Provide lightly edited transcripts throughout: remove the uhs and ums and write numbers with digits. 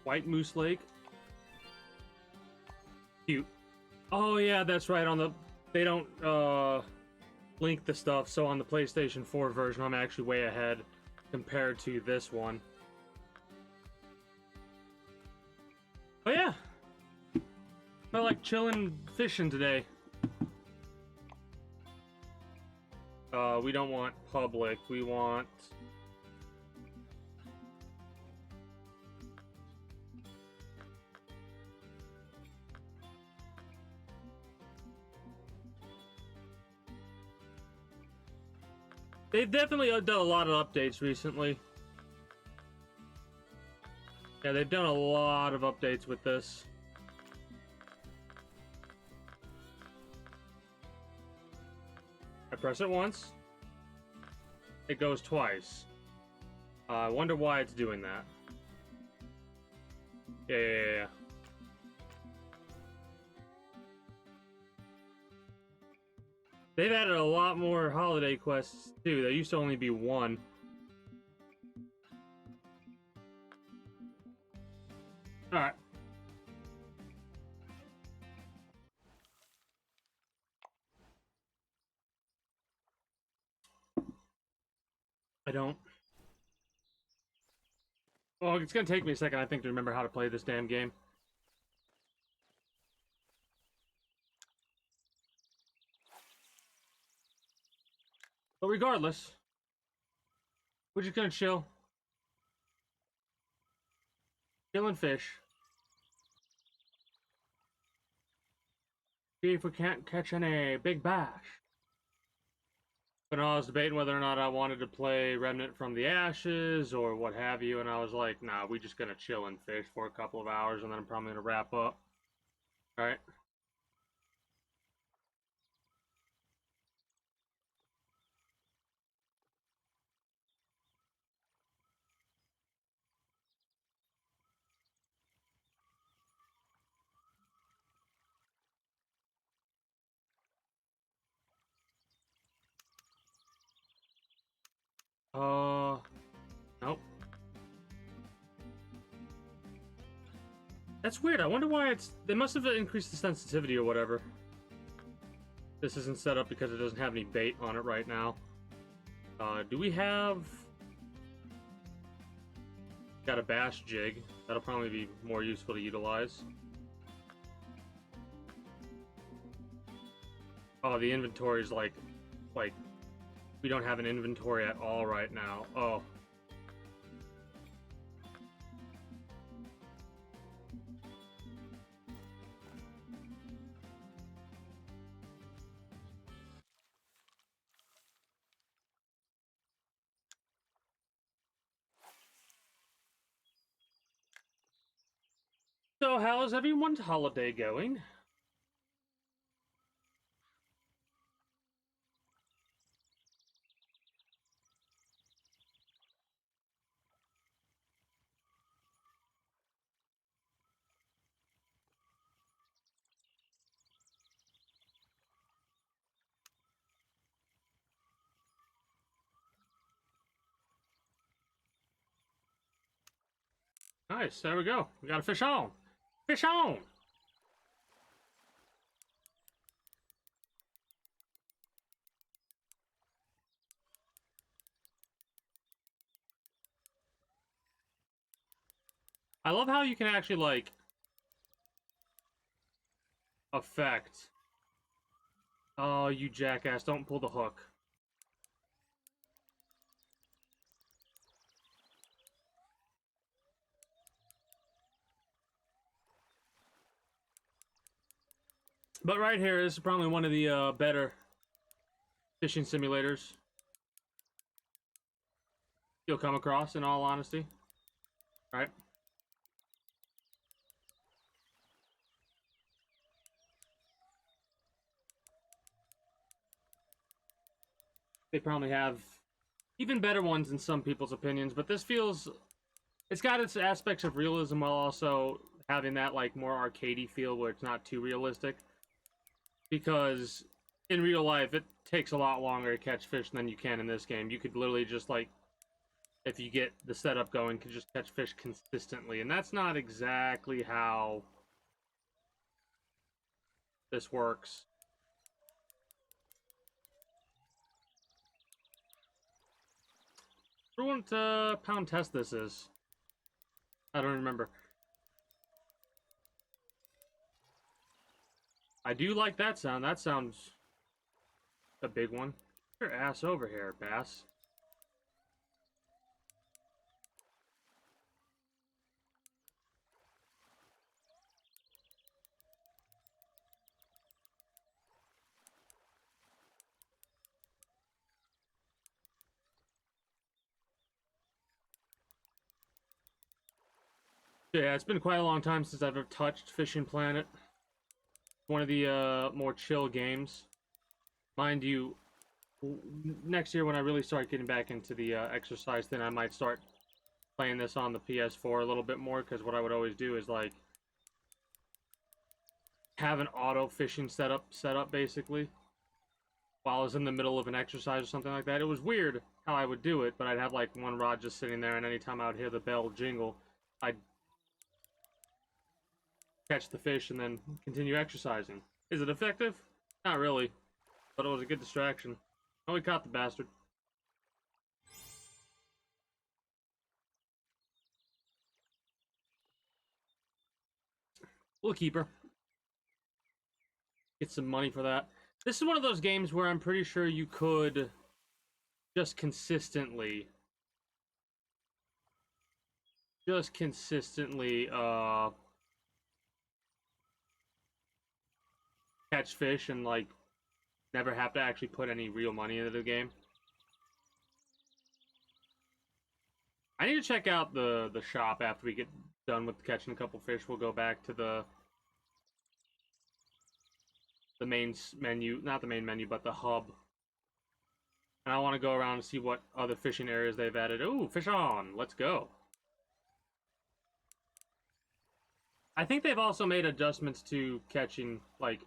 White Moose Lake. Cute. Oh yeah, that's right. On the they don't link the stuff, so on the PlayStation 4 version, I'm actually way ahead compared to this one. Oh yeah, I like chilling fishing today. We don't want public. We want. They've definitely done a lot of updates recently. Yeah, they've done a lot of updates with this. I press it once. It goes twice. I wonder why it's doing that. Yeah. They've added a lot more holiday quests, too. There used to only be one. Alright. I don't. Well, it's gonna take me a second, I think, to remember how to play this damn game. But regardless, we're just gonna chill. Chill and fish. See if we can't catch any big bash. But I was debating whether or not I wanted to play Remnant from the Ashes or what have you, and I was like, nah, we just gonna chill and fish for a couple of hours, and then I'm probably gonna wrap up. Alright. Nope. That's weird. I wonder why it's... They must have increased the sensitivity or whatever. This isn't set up because it doesn't have any bait on it right now. Do we have... Got a bass jig. That'll probably be more useful to utilize. Oh, the inventory is like... We don't have an inventory at all right now. Oh. So, how is everyone's holiday going? Nice, there we go. We got a fish on. Fish on! I love how you can actually, like, affect. Oh, you jackass, don't pull the hook. But right here is probably one of the better fishing simulators you'll come across, in all honesty. Alright. They probably have even better ones in some people's opinions, but this feels... It's got its aspects of realism while also having that, like, more arcadey feel where it's not too realistic. Because in real life, it takes a lot longer to catch fish than you can in this game. You could literally just, like, if you get the setup going, can just catch fish consistently. And that's not exactly how this works. I wonder what pound test this is. I don't remember. I do like that sound. That sounds a big one. Get your ass over here, bass. Yeah, it's been quite a long time since I've ever touched Fishing Planet. One of the more chill games. Mind you, next year when I really start getting back into the exercise, then I might start playing this on the PS4 a little bit more, because what I would always do is like have an auto fishing setup basically while I was in the middle of an exercise or something like that. It was weird how I would do it, but I'd have like one rod just sitting there, and anytime I would hear the bell jingle, I'd catch the fish and then continue exercising. Is it effective? Not really, but it was a good distraction. Oh, we caught the bastard. We'll keep her. Get some money for that. This is one of those games where I'm pretty sure you could just consistently catch fish and like never have to actually put any real money into the game. I need to check out the shop after we get done with catching a couple fish. We'll go back to the main menu, not the main menu, but the hub. And I want to go around and see what other fishing areas they've added. Ooh, fish on! Let's go. I think they've also made adjustments to catching, like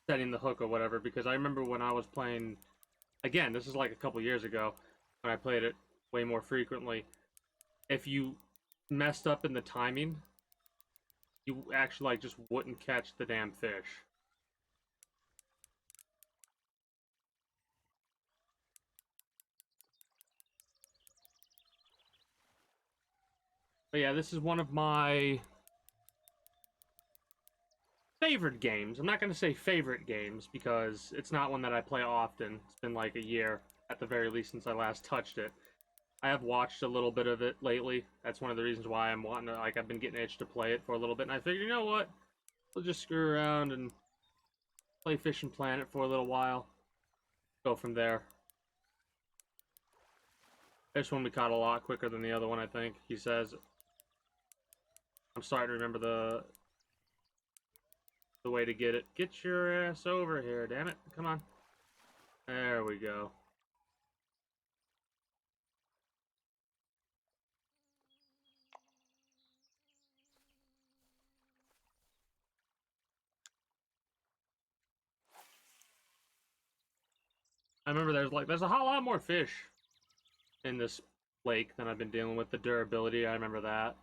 setting the hook or whatever, because I remember when I was playing, again, this is like a couple years ago, when I played it way more frequently, if you messed up in the timing, you actually like just wouldn't catch the damn fish. But yeah, this is one of my favorite games. I'm not going to say favorite games because it's not one that I play often. It's been like a year at the very least since I last touched it. I have watched a little bit of it lately. That's one of the reasons why I'm wanting to, like, I've been getting itched to play it for a little bit. And I figured, you know what? We'll just screw around and play Fishing Planet for a little while. Go from there. This one we caught a lot quicker than the other one, I think. He says. I'm starting to remember the way to get it. Get your ass over here, damn it. Come on. There we go. I remember there's a whole lot more fish in this lake than I've been dealing with. The durability, I remember that.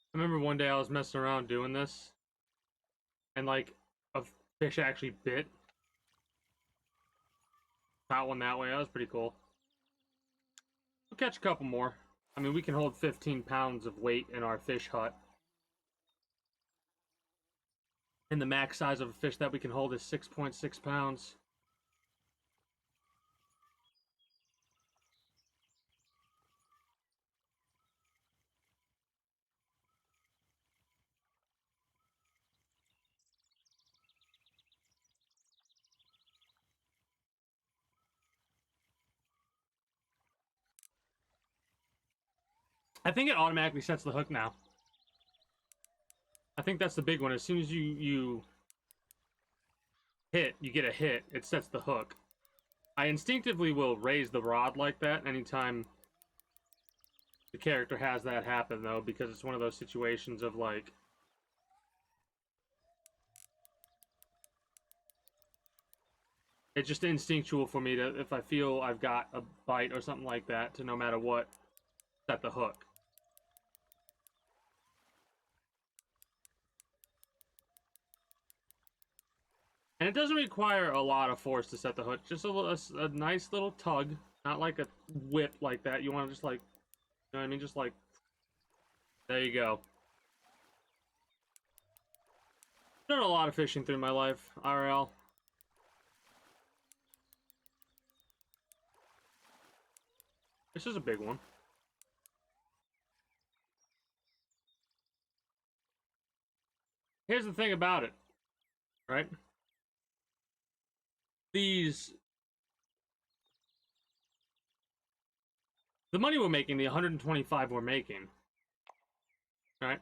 I remember one day I was messing around doing this, and like a fish actually bit. Caught one that way. That was pretty cool. We'll catch a couple more. I mean, we can hold 15 pounds of weight in our fish hut. And the max size of a fish that we can hold is 6.6 pounds. I think it automatically sets the hook now. I think that's the big one. As soon as you hit, you get a hit, it sets the hook. I instinctively will raise the rod like that anytime the character has that happen, though, because it's one of those situations of, like, it's just instinctual for me to, if I feel I've got a bite or something like that, to no matter what, set the hook. And it doesn't require a lot of force to set the hook, just a nice little tug, not like a whip like that. You want to just, like, you know what I mean? Just like, there you go. Done a lot of fishing through my life, IRL. This is a big one. Here's the thing about it, right? The money we're making, the 125 we're making, right?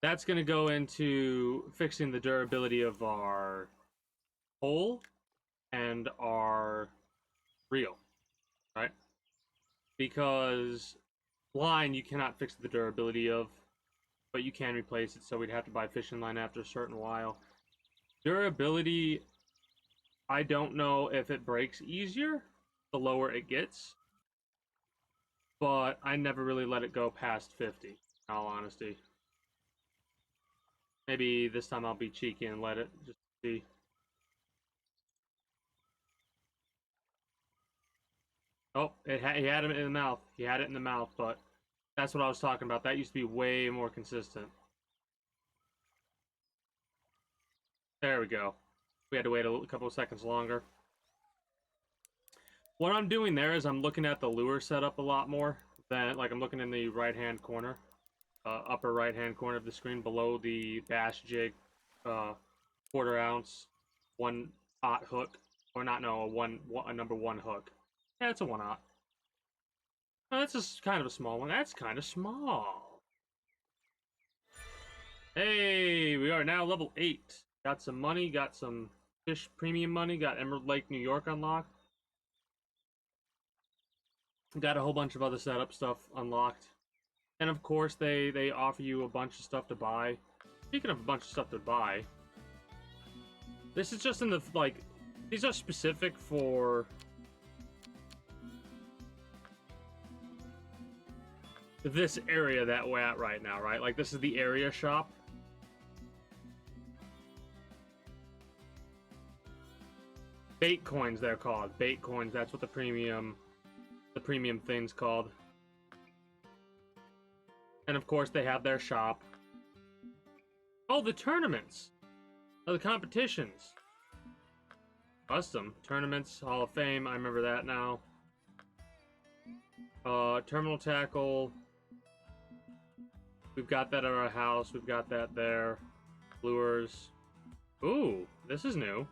That's going to go into fixing the durability of our pole and our reel, right? Because line you cannot fix the durability of, but you can replace it, so we'd have to buy fishing line after a certain while. Durability, I don't know if it breaks easier the lower it gets, but I never really let it go past 50, in all honesty. Maybe this time I'll be cheeky and let it just see. Oh, he had him in the mouth. He had it in the mouth, but that's what I was talking about. That used to be way more consistent. There we go. We had to wait a couple of seconds longer. What I'm doing there is I'm looking at the lure setup a lot more than, like, I'm looking in the right-hand corner, upper right-hand corner of the screen below the bass jig, quarter ounce, 1/0 hook, or not, no, a number 1 hook. Yeah, it's a 1/0. Oh, that's just kind of a small one. That's kind of small. Hey, we are now level 8. Got some money, got some fish premium money, got Emerald Lake, New York unlocked. Got a whole bunch of other setup stuff unlocked. And of course, they offer you a bunch of stuff to buy. Speaking of a bunch of stuff to buy, this is just in the, like, these are specific for this area that we're at right now, right? Like, this is the area shop. Bait coins, they're called. Bait coins, that's what the premium thing's called. And of course, they have their shop. Oh, the tournaments! Oh, the competitions. Custom. Tournaments, Hall of Fame, I remember that now. Terminal tackle. We've got that at our house. We've got that there. Lures. Ooh, this is new.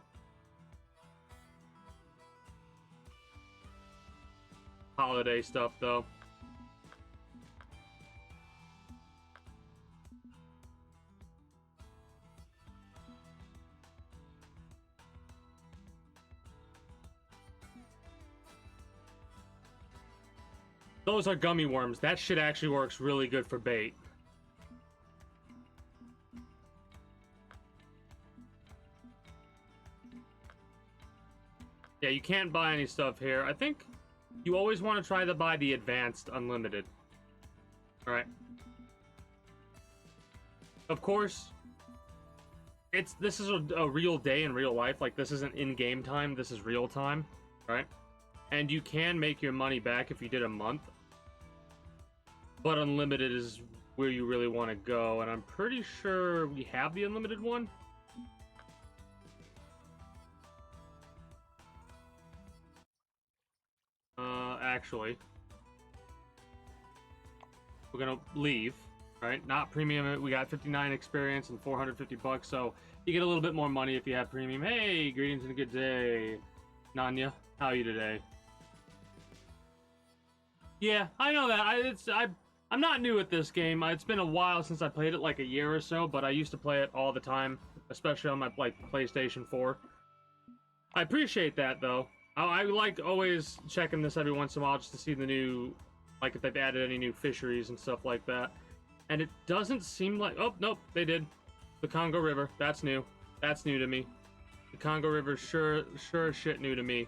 Holiday stuff, though. Those are gummy worms. That shit actually works really good for bait. Yeah, you can't buy any stuff here. I think you always want to try to buy the advanced unlimited. Alright. Of course, this is a real day in real life. Like, this isn't in-game time. This is real time. right? And you can make your money back if you did a month. But unlimited is where you really want to go, and I'm pretty sure we have the unlimited one. Actually, we're gonna leave, right? Not premium. We got 59 experience and 450 bucks, so you get a little bit more money if you have premium. Hey, greetings and a good day, Nanya. How are you today? Yeah, I know that. I'm not new at this game. It's been a while since I played it, like a year or so, but I used to play it all the time, especially on my PlayStation 4. I appreciate that though. I like always checking this every once in a while just to see the new, like if they've added any new fisheries and stuff like that. And it doesn't seem like, oh, nope, they did. The Congo River, that's new. That's new to me. The Congo River sure as shit new to me.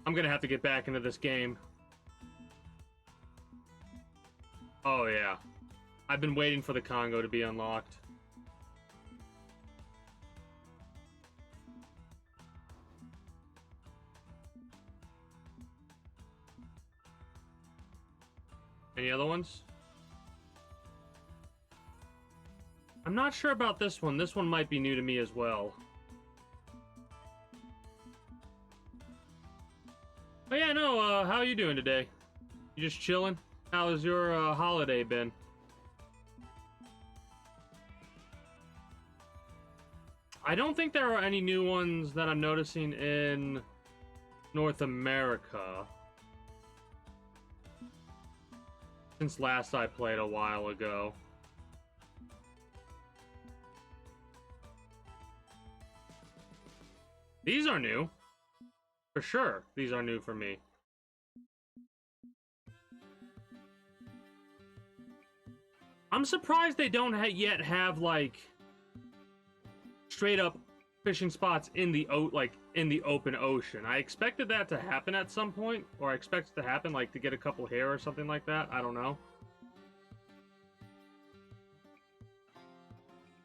I'm gonna have to get back into this game. Oh yeah. I've been waiting for the Congo to be unlocked. Any other ones? I'm not sure about this one. This one might be new to me as well. Oh yeah, no, how are you doing today? You just chilling? How has your holiday been? I don't think there are any new ones that I'm noticing in North America. Since last I played a while ago. These are new. For sure, these are new for me. I'm surprised they don't yet have, like, straight up fishing spots in the open ocean. I expected that to happen at some point, or I expect it to happen, like, to get a couple here or something like that. I don't know.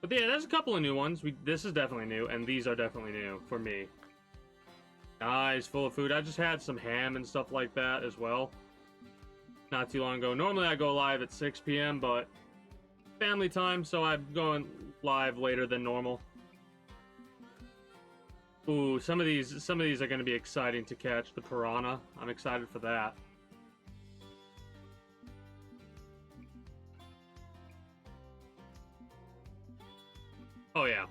But yeah, there's a couple of new ones. This is definitely new, and these are definitely new for me. Nice, full of food. I just had some ham and stuff like that as well. Not too long ago. Normally I go live at 6 p.m., but family time, so I'm going live later than normal. Ooh, some of these are going to be exciting to catch. The piranha. I'm excited for that. Oh yeah.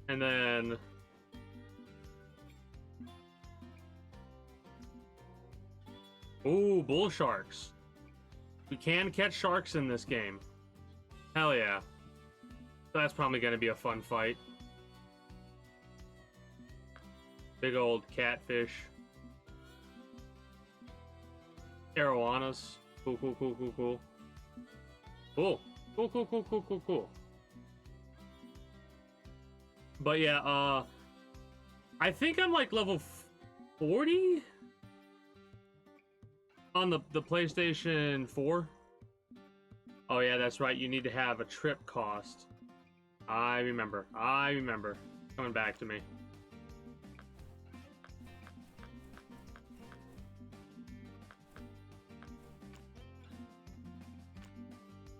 And then ooh, bull sharks. We can catch sharks in this game. Hell yeah. So that's probably going to be a fun fight. Big old catfish. Arowanas. Cool, cool, cool, cool, cool. Cool. Cool, cool, cool, cool, cool, cool. But yeah, I think I'm like level 40 on the PlayStation 4. Oh yeah, that's right. You need to have a trip cost. I remember. Coming back to me.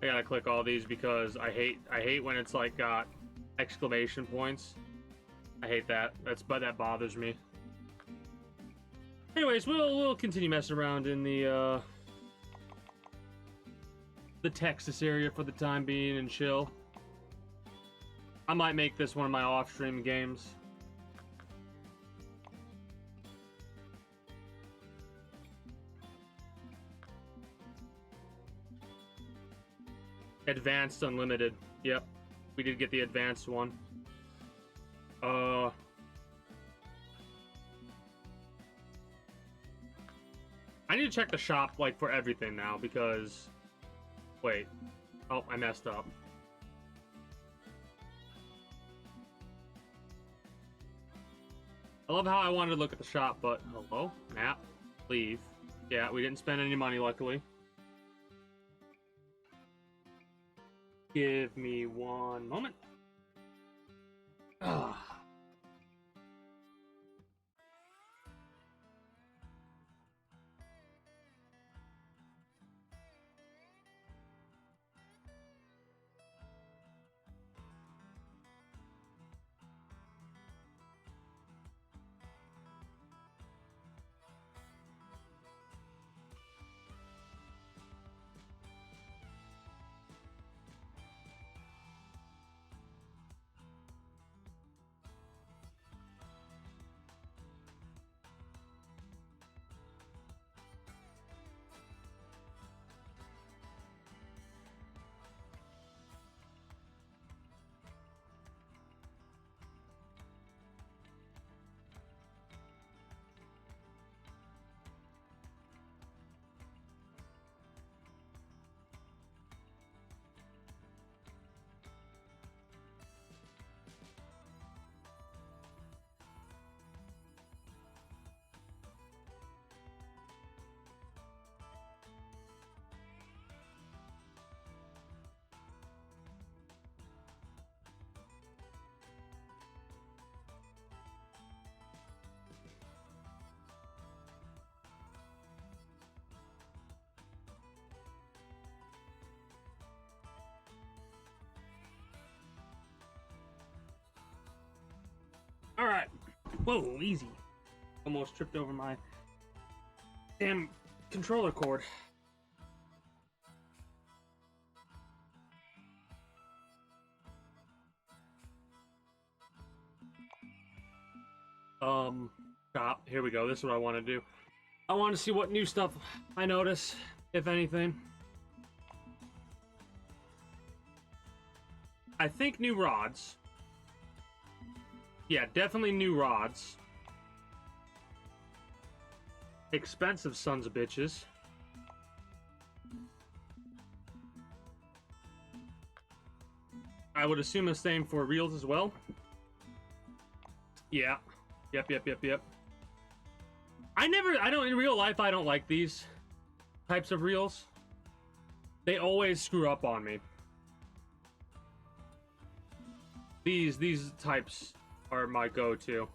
I gotta click all these because I hate when it's like got exclamation points. I hate that. That bothers me. Anyways, we'll continue messing around in the Texas area for the time being and chill. I might make this one of my off-stream games. Advanced Unlimited. Yep. We did get the advanced one. I need to check the shop, like, for everything now, because... Wait. Oh, I messed up. I love how I wanted to look at the shop, but... Hello? Map? Leave. Yeah, we didn't spend any money, luckily. Give me one moment. Ah. All right. Whoa, easy. Almost tripped over my damn controller cord. Stop. Here we go. This is what I want to do. I want to see what new stuff I notice, if anything. I think new rods. Yeah, definitely new rods. Expensive sons of bitches. I would assume the same for reels as well. Yeah. Yep. In real life, I don't like these types of reels. They always screw up on me. These types are my go-to.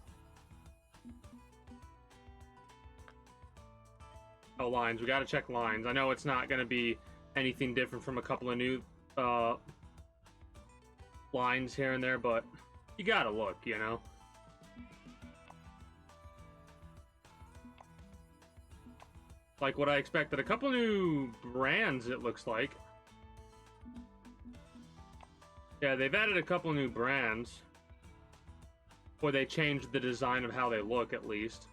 Oh, lines. We gotta check lines. I know it's not gonna be anything different from a couple of new lines here and there, but you gotta look, you know? Like what I expected. A couple new brands, it looks like. Yeah, they've added a couple new brands. Or they changed the design of how they look, at least.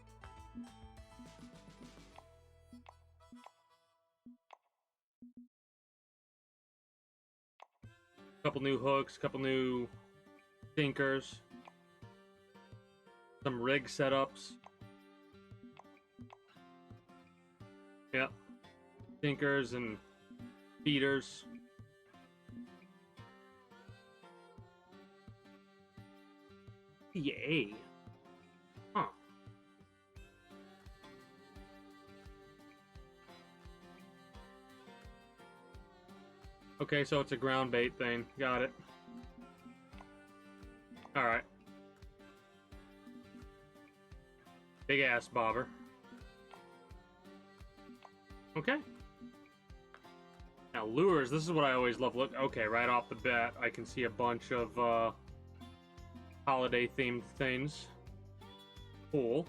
Couple new hooks, couple new sinkers. Some rig setups. Yep. Sinkers and feeders. Yay. Huh. Okay, so it's a ground bait thing. Got it. Alright. Big ass bobber. Okay. Now, lures, this is what I always love. Look, okay, right off the bat, I can see a bunch of, holiday-themed things. Cool.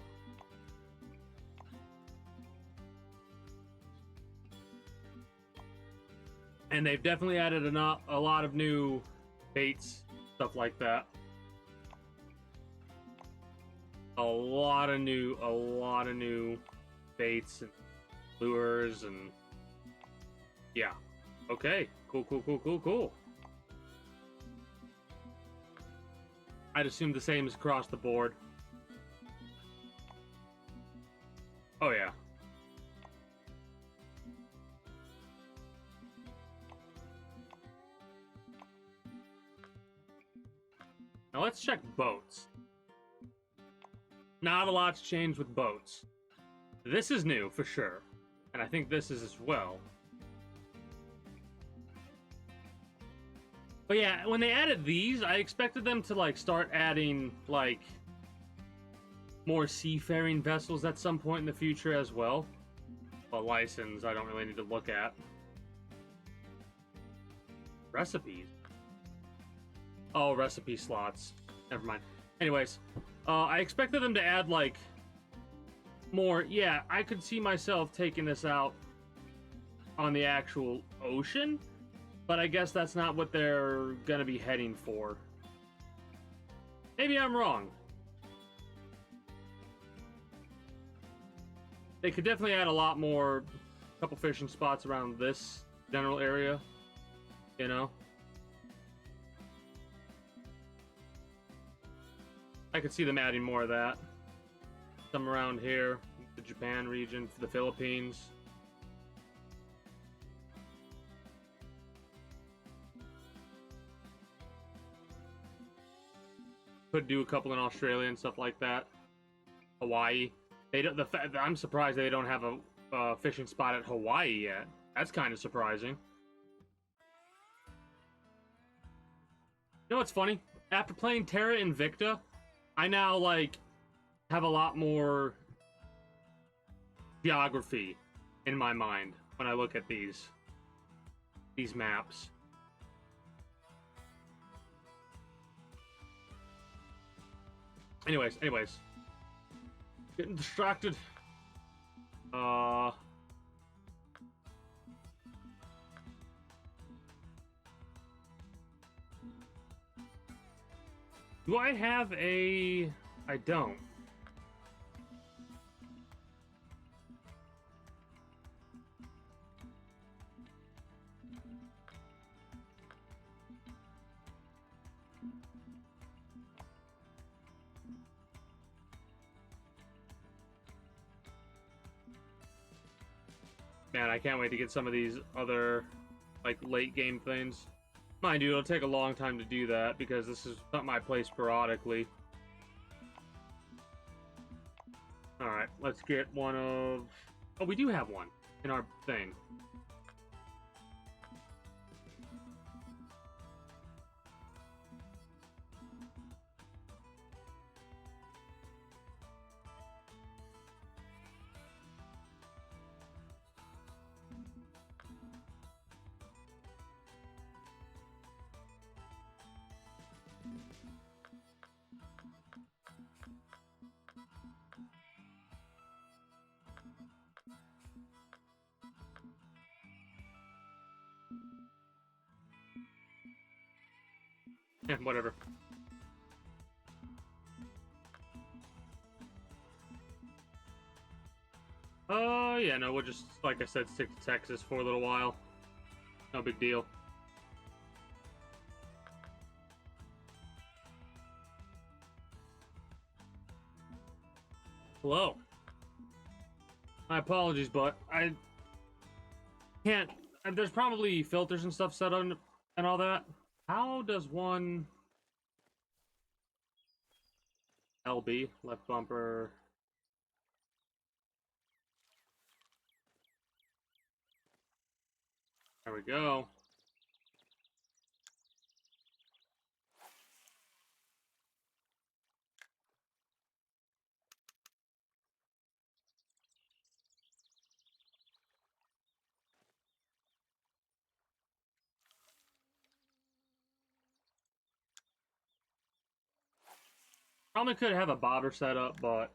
And they've definitely added a lot of new baits, stuff like that. A lot of new baits and lures and yeah. Okay. Cool. I'd assume the same is across the board. Oh yeah. Now let's check boats. Not a lot's changed with boats. This is new for sure. And I think this is as well. But yeah, when they added these, I expected them to like start adding like more seafaring vessels at some point in the future as well. But license, I don't really need to look at. Recipes. Oh, recipe slots. Never mind. Anyways, I expected them to add like more. Yeah, I could see myself taking this out on the actual ocean, but I guess that's not what they're gonna be heading for. Maybe I'm wrong. They could definitely add a lot more, couple fishing spots around this general area, you know? I could see them adding more of that. Some around here, the Japan region, the Philippines. Could do a couple in Australia and stuff like that. Hawaii. They don't. I'm surprised they don't have a fishing spot at Hawaii yet. That's kind of surprising. You know what's funny? After playing Terra Invicta, I now like have a lot more geography in my mind when I look at these maps. Anyways, getting distracted. Do I have a... I don't. Man, I can't wait to get some of these other, like, late game things. Mind you, it'll take a long time to do that, because this is something I play sporadically. Alright, let's get one of... Oh, we do have one in our thing. Yeah, whatever. Oh, yeah, no, we'll just, like I said, stick to Texas for a little while. No big deal. Hello. My apologies, but I can't... There's probably filters and stuff set on and all that. How does one... LB, left bumper... There we go. Probably could have a bobber set up, but...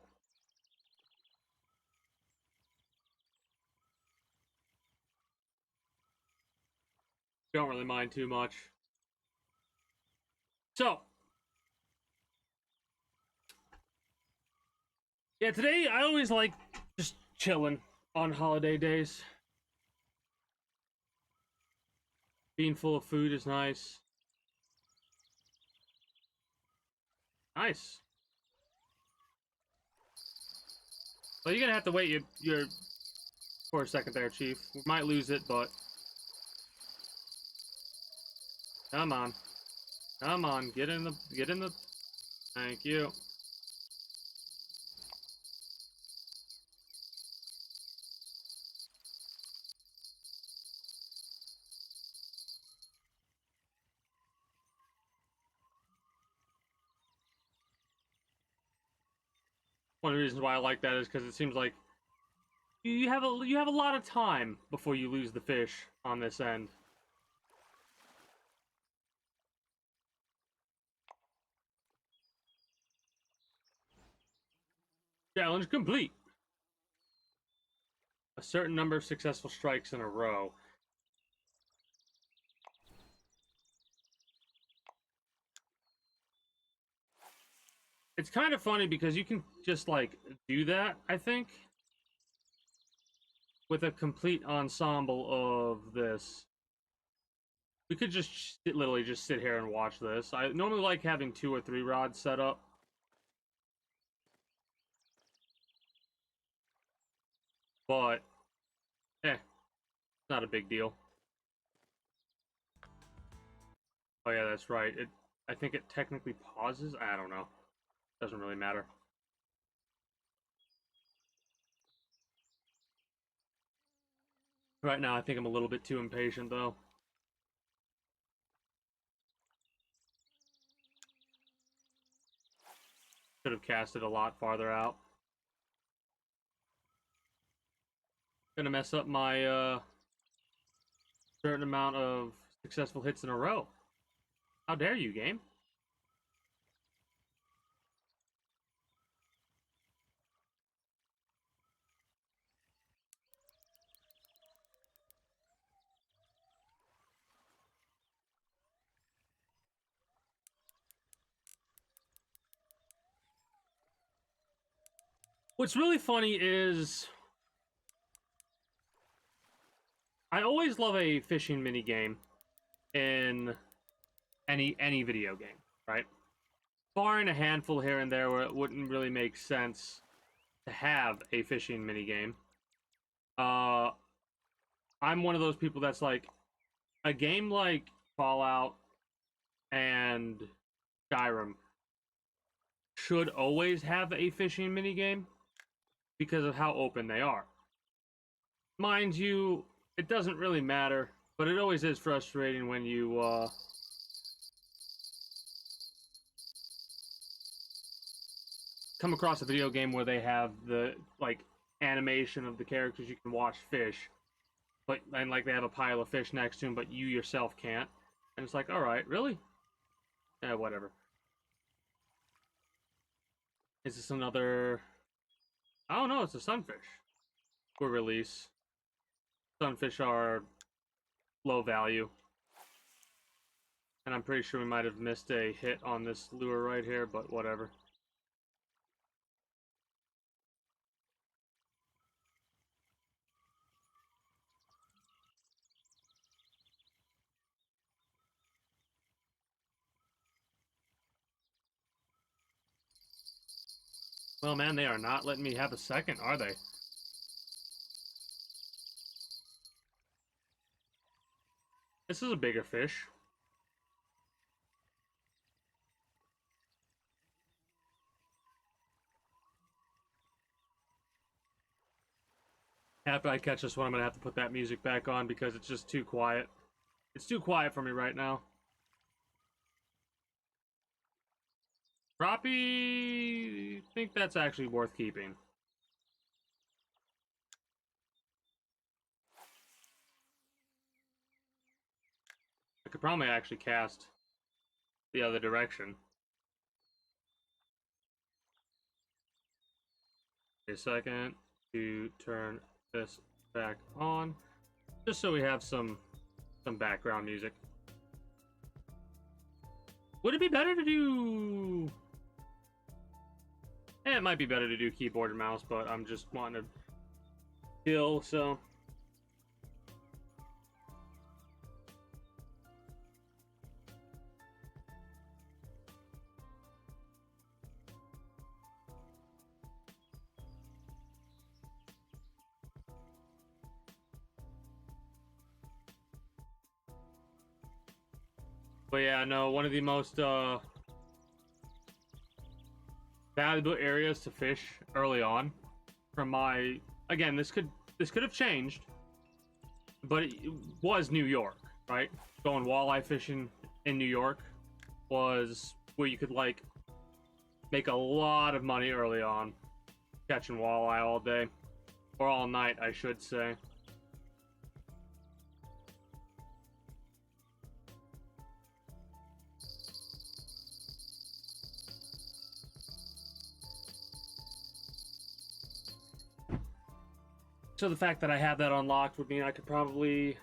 Don't really mind too much. So... Yeah, today I always like just chilling on holiday days. Being full of food is nice. Nice. Well, you're gonna have to wait your for a second there, Chief. We might lose it, but come on, come on, get in the. Thank you. One of the reasons why I like that is because it seems like you have a lot of time before you lose the fish on this end. Challenge complete. A certain number of successful strikes in a row. It's kind of funny because you can just, like, do that, I think, with a complete ensemble of this. We could just literally just sit here and watch this. I normally like having 2 or 3 rods set up. But, not a big deal. Oh yeah, that's right. I think it technically pauses. I don't know. Doesn't really matter. Right now, I think I'm a little bit too impatient, though. Should have casted a lot farther out. Gonna mess up my certain amount of successful hits in a row. How dare you, game? What's really funny is I always love a fishing mini game in any video game, right? Barring a handful here and there where it wouldn't really make sense to have a fishing mini game. I'm one of those people that's like, a game like Fallout and Skyrim should always have a fishing mini game because of how open they are. Mind you, it doesn't really matter, but it always is frustrating when you come across a video game where they have the, like, animation of the characters you can watch fish, but and like they have a pile of fish next to them, but you yourself can't. And it's like, all right, really? Yeah, whatever. Is this another? I don't know. It's a sunfish. For release. Sunfish are low value, and I'm pretty sure we might have missed a hit on this lure right here, but whatever. Well, man, they are not letting me have a second, are they? This is a bigger fish. After I catch this one, I'm going to have to put that music back on because it's just too quiet. It's too quiet for me right now. Crappie, I think that's actually worth keeping. I could probably actually cast the other direction. A second to turn this back on, just so we have some background music. Would it be better to do? It might be better to do keyboard and mouse, but I'm just wanting to kill, so. But yeah, no, one of the most valuable areas to fish early on from my, again, this could have changed, but it was New York, right? Going walleye fishing in New York was where you could, like, make a lot of money early on. catching walleye all day. Or all night, I should say. So the fact that I have that unlocked would mean I could probably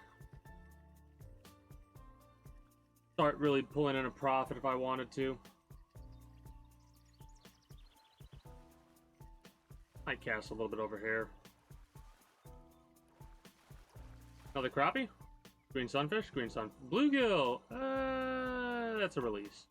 start really pulling in a profit if I wanted to. Might cast a little bit over here. Another crappie? Green sunfish? Green sun... Bluegill! That's a release.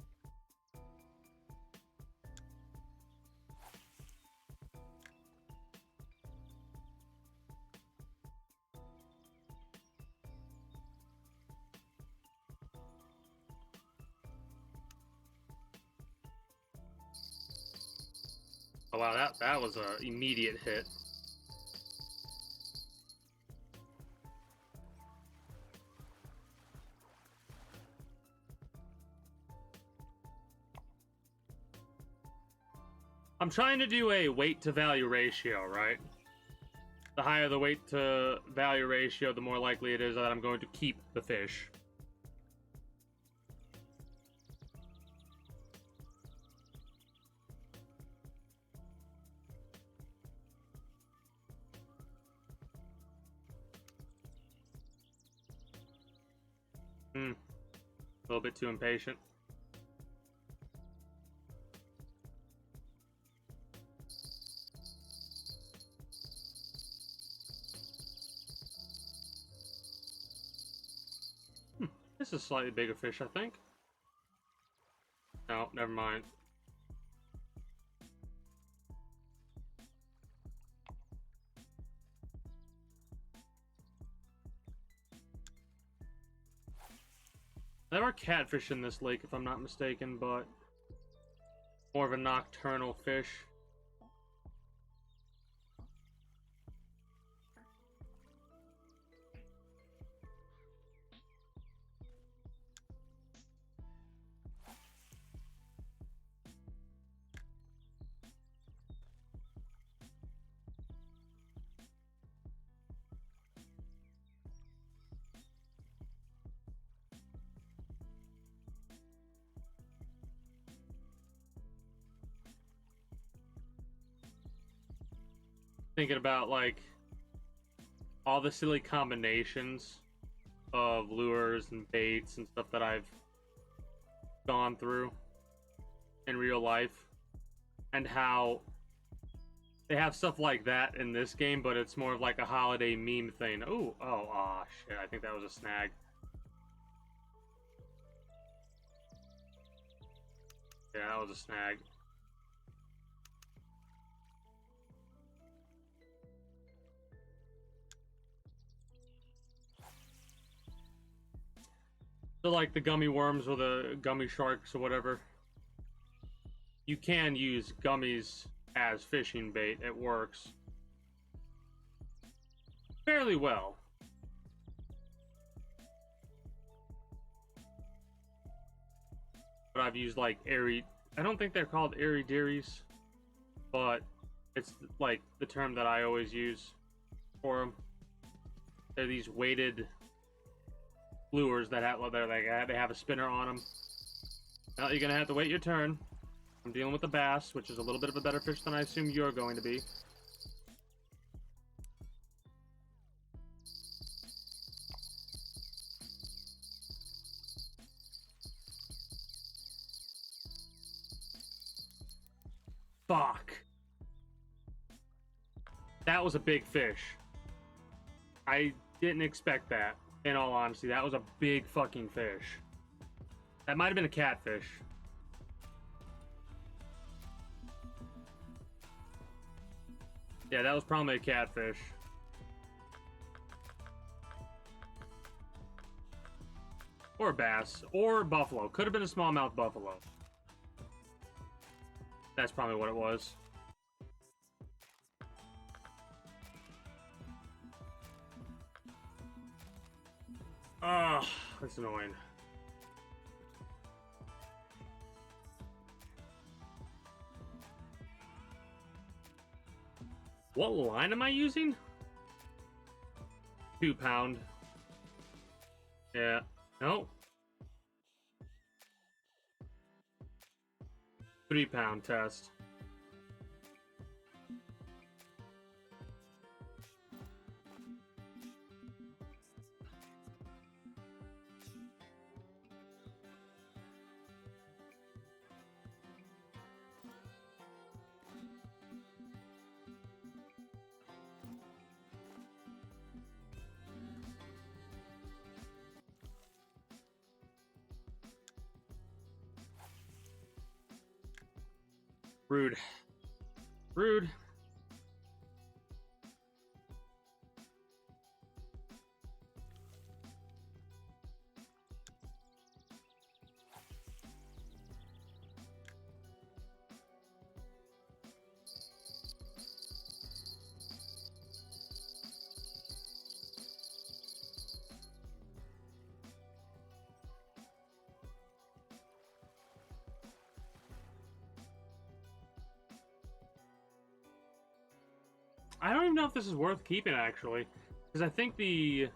Oh wow, that was a immediate hit. I'm trying to do a weight to value ratio, right? The higher the weight to value ratio, the more likely it is that I'm going to keep the fish. A little bit too impatient. This is a slightly bigger fish, I think. No, never mind. There are catfish in this lake, if I'm not mistaken, but more of a nocturnal fish. Thinking about like all the silly combinations of lures and baits and stuff that I've gone through in real life, and how they have stuff like that in this game, but it's more of like a holiday meme thing. Oh, shit, I think that was a snag. Yeah, that was a snag. So like the gummy worms or the gummy sharks or whatever, you can use gummies as fishing bait. It works fairly well. But I've used like I don't think they're called airy dearies, but it's like the term that I always use for them. They're these weighted lures that they have a spinner on them. Now you're gonna have to wait your turn. I'm dealing with a bass, which is a little bit of a better fish than I assume you're going to be. Fuck. That was a big fish. I didn't expect that. In all honesty, that was a big fucking fish. That might have been a catfish. Yeah, that was probably a catfish. Or a bass. Or buffalo. Could have been a smallmouth buffalo. That's probably what it was. Ugh, that's annoying. What line am I using? 2 pound. Yeah. No. 3 pound test. Rude. Rude. I don't even know if this is worth keeping, actually. Because I think the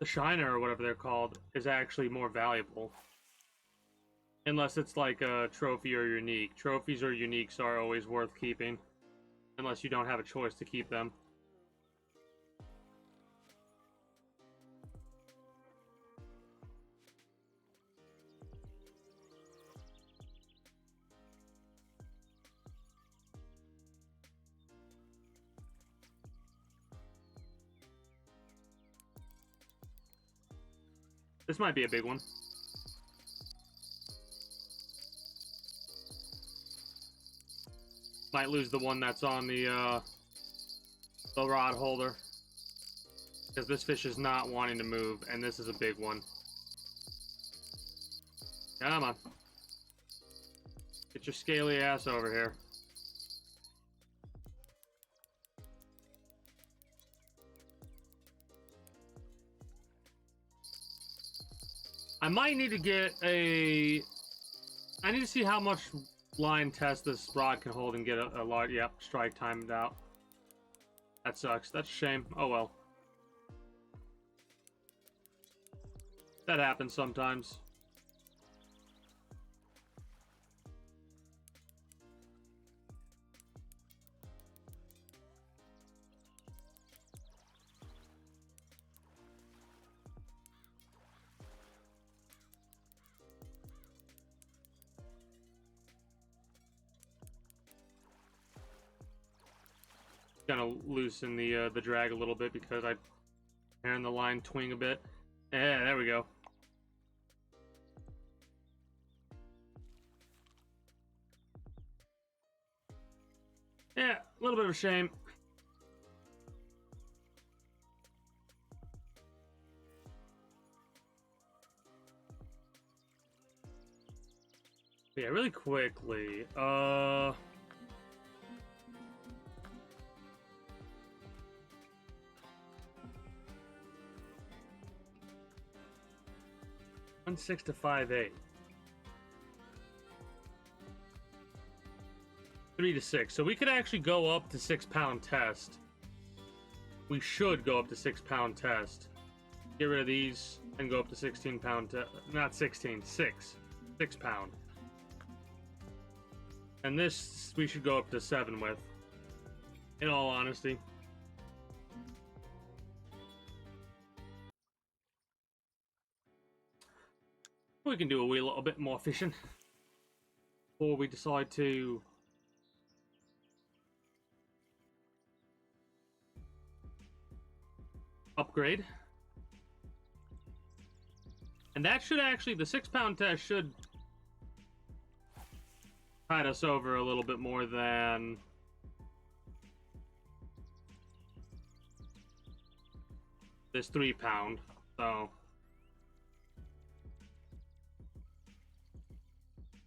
Shiner, or whatever they're called, is actually more valuable. Unless it's like a trophy or unique. Trophies or uniques are always worth keeping. Unless you don't have a choice to keep them. This might be a big one. Might lose the one that's on the rod holder. Because this fish is not wanting to move, and this is a big one. Come on. Get your scaly ass over here. I might need to get a... I need to see how much line test this rod can hold and get a large... Yep, strike timed out. That sucks. That's a shame. Oh well. That happens sometimes. Gonna loosen the drag a little bit because I turned the line twing a bit. Yeah, there we go. Yeah, a little bit of a shame. Yeah, really quickly. 1.6 to 5.8. 3 to 6. So we could actually go up to 6 pound test. We should go up to 6 pound test. Get rid of these and go up to 16 pound. Not 16, 6. 6 pound. And this we should go up to 7 with. In all honesty. We can do a wee little bit more fishing before we decide to upgrade. And that should actually, the 6 pound test should tide us over a little bit more than this 3 pound. So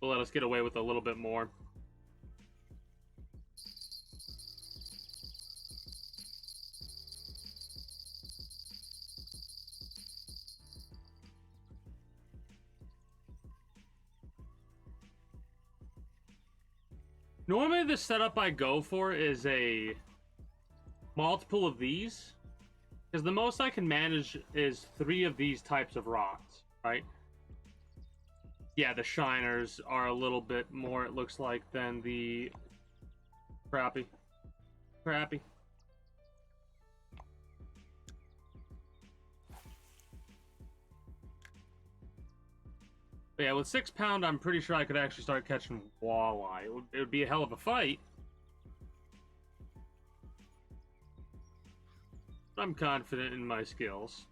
will let us get away with a little bit more. Normally the setup I go for is a multiple of these, because the most I can manage is 3 of these types of rods, right? Yeah, the shiners are a little bit more, it looks like, than the crappie. Crappie. But yeah, with 6 pound, I'm pretty sure I could actually start catching walleye. It would be a hell of a fight. I'm confident in my skills.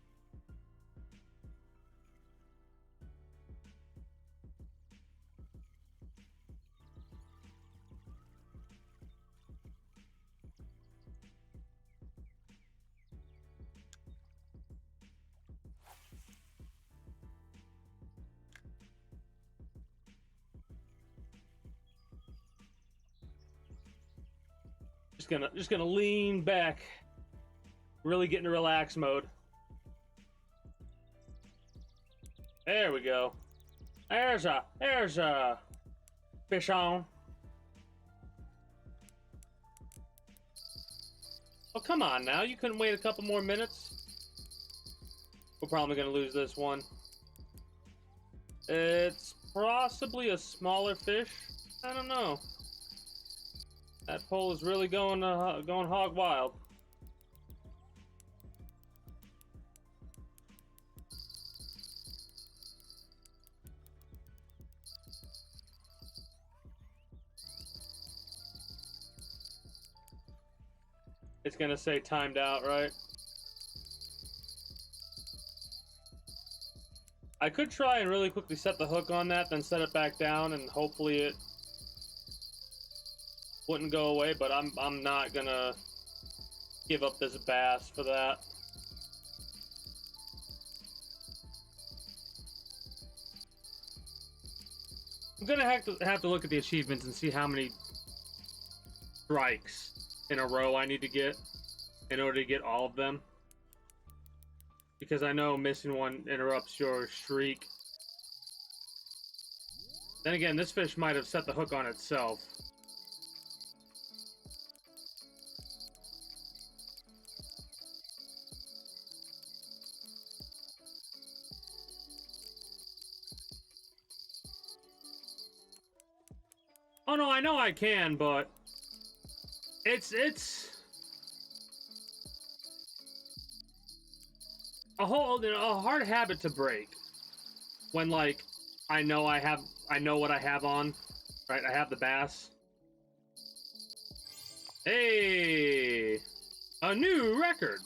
Just gonna lean back, really get into relax mode. There we go. There's a fish on. Oh, come on now. You couldn't wait a couple more minutes? We're probably gonna lose this one. It's possibly a smaller fish. I don't know. That pole is really going hog wild. It's gonna say timed out, right? I could try and really quickly set the hook on that, then set it back down, and hopefully it wouldn't go away, but I'm not gonna give up this bass for that. I'm gonna have to look at the achievements and see how many strikes in a row I need to get in order to get all of them. Because I know missing one interrupts your streak. Then again, this fish might have set the hook on itself. Oh no, I know I can, but it's a hard habit to break when, like, I know what I have on, right? I have the bass. Hey, a new record.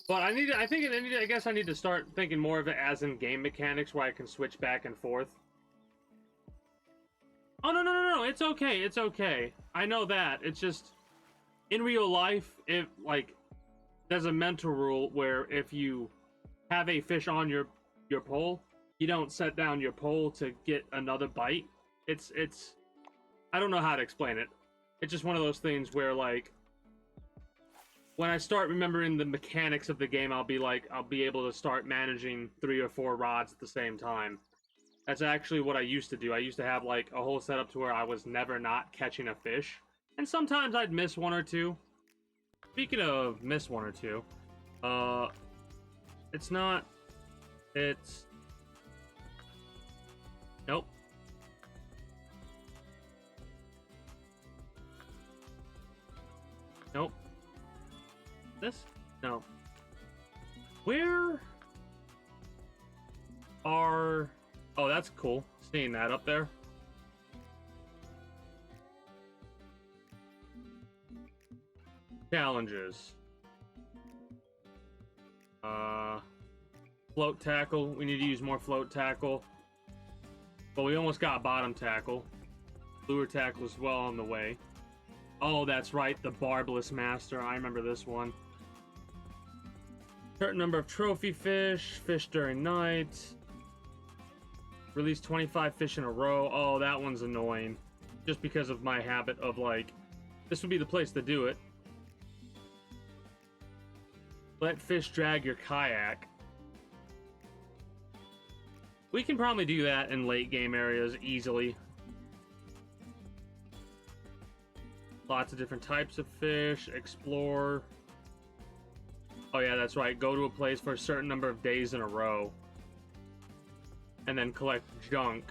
But I guess I need to start thinking more of it as in game mechanics where I can switch back and forth. Oh, no, it's okay, it's okay. I know that. It's just, in real life, if, like, there's a mental rule where if you have a fish on your pole, you don't set down your pole to get another bite. It's I don't know how to explain it. It's just one of those things where, like, when I start remembering the mechanics of the game, I'll be able to start managing 3 or 4 rods at the same time. That's actually what I used to do. I used to have, like, a whole setup to where I was never not catching a fish. And sometimes I'd miss 1 or 2. Speaking of miss 1 or 2, it's not, it's, nope. Nope. This? No. Where are, oh, that's cool, seeing that up there. Challenges. Float tackle. We need to use more float tackle. But we almost got bottom tackle. Lure tackle is well on the way. Oh, that's right. The barbless master. I remember this one. Certain number of trophy fish. Fish during night. Release 25 fish in a row. Oh, that one's annoying. Just because of my habit of, like, this would be the place to do it. Let fish drag your kayak. We can probably do that in late game areas easily. lots of different types of fish, explore. Oh yeah, that's right. Go to a place for a certain number of days in a row. And then collect junk.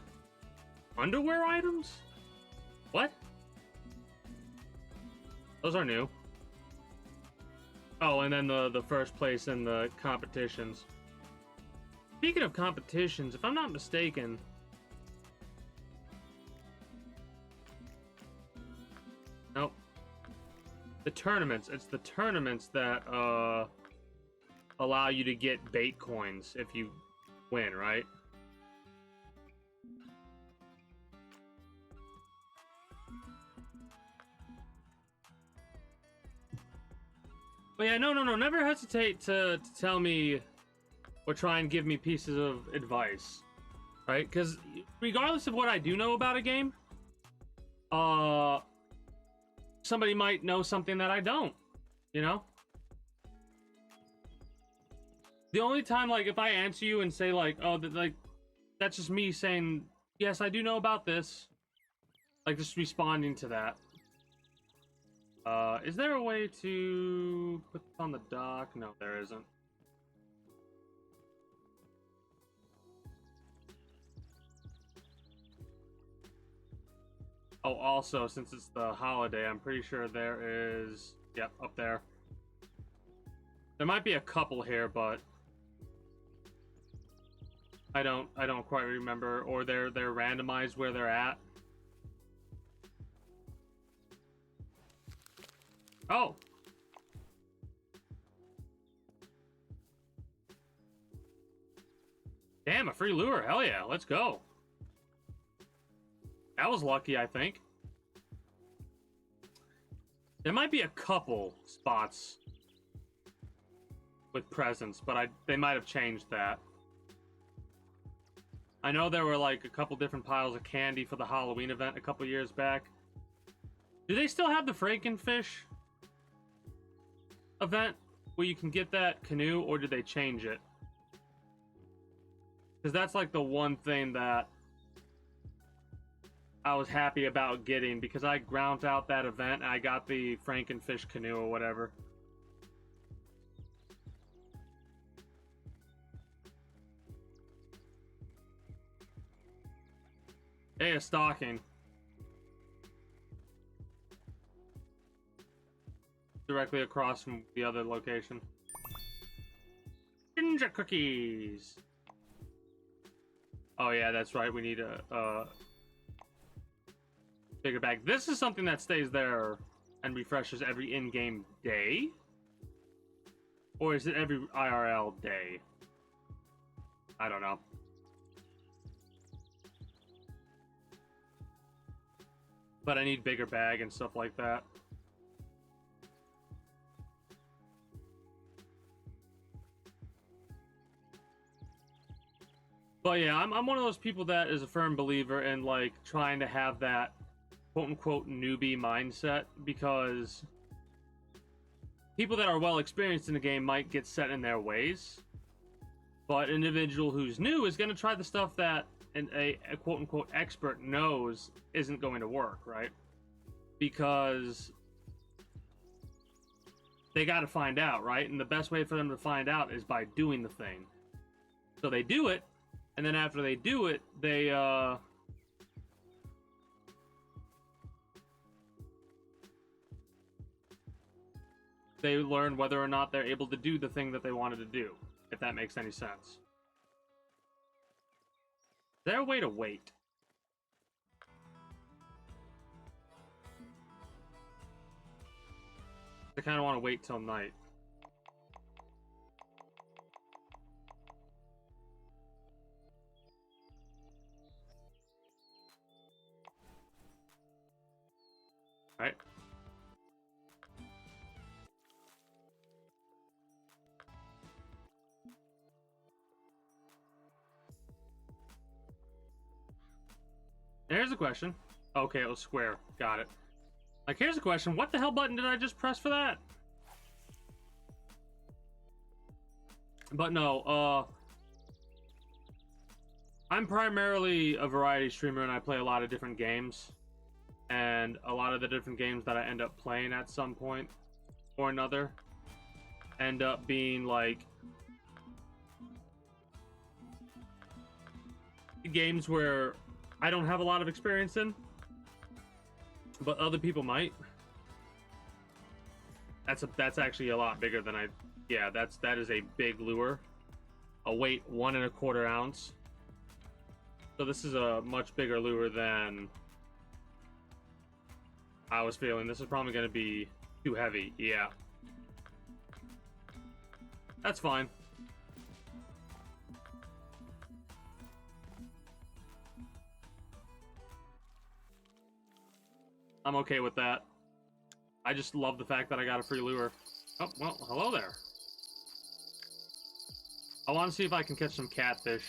Underwear items? What? Those are new. Oh, and then the first place in the competitions. Speaking of competitions, if I'm not mistaken... Nope. The tournaments. It's the tournaments that allow you to get bait coins if you win, right? But yeah, no, never hesitate to tell me or try and give me pieces of advice, right? Because regardless of what I do know about a game, somebody might know something that I don't, you know? The only time, like, if I answer you and say, like, oh, that's just me saying, yes, I do know about this, like, just responding to that. Is there a way to put this on the dock? No, there isn't. Oh, also, since it's the holiday, I'm pretty sure there is... Yep, up there. There might be a couple here, but... I don't quite remember, or they're randomized where they're at. Oh! Damn, a free lure. Hell yeah, let's go. That was lucky, I think. There might be a couple spots with presents, but they might have changed that. I know there were like a couple different piles of candy for the Halloween event a couple years back. Do they still have the Frankenfish event where you can get that canoe, or did they change it? Because that's like the one thing that I was happy about getting, because I ground out that event and I got the Frankenfish canoe or whatever. Hey, a stocking. Directly across from the other location. Ginger cookies! Oh yeah, that's right, we need a bigger bag. This is something that stays there and refreshes every in-game day? Or is it every IRL day? I don't know. But I need bigger bag and stuff like that. But yeah, I'm one of those people that is a firm believer in like trying to have that quote-unquote newbie mindset, because people that are well experienced in the game might get set in their ways, but an individual who's new is going to try the stuff that a quote-unquote expert knows isn't going to work, right? Because they got to find out, right? And the best way for them to find out is by doing the thing. So they do it, and then after they do it, they learn whether or not they're able to do the thing that they wanted to do, if that makes any sense. Is there a way to wait? I kind of want to wait till night. Right? Here's a question. Okay, it was square. Got it. Like, here's a question. What the hell button did I just press for that? But no, I'm primarily a variety streamer and I play a lot of different games. and a lot of the different games that I end up playing at some point or another end up being like games where I don't have a lot of experience in, but other people might. That's actually a lot bigger than yeah, that is a big lure. A weight 1.25 ounce. So this is a much bigger lure than I was feeling. This is probably going to be too heavy. Yeah. That's fine. I'm okay with that. I just love the fact that I got a free lure. Oh, well, hello there. I want to see if I can catch some catfish.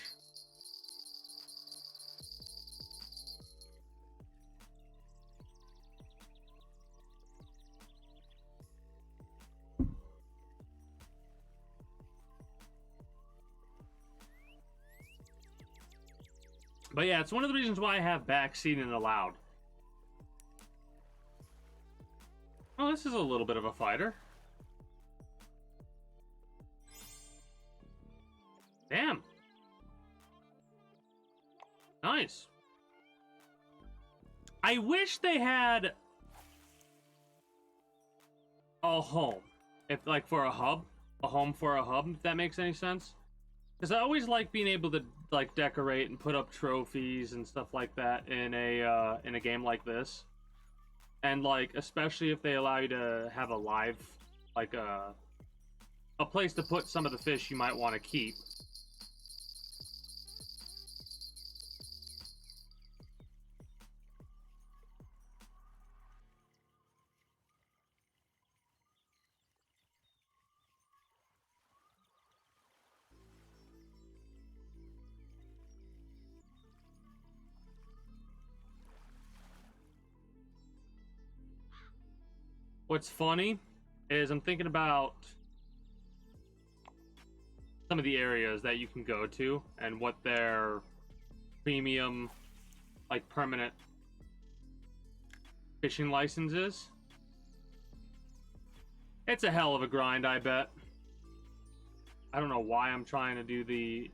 But yeah, it's one of the reasons why I have backseating allowed. Oh, this is a little bit of a fighter. Damn. Nice. I wish they had a home. If, like, for a hub. A home for a hub, if that makes any sense. Because I always like being able to, like, decorate and put up trophies and stuff like that in a game like this. And, like, especially if they allow you to have a live, like, a place to put some of the fish you might want to keep. What's funny is I'm thinking about some of the areas that you can go to and what their premium, like, permanent fishing license is. It's a hell of a grind, I bet. I don't know why I'm trying to do the...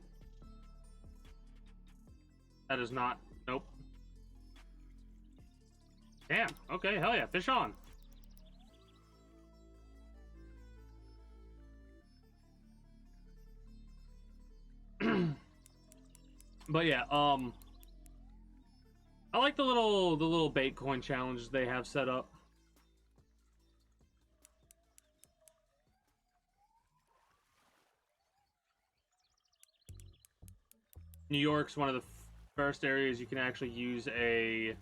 That is not... Nope. Damn. Okay, hell yeah. Fish on. But yeah, I like the little bait coin challenges they have set up. New York's one of the first areas you can actually use a... I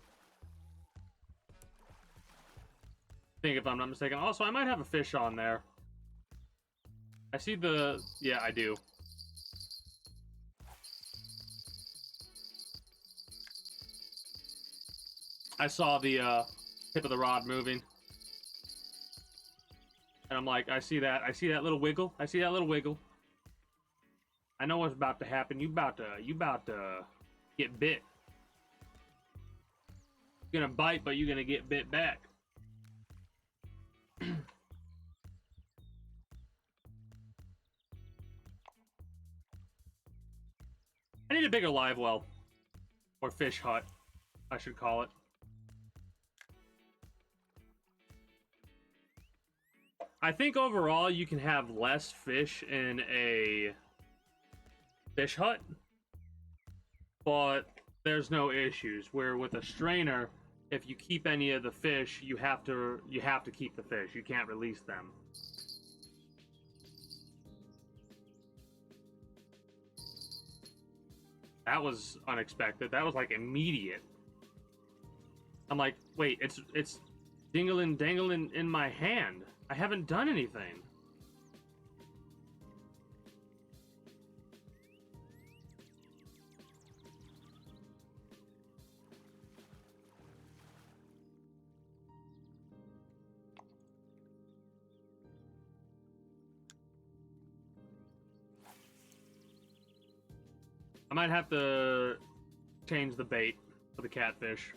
think, if I'm not mistaken. Also, I might have a fish on there. I see the... Yeah, I do. I saw the tip of the rod moving. And I'm like, I see that little wiggle. I see that little wiggle. I know what's about to happen. You about to get bit. You're gonna bite, but you're gonna get bit back. I need a bigger live well. Or fish hut, I should call it. I think overall you can have less fish in a fish hut, but there's no issues. Where with a strainer, if you keep any of the fish, you have to keep the fish. You can't release them. That was unexpected. That was like immediate. I'm like, wait, it's dangling in my hand. I haven't done anything. I might have to change the bait for the catfish.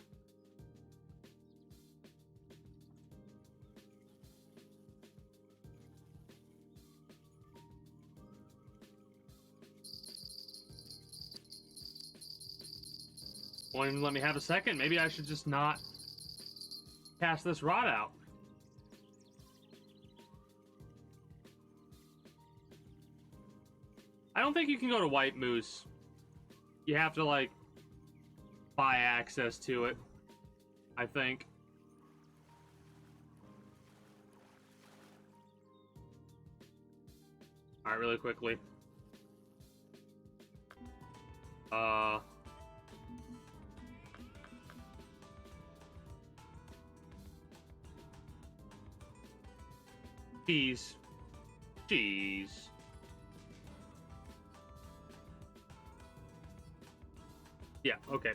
Won't even let me have a second. Maybe I should just not cast this rod out. I don't think you can go to White Moose. You have to, like, buy access to it, I think. Alright, really quickly. Cheese. Cheese. Yeah, okay.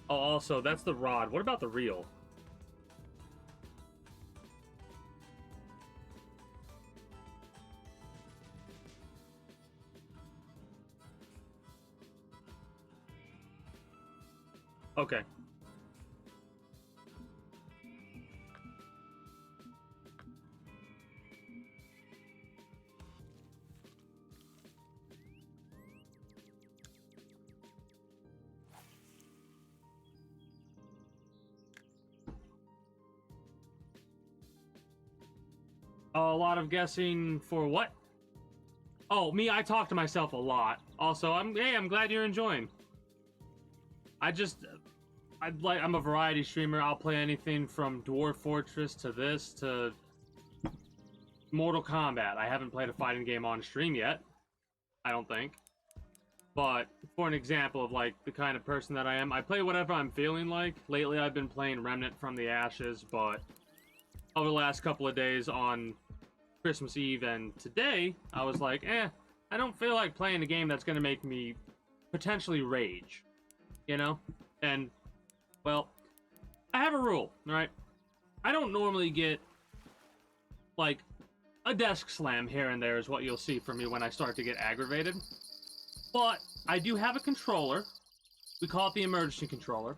Oh, also, that's the rod. What about the reel? Okay. A lot of guessing for what? Oh, me, I talk to myself a lot. Also, I'm glad you're enjoying. I'm a variety streamer. I'll play anything from Dwarf Fortress to this to Mortal Kombat. I haven't played a fighting game on stream yet, I don't think. But for an example of like the kind of person that I am, I play whatever I'm feeling like. Lately I've been playing Remnant from the Ashes, but over the last couple of days on Christmas Eve and today, I was like, I don't feel like playing a game that's going to make me potentially rage, you know? And, well, I have a rule, right? I don't normally get, like, a desk slam here and there is what you'll see from me when I start to get aggravated. But I do have a controller. We call it the emergency controller.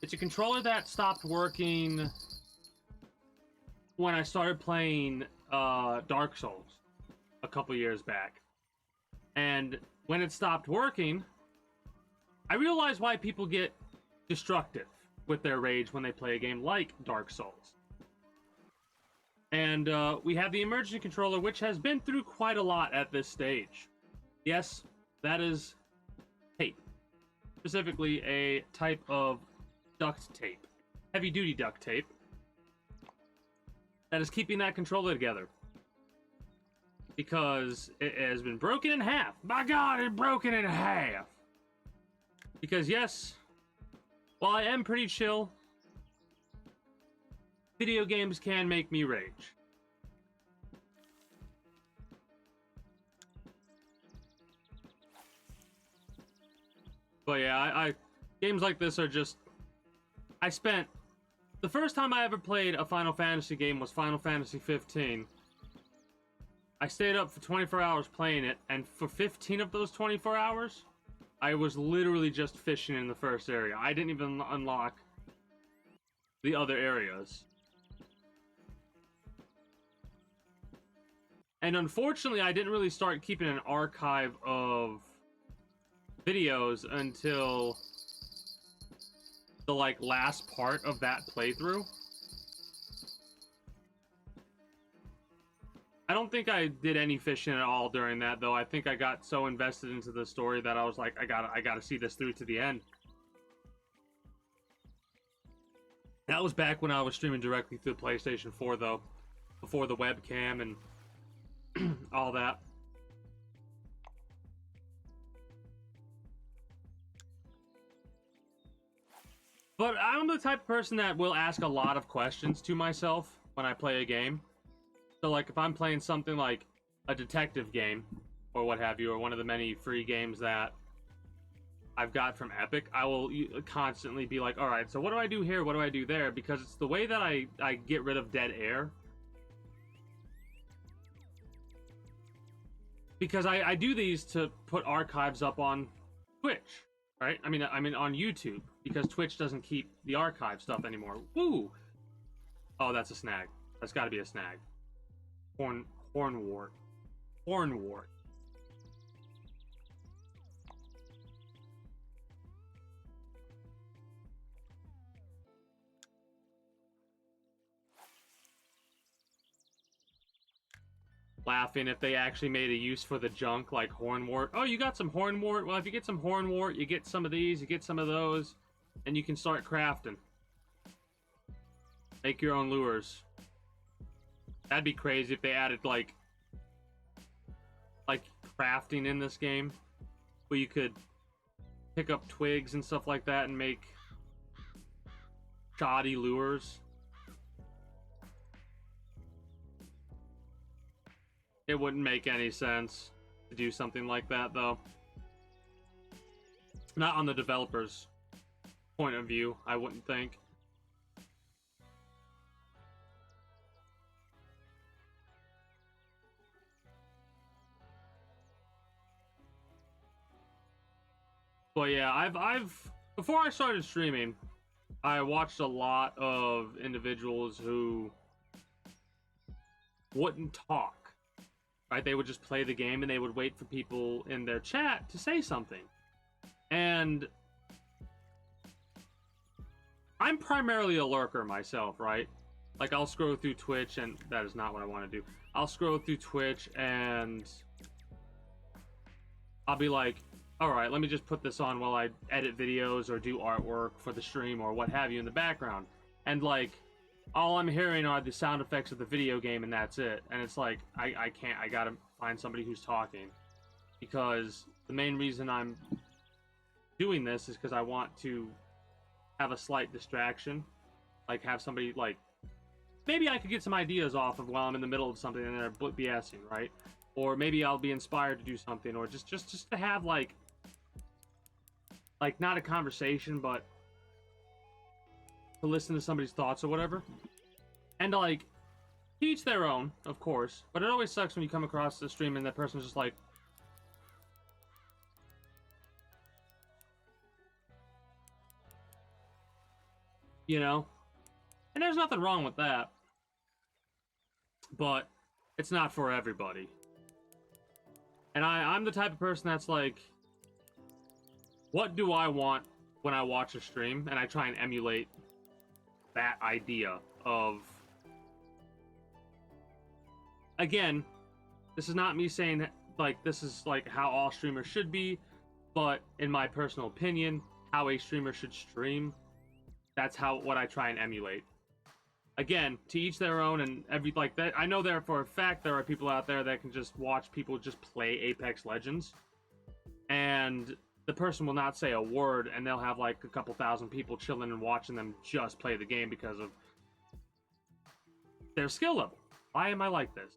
It's a controller that stopped working when I started playing Dark Souls a couple years back. And when it stopped working, I realized why people get destructive with their rage when they play a game like Dark Souls. And we have the emergency controller, which has been through quite a lot at this stage. Yes, that is tape. Specifically, a type of duct tape. Heavy-duty duct tape. That is keeping that controller together. Because it has been broken in half. My God, it's broken in half! Because yes, while I am pretty chill, video games can make me rage. But yeah, games like this are just... The first time I ever played a Final Fantasy game was Final Fantasy 15. I stayed up for 24 hours playing it, and for 15 of those 24 hours, I was literally just fishing in the first area. I didn't even unlock the other areas. And unfortunately, I didn't really start keeping an archive of videos until the, like, last part of that playthrough. I don't think I did any fishing at all during that, though. I think I got so invested into the story that I was like, I gotta see this through to the end. That was back when I was streaming directly through the PlayStation 4, though. Before the webcam and all that. But I'm the type of person that will ask a lot of questions to myself when I play a game. So, like, if I'm playing something like a detective game, or what have you, or one of the many free games that I've got from Epic, I will constantly be like, alright, so what do I do here, what do I do there? Because it's the way that I get rid of dead air. Because I do these to put archives up on Twitch, right? I mean on YouTube, because Twitch doesn't keep the archive stuff anymore. Woo! Oh, that's a snag. That's gotta be a snag. Hornwort. laughing if they actually made a use for the junk, like hornwort. Oh, you got some hornwort? Well, if you get some hornwort, you get some of these, you get some of those, and you can start crafting. Make your own lures. That'd be crazy if they added, like crafting in this game, where you could pick up twigs and stuff like that and make shoddy lures. It wouldn't make any sense to do something like that, though. Not on the developer's point of view, I wouldn't think. But yeah, I've before I started streaming, I watched a lot of individuals who wouldn't talk. Right? They would just play the game and they would wait for people in their chat to say something. And I'm primarily a lurker myself, right? Like, I'll scroll through Twitch, and that is not what I want to do. I'll scroll through Twitch and I'll be like, all right, let me just put this on while I edit videos or do artwork for the stream or what have you in the background. And like, all I'm hearing are the sound effects of the video game, and that's it. And it's like, I can't, I gotta find somebody who's talking. Because the main reason I'm doing this is because I want to have a slight distraction. Like, have somebody, like, maybe I could get some ideas off of while I'm in the middle of something and they're BSing, right? Or maybe I'll be inspired to do something, or just to have, like, not a conversation, but to listen to somebody's thoughts or whatever. And, like, each their own, of course. But it always sucks when you come across the stream and that person's just like, you know? And there's nothing wrong with that. But it's not for everybody. And I'm the type of person that's like, what do I want when I watch a stream? And I try and emulate that idea of, again, this is not me saying like this is like how all streamers should be, but in my personal opinion, how a streamer should stream, that's what I try and emulate. Again, to each their own, and like that. I know there for a fact there are people out there that can just watch people just play Apex Legends, and the person will not say a word, and they'll have like a couple thousand people chilling and watching them just play the game because of their skill level. Why am I like this?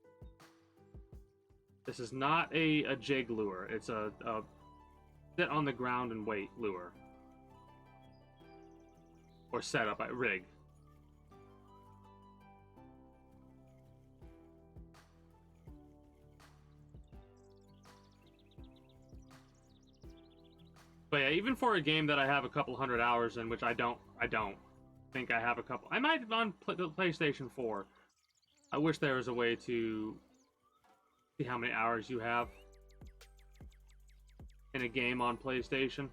This is not a jig lure. It's a sit on the ground and wait lure. Or setup, rig. But yeah, even for a game that I have a couple hundred hours in, which I don't think I have a couple. I might on the PlayStation 4. I wish there was a way to see how many hours you have in a game on PlayStation.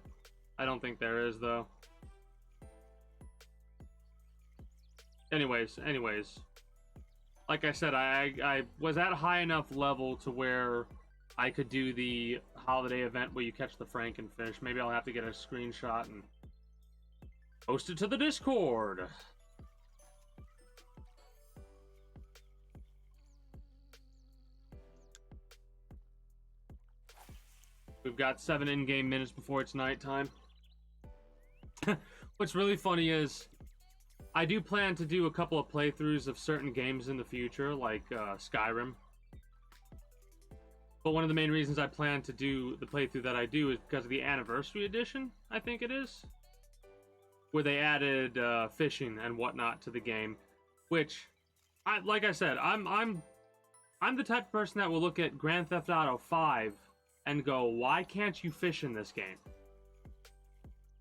I don't think there is, though. Anyways, like I said, I was at a high enough level to where I could do the holiday event where you catch the frankenfish. Maybe I'll have to get a screenshot and post it to the Discord. We've got 7 in-game minutes before it's nighttime. What's really funny is I do plan to do a couple of playthroughs of certain games in the future, like Skyrim. But one of the main reasons I plan to do the playthrough that I do is because of the Anniversary Edition, I think it is. Where they added fishing and whatnot to the game. Which, like I said, I'm the type of person that will look at Grand Theft Auto 5 and go, why can't you fish in this game?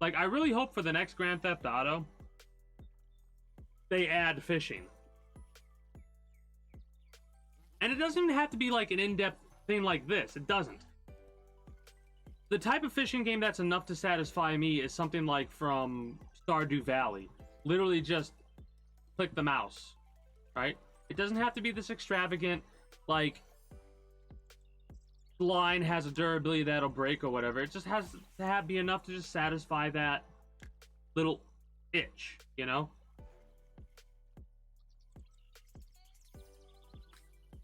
Like, I really hope for the next Grand Theft Auto, they add fishing. And it doesn't even have to be like an in-depth thing like this. It doesn't. The type of fishing game that's enough to satisfy me is something like from Stardew Valley. Literally just click the mouse, right? It doesn't have to be this extravagant, like, line has a durability that'll break or whatever. It just has to be enough to just satisfy that little itch, you know?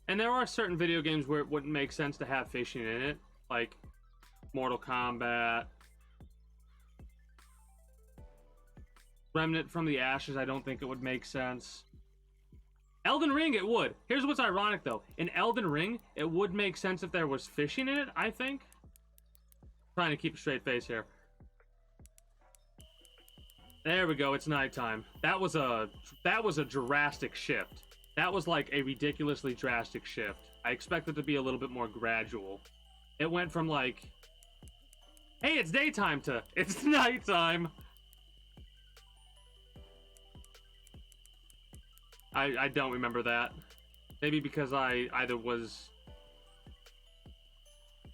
And there are certain video games where it wouldn't make sense to have fishing in it, like Mortal Kombat, Remnant from the Ashes. I don't think it would make sense. Elden Ring, it would. Here's what's ironic, though. In Elden Ring, it would make sense if there was fishing in it, I think. Trying to keep a straight face here. There we go, it's nighttime. That was a drastic shift. That was like a ridiculously drastic shift. I expected it to be a little bit more gradual. It went from like, hey, it's daytime to, it's nighttime. I don't remember that. Maybe because I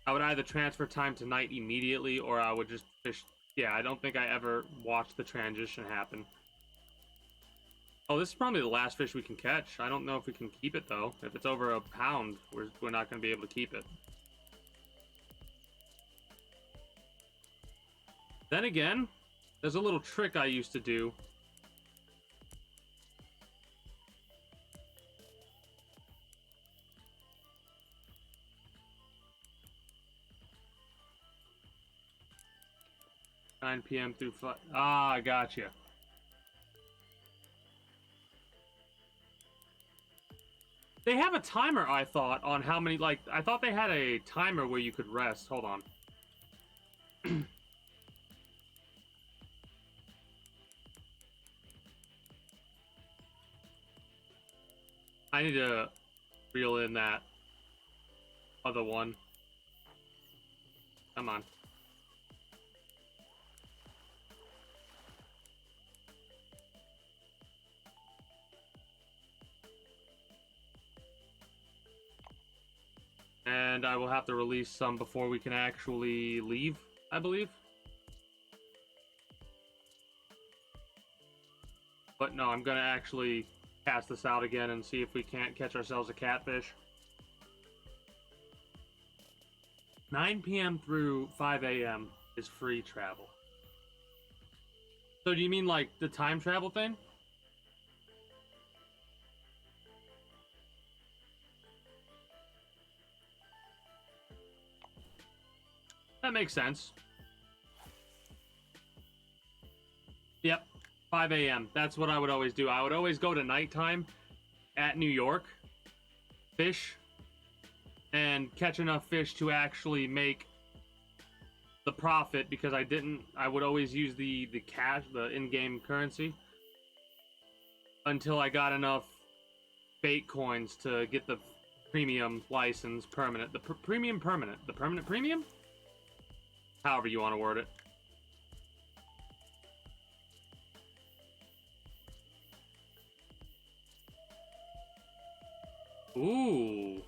would either transfer time to night immediately or I would just fish. Yeah, I don't think I ever watched the transition happen. Oh, this is probably the last fish we can catch. I don't know if we can keep it, though. If it's over a pound, we're not going to be able to keep it. Then again, there's a little trick I used to do. (9 p.m. through 5. Ah, I gotcha. They have a timer, I thought, on how many, like, I thought they had a timer where you could rest. Hold on. I need to reel in that other one. Come on. And I will have to release some before we can actually leave, I believe. But no, I'm going to actually cast this out again and see if we can't catch ourselves a catfish. 9 p.m. through 5 a.m. is free travel. So do you mean like the time travel thing? That makes sense. Yep, 5 a.m. That's what I would always do. I would always go to nighttime at New York, fish, and catch enough fish to actually make the profit because I would always use the cash, the in-game currency until I got enough bait coins to get the premium license permanent. The premium permanent. The permanent premium? However you want to word it. Ooh.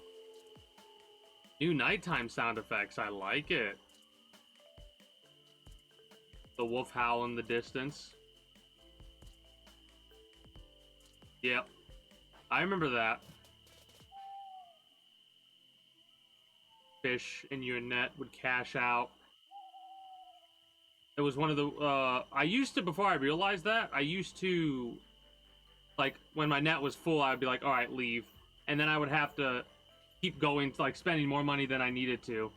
New nighttime sound effects. I like it. The wolf howl in the distance. Yep. I remember that. Fish in your net would cash out. It was one of the, I used to, before I realized that, I used to, like, when my net was full, I'd be like, alright, leave. And then I would have to keep going, like, spending more money than I needed to.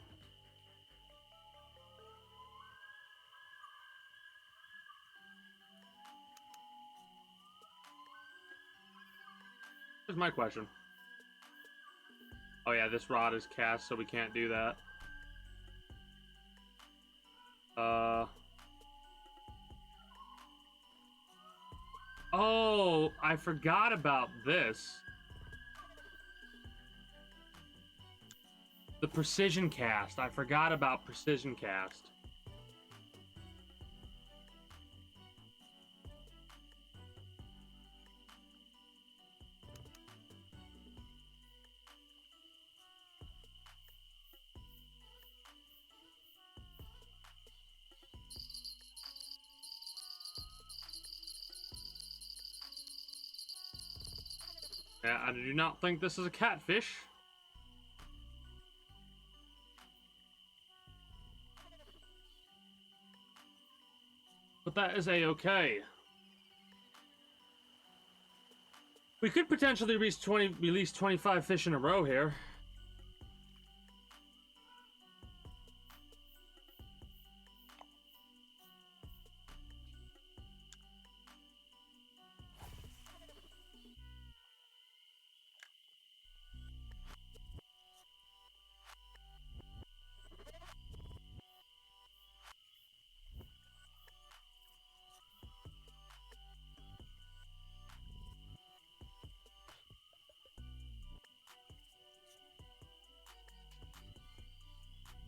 Here's my question. Oh yeah, this rod is cast, so we can't do that. Oh, I forgot about this. The precision cast. I forgot about precision cast. Yeah, I do not think this is a catfish. But that is a-okay. We could potentially release 25 fish in a row here.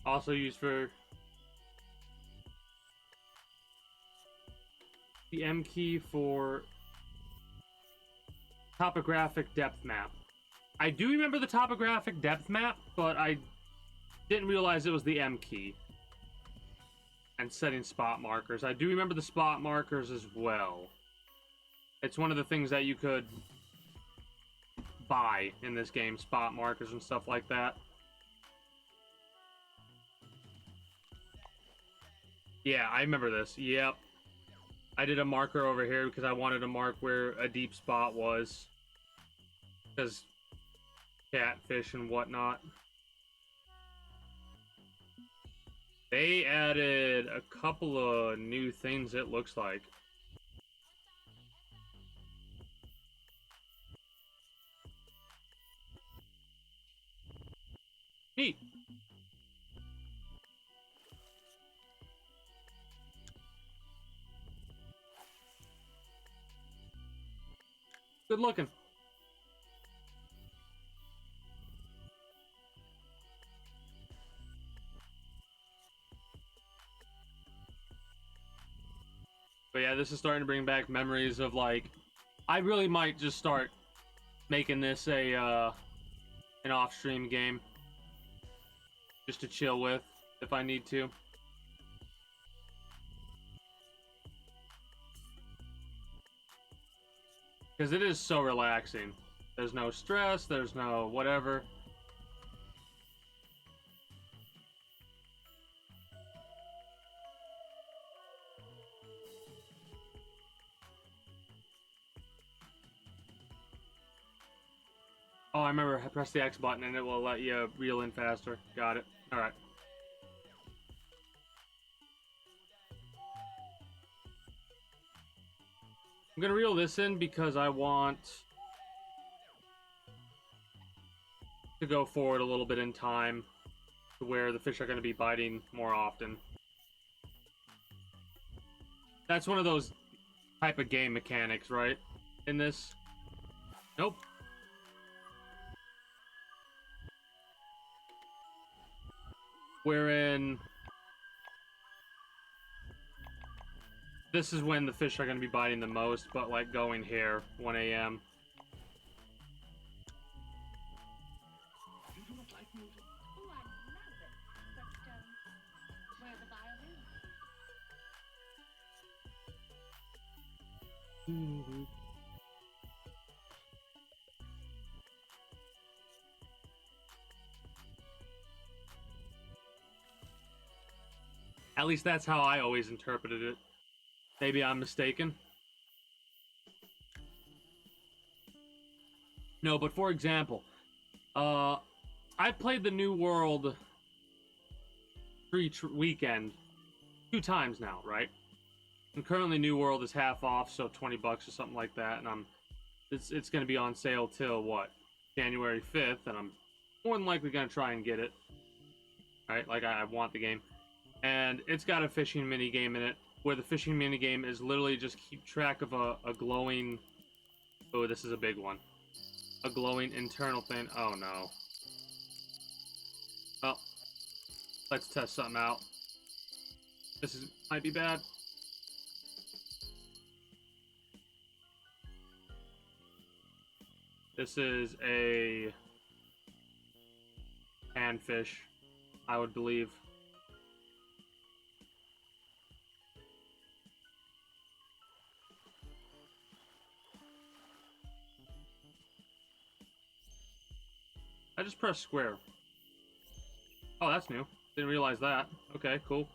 Also used for the M key for topographic depth map. I do remember the topographic depth map, but I didn't realize it was the M key. And setting spot markers. I do remember the spot markers as well. It's one of the things that you could buy in this game, spot markers and stuff like that. Yeah, I remember this. Yep. I did a marker over here because I wanted to mark where a deep spot was. Because catfish and whatnot. They added a couple of new things, it looks like. Neat. Good looking. But yeah, this is starting to bring back memories of, like, I really might just start making this a an off-stream game just to chill with if I need to. Because it is so relaxing. There's no stress, there's no whatever. Oh, I remember, I press the X button and it will let you reel in faster. Got it. Alright. I'm gonna reel this in because I want to go forward a little bit in time to where the fish are gonna be biting more often. That's one of those type of game mechanics, right? In this? Nope. Wherein this is when the fish are going to be biting the most, but like going here, 1 a.m. At least that's how I always interpreted it. Maybe I'm mistaken. No, but for example, I've played the New World free weekend 2 times now, right? And currently New World is half off, so $20 or something like that, and it's going to be on sale till what? January 5th, and I'm more than likely going to try and get it. Right? Like I want the game. And it's got a fishing mini game in it, where the fishing mini game is literally just keep track of a glowing. Oh, this is a big one. A glowing internal thing. Oh no. Oh, let's test something out. This might be bad. This is a panfish, I would believe. I just pressed square. Oh, that's new. Didn't realize that. Okay, cool.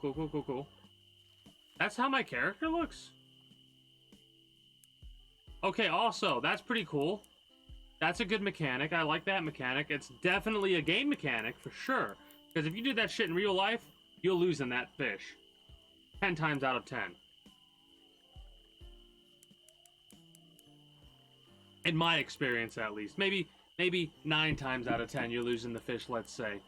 That's how my character looks? Okay, also, that's pretty cool. That's a good mechanic. I like that mechanic. It's definitely a game mechanic, for sure. Because if you do that shit in real life, you'll lose in that fish. 10 times out of 10. In my experience, at least. Maybe 9 times out of 10 you're losing the fish, let's say.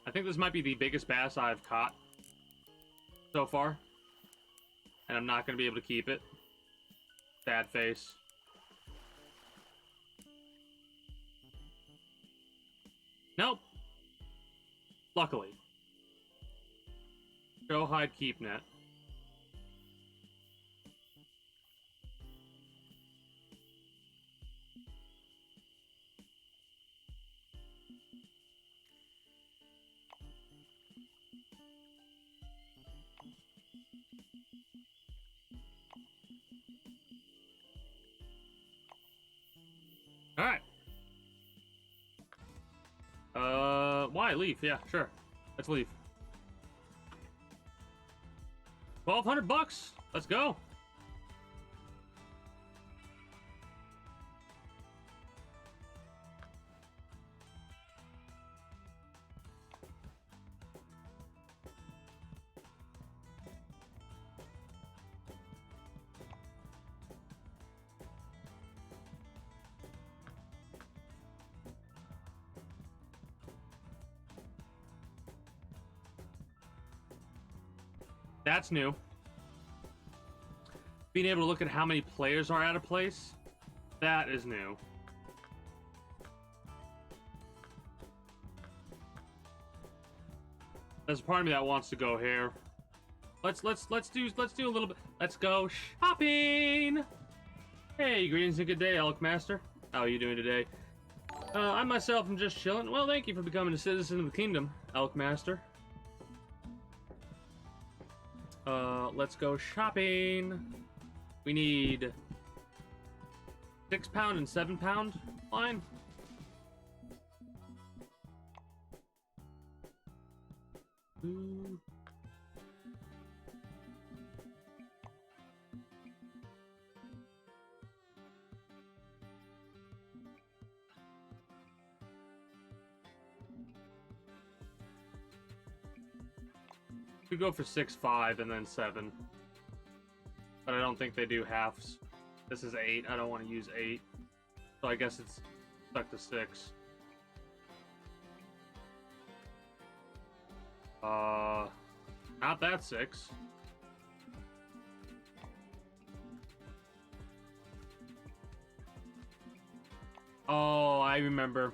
I think this might be the biggest bass I've caught so far. And I'm not going to be able to keep it. Sad face. Nope. Luckily. Show, hide, keep net. Alright. Why? Leave. Yeah, sure. Let's leave. 1,200 bucks. Let's go. That's new. Being able to look at how many players are at a place, that is new. There's a part of me that wants to go here. Let's do a little bit. Let's go shopping. Hey, greetings and good day, Elk Master. How are you doing today? I myself am just chilling. Well, thank you for becoming a citizen of the kingdom, Elk Master. Let's go shopping. We need 6 pound and 7 pound line. Ooh. Could go for 6.5 and then 7. But I don't think they do halves. This is 8. I don't want to use 8. So I guess it's stuck to 6. Not that 6. Oh, I remember.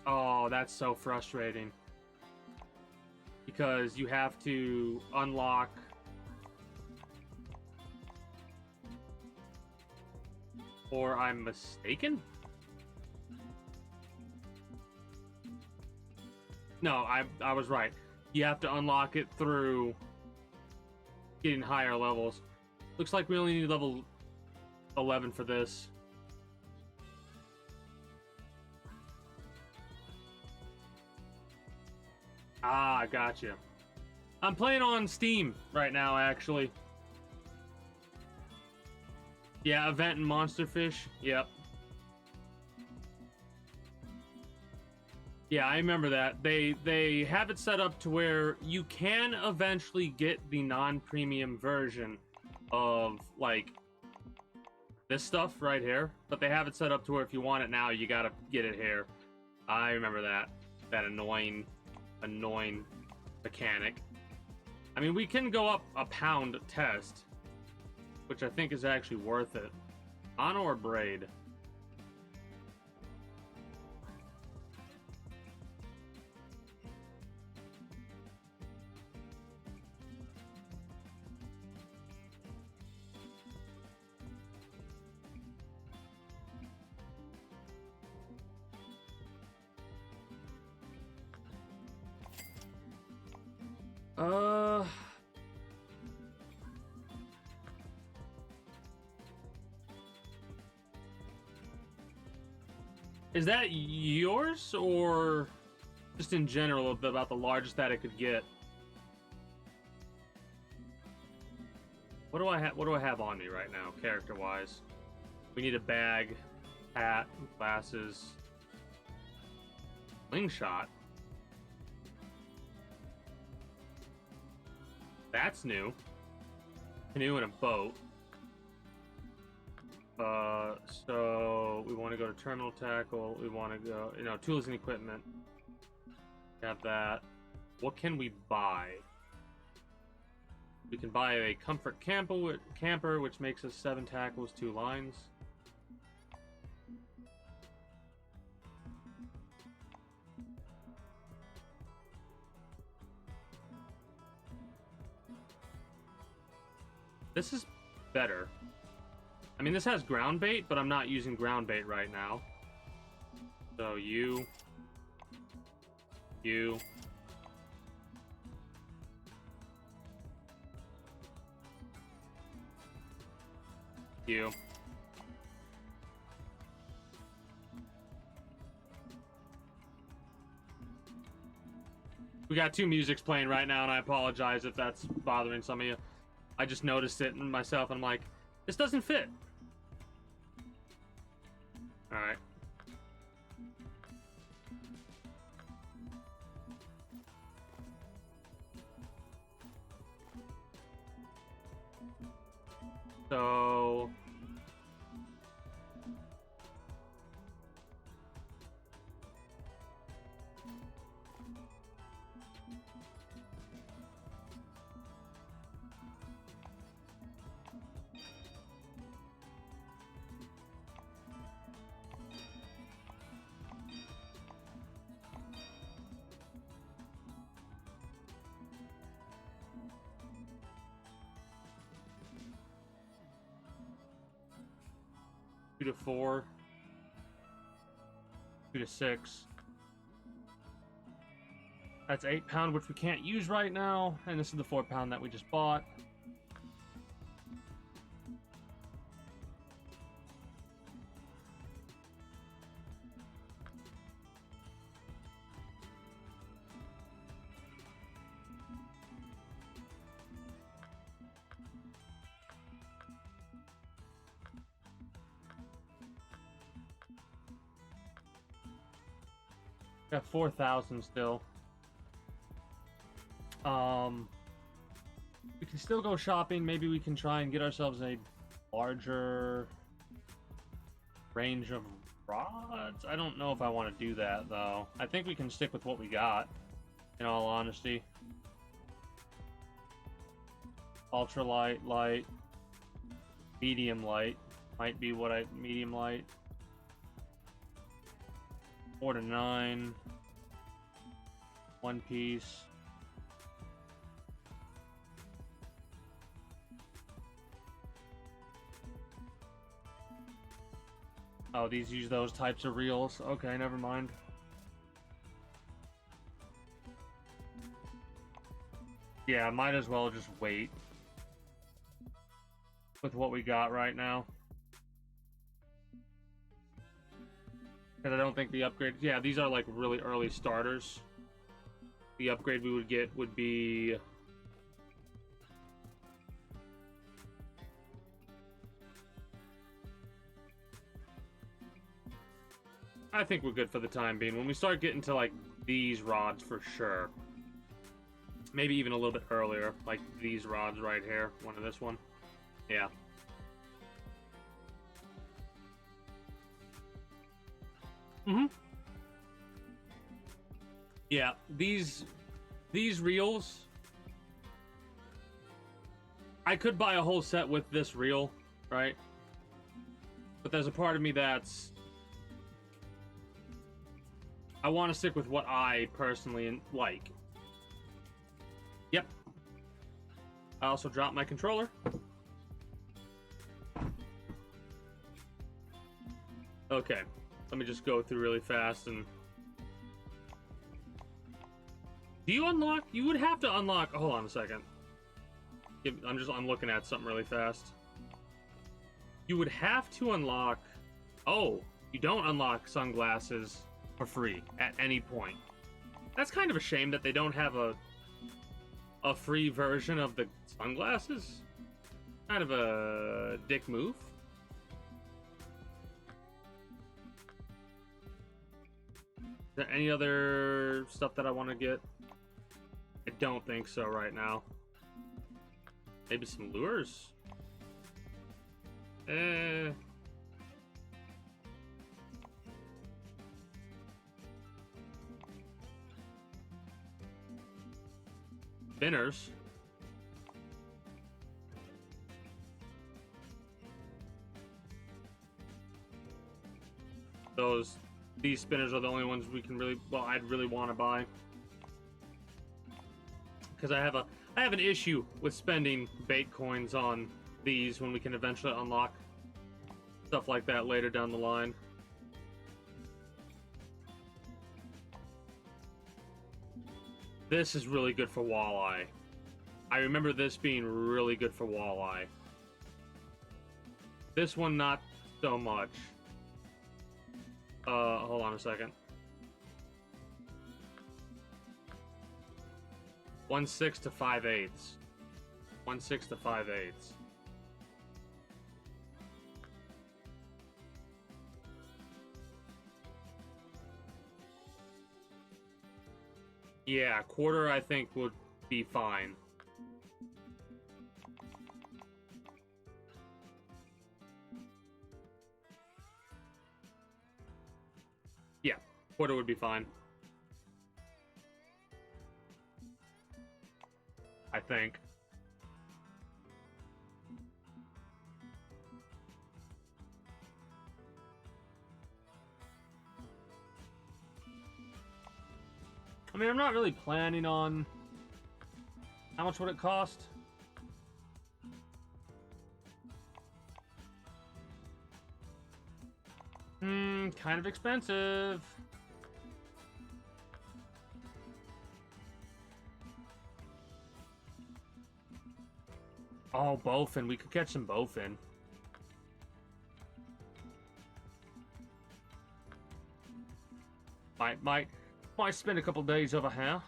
Oh, that's so frustrating. Because you have to unlock... Or I'm mistaken? No, I was right. You have to unlock it through getting higher levels. Looks like we only need level 11 for this. Ah, gotcha. I'm playing on Steam right now, actually. Yeah, Event and Monster Fish. Yep. Yeah, I remember that. They have it set up to where you can eventually get the non-premium version of, like, this stuff right here. But they have it set up to where if you want it now, you gotta get it here. I remember that. That annoying mechanic. I mean, we can go up a pound test, which I think is actually worth it. On or braid? Is that yours, or just in general about the largest that it could get? What do I have? What do I have on me right now, character-wise? We need a bag, hat, glasses, slingshot. That's new. Canoe and a boat. So we want to go to terminal tackle. We want to go, tools and equipment. Got that. What can we buy? We can buy a comfort camper, which makes us 7 tackles, 2 lines. This is better. I mean, this has ground bait, but I'm not using ground bait right now. So you. You. We got 2 musics playing right now, and I apologize if that's bothering some of you. I just noticed it in myself, and I'm like, this doesn't fit. Alright. So... Two to 4, 2 to 6. That's 8 pound, which we can't use right now, and this is the 4 pound that we just bought. Got 4,000 still. We can still go shopping. Maybe we can try and get ourselves a larger range of rods. I don't know if I want to do that, though. I think we can stick with what we got, in all honesty. Ultralight, light, medium light. Might be what medium light. 4 to 9. 1 piece. Oh, these use those types of reels. Okay, never mind. Yeah, might as well just wait with what we got right now. Because I don't think the upgrade... Yeah, these are like really early starters. The upgrade we would get would be... I think we're good for the time being. When we start getting to like these rods for sure. Maybe even a little bit earlier. Like these rods right here. One of this one. Yeah. Mm-hmm. Yeah, these reels, I could buy a whole set with this reel, right? But there's a part of me that's, I want to stick with what I personally like. Yep. I also dropped my controller. Okay. Let me just go through really fast and... Do you unlock? You would have to unlock... Hold on a second. I'm looking at something really fast. You would have to unlock... Oh, you don't unlock sunglasses for free at any point. That's kind of a shame that they don't have a free version of the sunglasses. Kind of a dick move. Is there any other stuff that I want to get? I don't think so right now. Maybe some lures? Spinners. These spinners are the only ones we can really, well, I'd really want to buy. Because I have an issue with spending bait coins on these when we can eventually unlock stuff like that later down the line. This is really good for walleye. I remember this being really good for walleye. This one, not so much. Hold on a second. 1/6 to 5/8. 1/6 to 5/8. Yeah, quarter I think would be fine. Yeah, quarter would be fine. I think. I mean, I'm not really planning on... How much would it cost? Kind of expensive. Oh, bowfin. We could catch some bowfin. Might spend a couple days over here.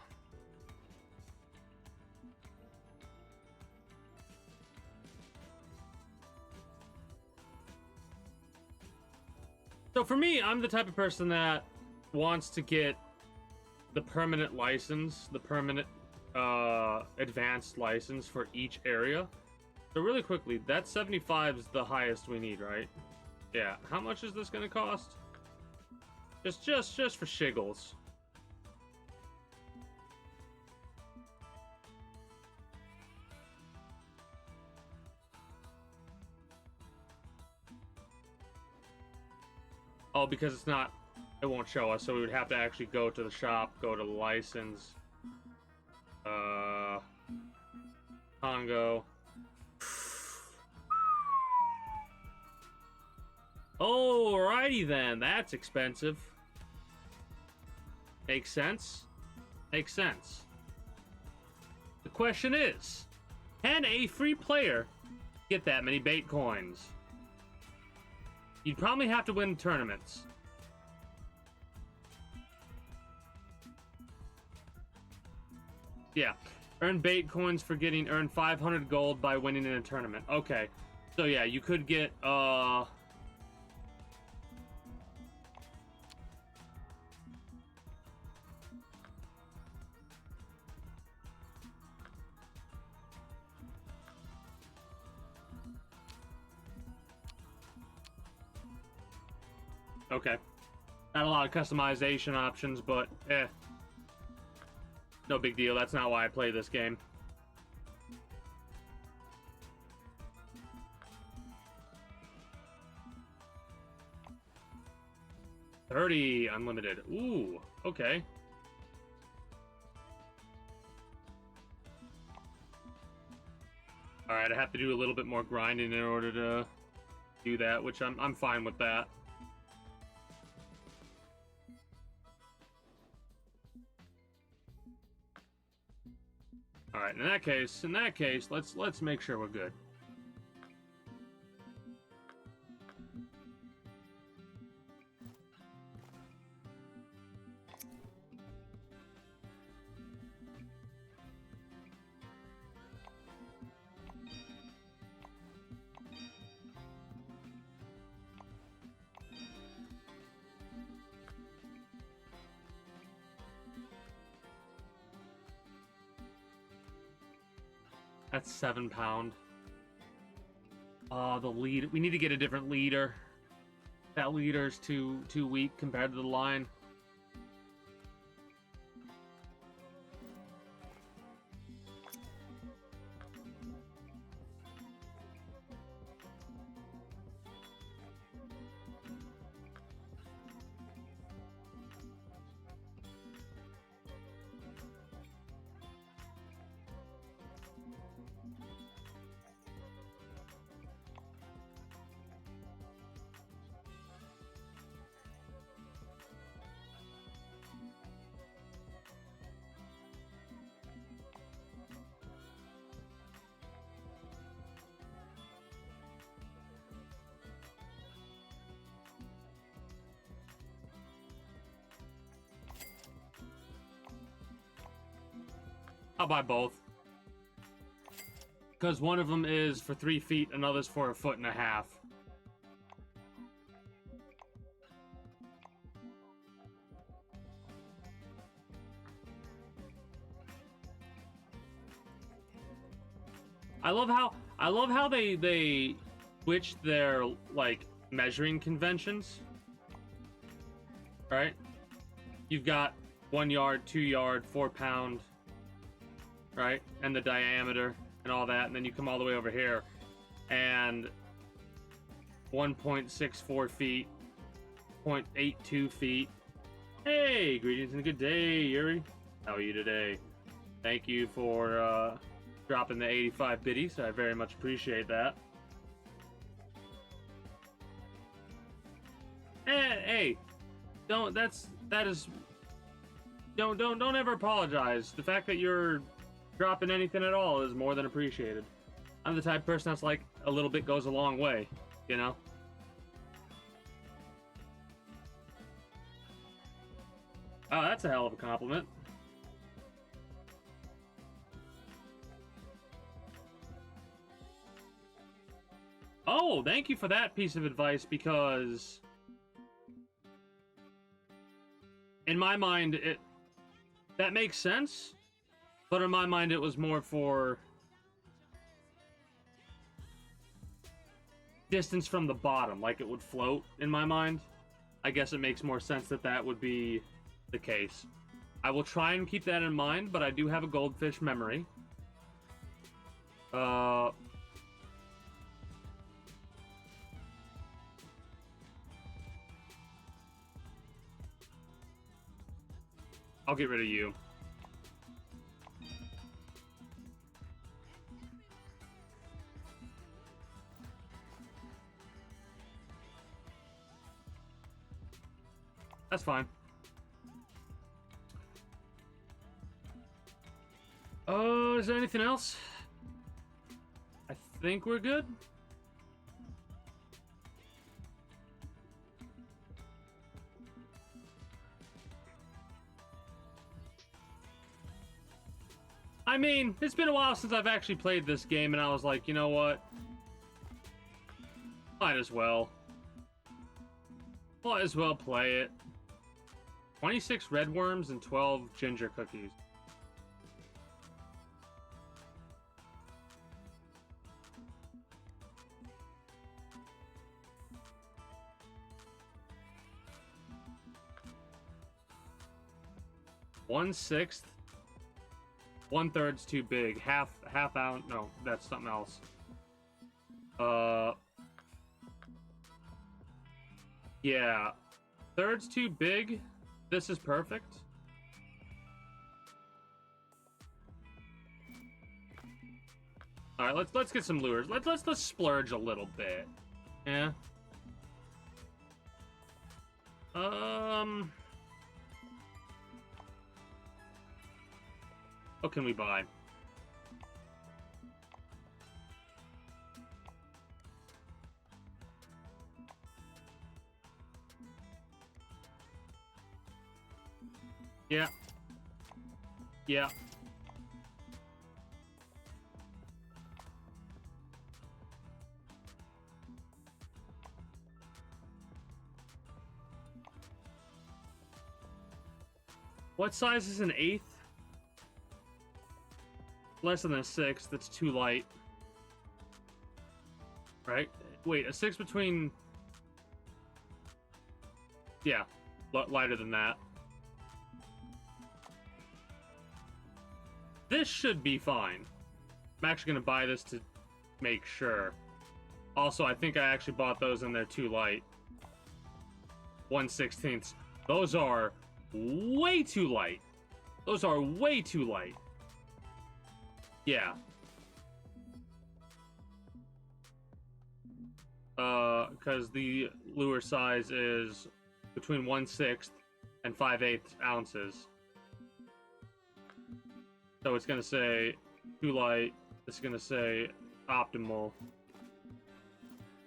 So for me, I'm the type of person that wants to get the permanent license, the permanent advanced license for each area. So really quickly, that 75 is the highest we need, right? Yeah. How much is this gonna cost? Just for shiggles. Oh, because it's not, it won't show us, so we would have to actually go to the shop, go to the license. Congo. Alrighty then, that's expensive. Makes sense. Makes sense. The question is, can a free player get that many bait coins? You'd probably have to win tournaments. Yeah. Earn bait coins for earn 500 gold by winning in a tournament. Okay. So yeah, you could get, okay. Not a lot of customization options, but no big deal. That's not why I play this game. $30 unlimited. Ooh, okay. Alright, I have to do a little bit more grinding in order to do that, which I'm fine with that. Alright, in that case, let's make sure we're good. That's 7 pound. The lead. We need to get a different leader. That leader's too weak compared to the line. I'll buy both. Because one of them is for 3 feet, another's for 1.5 feet. I love how they switch their like measuring conventions. Right? You've got 1 yard, 2 yard, 4 pound, right? And the diameter and all that, and then you come all the way over here and 1.64 feet, 0.82 feet. Hey, greetings and a good day, Yuri. How are you today? Thank you for dropping the 85 biddies. I very much appreciate that. Hey, don't ever apologize. The fact that you're dropping anything at all is more than appreciated. I'm the type of person that's like, a little bit goes a long way, you know? Oh, that's a hell of a compliment. Oh, thank you for that piece of advice, because in my mind, that makes sense, but in my mind, it was more for distance from the bottom, like it would float in my mind. I guess it makes more sense that that would be the case. I will try and keep that in mind, but I do have a goldfish memory. I'll get rid of you. That's fine. Oh, is there anything else? I think we're good. I mean, it's been a while since I've actually played this game, and I was like, you know what? Might as well. Might as well play it. 26 red worms and 12 ginger cookies. One-sixth. 1/3's too big. Half ounce. No, that's something else. Yeah. Third's too big. This is perfect. All right, let's get some lures. Let's splurge a little bit. Yeah. What can we buy? Yeah. Yeah. What size is an eighth? less than a 6, that's too light. Right? Wait, a 6 between... Yeah, lighter than that. This should be fine. I'm actually going to buy this to make sure. Also, I think I actually bought those and they're too light. 1/16. Those are way too light. Those are way too light. Yeah. Because the lure size is between 1/6 and 5/8 ounces. So it's going to say too light. It's going to say optimal.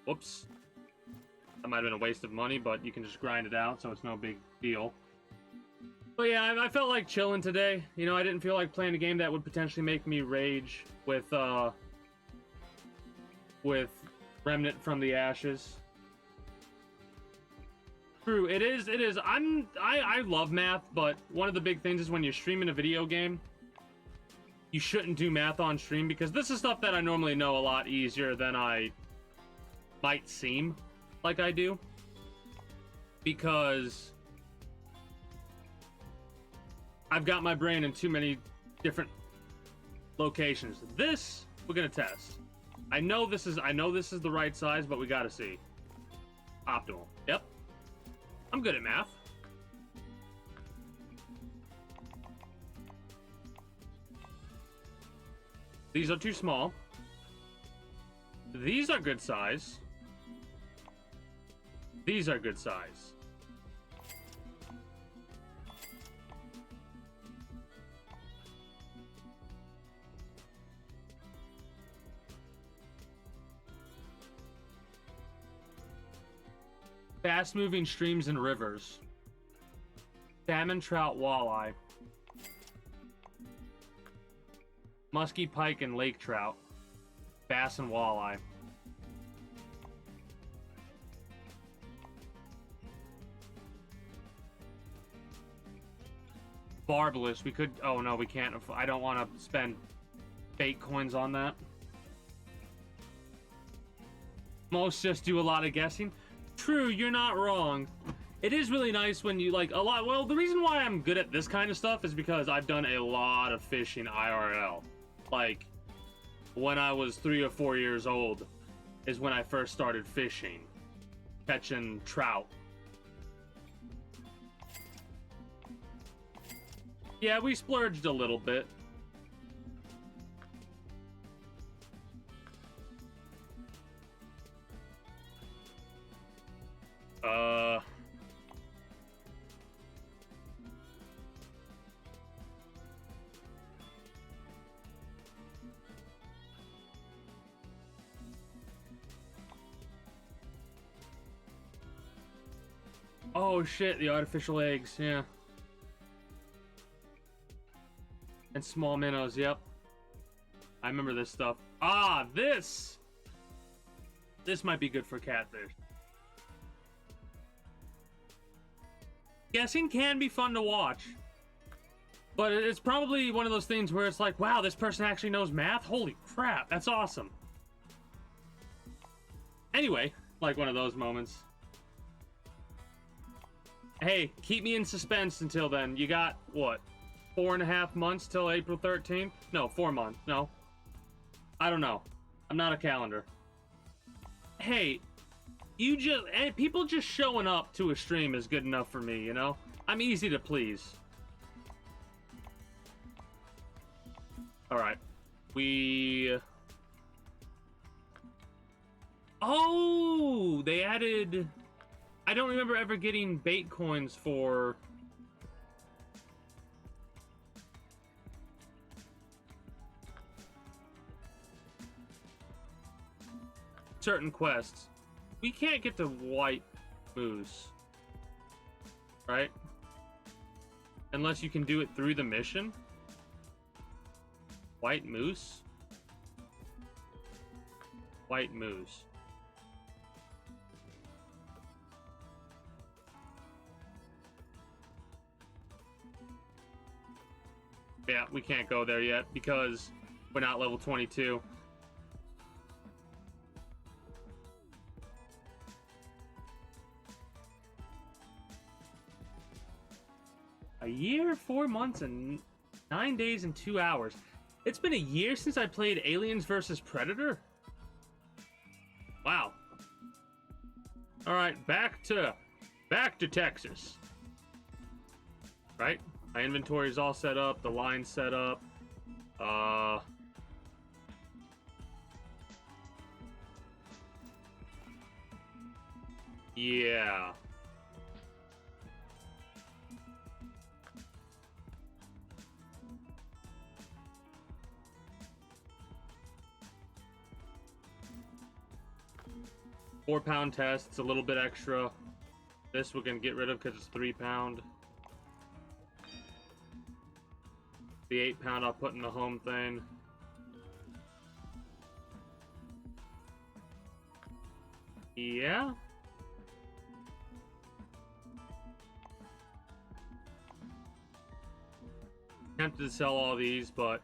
Whoops. That might have been a waste of money, but you can just grind it out, so it's no big deal. But yeah, I felt like chilling today. You know, I didn't feel like playing a game that would potentially make me rage with Remnant from the Ashes. True, it is. I love math, but one of the big things is when you're streaming a video game, you shouldn't do math on stream, because this is stuff that I normally know a lot easier than I might seem like I do. Because I've got my brain in too many different locations. This we're gonna test. I know this is the right size, but we gotta see. Optimal. Yep. I'm good at math. These are too small. These are good size. These are good size. Fast-moving streams and rivers. Salmon, trout, walleye. Musky pike and lake trout. Bass and walleye. Barbless. We could... Oh, no, we can't. I don't want to spend fake coins on that. Most just do a lot of guessing. True, you're not wrong. It is really nice when you, like, a lot... Well, the reason why I'm good at this kind of stuff is because I've done a lot of fishing IRL. Like, when I was 3 or 4 years old is when I first started fishing. Catching trout. Yeah, we splurged a little bit. Oh shit, the artificial eggs, yeah. And small minnows, yep. I remember this stuff. Ah, this! This might be good for catfish. Guessing can be fun to watch. But it's probably one of those things where it's like, wow, this person actually knows math? Holy crap, that's awesome. Anyway, like one of those moments. Hey, keep me in suspense until then. You got, what, 4.5 months till April 13th? No, 4 months. No. I don't know. I'm not a calendar. Hey, people just showing up to a stream is good enough for me, you know? I'm easy to please. Alright. Oh! They added... I don't remember ever getting bait coins for... certain quests. We can't get to white moose. Right? Unless you can do it through the mission. White moose? White moose. Yeah, we can't go there yet because but not level 22. A year, 4 months, and 9 days and 2 hours. It's been a year since I played Aliens vs. Predator. Wow. All right, back to Texas. Right? My inventory is all set up. The line's set up. Yeah. £4 test. It's a little bit extra. This we're gonna get rid of because it's £3. The £8 I'll put in the home thing. Yeah. Tempted to sell all these, but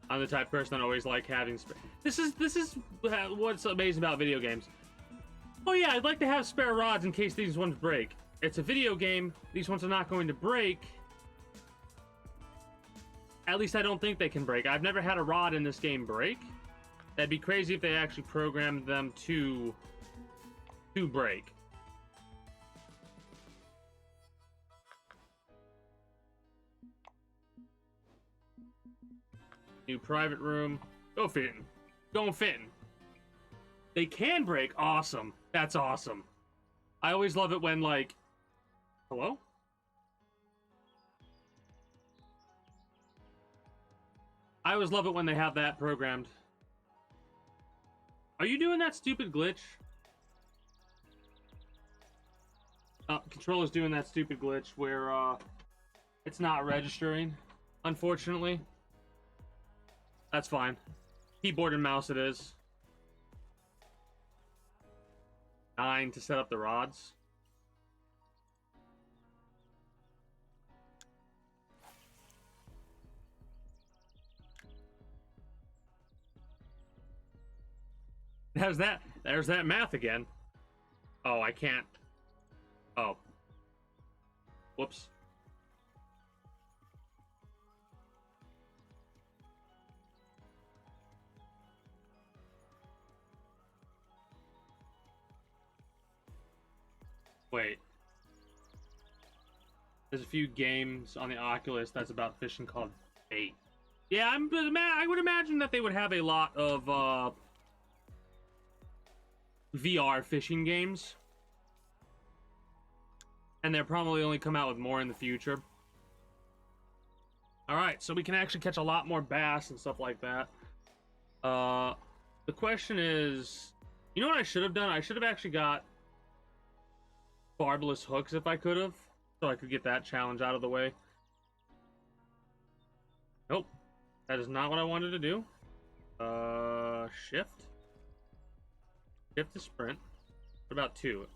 I'm the type of person that always like having. This is what's amazing about video games. Oh yeah, I'd like to have spare rods in case these ones break. It's a video game. These ones are not going to break. At least I don't think they can break. I've never had a rod in this game break. That'd be crazy if they actually programmed them to break. New private room. Go fitting. Going fitting. They can break. Awesome. That's awesome. I always love it when, like... Hello? I always love it when they have that programmed. Are you doing that stupid glitch? Controller's doing that stupid glitch where, it's not registering, unfortunately. That's fine. Keyboard and mouse it is. 9 to set up the rods. There's that math again. Oh, I can't. Oh. Whoops. Wait. There's a few games on the Oculus that's about fishing called Bait. Yeah, I would imagine that they would have a lot of VR fishing games. And they'll probably only come out with more in the future. Alright, so we can actually catch a lot more bass and stuff like that. The question is... You know what I should have done? I should have actually got barbless hooks if I could have. So I could get that challenge out of the way. Nope. That is not what I wanted to do. Shift. Shift to sprint. What about 2?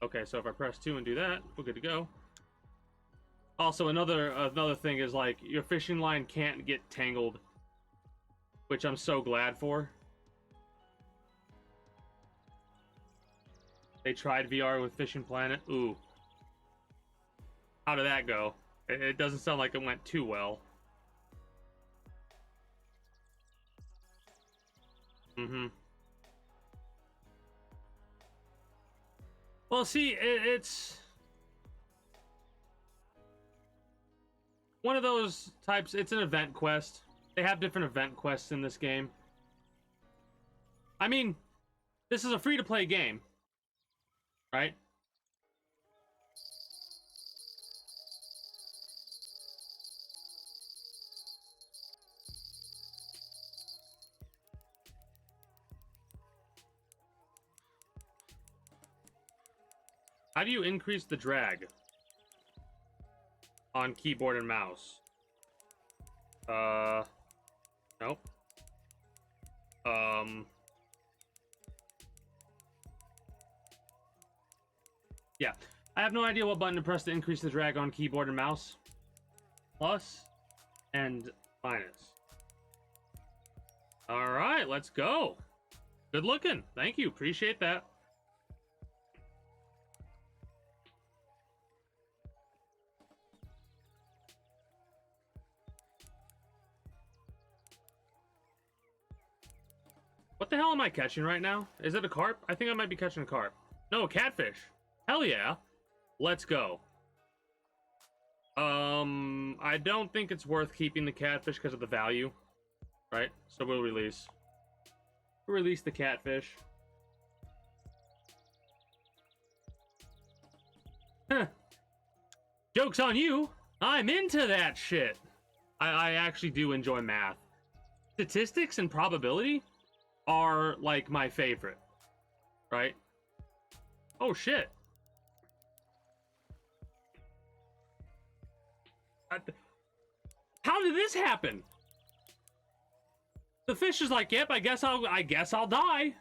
Okay, so if I press 2 and do that, we're good to go. Also, another thing is, like, your fishing line can't get tangled, which I'm so glad for. They tried VR with Fishing Planet. Ooh. How did that go? It doesn't sound like it went too well. Mm-hmm. Well, see, it's one of those types. It's an event quest. They have different event quests in this game. I mean, this is a free-to-play game, right? How do you increase the drag on keyboard and mouse? Nope. Yeah. I have no idea what button to press to increase the drag on keyboard and mouse. Plus and minus. All right, let's go. Good looking. Thank you. Appreciate that. What the hell am I catching right now? Is it a carp? I think I might be catching a carp. No, a catfish. Hell yeah. Let's go. I don't think it's worth keeping the catfish because of the value. Right? So we'll release. We'll release the catfish. Huh. Joke's on you. I'm into that shit. I actually do enjoy math. Statistics and probability are like my favorite. Right? Oh shit. How did this happen? The fish is like, yep, I guess I'll die.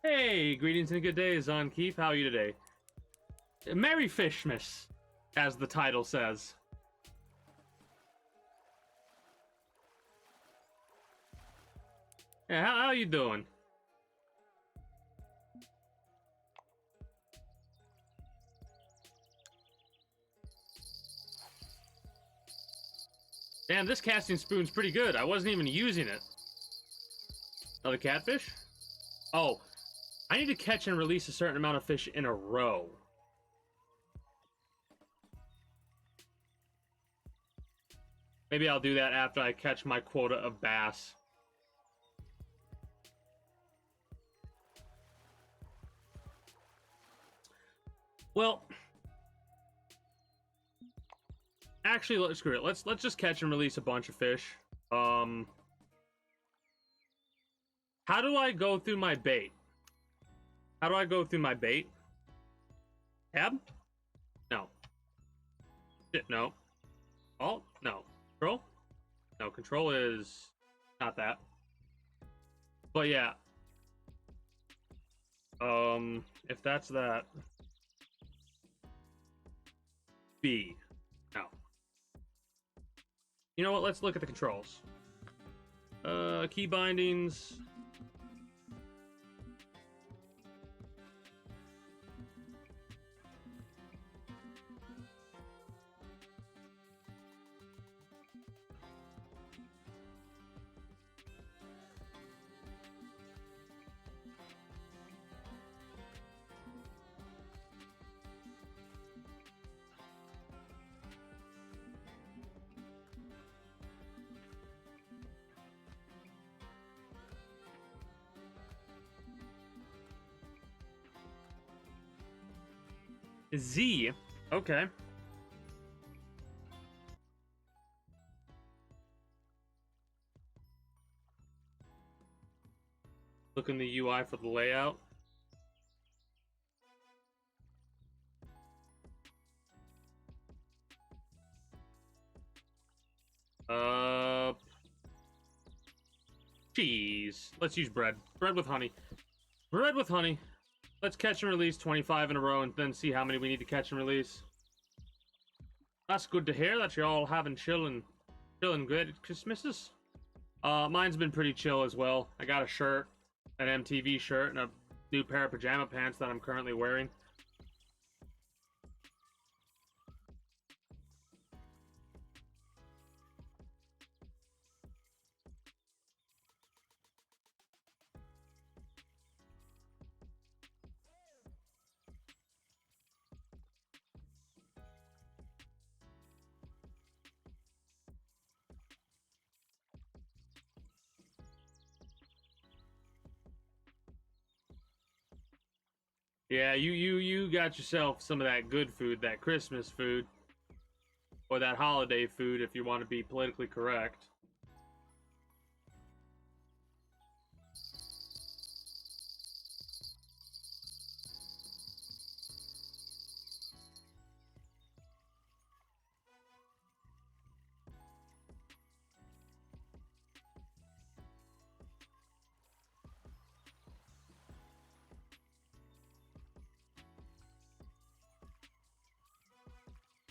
Hey, greetings and good day, Zon Keith. How are you today? Merry Fishmas, as the title says. Yeah, how you doing? Damn, this casting spoon's pretty good. I wasn't even using it. Another catfish? Oh, I need to catch and release a certain amount of fish in a row. Maybe I'll do that after I catch my quota of bass. Well, actually, screw it. Let's just catch and release a bunch of fish. How do I go through my bait? How do I go through my bait? Tab? No. Shit, no. Alt? No. Control? No, control is not that. But yeah. If that's that. B. No. You know what? Let's look at the controls. Key bindings. Z. Okay. Look in the UI for the layout. Cheese. Let's use bread. Bread with honey. Bread with honey. Let's catch and release 25 in a row and then see how many we need to catch and release. That's good to hear that you're all having chilling great Christmases. Mine's been pretty chill as well. I got a shirt, an MTV shirt, and a new pair of pajama pants that I'm currently wearing. Yeah, you got yourself some of that good food, that Christmas food, or that holiday food if you want to be politically correct.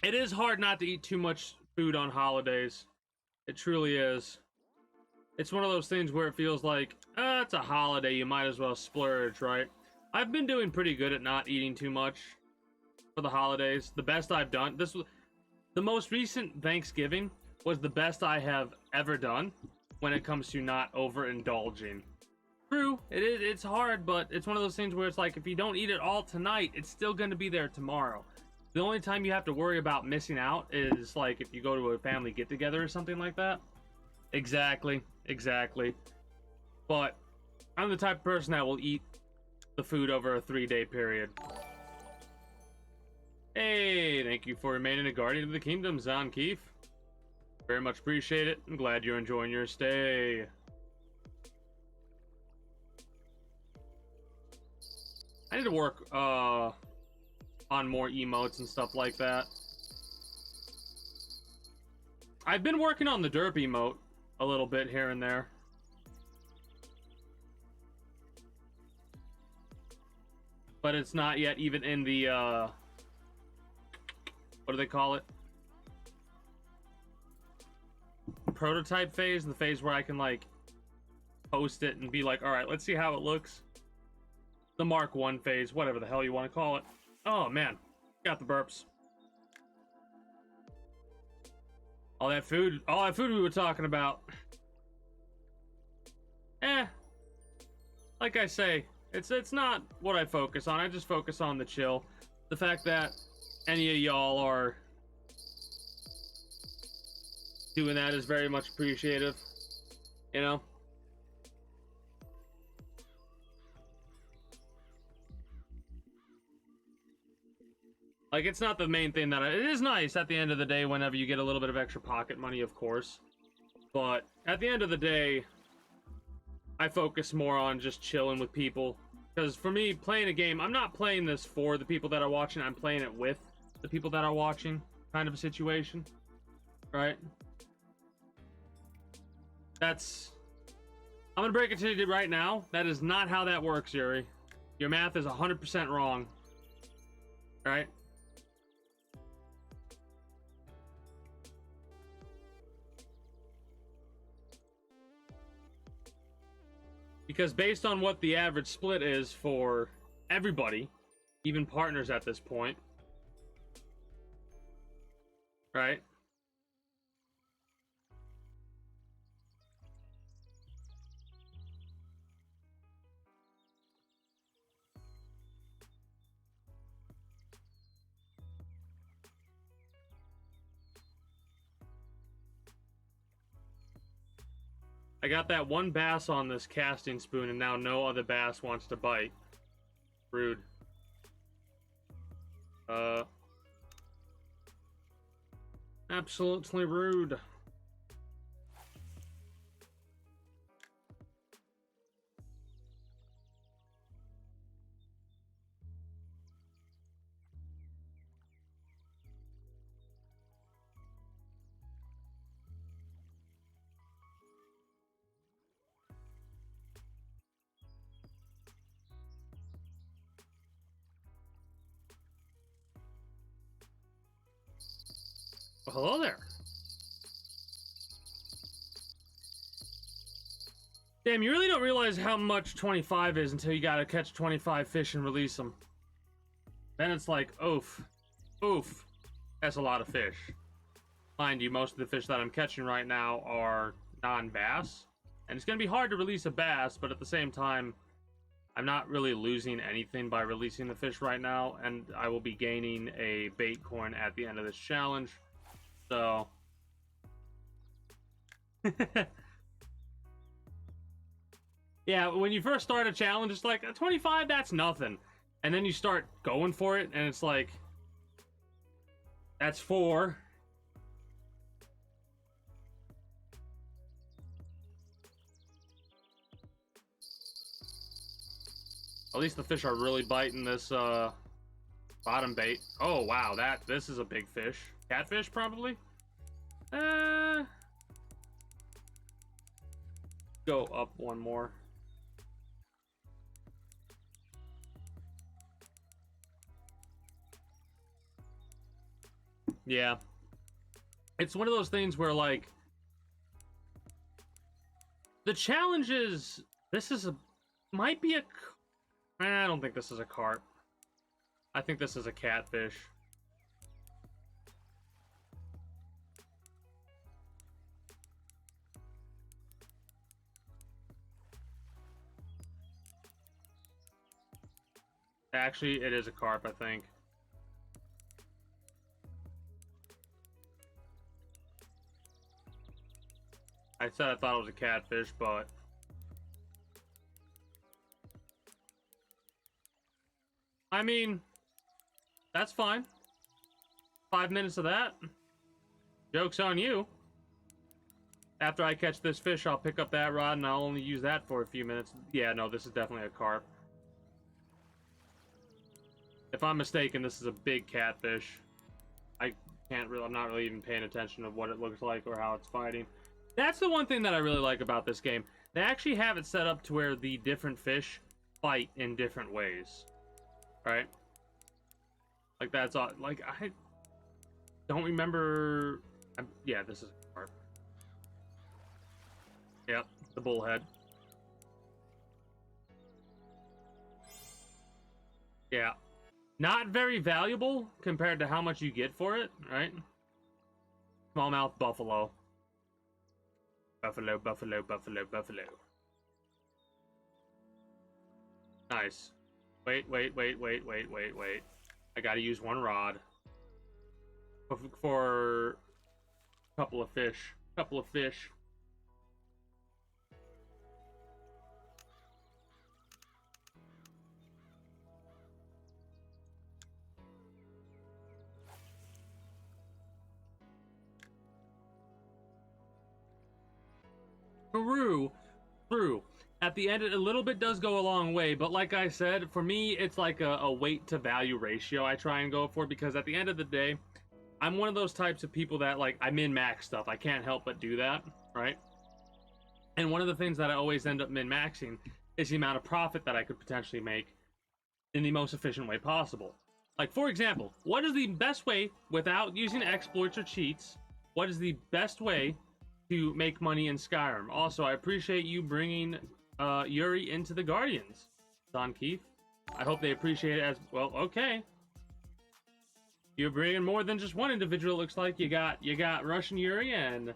It is hard not to eat too much food on holidays. It truly is. it's one of those things where it feels like, it's a holiday, you might as well splurge, right? I've been doing pretty good at not eating too much for the holidays. The best I've done, this was the most recent Thanksgiving was the best I have ever done when it comes to not overindulging. True, it's hard, but it's one of those things where it's like, if you don't eat it all tonight, it's still going to be there tomorrow. The only time you have to worry about missing out is like if you go to a family get-together or something like that. Exactly. But I'm the type of person that will eat the food over a 3-day period. Hey, thank you for remaining a guardian of the kingdom, Zon Keefe. Very much appreciate it. I'm glad you're enjoying your stay. I need to work on more emotes and stuff like that. I've been working on the derp emote a little bit here and there. But it's not yet even in the, what do they call it? Prototype phase, the phase where I can, like, post it and be like, alright, let's see how it looks. The Mark 1 phase, whatever the hell you want to call it. Oh, man. Got the burps. All that food we were talking about. Like I say, it's not what I focus on. I just focus on the chill. The fact that any of y'all are doing that is very much appreciative. You know? Like, it's not the main thing that it is nice at the end of the day whenever you get a little bit of extra pocket money, of course. But at the end of the day, I focus more on just chilling with people. Because for me, playing a game, I'm not playing this for the people that are watching, I'm playing it with the people that are watching, kind of a situation. Right? That's... I'm gonna break it to you right now. That is not how that works, Yuri. Your math is 100% wrong. Right? Because based on what the average split is for everybody, even partners at this point, right? I got that one bass on this casting spoon, and now no other bass wants to bite. Rude. Absolutely rude. Well, hello there. Damn, you really don't realize how much 25 is until you gotta catch 25 fish and release them. Then it's like, oof. Oof. That's a lot of fish. Mind you, most of the fish that I'm catching right now are non-bass. And it's gonna be hard to release a bass, but at the same time, I'm not really losing anything by releasing the fish right now, and I will be gaining a bait coin at the end of this challenge. So... yeah, when you first start a challenge, it's like, 25, that's nothing. And then you start going for it, and it's like, that's 4. At least the fish are really biting this bottom bait. Oh wow, this is a big fish. Catfish probably. Go up one more. Yeah, it's one of those things where, like, The challenge is, this is a, might be a, I don't think this is a carp. I think this is a catfish. Actually, it is a carp, I think. I said I thought it was a catfish, but... I mean, that's fine. 5 minutes of that. Joke's on you. After I catch this fish, I'll pick up that rod and I'll only use that for a few minutes. Yeah, no, this is definitely a carp. If I'm mistaken, this is a big catfish. I'm not really even paying attention to what it looks like or how it's fighting. That's the one thing that I really like about this game. They actually have it set up to where the different fish fight in different ways. Right? Like, that's all. Like, I don't remember. Yeah, this is a carp. Yep, the bullhead. Yeah. Not very valuable compared to how much you get for it, right? Smallmouth buffalo. Buffalo, buffalo, buffalo, buffalo. Nice. Wait. I gotta use one rod. For a couple of fish. True. At the end, a little bit does go a long way, but like I said, for me, it's like a weight to value ratio I try and go for, because at the end of the day, I'm one of those types of people that, like, I min-max stuff. I can't help but do that, right? And one of the things that I always end up min-maxing is the amount of profit that I could potentially make in the most efficient way possible. Like, for example, what is the best way, without using exploits or cheats, what is the best way to make money in Skyrim? Also, I appreciate you bringing Yuri into the Guardians, Don Keith. I hope they appreciate it as well. Okay, you're bringing more than just one individual. Looks like you got Russian Yuri and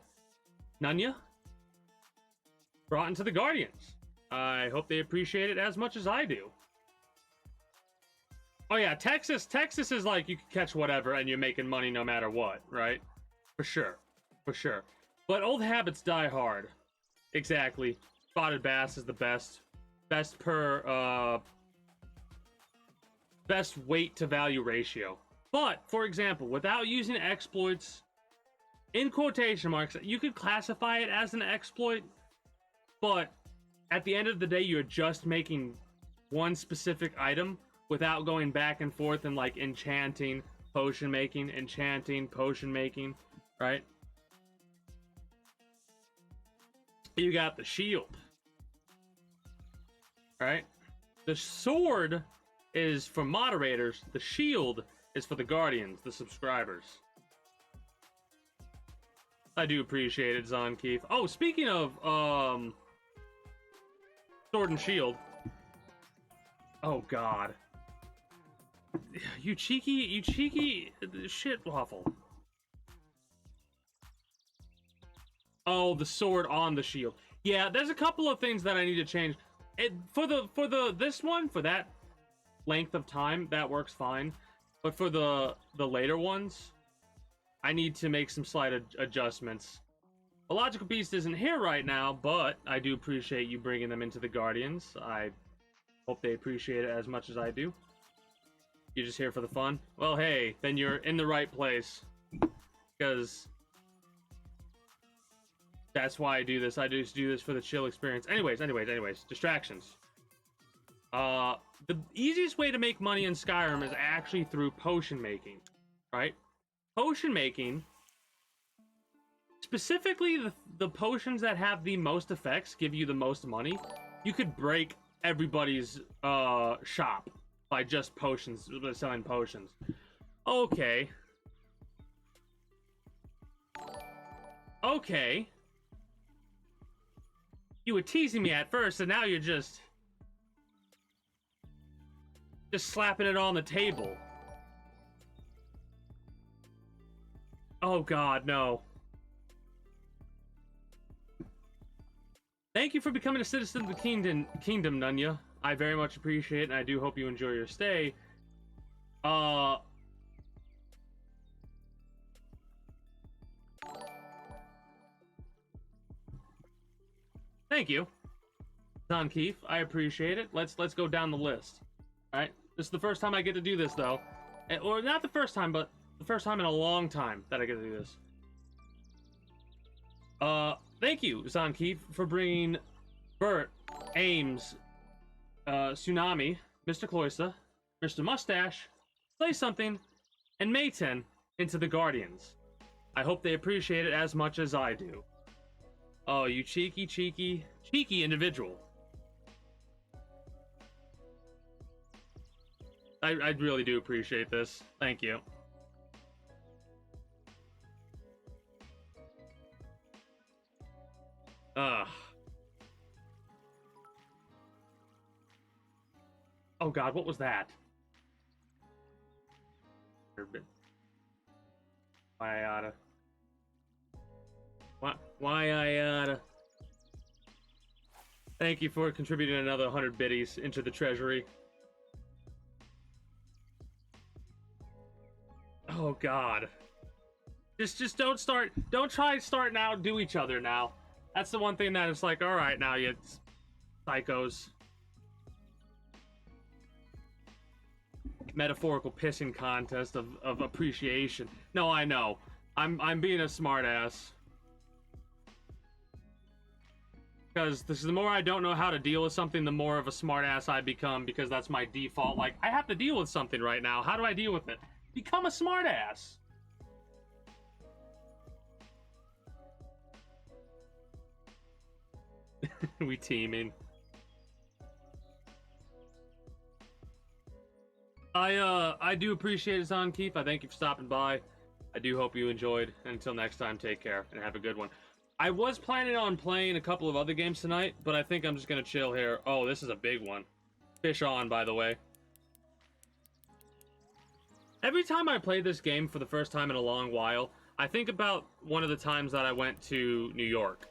Nunya brought into the Guardians. I hope they appreciate it as much as I do. Oh yeah, Texas is like, you can catch whatever and you're making money no matter what, right? For sure. But old habits die hard. Exactly. Spotted bass is the best best weight to value ratio. But for example, without using exploits, in quotation marks, you could classify it as an exploit, but at the end of the day, you're just making one specific item without going back and forth and like enchanting, potion making, right? You got the shield, right? The sword is for moderators. The shield is for the Guardians, the subscribers. I do appreciate it, Zon Keith. Oh, speaking of sword and shield. Oh God. You cheeky shit waffle. Oh, the sword on the shield. Yeah, there's a couple of things that I need to change. For that length of time, that works fine. But for the later ones, I need to make some slight adjustments. A Logical Beast isn't here right now, but I do appreciate you bringing them into the Guardians. I hope they appreciate it as much as I do. You're just here for the fun? Well, hey, then you're in the right place. Because that's why I do this. I just do this for the chill experience. Anyways. Distractions. The easiest way to make money in Skyrim is actually through potion making, right? Potion making, specifically the potions that have the most effects, give you the most money. You could break everybody's shop by just potions, selling potions. Okay. You were teasing me at first, and now you're just slapping it on the table. Oh God, no. Thank you for becoming a citizen of the kingdom, Nunya. I very much appreciate it, and I do hope you enjoy your stay. Thank you, Don Keefe. I appreciate it. Let's go down the list. All right, this is the first time I get to do this, though, or not the first time, but the first time in a long time that I get to do this. Thank you, Zon Keefe, for bringing Bert, Ames, Tsunami, Mr. Cloysa, Mr. Mustache, Play Something, and Mayten into the Guardians. I hope they appreciate it as much as I do. Oh, you cheeky individual. I really do appreciate this. Thank you. Oh God, what was that? Why I oughta. Why I oughta. Thank you for contributing another 100 biddies into the treasury. Oh God. Just don't try to start now, do each other now. That's the one thing that is like, alright now, you psychos. Metaphorical pissing contest of appreciation. No, I know. I'm being a smartass. Because the more I don't know how to deal with something, the more of a smartass I become, because that's my default. Like, I have to deal with something right now. How do I deal with it? Become a smartass. We teaming. I do appreciate it, Zon Keith. I thank you for stopping by. I do hope you enjoyed. And until next time, take care and have a good one. I was planning on playing a couple of other games tonight, but I think I'm just gonna chill here. Oh, this is a big one. Fish on, by the way. Every time I play this game for the first time in a long while, I think about one of the times that I went to New York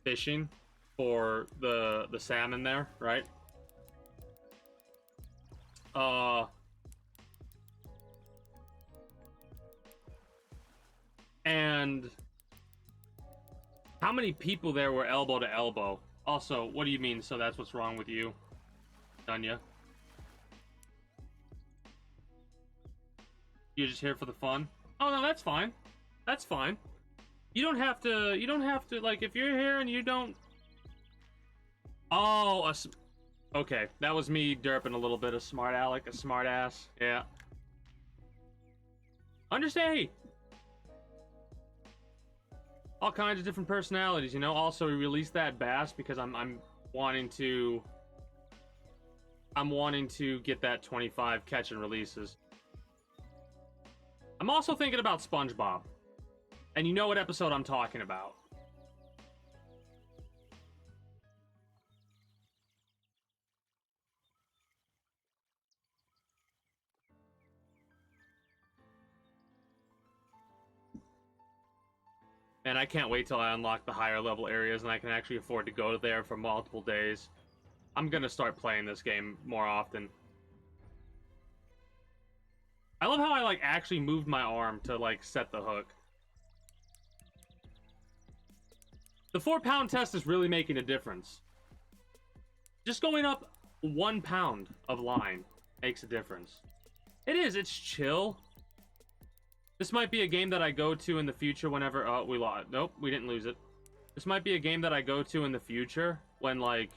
fishing for the salmon there, right? And how many people there were elbow to elbow? Also, what do you mean, so that's what's wrong with you, Dunya? You're just here for the fun? Oh, no, that's fine. That's fine. You don't have to, like, if you're here and you don't... Oh, okay, that was me derping a little bit of smart aleck, a smart ass. Yeah. Understand? All kinds of different personalities, you know. Also, we released that bass because I'm wanting to get that 25 catch and releases. I'm also thinking about SpongeBob, and you know what episode I'm talking about. And I can't wait till I unlock the higher level areas and I can actually afford to go there for multiple days. I'm gonna start playing this game more often. I love how I, like, actually moved my arm to, like, set the hook. The 4-pound test is really making a difference. Just going up 1 pound of line makes a difference. It is, it's chill. This might be a game that I go to in the future whenever... Oh, we lost. Nope, we didn't lose it. This might be a game that I go to in the future when, like,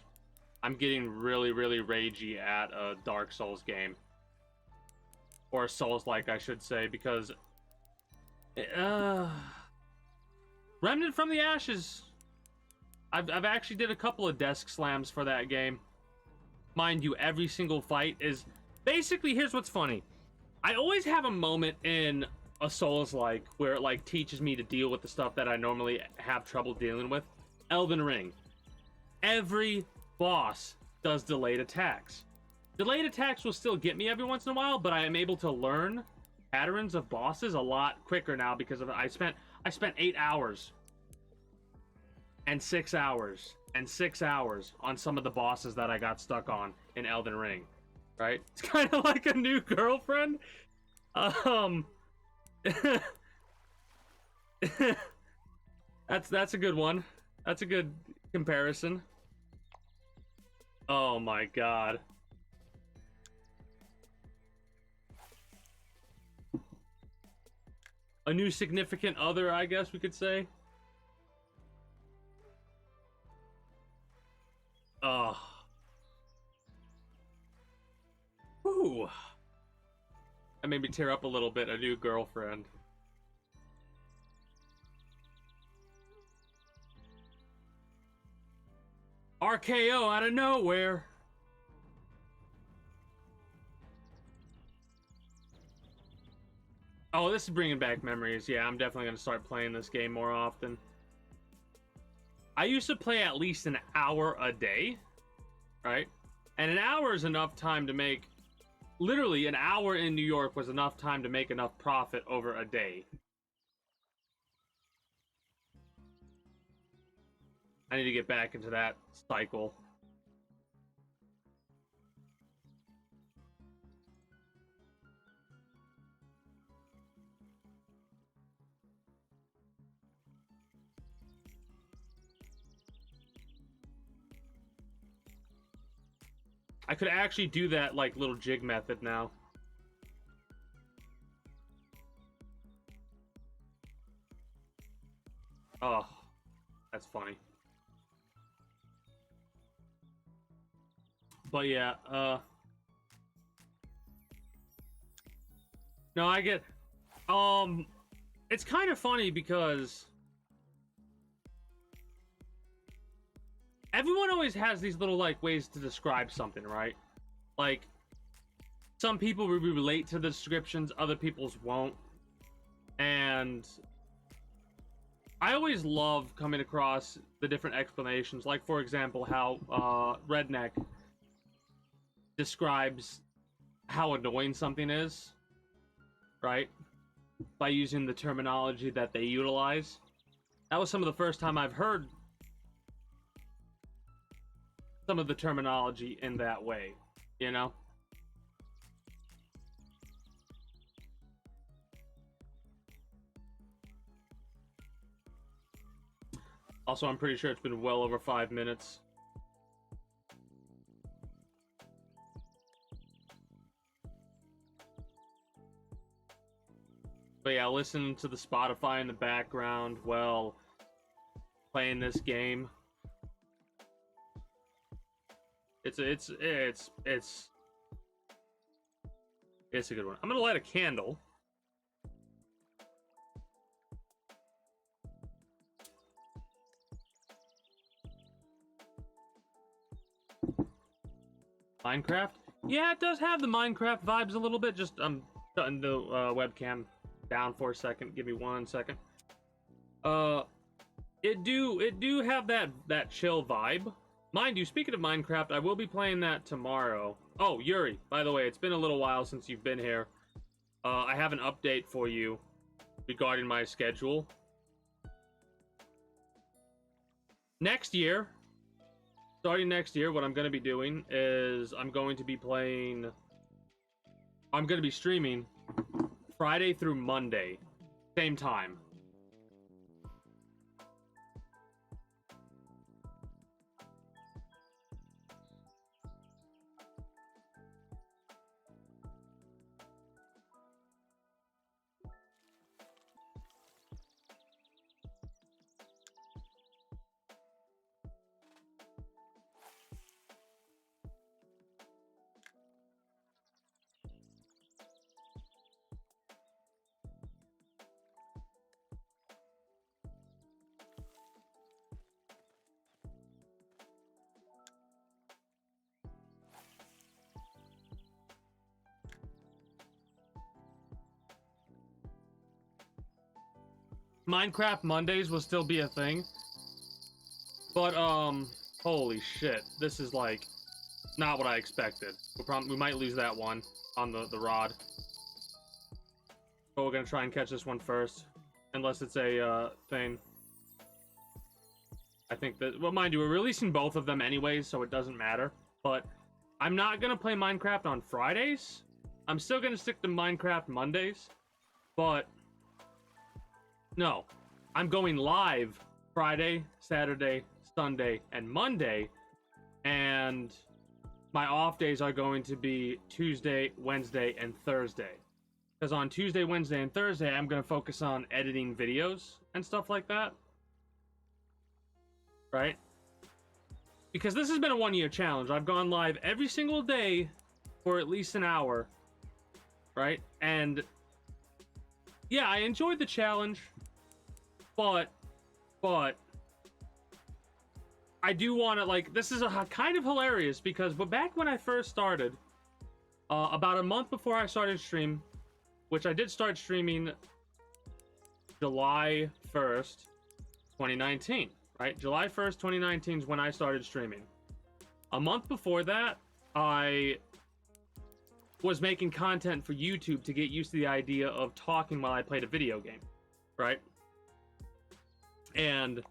I'm getting really, really ragey at a Dark Souls game. Or a Souls-like, I should say, because... Remnant from the Ashes. I've actually did a couple of desk slams for that game. Mind you, every single fight is... Basically, here's what's funny. I always have a moment in a Souls-like where it, like, teaches me to deal with the stuff that I normally have trouble dealing with. Elden Ring. every boss does delayed attacks. Delayed attacks will still get me every once in a while, but I am able to learn patterns of bosses a lot quicker now because of I spent 8 hours and 6 hours and 6 hours on some of the bosses that I got stuck on in Elden Ring. Right? It's kind of like a new girlfriend. That's a good one. That's a good comparison. Oh my god. A new significant other, I guess we could say. Oh. Ooh. That made me tear up a little bit. A new girlfriend. RKO out of nowhere. Oh, this is bringing back memories. Yeah, I'm definitely going to start playing this game more often. I used to play at least an hour a day, right? And an hour is enough time to make... Literally, an hour in New York was enough time to make enough profit over a day. I need to get back into that cycle. I could actually do that, like, little jig method now. Oh, that's funny. But yeah, no, I get, it's kind of funny because everyone always has these little, like, ways to describe something, right? Like, some people will relate to the descriptions, other people's won't. And I always love coming across the different explanations. Like, for example, how Redneck describes how annoying something is, right? By using the terminology that they utilize. That was some of the first time I've heard some of the terminology in that way, you know? Also, I'm pretty sure it's been well over 5 minutes. But yeah, listening to the Spotify in the background while playing this game. It's a good one. I'm gonna light a candle. Minecraft? Yeah, it does have the Minecraft vibes a little bit. Just I'm shutting the webcam down for a second. Give me 1 second. It do have that chill vibe. Mind you, speaking of Minecraft, I will be playing that tomorrow. Oh, Yuri, by the way, it's been a little while since you've been here. I have an update for you regarding my schedule. Next year, starting next year, what I'm going to be doing is I'm going to be streaming Friday through Monday, same time. Minecraft Mondays will still be a thing. But, Holy shit. This is like not what I expected. We might lose that one on the rod. But we're gonna try and catch this one first. Unless it's a thing. I think that, well, mind you, we're releasing both of them anyways, so it doesn't matter. But I'm not gonna play Minecraft on Fridays. I'm still gonna stick to Minecraft Mondays. But no, I'm going live Friday, Saturday, Sunday, and Monday. And my off days are going to be Tuesday, Wednesday, and Thursday. Because on Tuesday, Wednesday, and Thursday, I'm going to focus on editing videos and stuff like that. Right? Because this has been a one-year challenge. I've gone live every single day for at least an hour. Right? And yeah, I enjoyed the challenge. But I do want to, like, this is a kind of hilarious because back when I first started, about a month before I started stream, which I did start streaming July 1st, 2019, right? July 1st, 2019 is when I started streaming. A month before that, I was making content for YouTube to get used to the idea of talking while I played a video game, right? And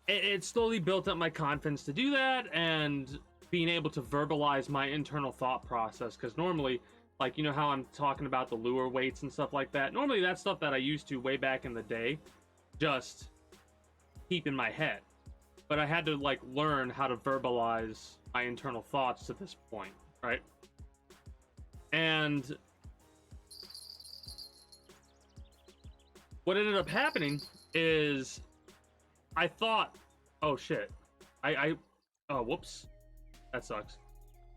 it slowly built up my confidence to do that and being able to verbalize my internal thought process, because normally, like, you know how I'm talking about the lure weights and stuff like that, normally that's stuff that I used to way back in the day just keep in my head, but I had to, like, learn how to verbalize my internal thoughts to this point, right? And what ended up happening is I thought, oh shit, oh, whoops. That sucks.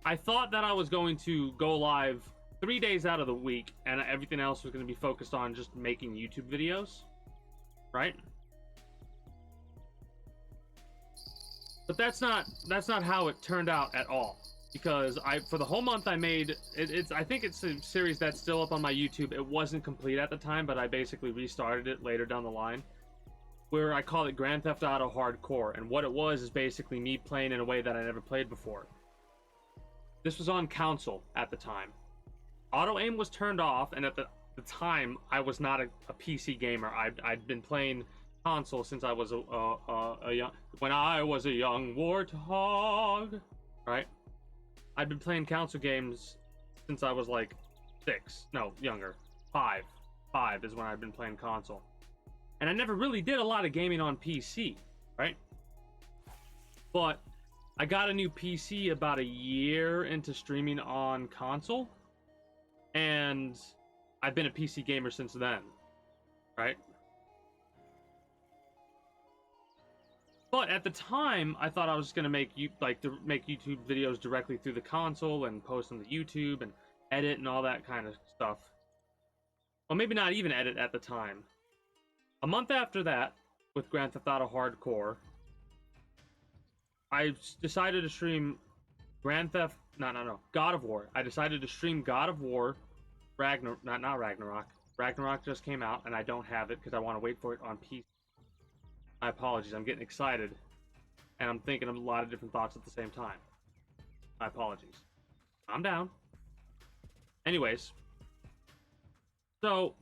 I thought that I was going to go live 3 days out of the week and everything else was going to be focused on just making YouTube videos, right? But that's not how it turned out at all. Because for the whole month I made, I think it's a series that's still up on my YouTube. It wasn't complete at the time, but I basically restarted it later down the line, where I call it Grand Theft Auto Hardcore, and what it was is basically me playing in a way that I never played before. This was on console at the time. Auto aim was turned off, and at the time, I was not a PC gamer. I'd been playing console since I was when I was a young warthog, right? I'd been playing console games since I was like 6, no, younger, 5 is when I'd been playing console. And I never really did a lot of gaming on PC, right? But I got a new PC about a year into streaming on console, and I've been a PC gamer since then, right? But at the time, I thought I was just gonna make YouTube videos directly through the console and post them to YouTube and edit and all that kind of stuff. Well, maybe not even edit at the time. A month after that, with Grand Theft Auto Hardcore, I decided to stream God of War. I decided to stream God of War, not Ragnarok. Ragnarok just came out, and I don't have it because I want to wait for it on PC. My apologies, I'm getting excited, and I'm thinking of a lot of different thoughts at the same time. My apologies. Calm down. Anyways, so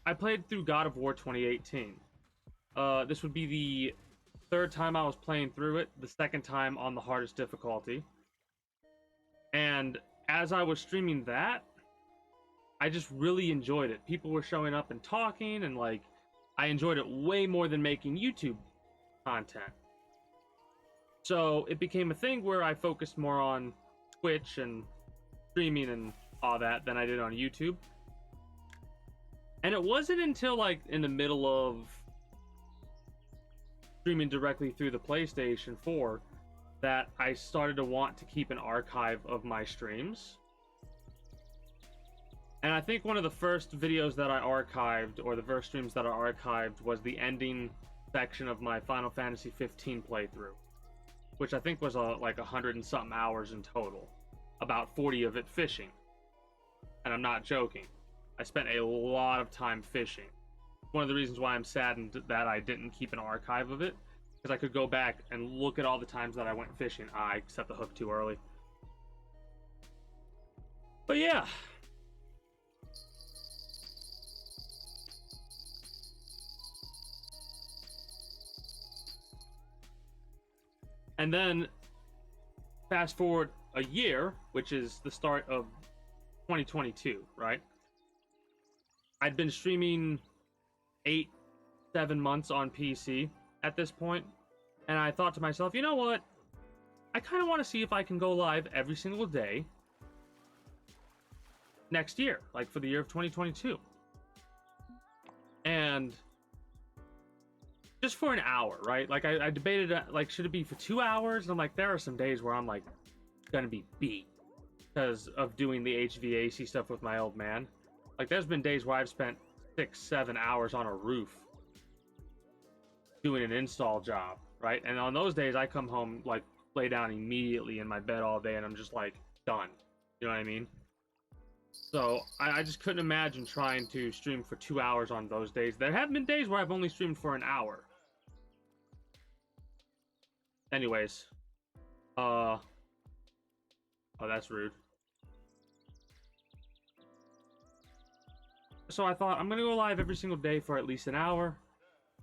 I played through God of War 2018. This would be the third time I was playing through it, the second time on the hardest difficulty. And as I was streaming that, I just really enjoyed it. People were showing up and talking, and like, I enjoyed it way more than making YouTube content. So it became a thing where I focused more on Twitch and streaming and all that than I did on YouTube. And it wasn't until like in the middle of streaming directly through the PlayStation 4 that I started to want to keep an archive of my streams. And I think one of the first videos that I archived, or the first streams that I archived, was the ending section of my Final Fantasy 15 playthrough, which I think was like 100 and something hours in total, about 40 of it fishing. And I'm not joking. I spent a lot of time fishing. one of the reasons why I'm saddened that I didn't keep an archive of it, because I could go back and look at all the times that I went fishing. I set the hook too early. But yeah. And then fast forward a year, which is the start of 2022, right? I'd been streaming 8-7 months on PC at this point, and I thought to myself, you know what? I kind of want to see if I can go live every single day next year, like for the year of 2022. And just for an hour, right? Like I debated, like, should it be for 2 hours? And I'm like, there are some days where I'm like gonna be beat because of doing the HVAC stuff with my old man. Like, there's been days where I've spent 6-7 hours on a roof doing an install job, right? And on those days, I come home, like, lay down immediately in my bed all day, and I'm just like done. You know what I mean? So I just couldn't imagine trying to stream for 2 hours on those days. There have been days where I've only streamed for an hour. Anyways, oh, that's rude. So I thought, I'm gonna go live every single day for at least an hour,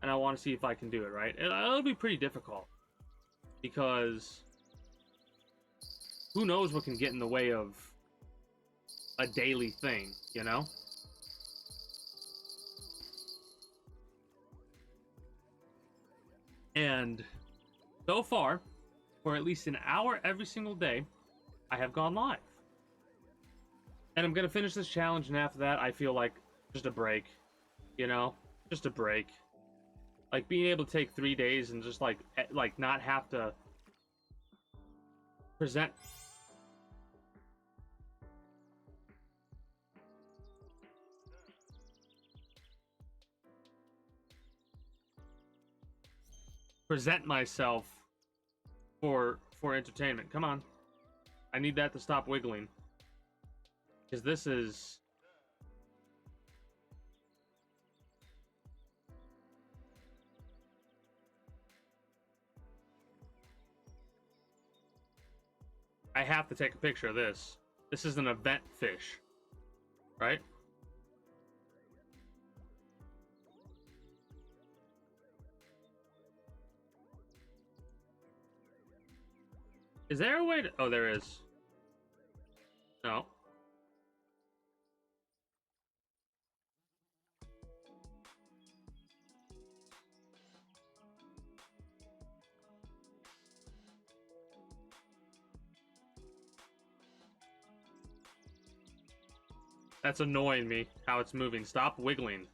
and I want to see if I can do it, right? It'll be pretty difficult, because who knows what can get in the way of a daily thing, you know? And so far, for at least an hour every single day, I have gone live. And I'm gonna finish this challenge, and after that, I feel like just a break, you know? Just a break. Like, being able to take 3 days and just, like not have to present myself for entertainment. Come on. I need that to stop wiggling. Because this is... I have to take a picture of this. This is an event fish, right? Is there a way to... Oh, there is. No. That's annoying me, how it's moving. Stop wiggling.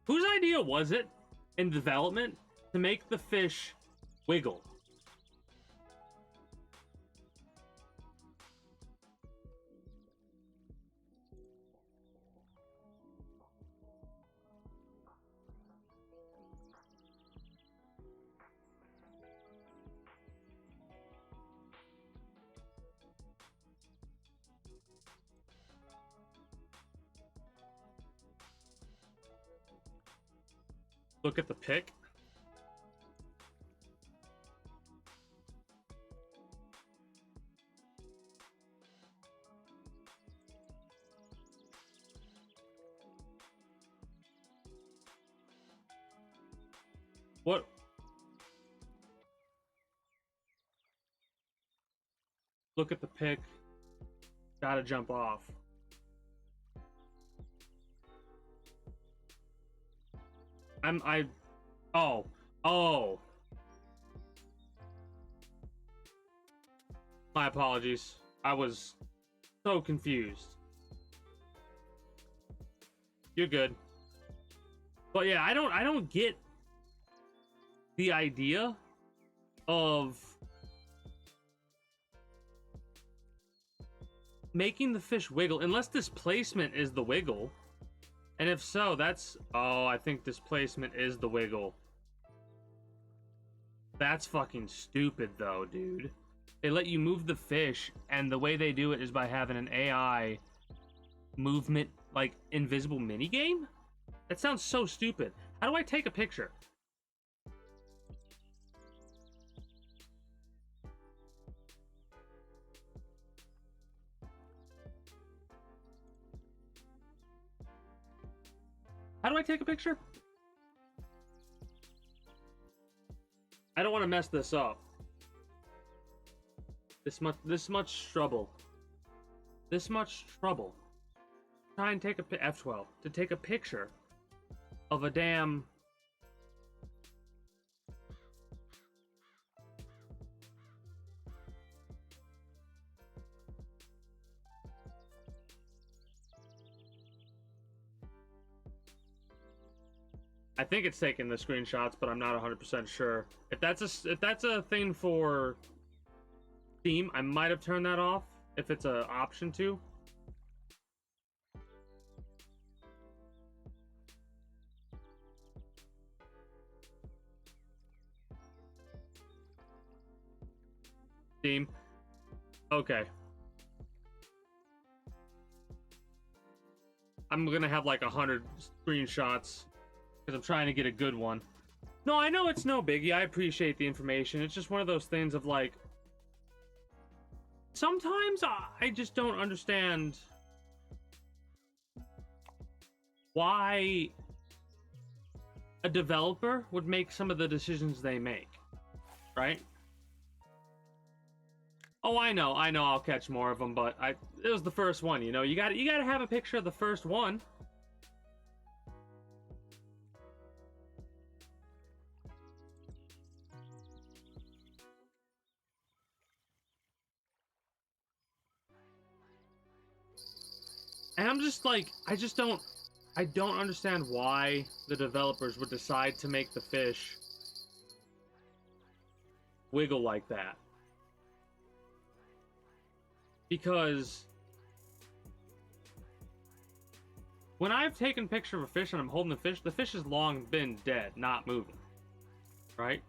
Whose idea was it in development to make the fish wiggle? Look at the pic. What? Look at the pic. Gotta jump off. Oh. My apologies. I was so confused. You're good. But yeah, I don't get the idea of making the fish wiggle, unless displacement is the wiggle. And if so, that's... Oh, I think displacement is the wiggle. That's fucking stupid, though, dude. They let you move the fish, and the way they do it is by having an AI movement like invisible mini game? That sounds so stupid. How do I take a picture? How do I take a picture? I don't want to mess this up. This much trouble. This much trouble. Try and take a F12 to take a picture of a damn. I think it's taking the screenshots, but I'm not 100% sure. If that's a thing for Steam, I might have turned that off if it's an option to. Steam. Okay. I'm gonna have like 100 screenshots because I'm trying to get a good one. No, I know it's no biggie. I appreciate the information. It's just one of those things of like, sometimes I just don't understand why a developer would make some of the decisions they make, right? Oh, I know, I'll catch more of them, but it was the first one, you know. You gotta have a picture of the first one. And I'm just like, I don't understand why the developers would decide to make the fish wiggle like that. Because when I've taken a picture of a fish and I'm holding the fish has long been dead, not moving. Right?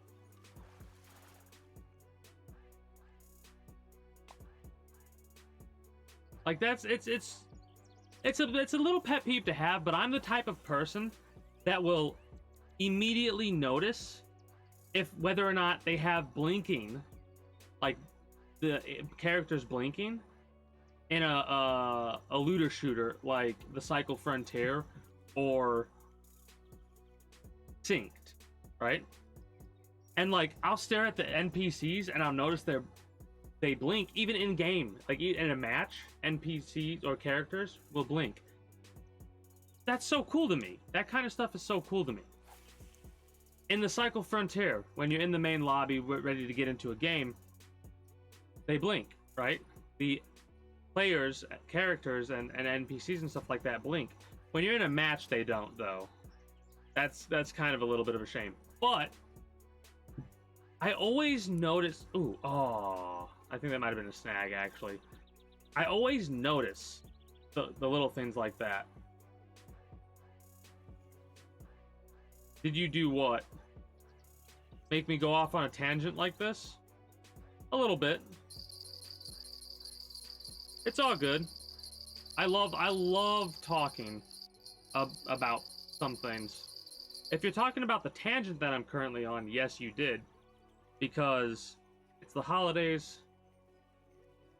Like it's a little pet peeve to have, but I'm the type of person that will immediately notice whether or not they have blinking, like the characters blinking in a looter shooter like the Cycle Frontier or Synced, right? And like I'll stare at the NPCs and I'll notice they blink even in game, like in a match. NPCs or characters will blink. That's so cool to me. That kind of stuff is so cool to me. In the Cycle Frontier, when you're in the main lobby ready to get into a game, they blink, right? The players, characters, and NPCs and stuff like that blink. When you're in a match, they don't, though. That's kind of a little bit of a shame. But I always notice. I think that might have been a snag, actually. I always notice the little things like that. Did you do what? Make me go off on a tangent like this? A little bit. It's all good. I love talking about some things. If you're talking about the tangent that I'm currently on, yes, you did. Because it's the holidays.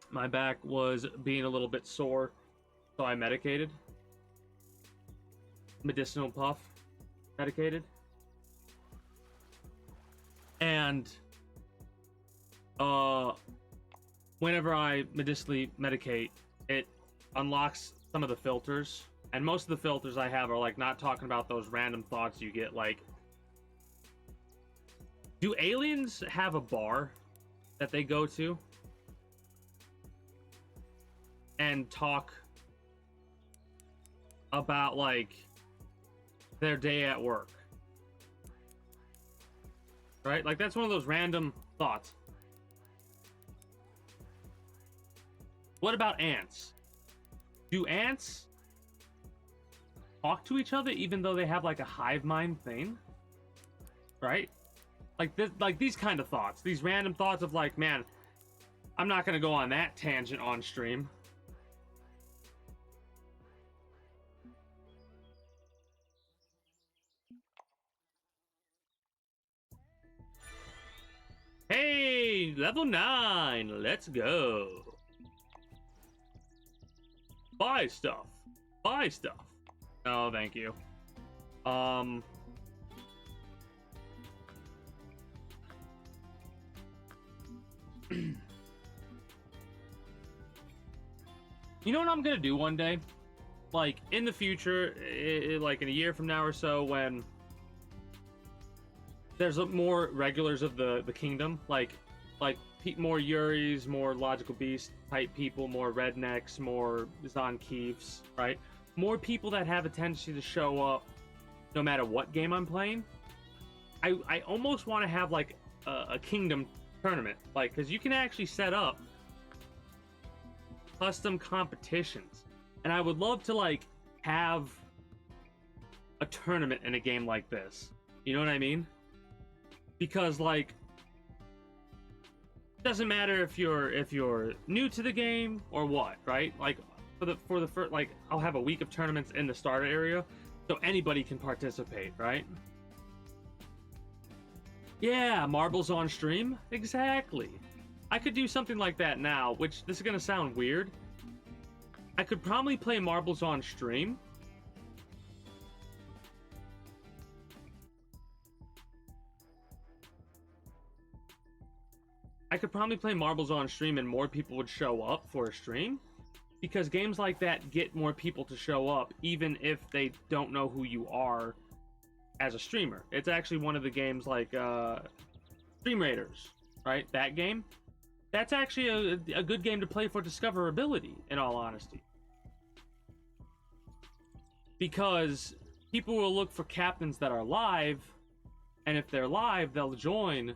My back was being a little bit sore, so I medicated. Medicinal puff. Medicated. And whenever I medicinally medicate, it unlocks some of the filters. And most of the filters I have are like not talking about those random thoughts you get, like, do aliens have a bar that they go to and talk about like their day at work? Right? Like that's one of those random thoughts. What about ants? Do ants talk to each other even though they have like a hive mind thing? Right? Like this, like these kind of thoughts, these random thoughts of like, man, I'm not gonna go on that tangent on stream. level 9. Let's go. Buy stuff. Buy stuff. Oh, thank you. You know what I'm gonna do one day? Like, in the future, like in a year from now or so, when there's more regulars of the kingdom, like more Yuris, more logical beast type people, more rednecks, more Zonkeefs, right? More people that have a tendency to show up no matter what game I'm playing. I almost want to have like a kingdom tournament, like, because you can actually set up custom competitions, and I would love to like have a tournament in a game like this. You know what I mean? Because like, it doesn't matter if you're new to the game or what, right? Like for the first, like, I'll have a week of tournaments in the starter area, so anybody can participate, right? Yeah, marbles on stream, exactly. I could do something like that now, which this is gonna sound weird. I could probably play marbles on stream. I could probably play marbles on stream and more people would show up for a stream, because games like that get more people to show up even if they don't know who you are as a streamer. It's actually one of the games like Stream Raiders, right? That game, that's actually a good game to play for discoverability, in all honesty, because people will look for captains that are live, and if they're live, they'll join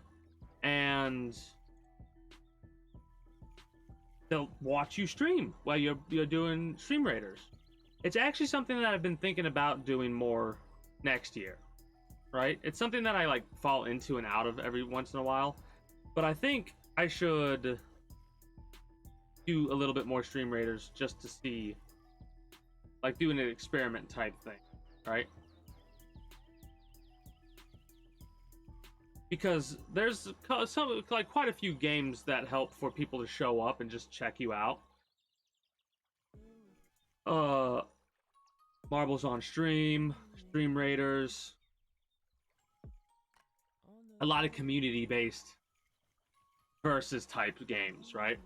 and they'll watch you stream while you're doing Stream Raiders. It's actually something that I've been thinking about doing more next year, right? It's something that I like fall into and out of every once in a while, but I think I should do a little bit more Stream Raiders just to see, like, doing an experiment type thing, right? Because there's some, like, quite a few games that help for people to show up and just check you out. Marbles on Stream, Stream Raiders, a lot of community-based versus type games, right?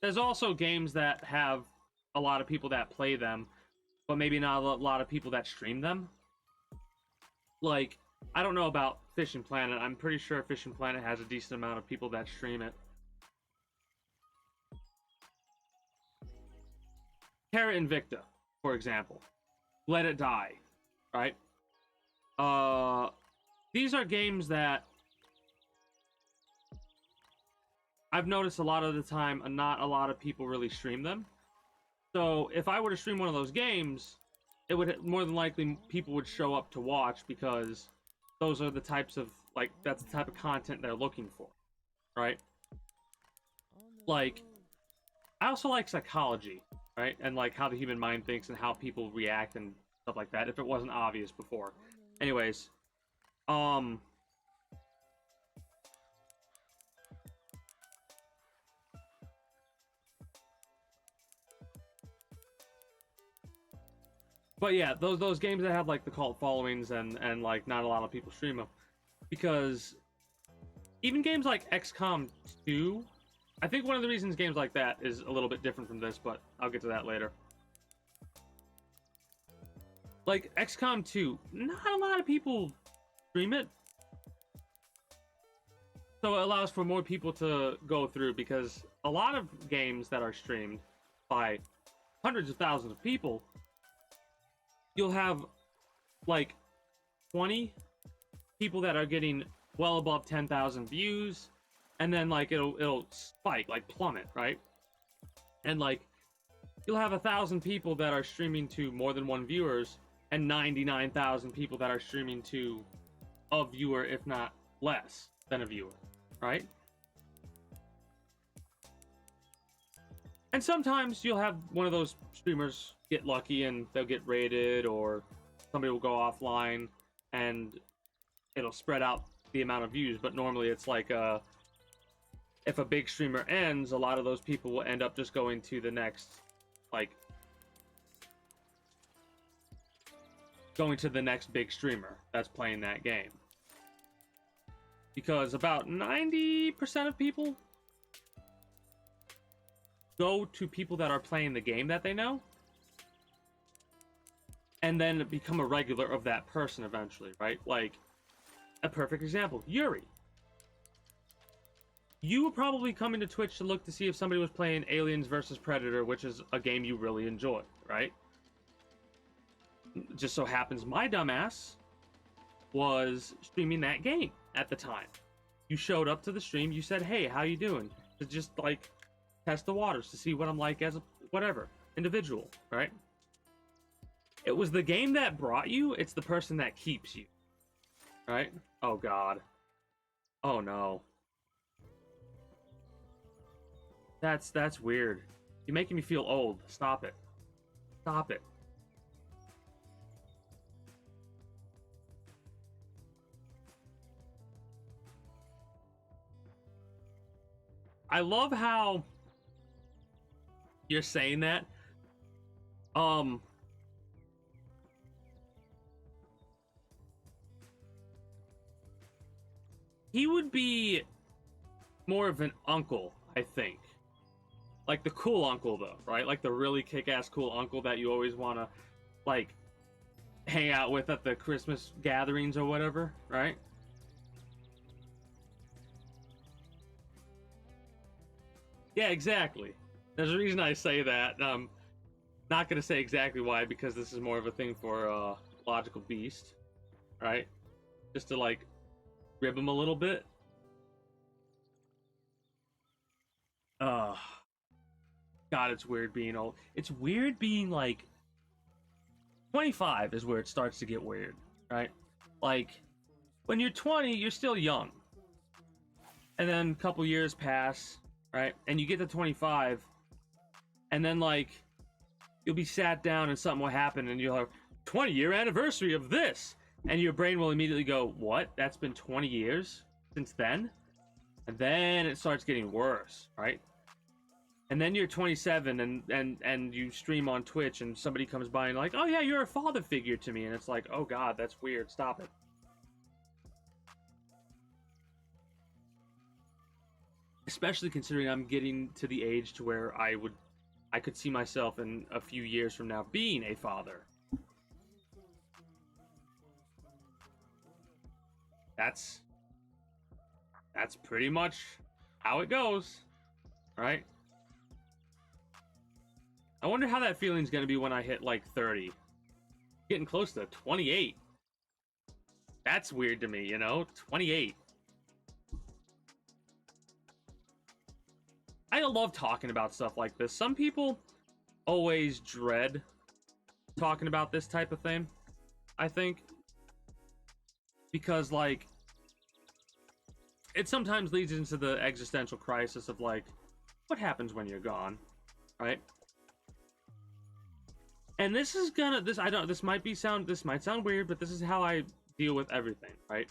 There's also games that have a lot of people that play them, but maybe not a lot of people that stream them. Like, I don't know about Fishing Planet. I'm pretty sure Fishing Planet has a decent amount of people that stream it. Terra Invicta, for example. Let It Die, right? These are games that I've noticed a lot of the time, not a lot of people really stream them. So if I were to stream one of those games, it would more than likely people would show up to watch, because those are the types of, like, that's the type of content they're looking for, right? Like, I also like psychology, right? And like how the human mind thinks and how people react and stuff like that, if it wasn't obvious before. Anyways, but yeah, those games that have like the cult followings and like not a lot of people stream them, because even games like XCOM 2, I think one of the reasons games like that is a little bit different from this, but I'll get to that later. Like XCOM 2, not a lot of people stream it, so it allows for more people to go through, because a lot of games that are streamed by hundreds of thousands of people, you'll have like 20 people that are getting well above 10,000 views, and then like it'll spike, like plummet, right? And like you'll have 1,000 people that are streaming to more than one viewers, and 99,000 people that are streaming to a viewer, if not less than a viewer, right? And sometimes you'll have one of those streamers get lucky and they'll get raided, or somebody will go offline and it'll spread out the amount of views. But normally it's like if a big streamer ends, a lot of those people will end up just going to the next, like, going to the next big streamer that's playing that game. Because about 90% of people go to people that are playing the game that they know, and then become a regular of that person eventually, right? Like, a perfect example, Yuri. You were probably coming to Twitch to look to see if somebody was playing Aliens versus Predator, which is a game you really enjoy, right? Just so happens my dumbass was streaming that game at the time. You showed up to the stream, you said, hey, how you doing? To just, like, test the waters, to see what I'm like as a, whatever, individual, right? It was the game that brought you, it's the person that keeps you, right? Oh, God. Oh, no. That's weird. You're making me feel old. Stop it. Stop it. I love how you're saying that. He would be more of an uncle, I think. Like the cool uncle, though, right? Like the really kick-ass cool uncle that you always want to, like, hang out with at the Christmas gatherings or whatever, right? Yeah, exactly. There's a reason I say that. Not gonna say exactly why, because this is more of a thing for Logical Beast, right? Just to, like, rib him a little bit. God, it's weird being old. It's weird being, like, 25 is where it starts to get weird, right? Like, when you're 20, you're still young. And then a couple years pass, right? And you get to 25, and then, like, you'll be sat down and something will happen, and you'll have 20-year anniversary of this. And your brain will immediately go, what? That's been 20 years since then? And then it starts getting worse, right? And then you're 27 and you stream on Twitch and somebody comes by and like, oh yeah, you're a father figure to me. And it's like, oh God, that's weird. Stop it. Especially considering I'm getting to the age to where I could see myself in a few years from now being a father. That's pretty much how it goes, right? I wonder how that feeling's gonna be when I hit like 30. Getting close to 28. That's weird to me, you know? 28. I love talking about stuff like this. Some people always dread talking about this type of thing, I think. Because, like, it sometimes leads into the existential crisis of, like, what happens when you're gone, right? And this might sound weird, but this is how I deal with everything, right?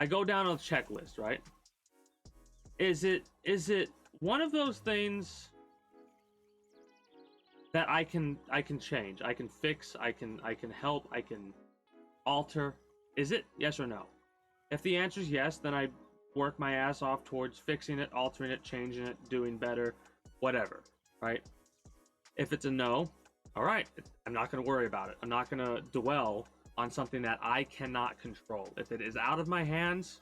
I go down a checklist, right? Is it one of those things that I can change, I can fix, I can help, I can alter? Is it yes or no? If the answer is yes, then I work my ass off towards fixing it, altering it, changing it, doing better, whatever, right? If it's a no, all right, I'm not going to worry about it. I'm not going to dwell on something that I cannot control. If it is out of my hands,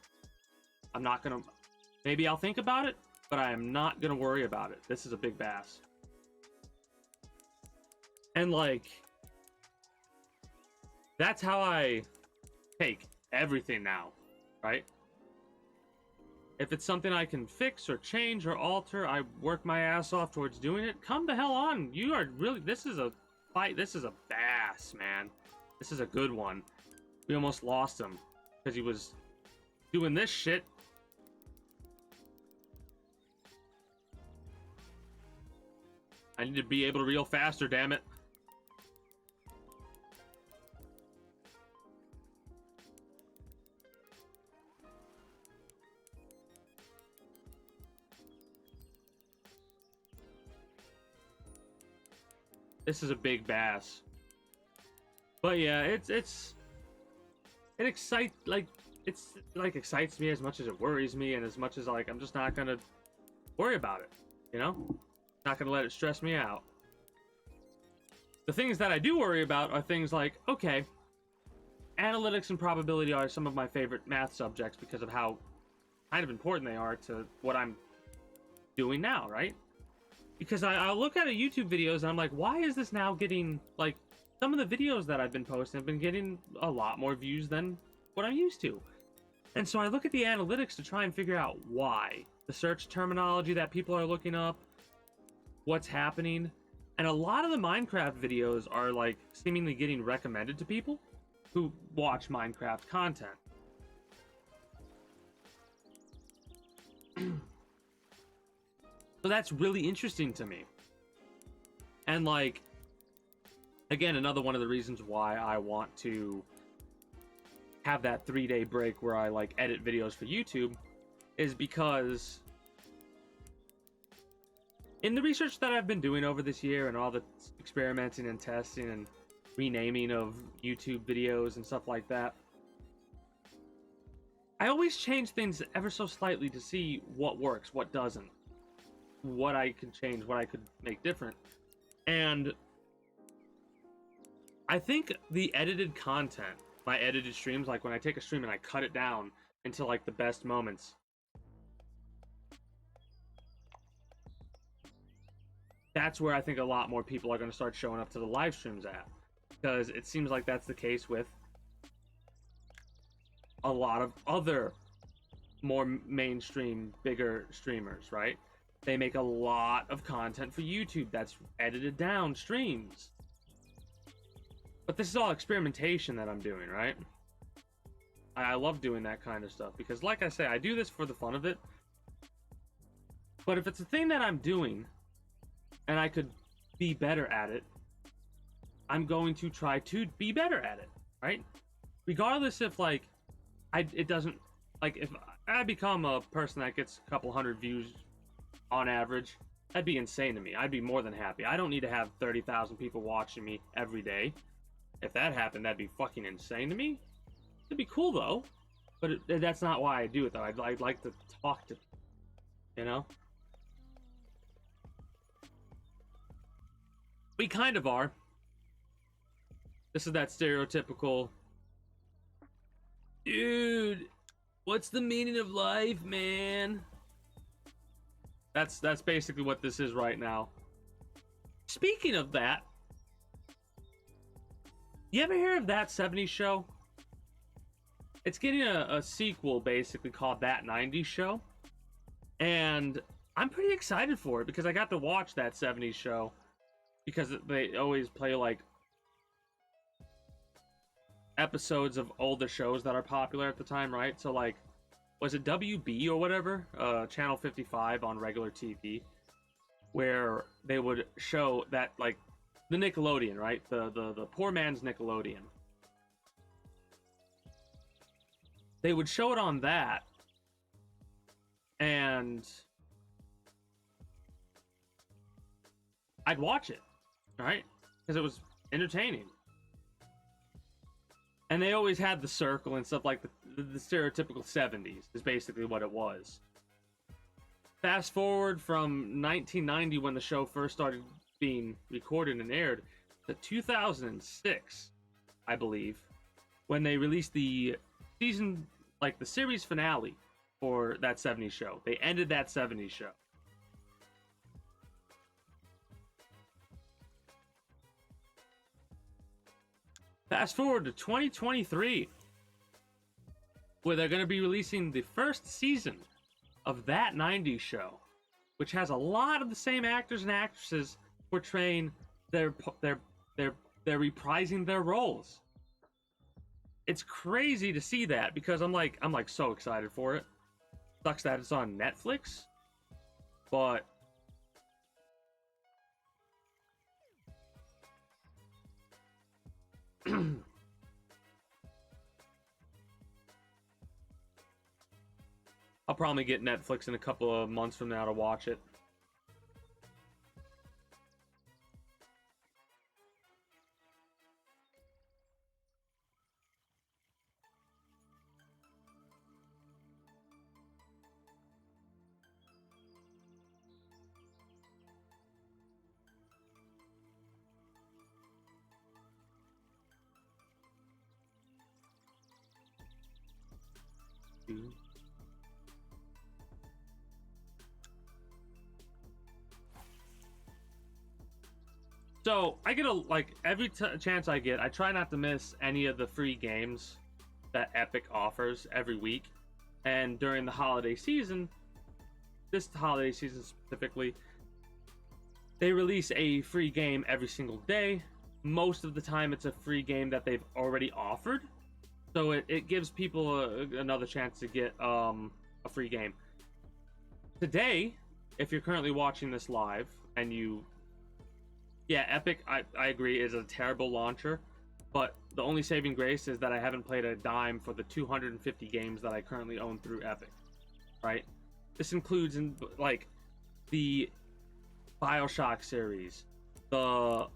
I'm not going to... Maybe I'll think about it, but I am not going to worry about it. This is a big bass. And, like, that's how I take everything now, right? If it's something I can fix or change or alter, I work my ass off towards doing it. Come the hell on. You are really... This is a fight. This is a bass, man. This is a good one. We almost lost him because he was doing this shit. I need to be able to reel faster, damn it. This is a big bass. But yeah, it excites me as much as it worries me, and as much as like I'm just not gonna worry about it, you know? Not gonna let it stress me out. The things that I do worry about are things like, okay, analytics and probability are some of my favorite math subjects because of how kind of important they are to what I'm doing now, right? Because I'll look at a YouTube videos and I'm like, why is this now getting, like, some of the videos that I've been posting have been getting a lot more views than what I'm used to. And so I look at the analytics to try and figure out why. The search terminology that people are looking up, what's happening. And a lot of the Minecraft videos are, like, seemingly getting recommended to people who watch Minecraft content. So that's really interesting to me. And, like, again, another one of the reasons why I want to have that 3-day break where I, like, edit videos for YouTube is because in the research that I've been doing over this year and all the experimenting and testing and renaming of YouTube videos and stuff like that, I always change things ever so slightly to see what works, what doesn't, what I could change, what I could make different. And I think the edited content, my edited streams, like when I take a stream and I cut it down into like the best moments, that's where I think a lot more people are going to start showing up to the live streams at, because it seems like that's the case with a lot of other more mainstream, bigger streamers, right? They make a lot of content for YouTube that's edited down streams. But this is all experimentation that I'm doing, right? I love doing that kind of stuff because, like I say, I do this for the fun of it. But if it's a thing that I'm doing and I could be better at it, I'm going to try to be better at it, right? Regardless if, like, it doesn't, like, if I become a person that gets a couple hundred views on average, that'd be insane to me. I'd be more than happy. I don't need to have 30,000 people watching me every day. If that happened, that'd be fucking insane to me. It'd be cool, though. But that's not why I do it, though. I'd like to talk to, you know? We kind of are. This is that stereotypical, dude, what's the meaning of life, man? That's basically what this is right now. Speaking of that, you ever hear of That 70s Show? It's getting a sequel, basically, called That 90s Show. And I'm pretty excited for it because I got to watch That 70s Show. Because they always play, like, episodes of older shows that are popular at the time, right? So, like, was it WB or whatever? Channel 55 on regular TV. Where they would show that, like, the Nickelodeon, right? The poor man's Nickelodeon. They would show it on that. And I'd watch it, right? Because it was entertaining. And they always had the circle and stuff like the stereotypical 70s is basically what it was. Fast forward from 1990 when the show first started being recorded and aired to 2006, I believe, when they released the season, like the series finale for That 70s Show. They ended That 70s Show. Fast forward to 2023, where they're going to be releasing the first season of That 90s Show, which has a lot of the same actors and actresses portraying they're reprising their roles. It's crazy to see that because I'm like so excited for it. Sucks that it's on Netflix, but I'll probably get Netflix in a couple of months from now to watch it. So I get every chance I get, I try not to miss any of the free games that Epic offers every week. And during the holiday season, this holiday season specifically, they release a free game every single day. Most of the time, it's a free game that they've already offered, so it gives people another chance to get a free game. Today, if you're currently watching this live and yeah, Epic, I agree, is a terrible launcher, but the only saving grace is that I haven't played a dime for the 250 games that I currently own through Epic, right? This includes the BioShock series, the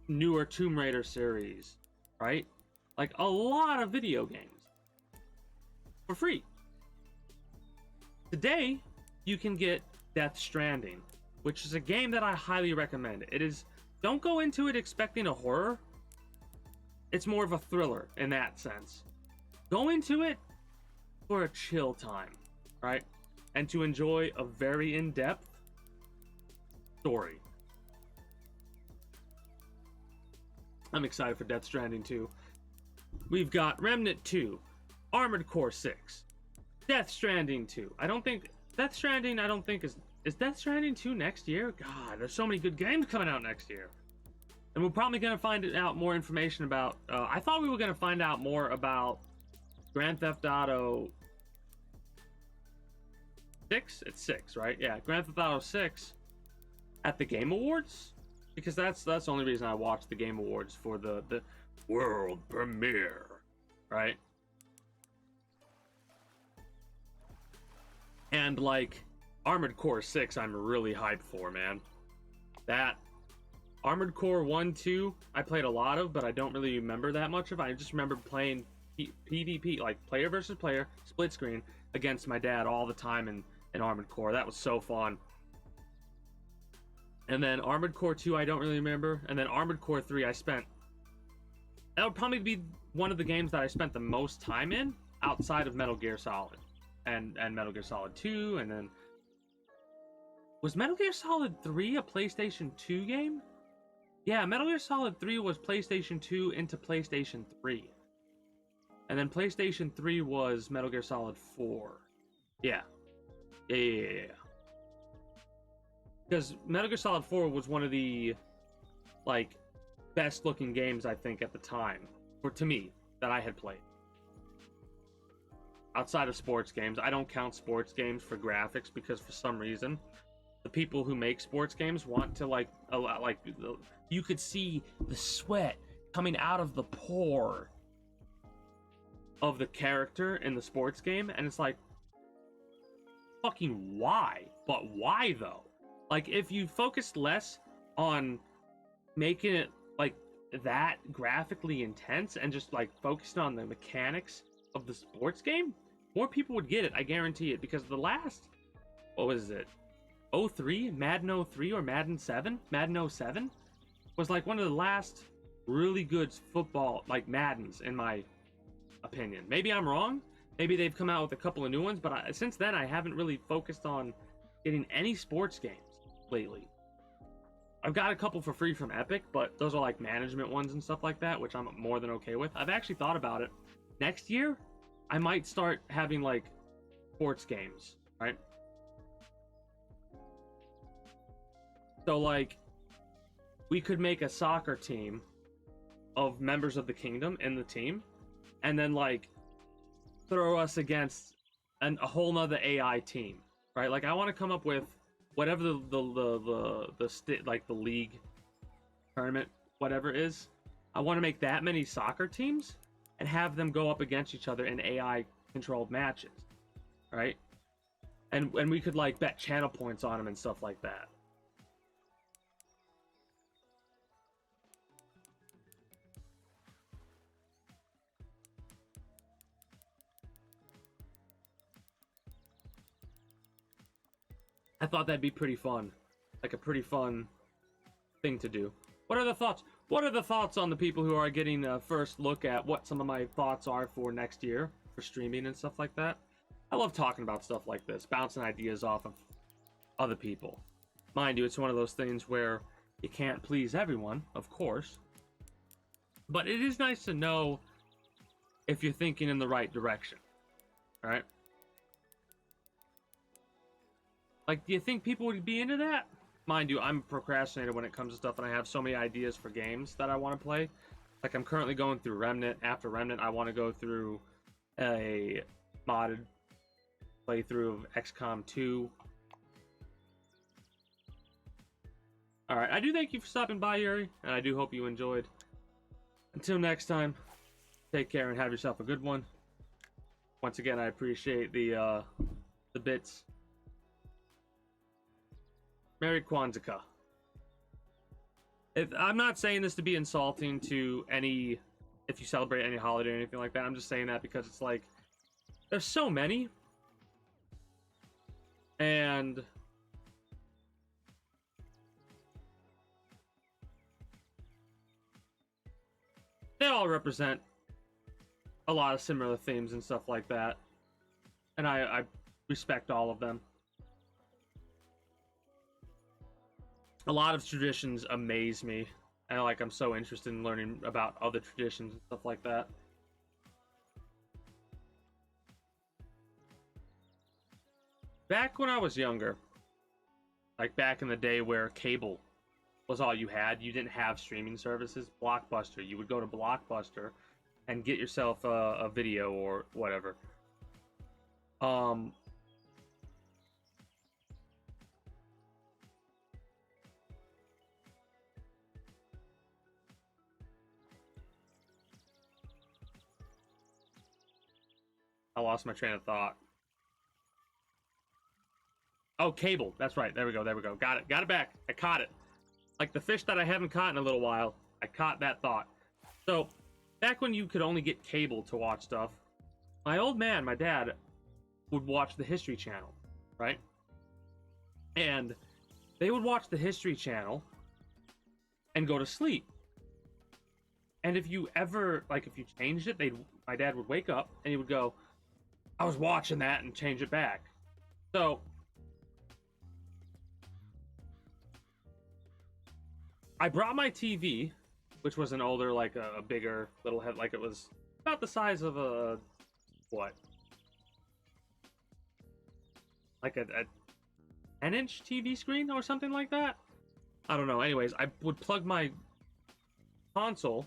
newer Tomb Raider series, right? Like a lot of video games for free. Today, you can get Death Stranding, which is a game that I highly recommend. Don't go into it expecting a horror. It's more of a thriller in that sense. Go into it for a chill time, right? And to enjoy a very in-depth story. I'm excited for Death Stranding 2. We've got Remnant 2, Armored Core 6, Death Stranding 2. Death Stranding is Death Stranding 2 next year? God, there's so many good games coming out next year. And we're probably going to find out more information about... I thought we were going to find out more about Grand Theft Auto 6? It's 6, right? Yeah, Grand Theft Auto 6 at the Game Awards. Because that's the only reason I watched the Game Awards, for the world premiere, right? And Armored Core 6, I'm really hyped for, man. That Armored Core 1, 2, I played a lot of, but I don't really remember that much of. I just remember playing PvP, like player versus player, split screen, against my dad all the time in Armored Core. That was so fun. And then Armored Core 2, I don't really remember. And then Armored Core 3, that would probably be one of the games that I spent the most time in, outside of Metal Gear Solid. And Metal Gear Solid 2, and then... Was Metal Gear Solid 3 a PlayStation 2 game? Yeah, Metal Gear Solid 3 was PlayStation 2 into PlayStation 3. And then PlayStation 3 was Metal Gear Solid 4. Yeah. Yeah. Because Metal Gear Solid 4 was one of the, best looking games, I think, at the time. To me, that I had played. Outside of sports games. I don't count sports games for graphics because for some reason, the people who make sports games want to, you could see the sweat coming out of the pore of the character in the sports game, and it's like, fucking why? But why, though? If you focused less on making it, that graphically intense and just, focused on the mechanics of the sports game, more people would get it, I guarantee it, because the last, what was it, 03, Madden 03 or Madden 7, Madden 07, was one of the last really good football, Maddens, in my opinion. Maybe I'm wrong, maybe they've come out with a couple of new ones, but since then I haven't really focused on getting any sports games lately. I've got a couple for free from Epic, but those are management ones and stuff like that, which I'm more than okay with. I've actually thought about it. Next year, I might start having sports games, right? So we could make a soccer team of members of the kingdom in the team, and then throw us against a whole nother AI team, right? I want to come up with whatever the league tournament, whatever is, I want to make that many soccer teams and have them go up against each other in AI controlled matches, right? And we could like bet channel points on them and stuff like that. I thought that'd be pretty fun. Like a pretty fun thing to do. What are the thoughts? What are the thoughts on the people who are getting a first look at what some of my thoughts are for next year for streaming and stuff like that? I love talking about stuff like this, bouncing ideas off of other people. Mind you, it's one of those things where you can't please everyone, of course. But it is nice to know if you're thinking in the right direction, right? Like, do you think people would be into that? Mind you, I'm a procrastinator when it comes to stuff, and I have so many ideas for games that I want to play. Like, I'm currently going through Remnant. After Remnant, I want to go through a modded playthrough of XCOM 2. Alright, I do thank you for stopping by, Yuri, and I do hope you enjoyed. Until next time, take care and have yourself a good one. Once again, I appreciate the bits. Merry Kwanzaa. I'm not saying this to be insulting to any, if you celebrate any holiday or anything like that. I'm just saying that because it's like, there's so many. And they all represent a lot of similar themes and stuff like that. And I respect all of them. A lot of traditions amaze me, and like I'm so interested in learning about other traditions and stuff like that. Back when I was younger, like back in the day where cable was all you had, you didn't have streaming services. Blockbuster, you would go to Blockbuster and get yourself a video or whatever. I lost my train of thought. Oh, cable. That's right. There we go. There we go. Got it. Got it back. I caught it. Like the fish that I haven't caught in a little while. I caught that thought. So, back when you could only get cable to watch stuff, my old man, my dad, would watch the History Channel, right? And they would watch the History Channel and go to sleep. And if you ever, like, if you changed it, my dad would wake up and he would go, I was watching that, and change it back. So, I brought my TV, which was an older, like a bigger little head, like it was about the size of a, what? Like a 10-inch TV screen or something like that? I don't know. Anyways, I would plug my console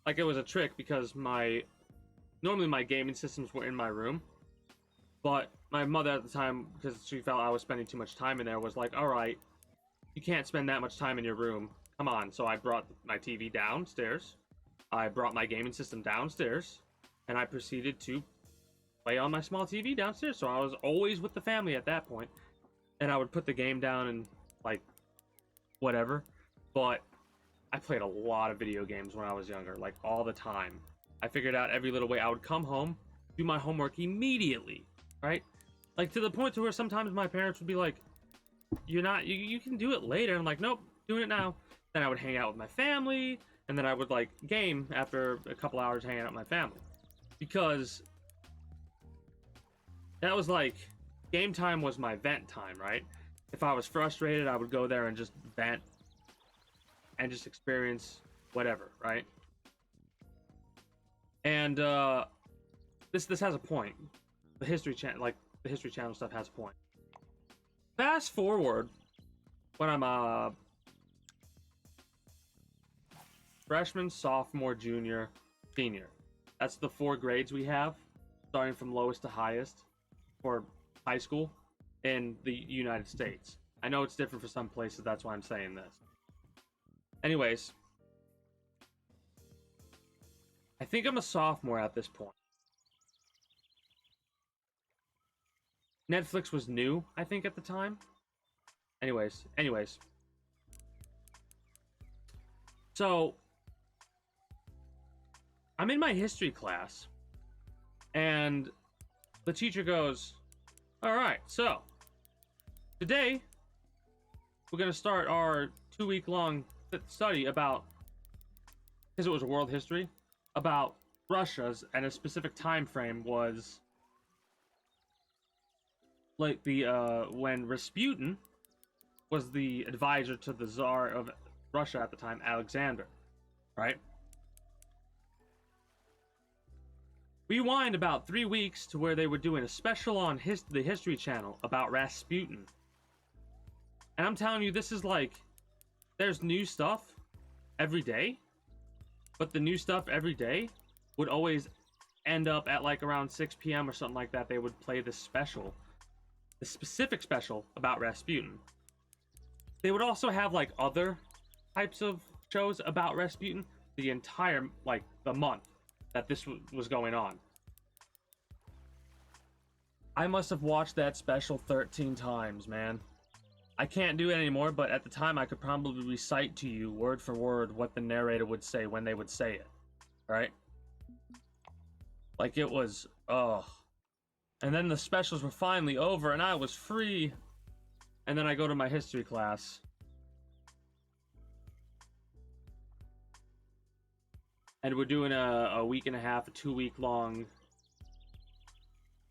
like it was a trick because normally my gaming systems were in my room, but my mother at the time, because she felt I was spending too much time in there, was like, all right, you can't spend that much time in your room. Come on. So I brought my TV downstairs. I brought my gaming system downstairs, and I proceeded to play on my small TV downstairs. So I was always with the family at that point, and I would put the game down and like whatever. But I played a lot of video games when I was younger, like all the time. I figured out every little way. I would come home, do my homework immediately, right? Like to the point to where sometimes my parents would be like, "You're not. You can do it later." I'm like, "Nope, doing it now." Then I would hang out with my family, and then I would like game after a couple hours hanging out with my family, because that was like game time was my vent time, right? If I was frustrated, I would go there and just vent and just experience whatever, right? And this has a point. The History Channel stuff has a point. Fast forward when I'm freshman, sophomore, junior, senior. That's the 4 grades we have, starting from lowest to highest for high school in the United States. I know it's different for some places, that's why I'm saying this. Anyways, I think I'm a sophomore at this point. Netflix was new, I think, at the time. Anyways. So, I'm in my history class, and the teacher goes, all right, so today we're going to start our 2-week-long study about, because it was world history, about Russia's, and a specific time frame was like the when Rasputin was the advisor to the Tsar of Russia at the time, Alexander, right? Rewind about 3 weeks to where they were doing a special on the History Channel about Rasputin. And I'm telling you, this is like, there's new stuff every day, but the new stuff every day would always end up at like around 6 p.m. or something like that. They would play this special, the specific special about Rasputin. They would also have like other types of shows about Rasputin the entire, like, the month that this was going on. I must have watched that special 13 times, man. I can't do it anymore, but at the time I could probably recite to you word for word what the narrator would say when they would say it. Right? Like, it was, ugh. And then the specials were finally over and I was free. And then I go to my history class. And we're doing a week and a half, a 2-week-long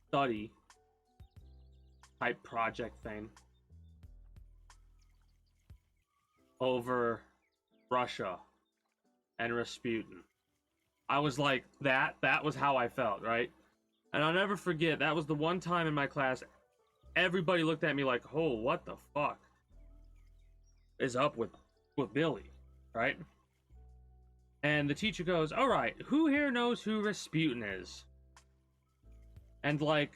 study type project thing over Russia and Rasputin. I was like, that was how I felt, right? And I'll never forget, that was the one time in my class everybody looked at me like, oh, what the fuck is up with Billy, right? And the teacher goes, all right, who here knows who Rasputin is? And like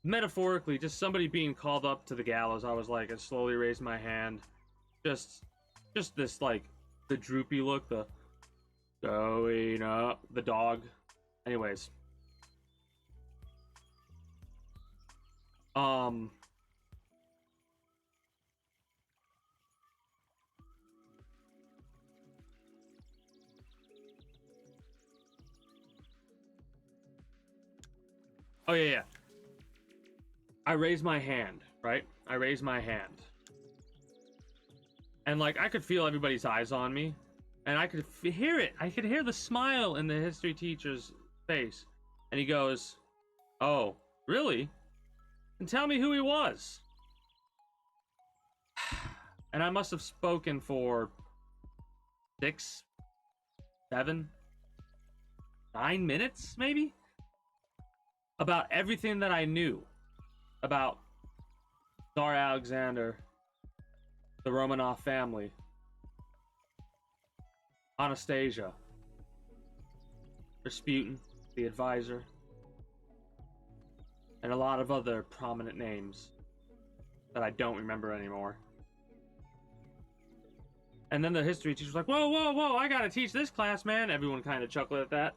metaphorically, just somebody being called up to the gallows, I was like, I slowly raised my hand. Just this, like, the droopy look, the going up, the dog. Anyways. Oh, yeah. I raised my hand, right? I raised my hand. And, like, I could feel everybody's eyes on me. And I could hear it. I could hear the smile in the history teacher's face. And he goes, oh, really? And tell me who he was. And I must have spoken for 6, 7, 9 minutes, maybe? About everything that I knew about Tsar Alexander, the Romanov family, Anastasia, Rasputin, the advisor, and a lot of other prominent names that I don't remember anymore. And then the history teacher was like, whoa, I gotta teach this class, man. Everyone kind of chuckled at that.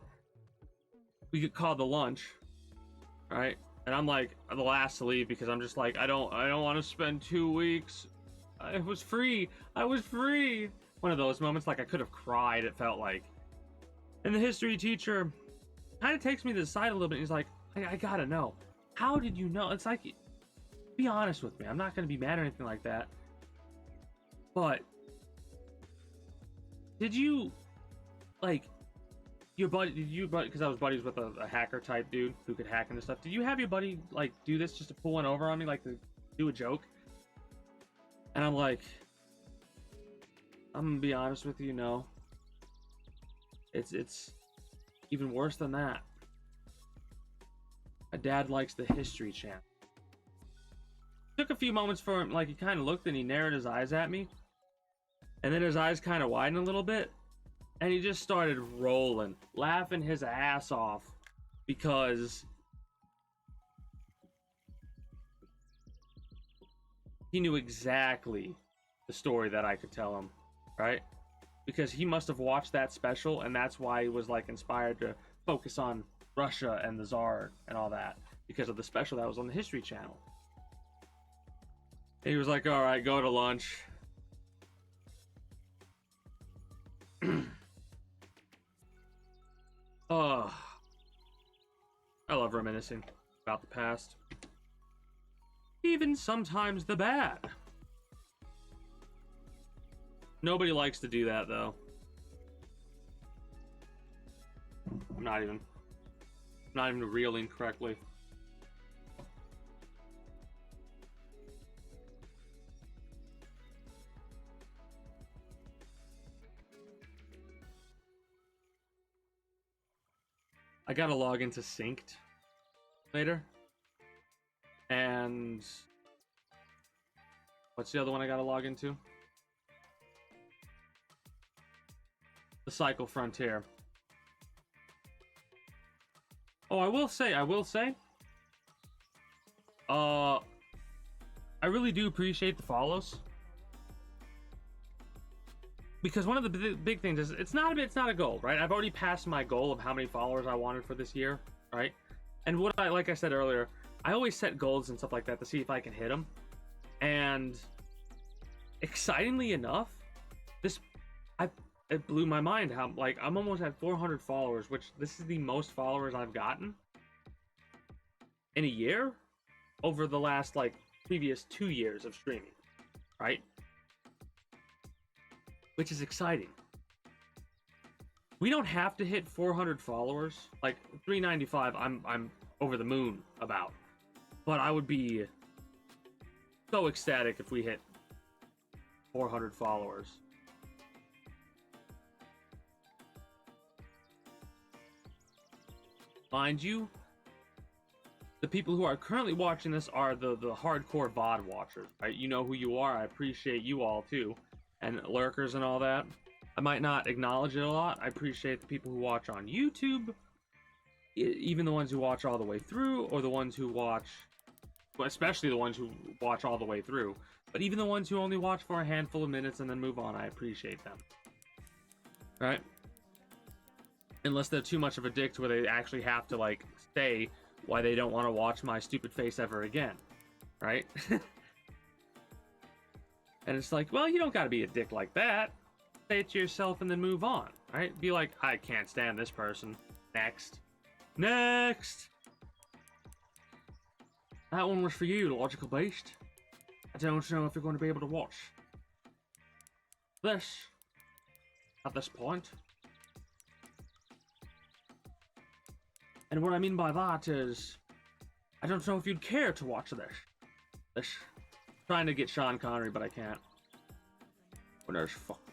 We get called to lunch, right? And I'm like the last to leave because I'm just like, I don't want to spend 2 weeks. I was free. One of those moments, like I could have cried, it felt like. And the history teacher kind of takes me to the side a little bit. And he's like, I gotta know. How did you know? It's like, be honest with me. I'm not going to be mad or anything like that. But did you, like, your buddy, because I was buddies with a hacker type dude who could hack into stuff. Did you have your buddy, like, do this just to pull one over on me, like, to do a joke? And I'm like, I'm gonna be honest with you, no. It's even worse than that. My dad likes the History Channel. Took a few moments for him, like, he kind of looked and he narrowed his eyes at me. And then his eyes kind of widened a little bit. And he just started rolling, laughing his ass off. Because he knew exactly the story that I could tell him, right? because he must have watched that special, and that's why he was like inspired to focus on Russia and the Tsar and all that, because of the special that was on the History Channel. And he was like, all right, go to lunch. Oh, I love reminiscing about the past. Even sometimes the bad. Nobody likes to do that, though. I'm not even reeling correctly. I gotta log into Synced later. And what's the other one I gotta log into? The Cycle Frontier. Oh, I will say, I really do appreciate the follows. Because one of the big things is, it's not a goal, right? I've already passed my goal of how many followers I wanted for this year, right? And like I said earlier, I always set goals and stuff like that to see if I can hit them. And excitingly enough, it blew my mind how, like, I'm almost at 400 followers, which this is the most followers I've gotten in a year over the last, like, previous 2 years of streaming, right? Which is exciting. We don't have to hit 400 followers. Like, 395, I'm over the moon about. But I would be so ecstatic if we hit 400 followers. Mind you, the people who are currently watching this are the hardcore VOD watchers, right? You know who you are. I appreciate you all too, and lurkers and all that. I might not acknowledge it a lot. I appreciate the people who watch on YouTube, even the ones who watch all the way through, or the ones who watch, especially the ones who watch all the way through, but even the ones who only watch for a handful of minutes and then move on. I appreciate them, right? Unless they're too much of a dick to where they actually have to, like, say why they don't want to watch my stupid face ever again, right? And it's like, well, you don't gotta be a dick like that. Say it to yourself and then move on, right? Be like, I can't stand this person. Next. Next! That one was for you, Logical Beast. I don't know if you're going to be able to watch this at this point. And what I mean by that is, I don't know if you'd care to watch this. Trying to get Sean Connery, but I can't.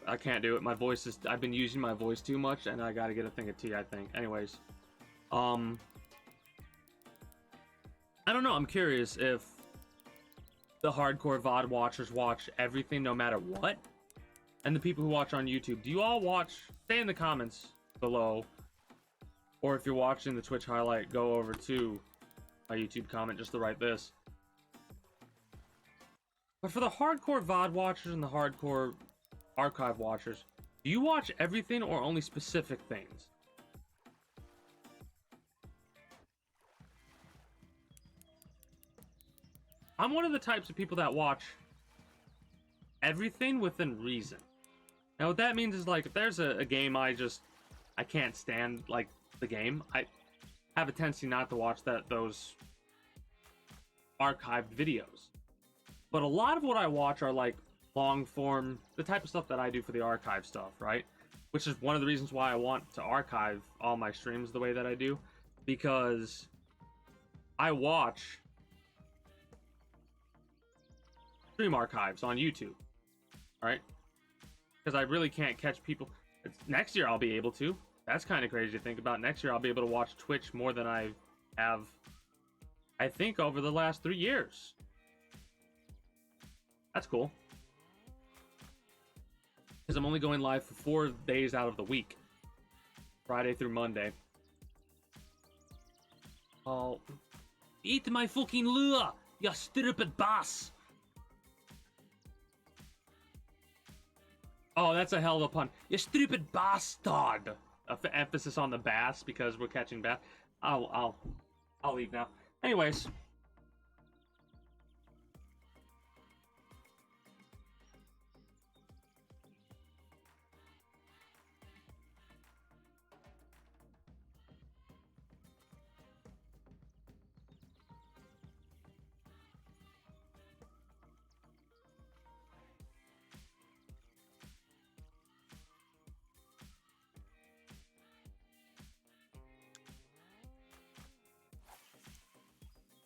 I can't do it. My voice is, I've been using my voice too much, and I gotta get a thing of tea, I think. Anyways. I don't know, I'm curious if the hardcore VOD watchers watch everything no matter what? And the people who watch on YouTube, do you all watch? Stay in the comments below. Or if you're watching the Twitch highlight, go over to my YouTube comment just to write this. But for the hardcore VOD watchers and the hardcore archive watchers, do you watch everything or only specific things? I'm one of the types of people that watch everything within reason. Now what that means is, like, if there's a game I can't stand, like, the game, I have a tendency not to watch those archived videos. But a lot of what I watch are, like, long form, the type of stuff that I do for the archive stuff, right? Which is one of the reasons why I want to archive all my streams the way that I do, because I watch stream archives on YouTube, right? Because I really can't catch people. Next year I'll be able to. That's kind of crazy to think about. Next year I'll be able to watch Twitch more than I have, I think, over the last 3 years. That's cool. Because I'm only going live for 4 days out of the week. Friday through Monday. Oh, eat my fucking lure, you stupid boss! Oh, that's a hell of a pun. You stupid bastard. Emphasis on the bass because we're catching bass. I'll leave now. Anyways,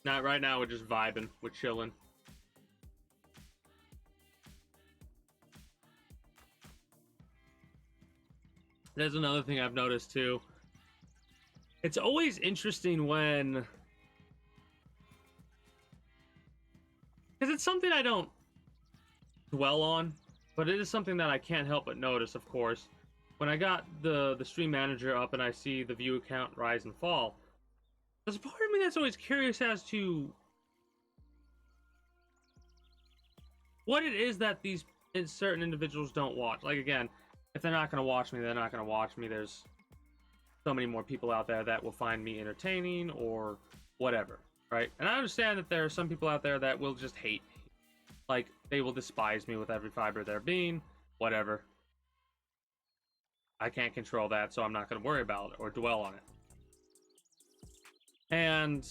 not right now. We're just vibing. We're chilling. There's another thing I've noticed too. It's always interesting when, because it's something I don't dwell on, but it is something that I can't help but notice, of course. When I got the stream manager up and I see the view count rise and fall, there's a part of me that's always curious as to what it is that these certain individuals don't watch. Like, again, if they're not going to watch me, they're not going to watch me. There's so many more people out there that will find me entertaining or whatever, right? And I understand that there are some people out there that will just hate me. Like, they will despise me with every fiber of their being, whatever. I can't control that, so I'm not going to worry about it or dwell on it. And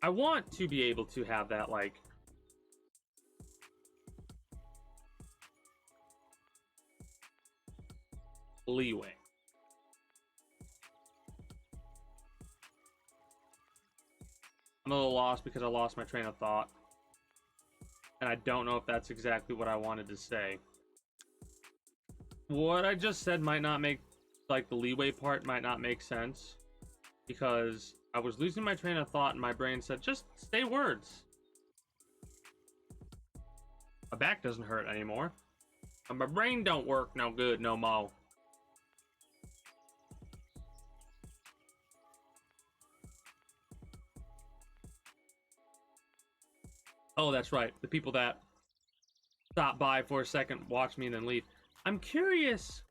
I want to be able to have that, like, leeway. I'm a little lost because I lost my train of thought. And I don't know if that's exactly what I wanted to say. What I just said might not make, like, the leeway part might not make sense. Because I was losing my train of thought and my brain said, just say words. My back doesn't hurt anymore. And my brain don't work no good no more. Oh, that's right. The people that stop by for a second, watch me, and then leave. I'm curious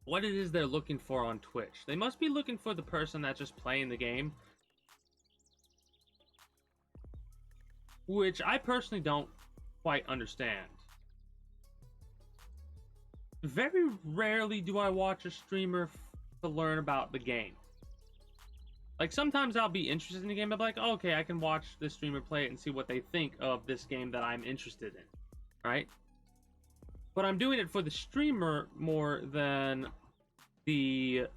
what it is they're looking for on Twitch. They must be looking for the person that's just playing the game. Which I personally don't quite understand. Very rarely do I watch a streamer to learn about the game. Like, sometimes I'll be interested in the game, but like, oh, okay, I can watch this streamer play it and see what they think of this game that I'm interested in, right? But I'm doing it for the streamer more than the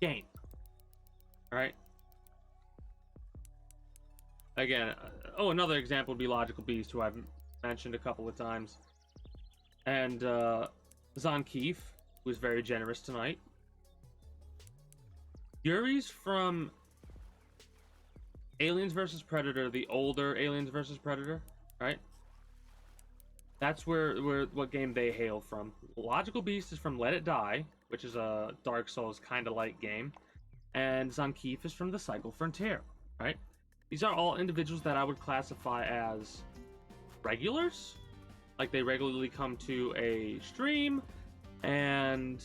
game, right? Again, another example would be Logical Beast, who I've mentioned a couple of times. And Zonkeef, who was very generous tonight. Yuri's from Aliens vs. Predator, the older Aliens vs. Predator, right? That's where what game they hail from. Logical Beast is from Let It Die, which is a Dark Souls kind of like game. And Zonkeef is from The Cycle Frontier, right? These are all individuals that I would classify as regulars. Like, they regularly come to a stream and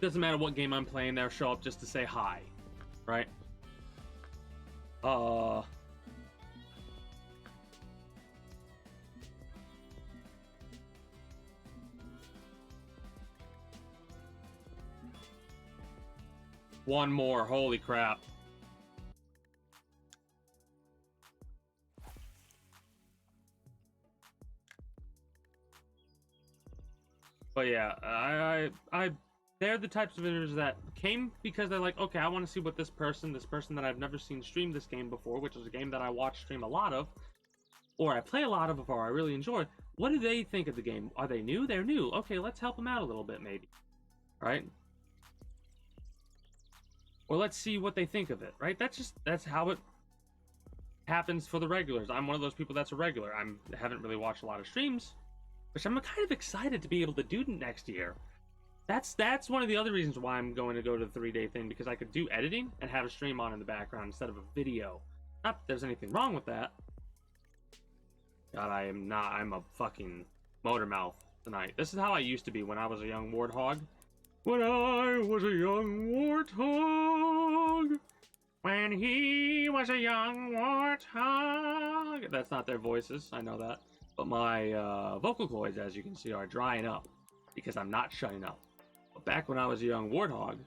doesn't matter what game I'm playing, they'll show up just to say hi, right? One more, holy crap. But yeah, they're the types of individuals that came because they're like, okay, I want to see what this person that I've never seen stream this game before, which is a game that I watch stream a lot of, or I play a lot of, or I really enjoy. What do they think of the game? Are they new? They're new. Okay, let's help them out a little bit, maybe. Right? Or let's see what they think of it, right? That's how it happens for the regulars. I'm one of those people that's a regular. I haven't really watched a lot of streams, which I'm kind of excited to be able to do next year. That's one of the other reasons why I'm going to go to the 3-day thing, because I could do editing and have a stream on in the background instead of a video. Not that there's anything wrong with that. God, I am not. I'm a fucking motor mouth tonight. This is how I used to be when I was a young warthog. When I was a young warthog. When he was a young warthog. That's not their voices, I know that. But my vocal cords, as you can see, are drying up because I'm not shutting up. But back when I was a young warthog,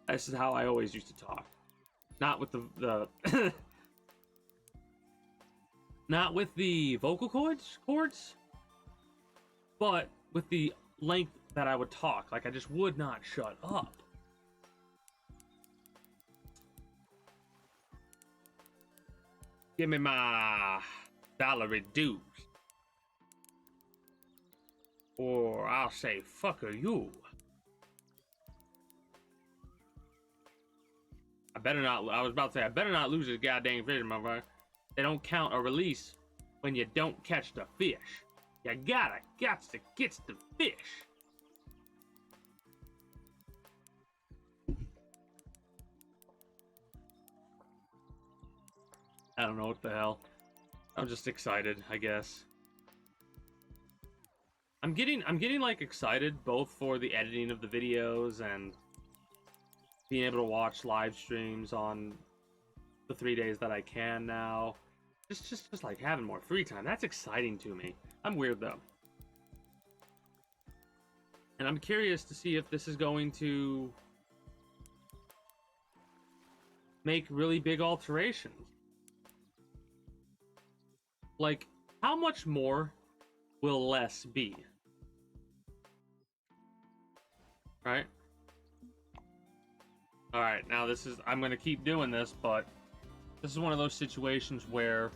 this is how I always used to talk. Not with the not with the vocal cords, but with the length that I would talk. Like, I just would not shut up. Give me my salary dues. Or I'll say, fuck you. I better not, I was about to say, I better not lose this goddamn fish, motherfucker. They don't count a release when you don't catch the fish. You gotta catch the fish. I don't know what the hell. I'm just excited, I guess. I'm getting like excited both for the editing of the videos and being able to watch live streams on the 3 days that I can now. Just like having more free time. That's exciting to me. I'm weird though. And I'm curious to see if this is going to make really big alterations. Like, how much more will less be? Right? Alright, now this is, I'm gonna keep doing this, but this is one of those situations where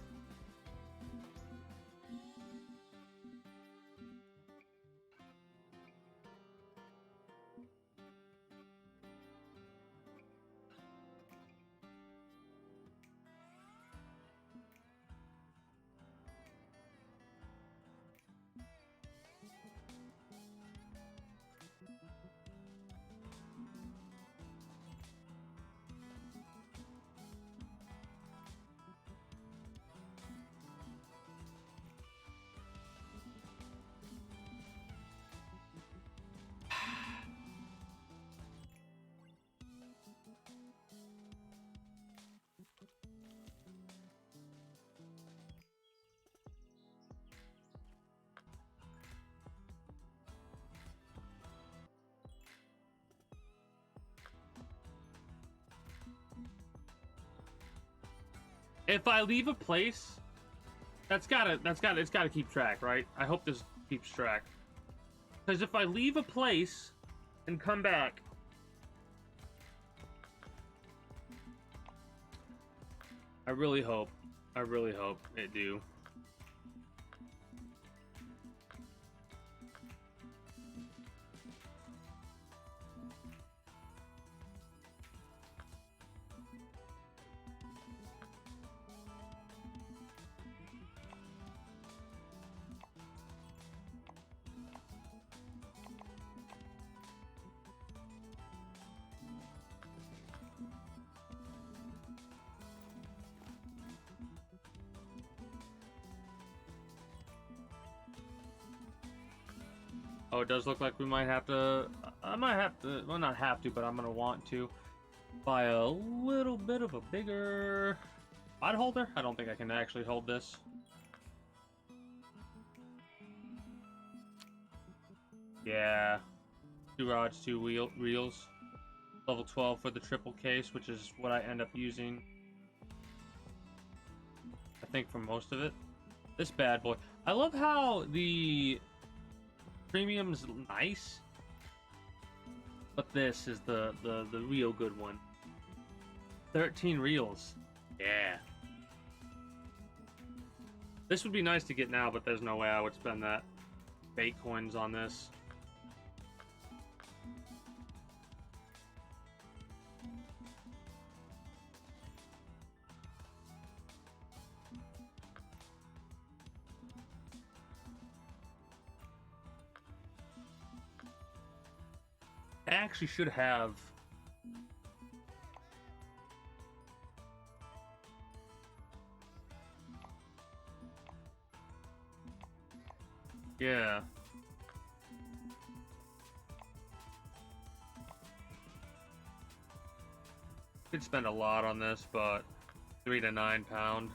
if I leave a place, it's gotta keep track, right? I hope this keeps track. Because if I leave a place and come back, I really hope it do. Oh, it does look like we might have to... I might have to... Well, not have to, but I'm going to want to buy a little bit of a bigger rod holder. I don't think I can actually hold this. Yeah. 2 rods, 2 reels. Level 12 for the triple case, which is what I end up using, I think, for most of it. This bad boy. I love how the premium's nice, but this is the real good one. 13 reels. Yeah. This would be nice to get now, but there's no way I would spend that bait coins on this. actually should have... Yeah. Could spend a lot on this, but 3 to 9 pound.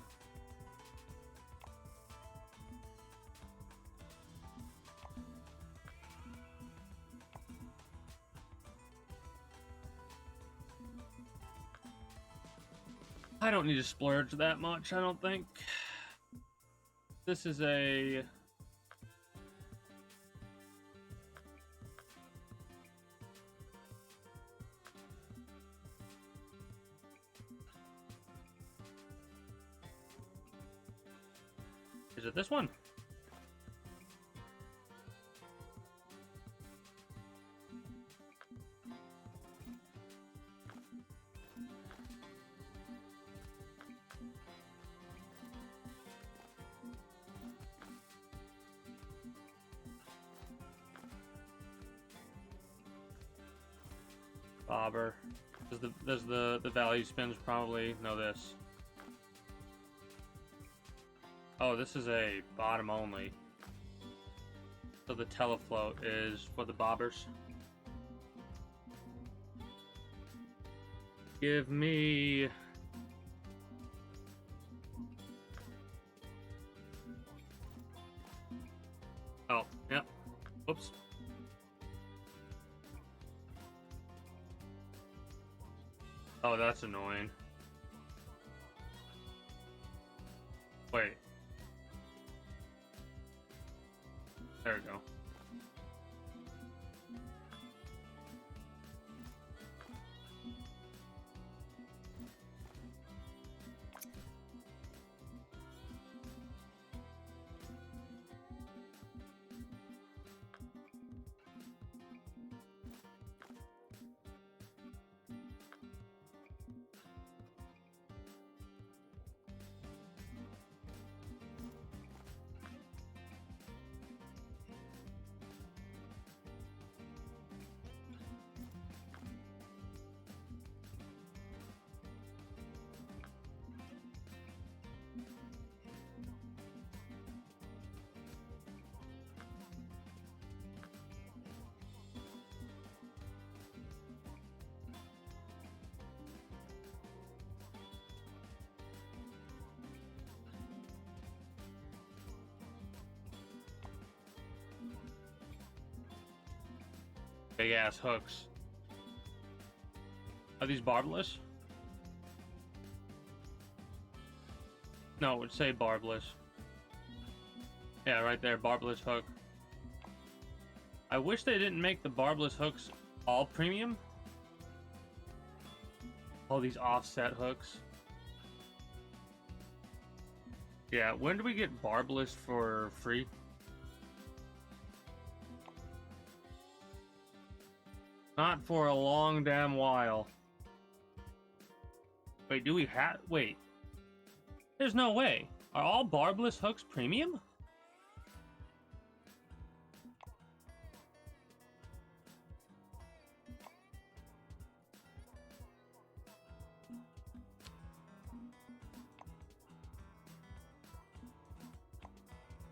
I don't need to splurge that much, I don't think. This is a... Is it this one? Bobber. Does the value spins probably know this? Oh, this is a bottom only. So the telefloat is for the bobbers. Give me... Oh, yep. Whoops. Oh, that's annoying. Wait. There we go. Big ass hooks. Are these barbless? No, it would say barbless. Yeah, right there, barbless hook. I wish they didn't make the barbless hooks all premium. All these offset hooks. Yeah, when do we get barbless for free? Not for a long damn while. Wait, do we have... Wait. There's no way. Are all barbless hooks premium?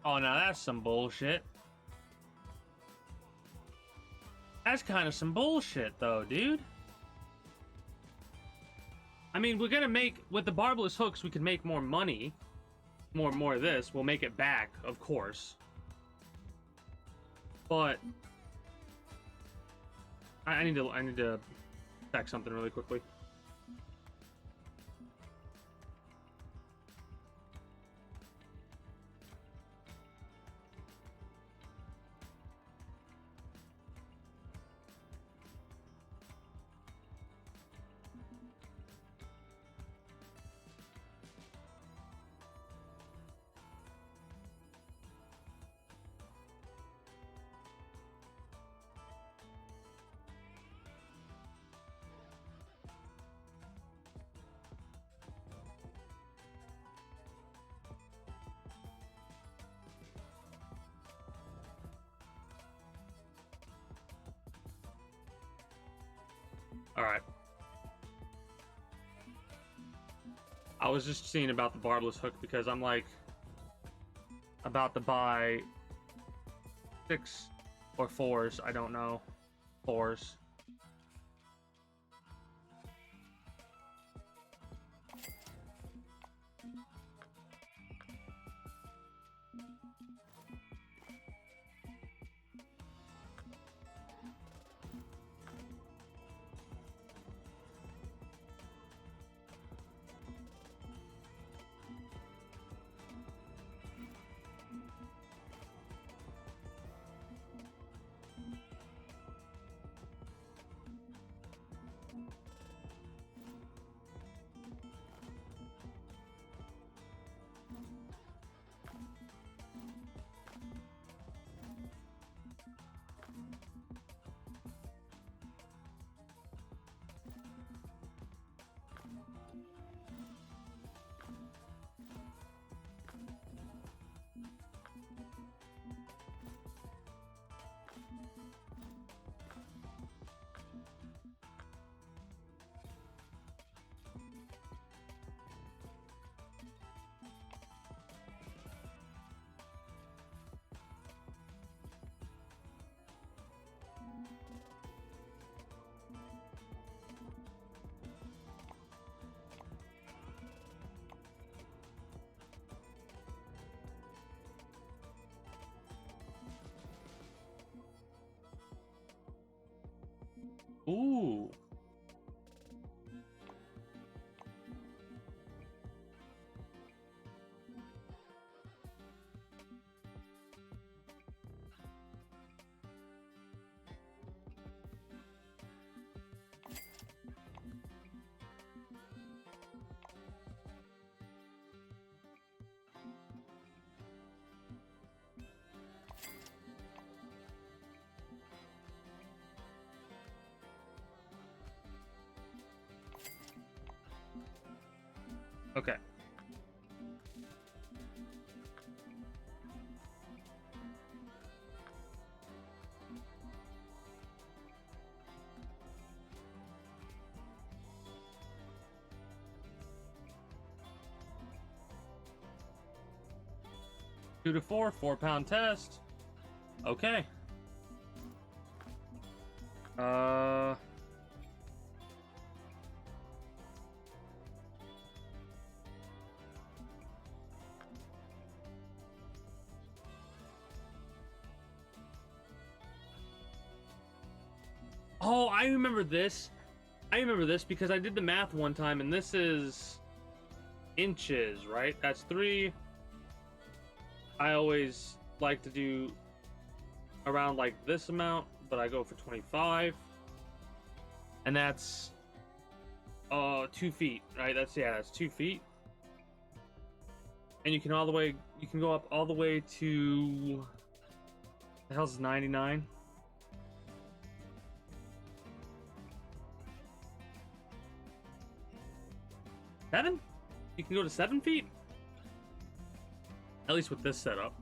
Oh, now that's some bullshit. That's kind of some bullshit, though, dude. I mean, we're gonna make... With the barbless hooks, we can make more money. More of this. We'll make it back, of course. But... I need to check something really quickly. All right. I was just seeing about the barbless hook because I'm like about to buy 6 or 4s. I don't know. 4s. Ooh. Okay. Two to 4, 4-pound test. Okay. Oh, I remember this. I remember this because I did the math one time, and this is inches, right? That's 3. I always like to do around like this amount, but I go for 25. And that's 2 feet, right? That's 2 feet. And you can go up all the way to the hell's 99. 7? You can go to 7 feet? At least with this setup.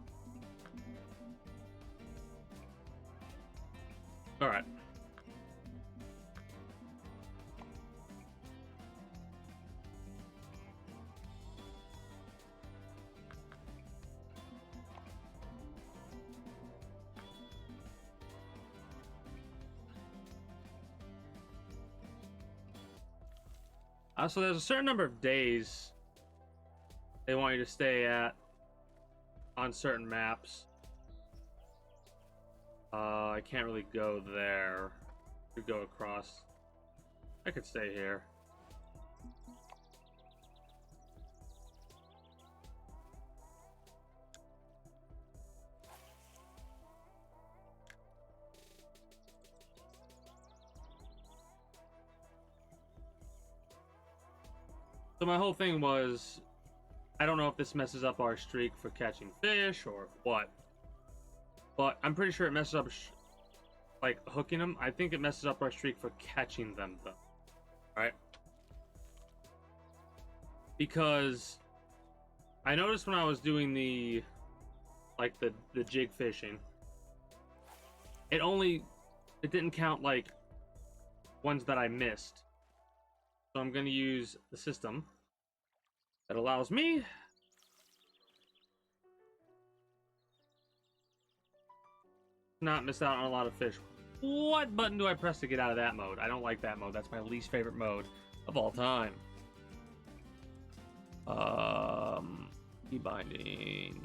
Alright. So there's a certain number of days they want you to stay at on certain maps. I can't really go there. To go across. I could stay here. So my whole thing was, I don't know if this messes up our streak for catching fish or what, but I'm pretty sure it messes up, like, hooking them. I think it messes up our streak for catching them, though. Right? Because I noticed when I was doing the jig fishing, it didn't count, like, ones that I missed. So I'm going to use the system that allows me to not miss out on a lot of fish. What button do I press to get out of that mode? I don't like that mode. That's my least favorite mode of all time. Key binding.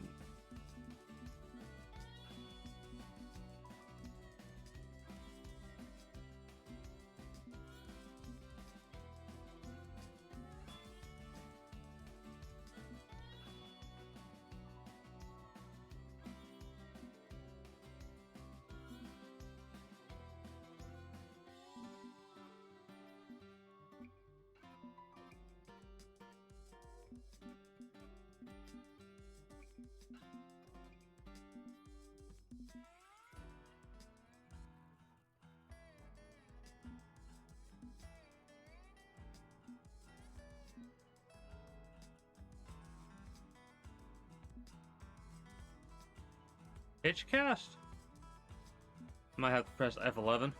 Hitch cast. Might have to press F11.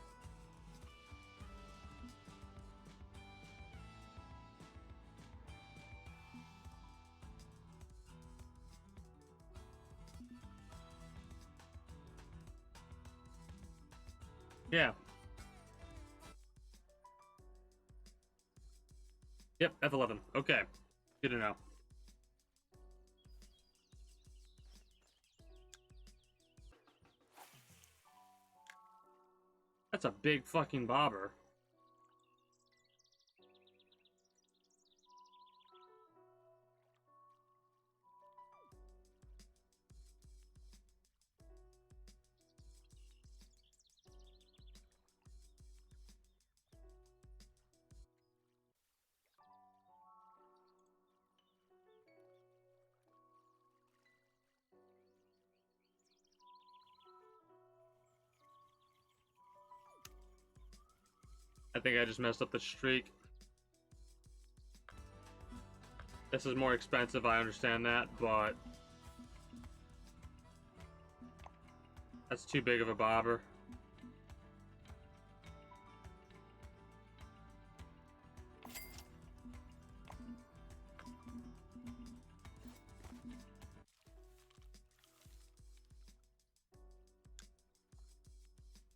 Yeah. Yep, F11. Okay. Good to know. That's a big fucking bobber. I think I just messed up the streak. This is more expensive, I understand that, but that's too big of a bobber.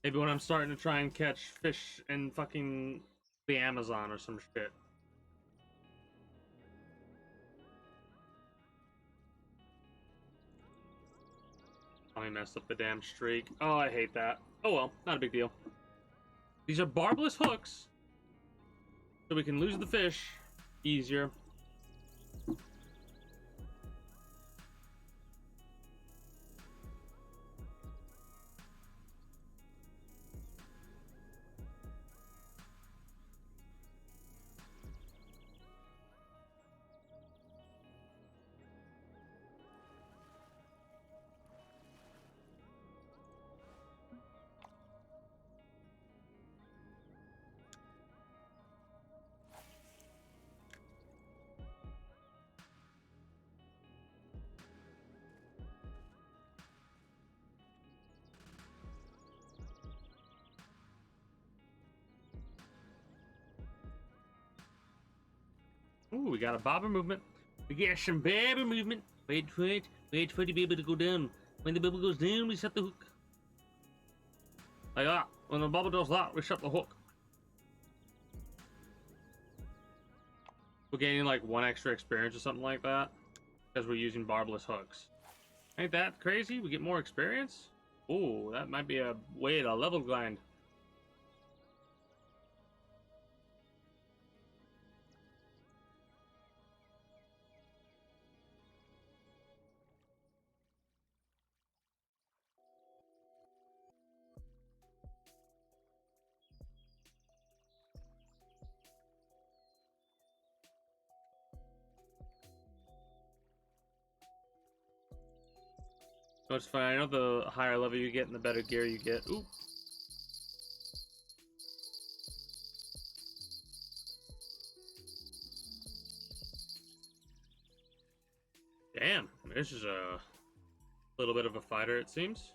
Maybe when I'm starting to try and catch fish in fucking the Amazon or some shit. I messed up the damn streak. Oh, I hate that. Oh well, not a big deal. These are barbless hooks, so we can lose the fish easier. Ooh, we got a bobber movement. We got some bobber movement. Wait for it. Wait for the bubble to go down. When the bubble goes down, we set the hook. Like that. When the bubble does that, we set the hook. We're gaining like 1 extra experience or something like that because we're using barbless hooks. Ain't that crazy? We get more experience? Ooh, that might be a way to level grind. No, it's fine. I know the higher level you get and the better gear you get. Ooh. Damn, this is a little bit of a fighter, it seems.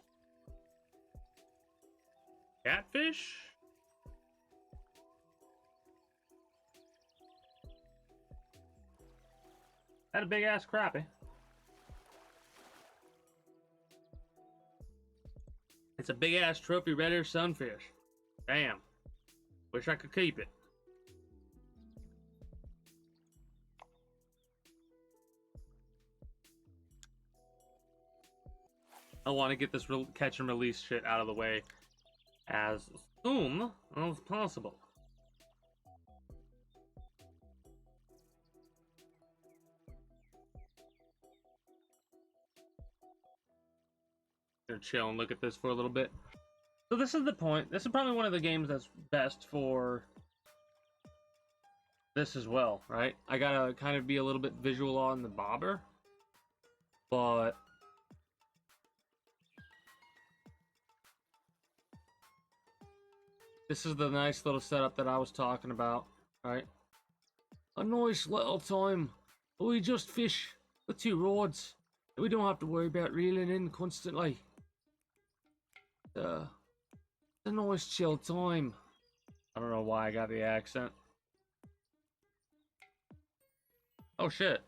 Catfish? Had a big ass crappie. It's a big ass trophy red ear sunfish. Damn. Wish I could keep it. I want to get this catch and release shit out of the way as soon as possible. Gonna chill and look at this for a little bit. So this is the point. This is probably one of the games that's best for this as well, right? I gotta kind of be a little bit visual on the bobber, but this is the nice little setup that I was talking about, right? A nice little time. We just fish the 2 rods. We don't have to worry about reeling in constantly. It's a nice chill time. I don't know why I got the accent. Oh shit.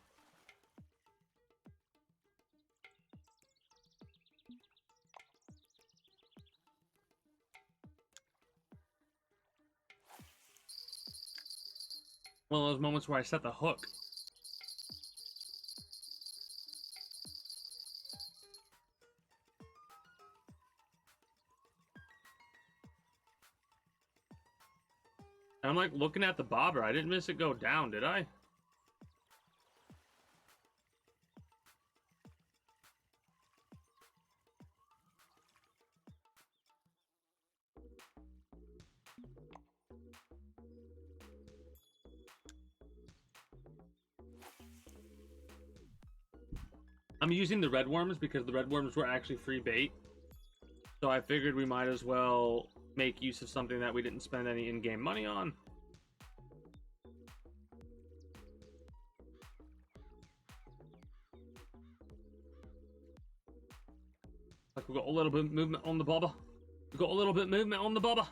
One of those moments where I set the hook. And I'm like looking at the bobber. I didn't miss it go down, did I? I'm using the red worms because the red worms were actually free bait. So I figured we might as well make use of something that we didn't spend any in-game money on. Like we got a little bit of movement on the bobber. We got a little bit of movement on the bobber.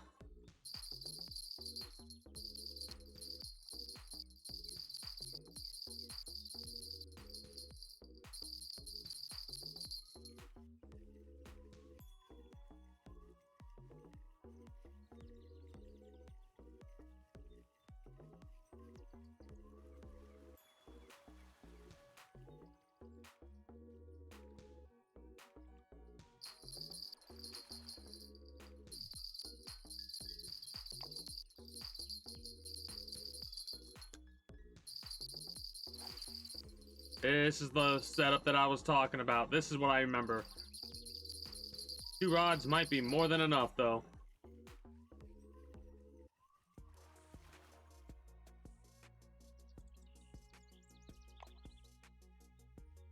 This is the setup that I was talking about. This is what I remember. 2 rods might be more than enough, though.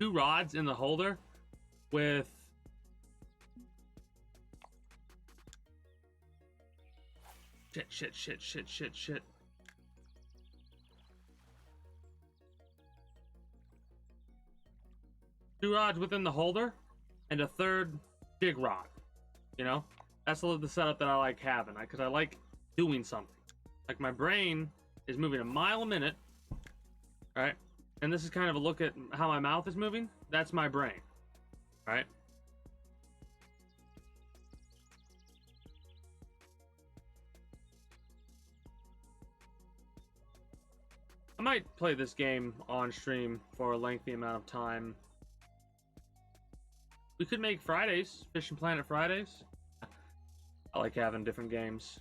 Two rods in the holder with shit. 2 rods within the holder and a 3rd jig rod. You know, that's the setup that I like having, because I like doing something. Like my brain is moving a mile a minute, right? And this is kind of a look at how my mouth is moving. That's my brain, right? I might play this game on stream for a lengthy amount of time. We could make Fridays, Fishing Planet Fridays. I like having different games.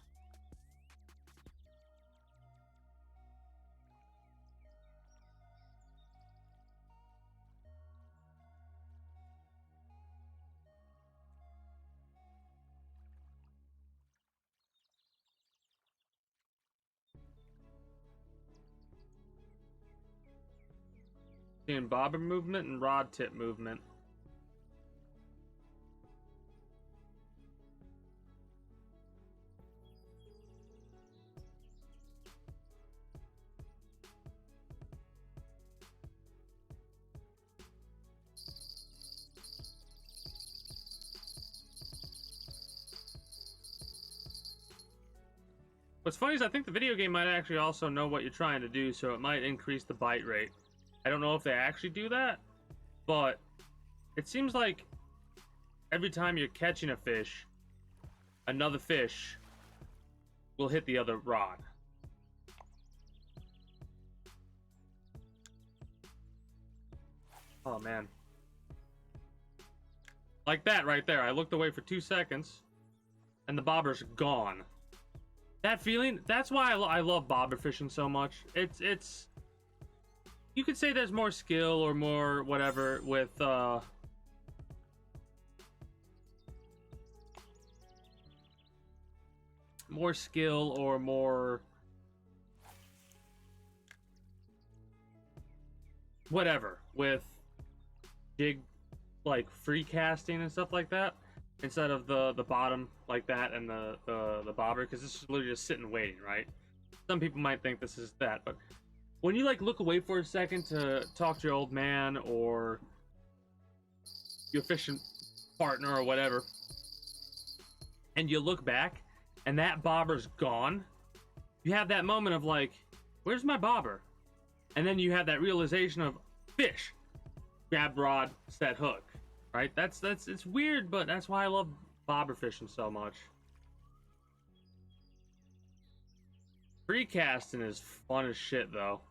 Seeing bobber movement and rod tip movement. What's funny is I think the video game might actually also know what you're trying to do, so it might increase the bite rate I don't know if they actually do that, but it seems like every time you're catching a fish, another fish will hit the other rod. Oh man. Like that right there. I looked away for 2 seconds and the bobber's gone. That feeling, that's why I love bobber fishing so much. It's you could say there's more skill or more whatever with more skill or more whatever with jig, like free casting and stuff like that, instead of the bottom like that and the bobber, because this is literally just sitting waiting, right? Some people might think this is that, but when you like look away for a second to talk to your old man or your fishing partner or whatever, and you look back and that bobber's gone, you have that moment of like, where's my bobber? And then you have that realization of fish, grab rod, set hook, right? That's it's weird, but that's why I love bobber fishing so much. Free casting is fun as shit though.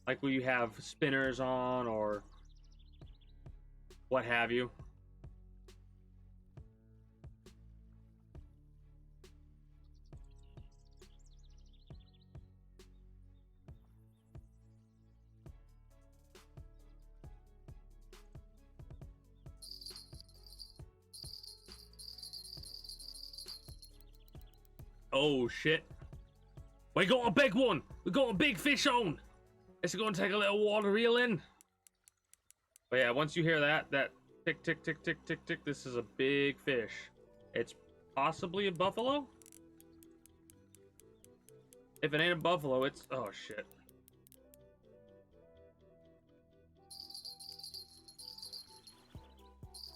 Like when you have spinners on or what have you. Oh shit. We got a big one. We got a big fish on. It's going to take a little while to reel in. But yeah, once you hear that tick, tick, tick, tick, tick, tick, this is a big fish. It's possibly a buffalo. If it ain't a buffalo, it's... Oh, shit.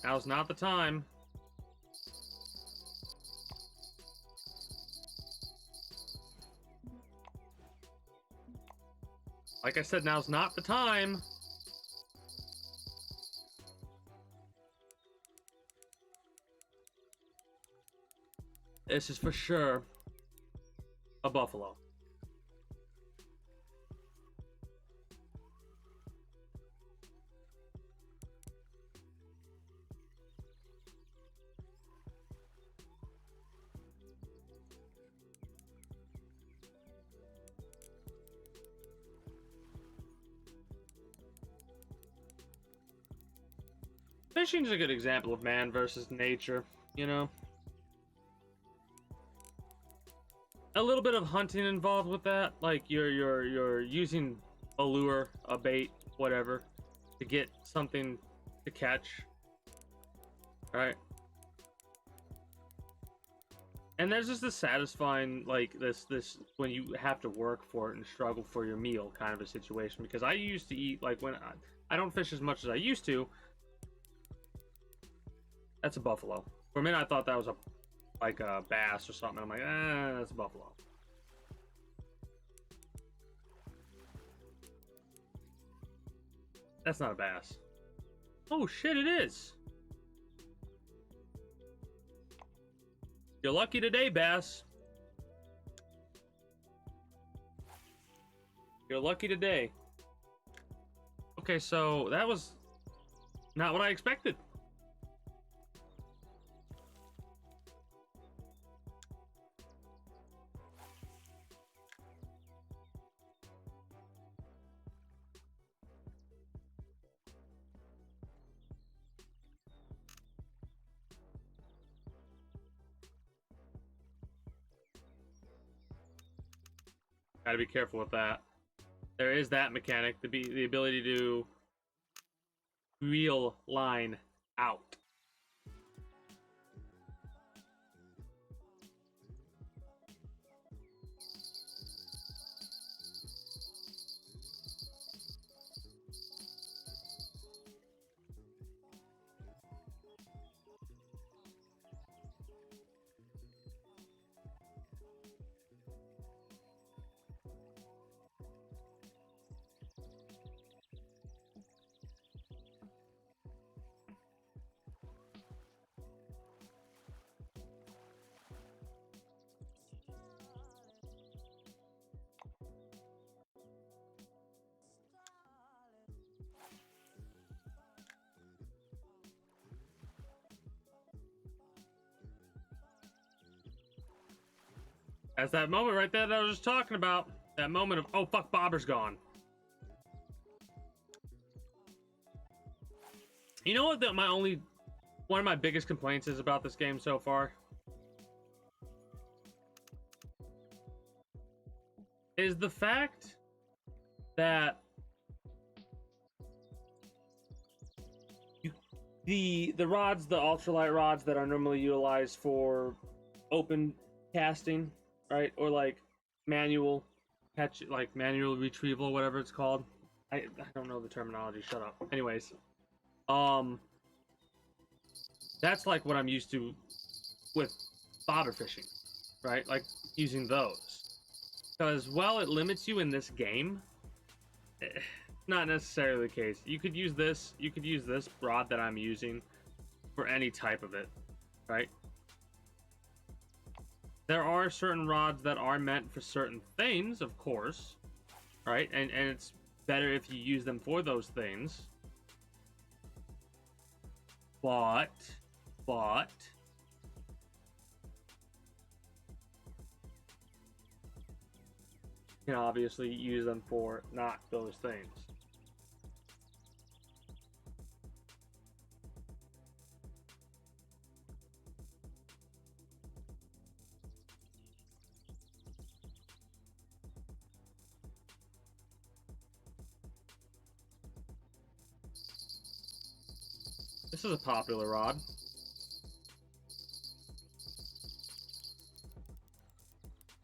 Now's not the time. Like I said, now's not the time. This is for sure a buffalo. Fishing's a good example of man versus nature, you know? A little bit of hunting involved with that, like you're using a lure, a bait, whatever, to get something to catch, right? And there's just this satisfying, like this when you have to work for it and struggle for your meal kind of a situation. Because I used to eat, like when I don't fish as much as I used to. That's a buffalo. For a minute, I thought that was like a bass or something. I'm like, that's a buffalo. That's not a bass. Oh shit, it is. You're lucky today, bass. You're lucky today. Okay, so that was not what I expected. Gotta be careful with that. There is that mechanic, the ability to reel line out. That's that moment right there that I was just talking about. That moment of, oh fuck, bobber's gone. You know what? One of my biggest complaints is about this game so far is the fact that the rods, the ultralight rods that are normally utilized for open casting, right, or like manual catch, like manual retrieval, whatever it's called. I don't know the terminology. Shut up. Anyways, that's like what I'm used to with bobber fishing, right? Like using those, because while it limits you in this game, not necessarily the case. You could use this. You could use this rod that I'm using for any type of it, right? There are certain rods that are meant for certain things, of course, right? And it's better if you use them for those things. But you can obviously use them for not those things. This is a popular rod.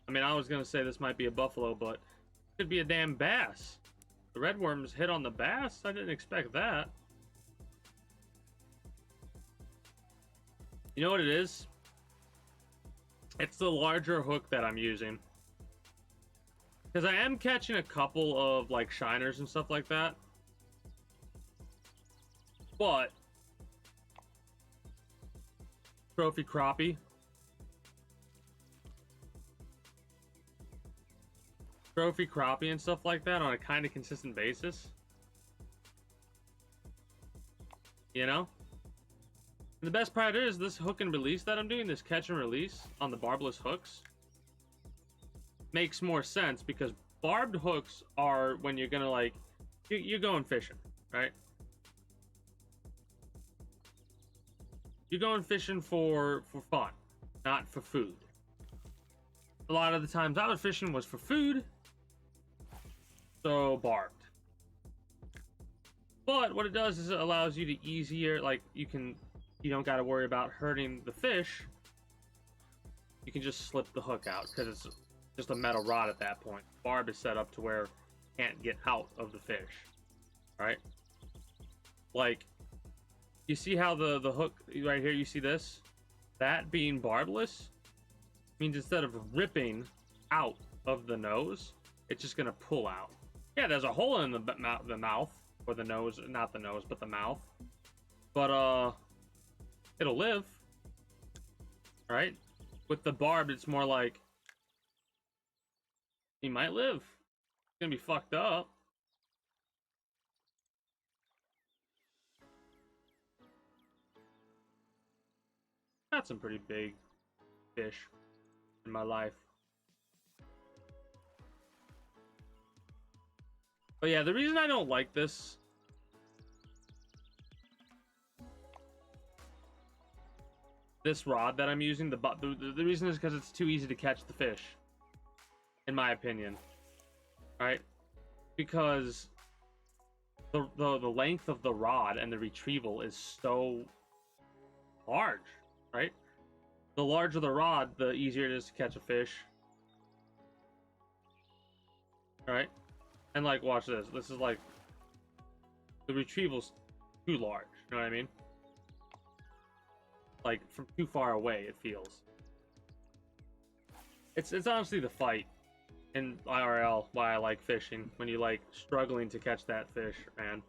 I mean, I was gonna say this might be a buffalo, but it could be a damn bass. The redworms hit on the bass? I didn't expect that. You know what it is? It's the larger hook that I'm using. Because I am catching a couple of, like, shiners and stuff like that. But trophy crappie. Trophy crappie and stuff like that on a kind of consistent basis. You know? And the best part is this hook and release that I'm doing, this catch and release on the barbless hooks, makes more sense because barbed hooks are when you're gonna, like, you're going fishing, right? You're going fishing for fun, not for food. A lot of the times I was fishing was for food, so barbed. But what it does is it allows you to easier, like, you don't got to worry about hurting the fish. You can just slip the hook out because it's just a metal rod at that point. Barb is set up to where it can't get out of the fish, right? Like, you see how the hook right here, you see this? That being barbless means instead of ripping out of the nose, it's just gonna pull out. Yeah, there's a hole in the mouth, or the nose, not the nose, but the mouth. But it'll live, right? With the barbed, it's more like he might live. It's gonna be fucked up. Got some pretty big fish in my life. But yeah, the reason I don't like this rod that I'm using, the reason is because it's too easy to catch the fish, in my opinion, right? Because the length of the rod and the retrieval is so large, right? The larger the rod, the easier it is to catch a fish, right? And like, watch this. This is like the retrieval's too large. You know what I mean? Like from too far away, it feels. It's honestly the fight in IRL why I like fishing. When you like struggling to catch that fish, man.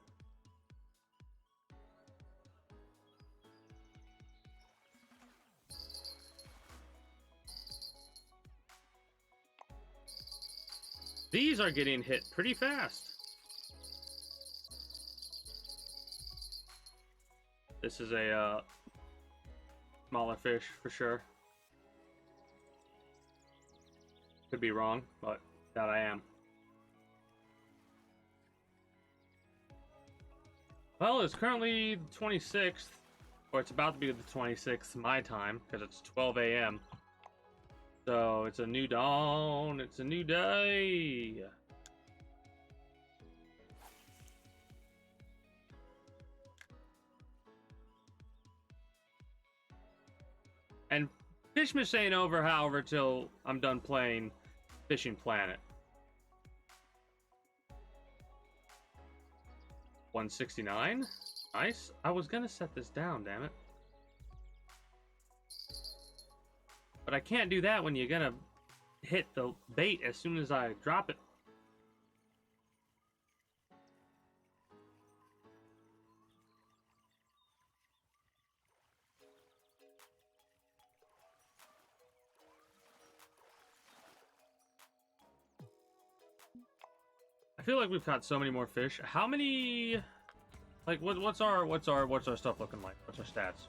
These are getting hit pretty fast. This is a smaller fish for sure. Could be wrong, but that I am. Well, it's currently the 26th, or it's about to be the 26th my time, because it's 12 a.m. So it's a new dawn, it's a new day. And Fishmas ain't over, however, till I'm done playing Fishing Planet. 169? Nice. I was gonna set this down, damn it. But I can't do that when you're gonna hit the bait as soon as I drop it. I feel like we've caught so many more fish. How many? Like, what's our stuff looking like? What's our stats?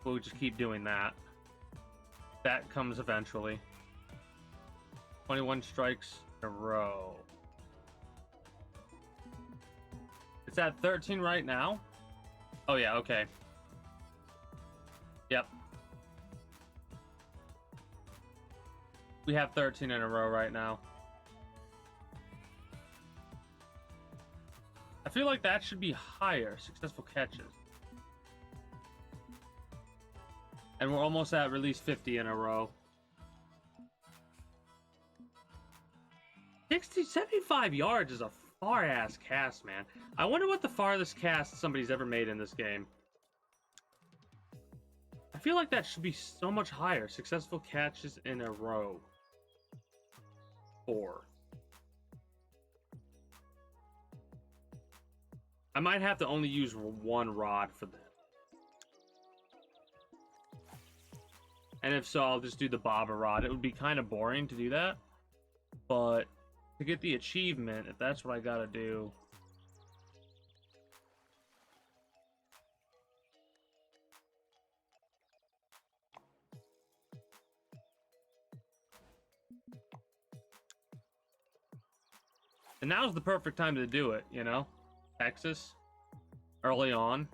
We'll just keep doing that. That comes eventually. 21 strikes in a row. It's at 13 right now. Oh yeah, okay. Yep. We have 13 in a row right now. I feel like that should be higher. Successful catches. And we're almost at release 50 in a row. 75 yards is a far-ass cast, man. I wonder what the farthest cast somebody's ever made in this game. I feel like that should be so much higher. Successful catches in a row. 4. I might have to only use one rod for that. And if so, I'll just do the bobber rod. It would be kind of boring to do that. But to get the achievement, if that's what I gotta do... And now's the perfect time to do it, you know? Texas. Early on.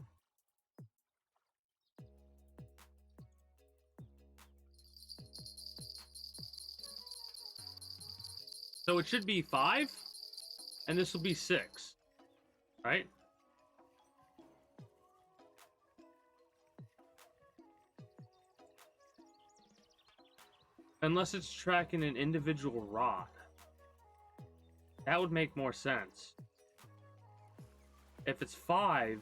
So it should be 5, and this will be 6, right? Unless it's tracking an individual rod. That would make more sense. If it's 5...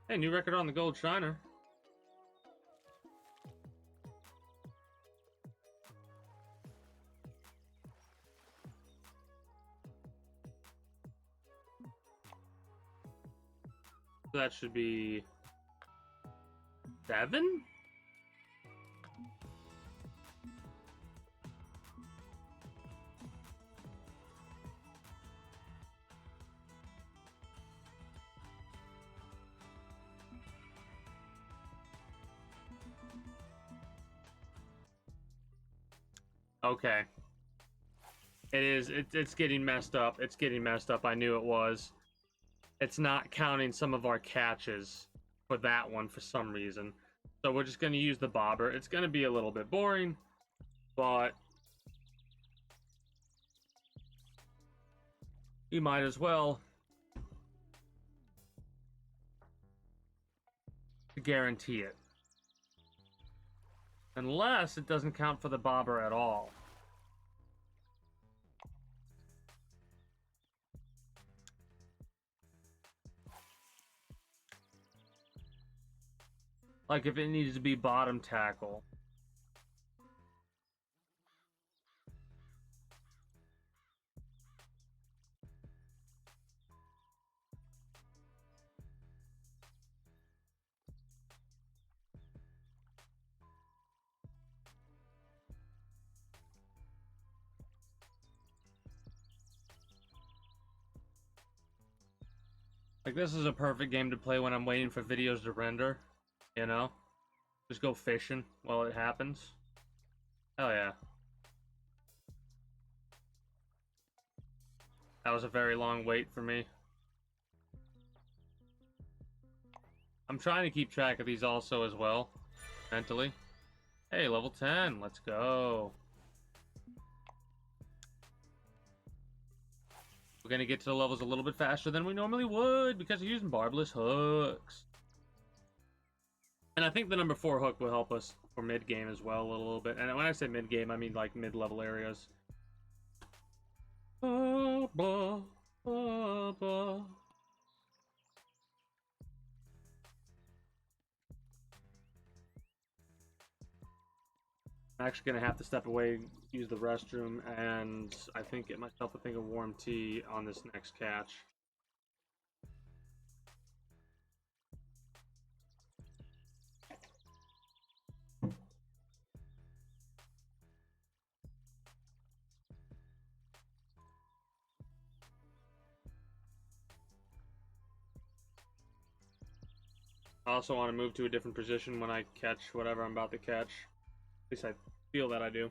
Hey, new record on the Gold Shiner. So that should be 7? Okay. It is. It's getting messed up. It's getting messed up. I knew it was. It's not counting some of our catches for that one for some reason. So we're just going to use the bobber. It's going to be a little bit boring, but you might as well guarantee it. Unless it doesn't count for the bobber at all. Like if it needs to be bottom tackle. Like, this is a perfect game to play when I'm waiting for videos to render, you know? Just go fishing while it happens. Hell yeah. That was a very long wait for me. I'm trying to keep track of these also as well, mentally. Hey, level 10, let's go. We're gonna get to the levels a little bit faster than we normally would because we're using barbless hooks. And I think the number 4 hook will help us for mid-game as well a little bit. And when I say mid-game, I mean like mid-level areas. Blah, blah, blah, blah. I'm actually gonna have to step away, use the restroom, and I think get myself a thing of warm tea on this next catch. I also want to move to a different position when I catch whatever I'm about to catch. At least I feel that I do.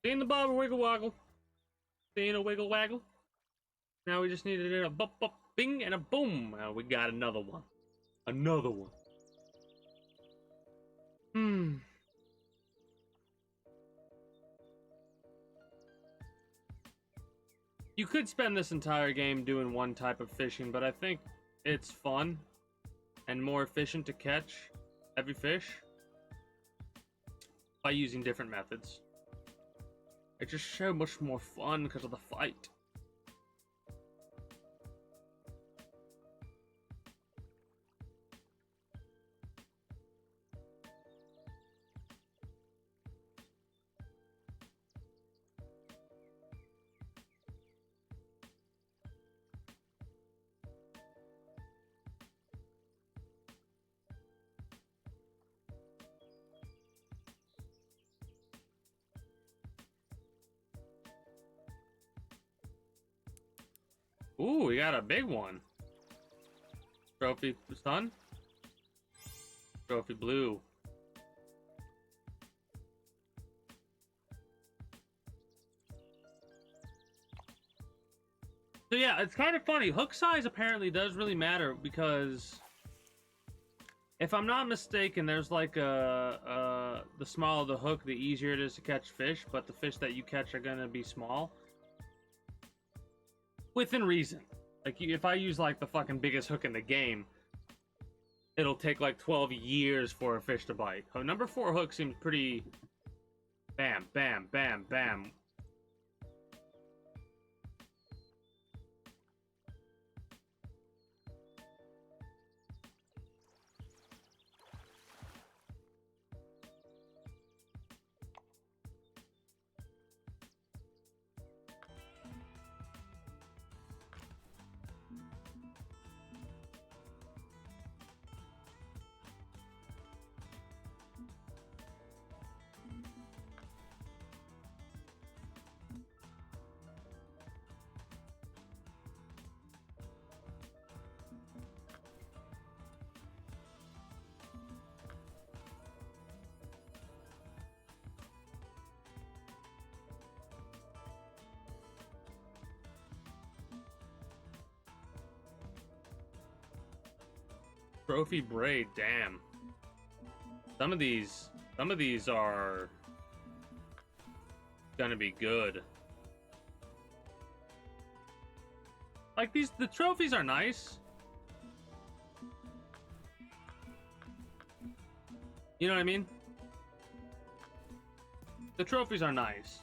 Seeing the bobber wiggle woggle. Seeing a wiggle waggle. Now we just needed a bop bop bing and a boom. Now we got another one. Another one. You could spend this entire game doing one type of fishing, but I think it's fun and more efficient to catch every fish by using different methods. It's just so much more fun because of the fight. Ooh, we got a big one. Trophy sun? Trophy blue. So yeah, it's kind of funny. Hook size apparently does really matter because if I'm not mistaken, there's like the smaller the hook, the easier it is to catch fish, but the fish that you catch are gonna be small. Within reason. Like, if I use, like, the fucking biggest hook in the game, it'll take, like, 12 years for a fish to bite. So, number 4 hook seems pretty... Bam, bam, bam, bam. Trophy braid, damn. Some of these are gonna be good. Like, the trophies are nice. You know what I mean? The trophies are nice.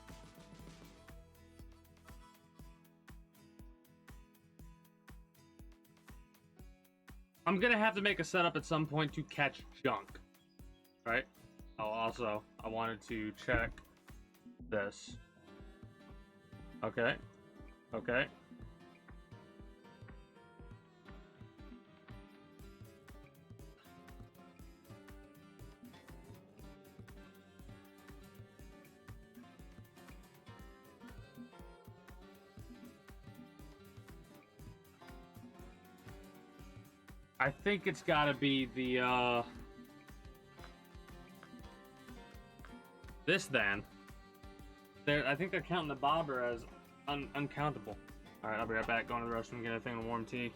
I'm gonna have to make a setup at some point to catch junk. Right? I wanted to check this. Okay. Okay. I think it's gotta be the, this then. I think they're counting the bobber as uncountable. Alright, I'll be right back. Going to the restroom, get a thing of warm tea.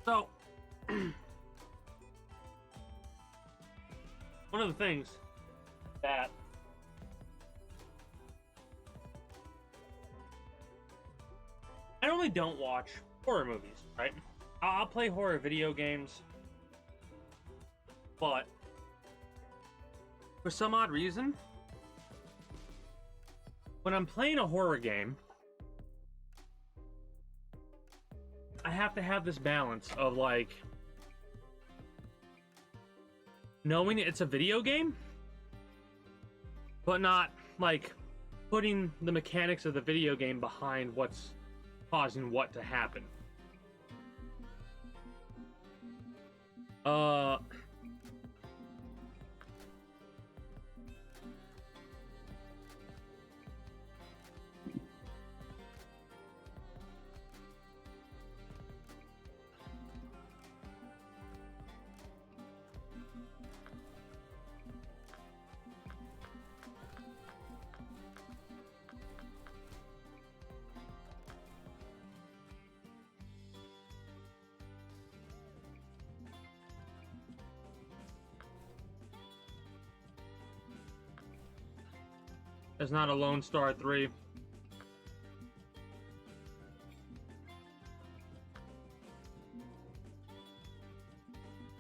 So, one of the things that I normally don't watch horror movies, right? I'll play horror video games, but for some odd reason, when I'm playing a horror game, I have to have this balance of like knowing it's a video game, but not like putting the mechanics of the video game behind what's causing what to happen. It's not a Lone Star 3.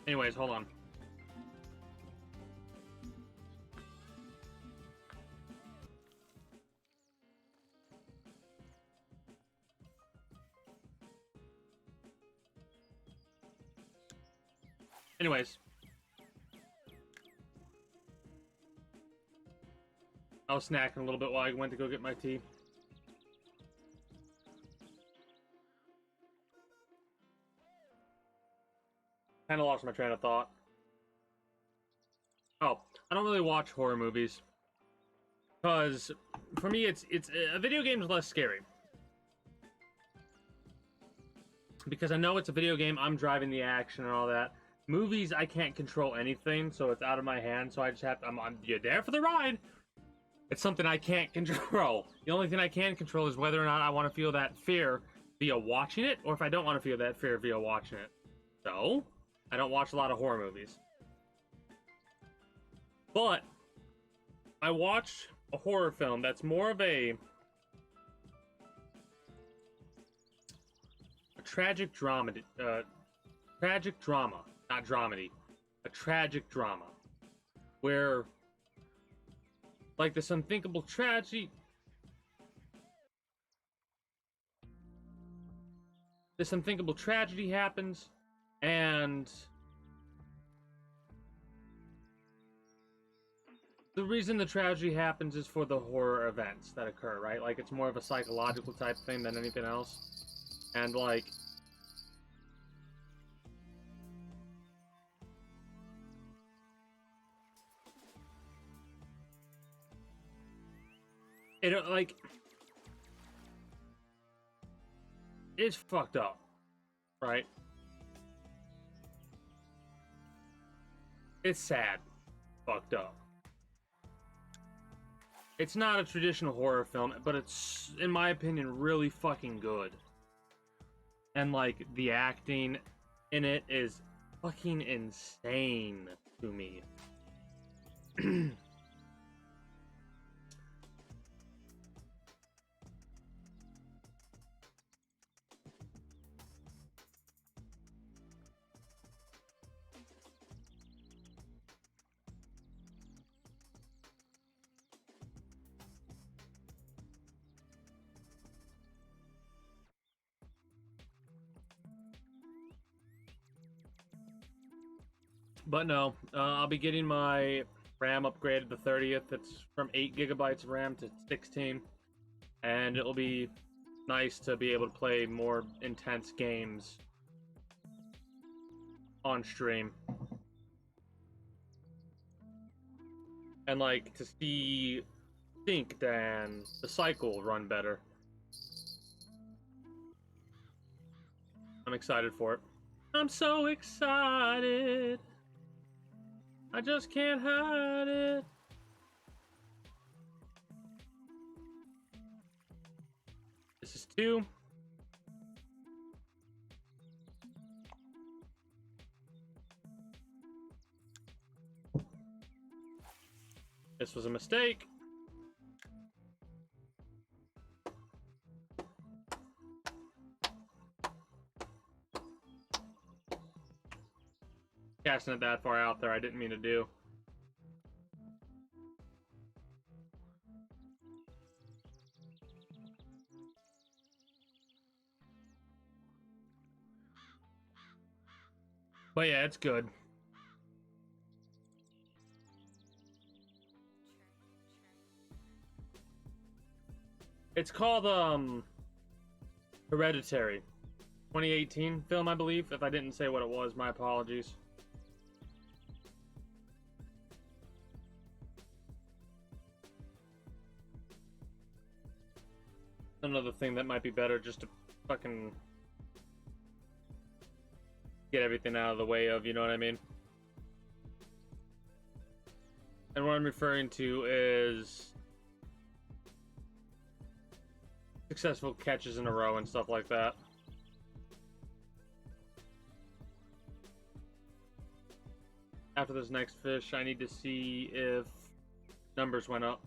Anyways, hold on. Anyways. I was snacking a little bit while I went to go get my tea. Kind of lost my train of thought. Oh, I don't really watch horror movies. Because, for me, it's a video game is less scary. Because I know it's a video game, I'm driving the action and all that. Movies, I can't control anything, so it's out of my hands, so I just have to, you're there for the ride! It's something I can't control. The only thing I can control is whether or not I want to feel that fear via watching it, or if I don't want to feel that fear via watching it. So, I don't watch a lot of horror movies. But, I watch a horror film that's more of a tragic drama, not dramedy, a tragic drama, where, like, this unthinkable tragedy, happens, and the reason the tragedy happens is for the horror events that occur, right? Like, it's more of a psychological type thing than anything else. And, like, it's fucked up, right? It's sad, fucked up. It's not a traditional horror film, but it's, in my opinion, really fucking good. And, like, the acting in it is fucking insane to me. But no, I'll be getting my RAM upgraded to 30th. It's from 8 gigabytes of RAM to 16. And it'll be nice to be able to play more intense games on stream. And, like, to see Sync and the Cycle run better. I'm excited for it. I'm so excited. I just can't hide it. This is 2. This was a mistake. Casting it that far out there, I didn't mean to do. But yeah, it's good. It's called Hereditary. 2018 film, I believe. If I didn't say what it was, my apologies. Another thing that might be better just to fucking get everything out of the way of, you know what I mean? And what I'm referring to is successful catches in a row and stuff like that. After this next fish, I need to see if numbers went up.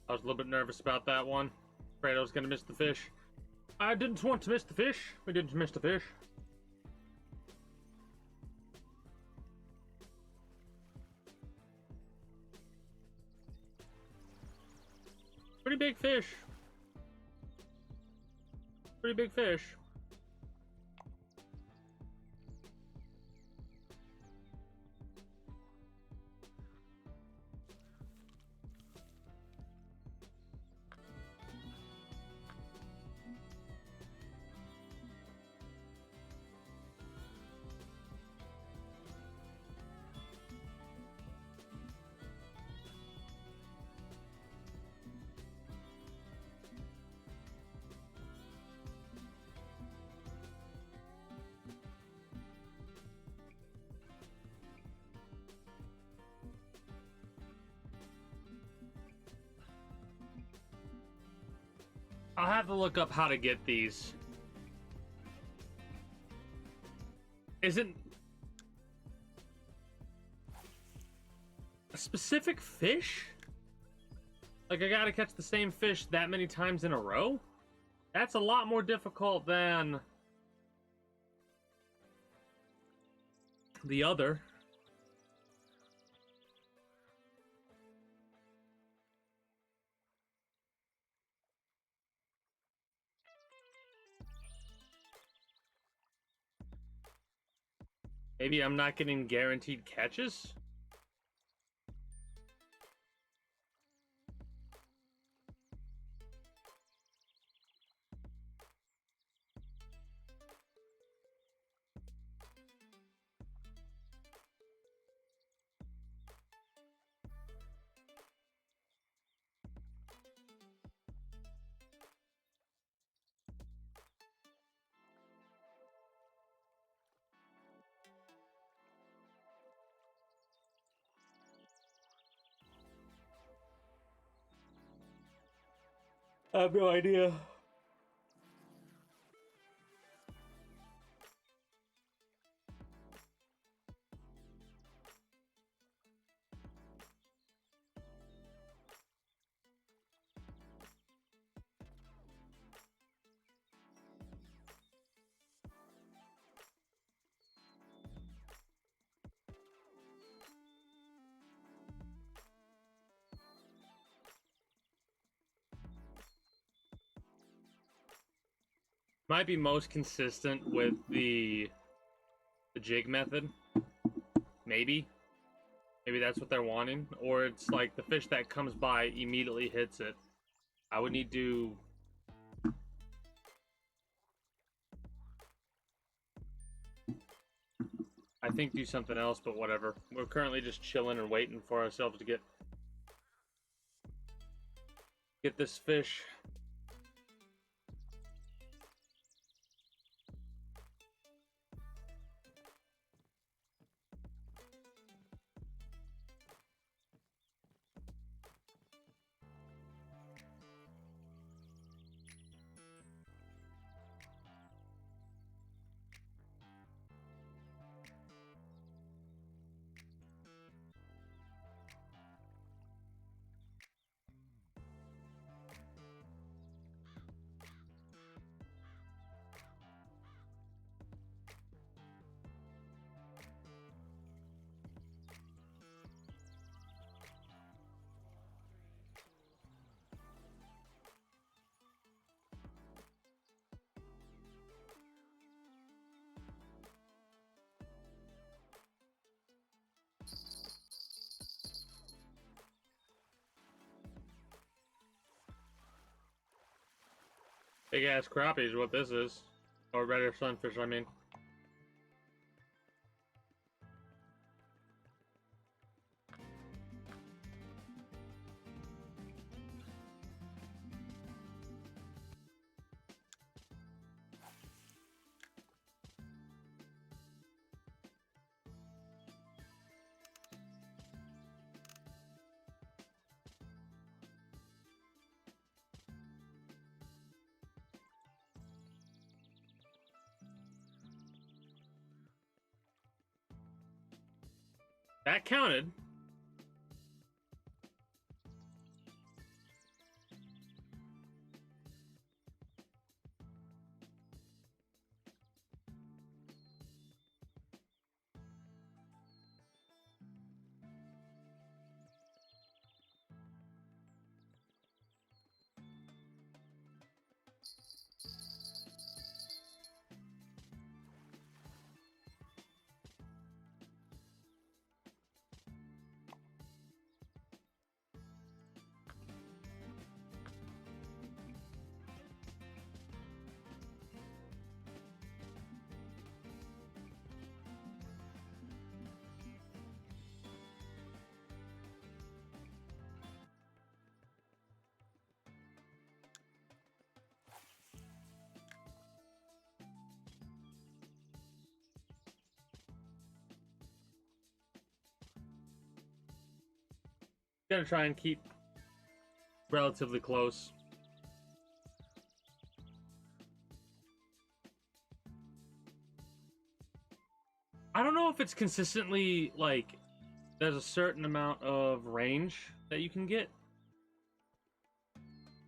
I was a little bit nervous about that one. Afraid I was going to miss the fish. I didn't want to miss the fish. We didn't miss the fish. Pretty big fish. Pretty big fish. I'll have to look up how to get these. Isn't a specific fish? Like, I gotta catch the same fish that many times in a row? That's a lot more difficult than the other. Maybe I'm not getting guaranteed catches? I have no idea. Might be most consistent with the jig method. Maybe. Maybe that's what they're wanting. Or it's like the fish that comes by immediately hits it. I would need to... I think do something else, but whatever. We're currently just chilling and waiting for ourselves to get this fish. Big ass crappie is what this is. Or reddish sunfish, I mean. That counted. Gonna try and keep relatively close. I don't know if it's consistently like there's a certain amount of range that you can get,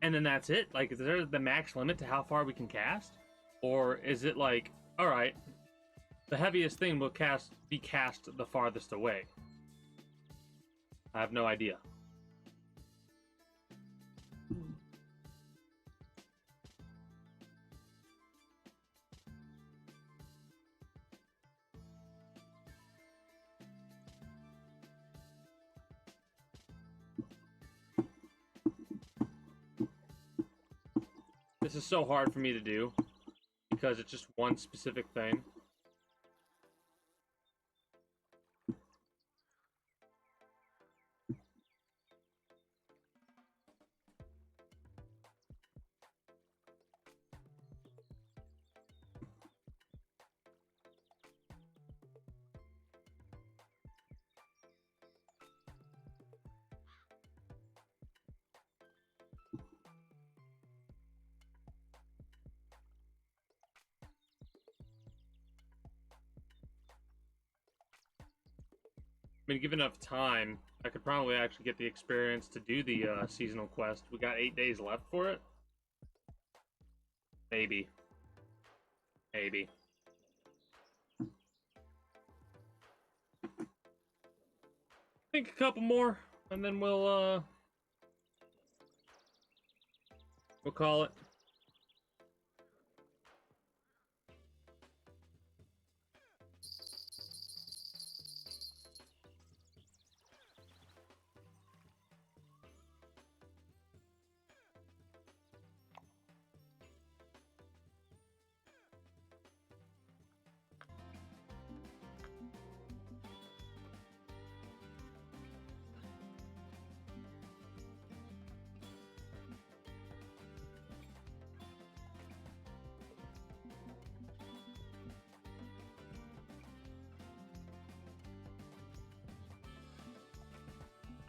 and then that's it. Like, is there the max limit to how far we can cast, or is it like, all right, the heaviest thing will be cast the farthest away? I have no idea. This is so hard for me to do because it's just one specific thing. I mean, given enough time, I could probably actually get the experience to do the seasonal quest. We got 8 days left for it. Maybe. Maybe. I think a couple more, and then we'll call it.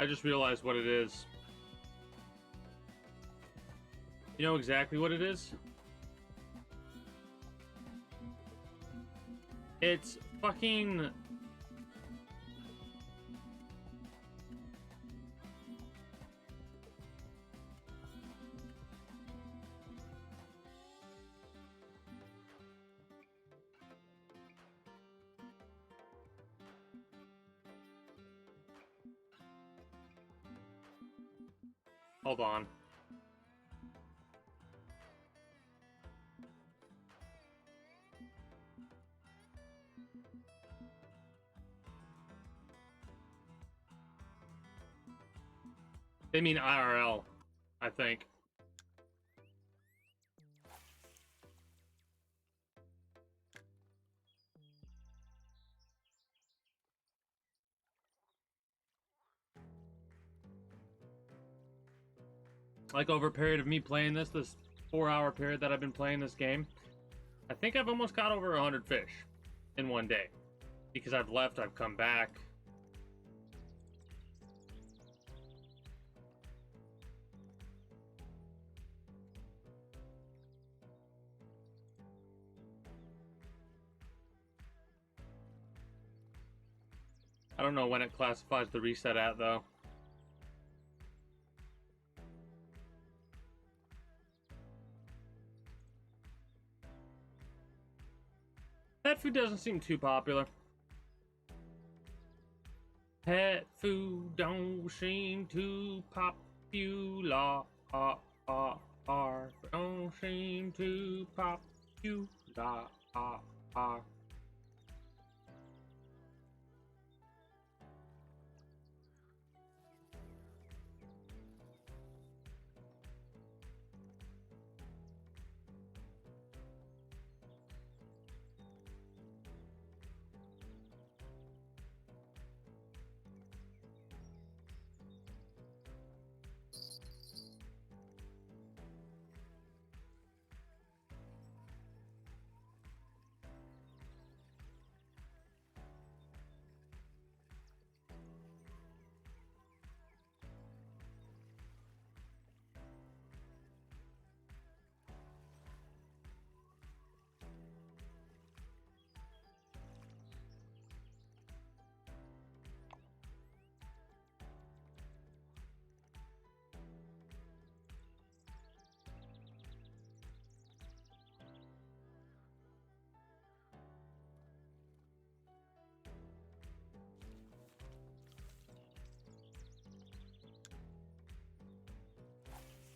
I just realized what it is. You know exactly what it is? It's fucking... Hold on. They mean IRL, I think. Like over a period of me playing this 4-hour period that I've been playing this game, I think I've almost got over 100 fish in one day. Because I've left, I've come back. I don't know when it classifies the reset at, though. Pet food doesn't seem too popular. Pet food don't seem too popular. Don't seem too popular.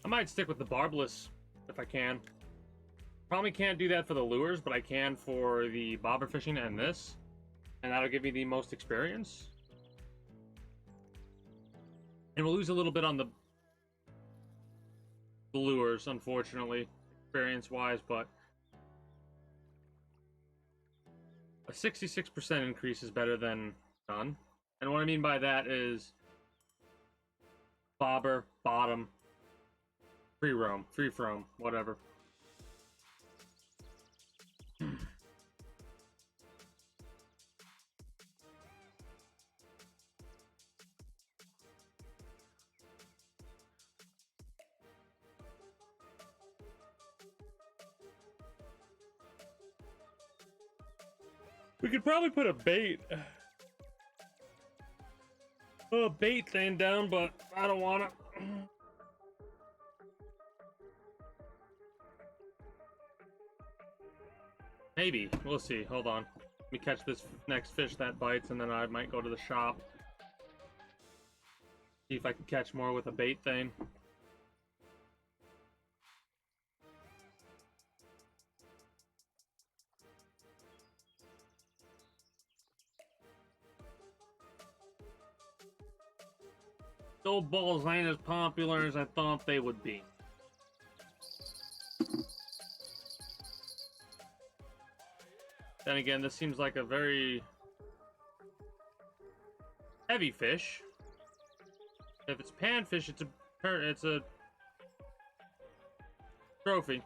I might stick with the barbless if I can. Probably can't do that for the lures, but I can for the bobber fishing and this. And that'll give me the most experience. And we'll lose a little bit on the lures, unfortunately, experience-wise, but a 66% increase is better than none. And what I mean by that is bobber, bottom, free roam, free from, whatever. We could probably put a bait thing down, but I don't want it. Maybe. We'll see. Hold on. Let me catch this next fish that bites, and then I might go to the shop. See if I can catch more with a bait thing. Those balls ain't as popular as I thought they would be. Then again, this seems like a very heavy fish. If it's panfish, it's a trophy.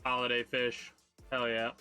Holiday fish. Hell yeah.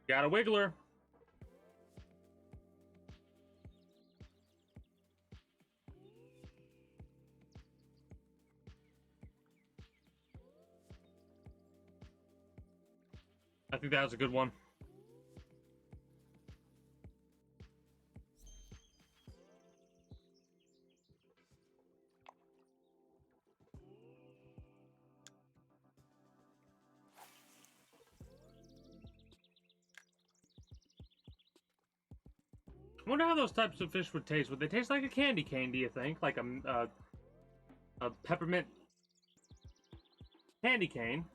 Got a wiggler. I think that was a good one. I wonder how those types of fish would taste. Would they taste like a candy cane, do you think? Like a peppermint candy cane?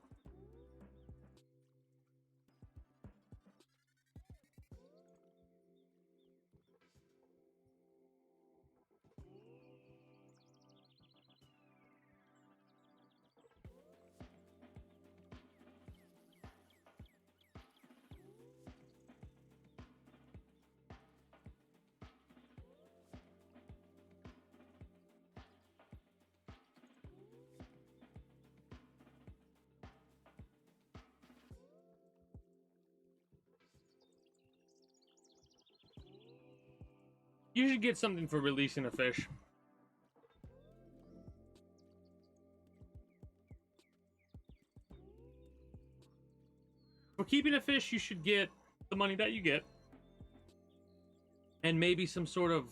You should get something for releasing a fish. For keeping a fish, you should get the money that you get. And maybe some sort of...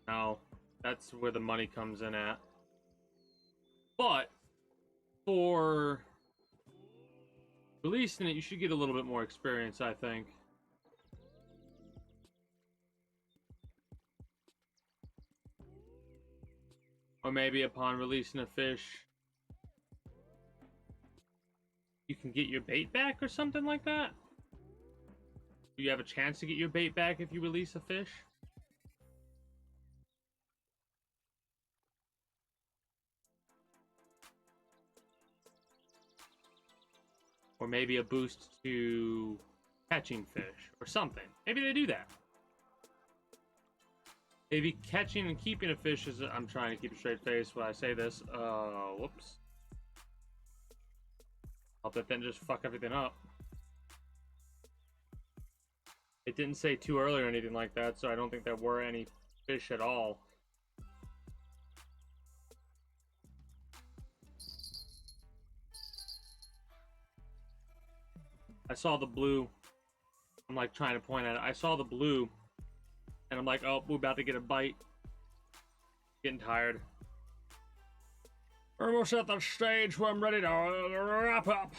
No, that's where the money comes in at. But for releasing it, you should get a little bit more experience, I think. Or maybe upon releasing a fish, you can get your bait back or something like that? Do you have a chance to get your bait back if you release a fish? Or maybe a boost to catching fish or something. Maybe they do that. Maybe catching and keeping a fish is... I'm trying to keep a straight face when I say this. Whoops. Hope that didn't just fuck everything up. It didn't say too early or anything like that, so I don't think there were any fish at all. I saw the blue. I'm like trying to point at it. I saw the blue, and I'm like, oh, we're about to get a bite. Getting tired. We're almost at the stage where I'm ready to wrap up.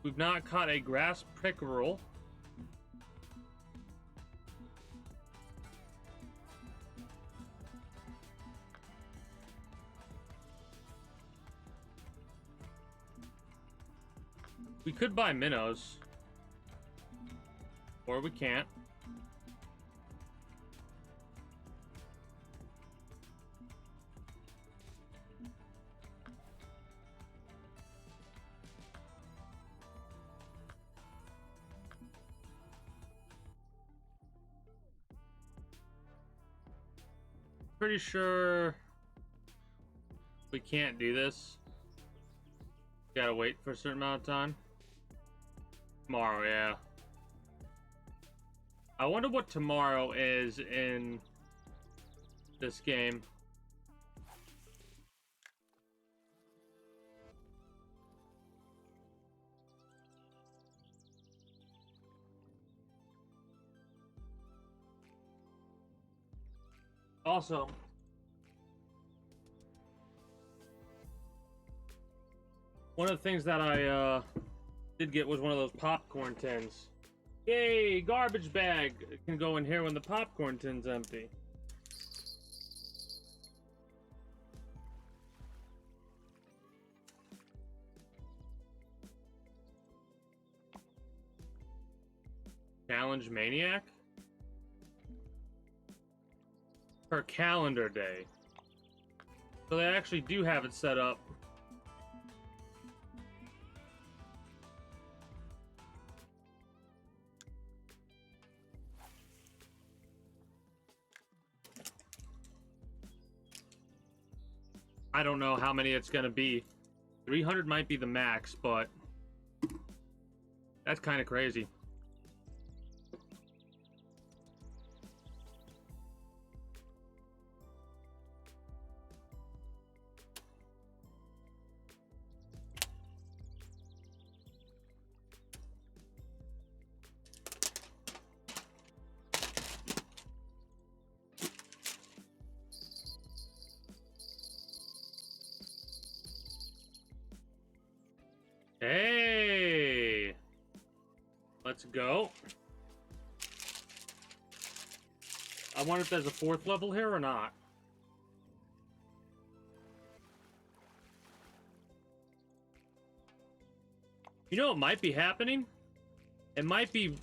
We've not caught a grass pickerel. We could buy minnows. Or we can't. Pretty sure we can't do this. Gotta wait for a certain amount of time. Tomorrow, yeah. I wonder what tomorrow is in this game. Also, one of the things that I did get was one of those popcorn tins. Yay, garbage bag can go in here when the popcorn tin's empty. Challenge Maniac? Per calendar day. So they actually do have it set up. I don't know how many it's gonna be. 300 might be the max, but that's kind of crazy. Hey! Let's go. I wonder if there's a 4th level here or not. You know what might be happening? It might be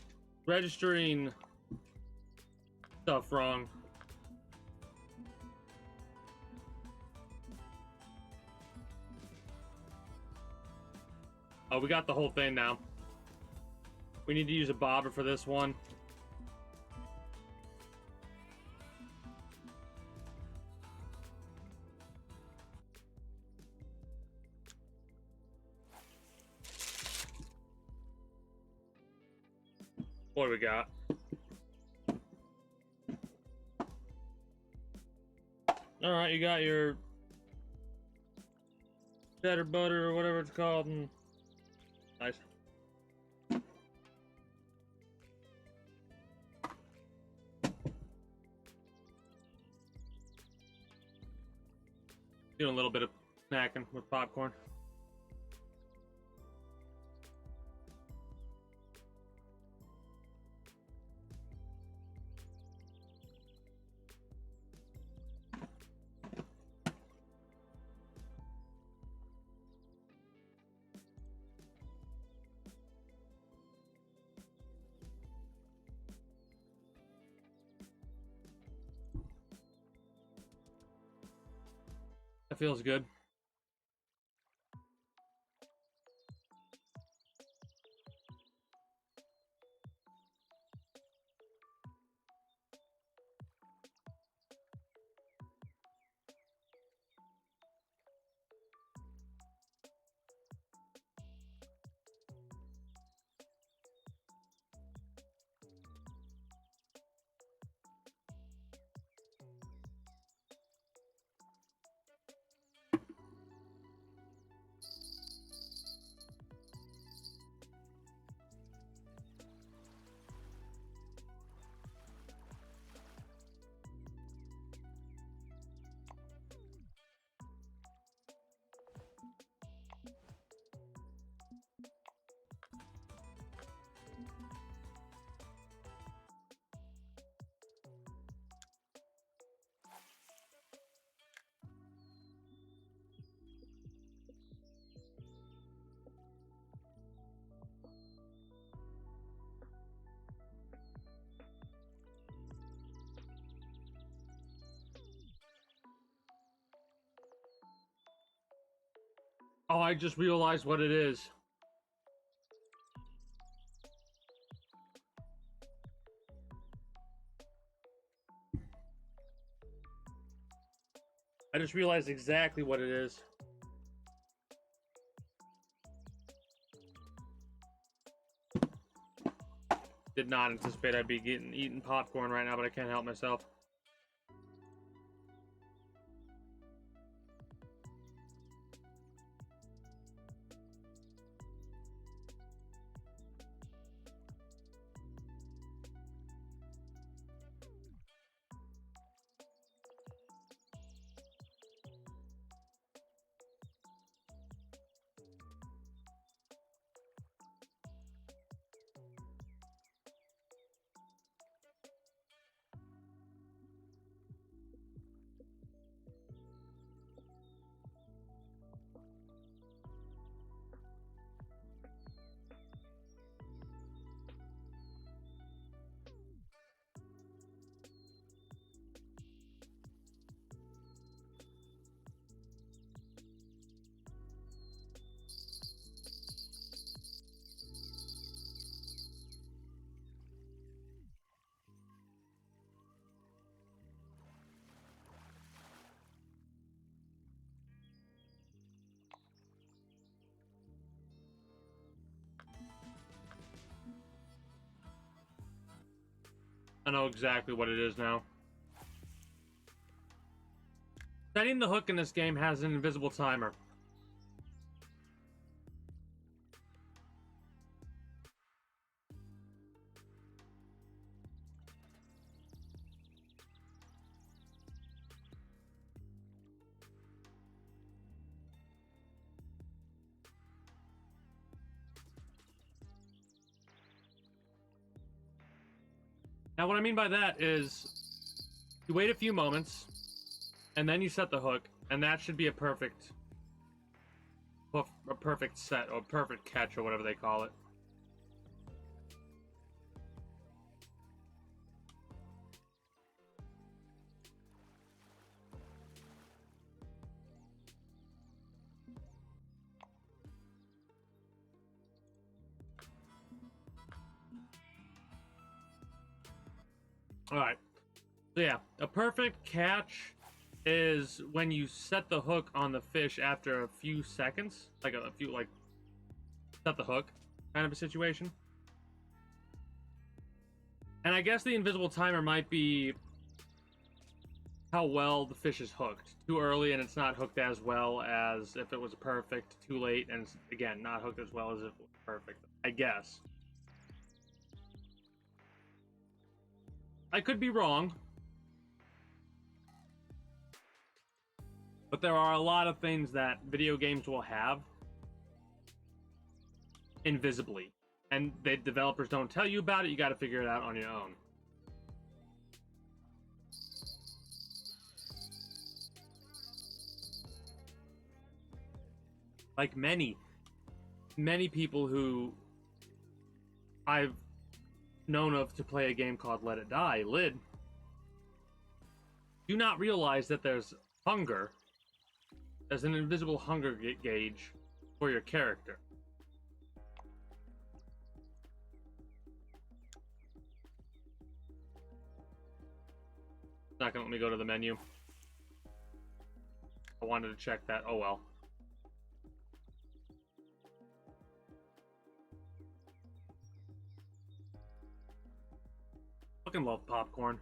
registering stuff wrong. Oh, we got the whole thing now. We need to use a bobber for this one. What do we got? Alright, you got your cheddar butter or whatever it's called. And nice. Doing a little bit of snacking with popcorn. That feels good. Oh, I just realized what it is. I just realized exactly what it is. Did not anticipate I'd be eating popcorn right now, but I can't help myself. I know exactly what it is now. Setting the hook in this game has an invisible timer. Now, what I mean by that is you wait a few moments, and then you set the hook, and that should be a perfect set, or perfect catch, or whatever they call it. Alright. So yeah, a perfect catch is when you set the hook on the fish after a few seconds. Like a few, like, set the hook kind of a situation. And I guess the invisible timer might be how well the fish is hooked. Too early and it's not hooked as well as if it was perfect. Too late and it's, again, not hooked as well as if it was perfect. I guess. I could be wrong. But there are a lot of things that video games will have invisibly. And the developers don't tell you about it, you gotta figure it out on your own. Like many people who I've known of to play a game called Let It Die, Lid, do not realize that there's hunger. There's an invisible hunger gauge for your character. It's not gonna let me go to the menu. I wanted to check that. Oh well. Fucking love popcorn.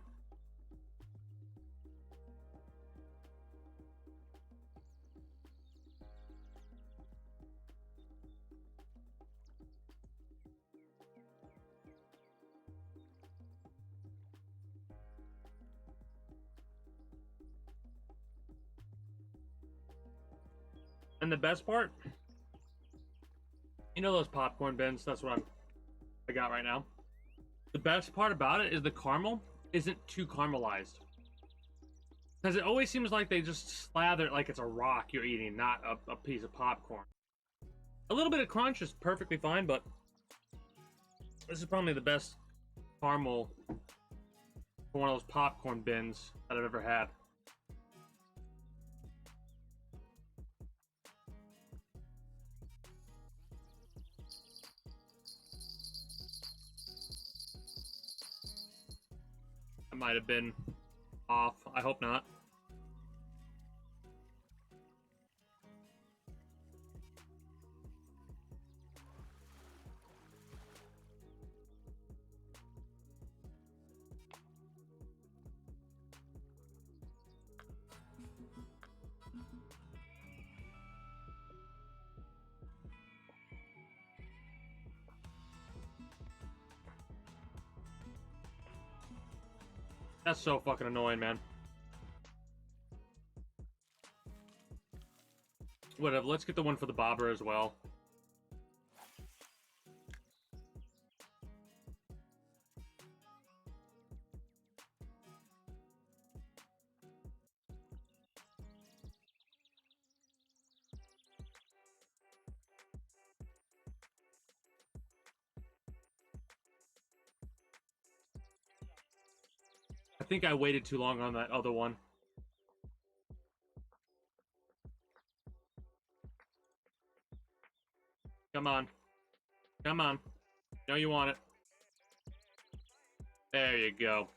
And the best part, you know those popcorn bins? That's what I got right now. The best part about it is the caramel isn't too caramelized. Because it always seems like they just slather it like it's a rock you're eating, not a piece of popcorn. A little bit of crunch is perfectly fine, but this is probably the best caramel for one of those popcorn bins that I've ever had. I might have been off. I hope not. That's so fucking annoying, man. Whatever, let's get the one for the bobber as well. I think I waited too long on that other one. Come on. Come on. No, you want it. There you go.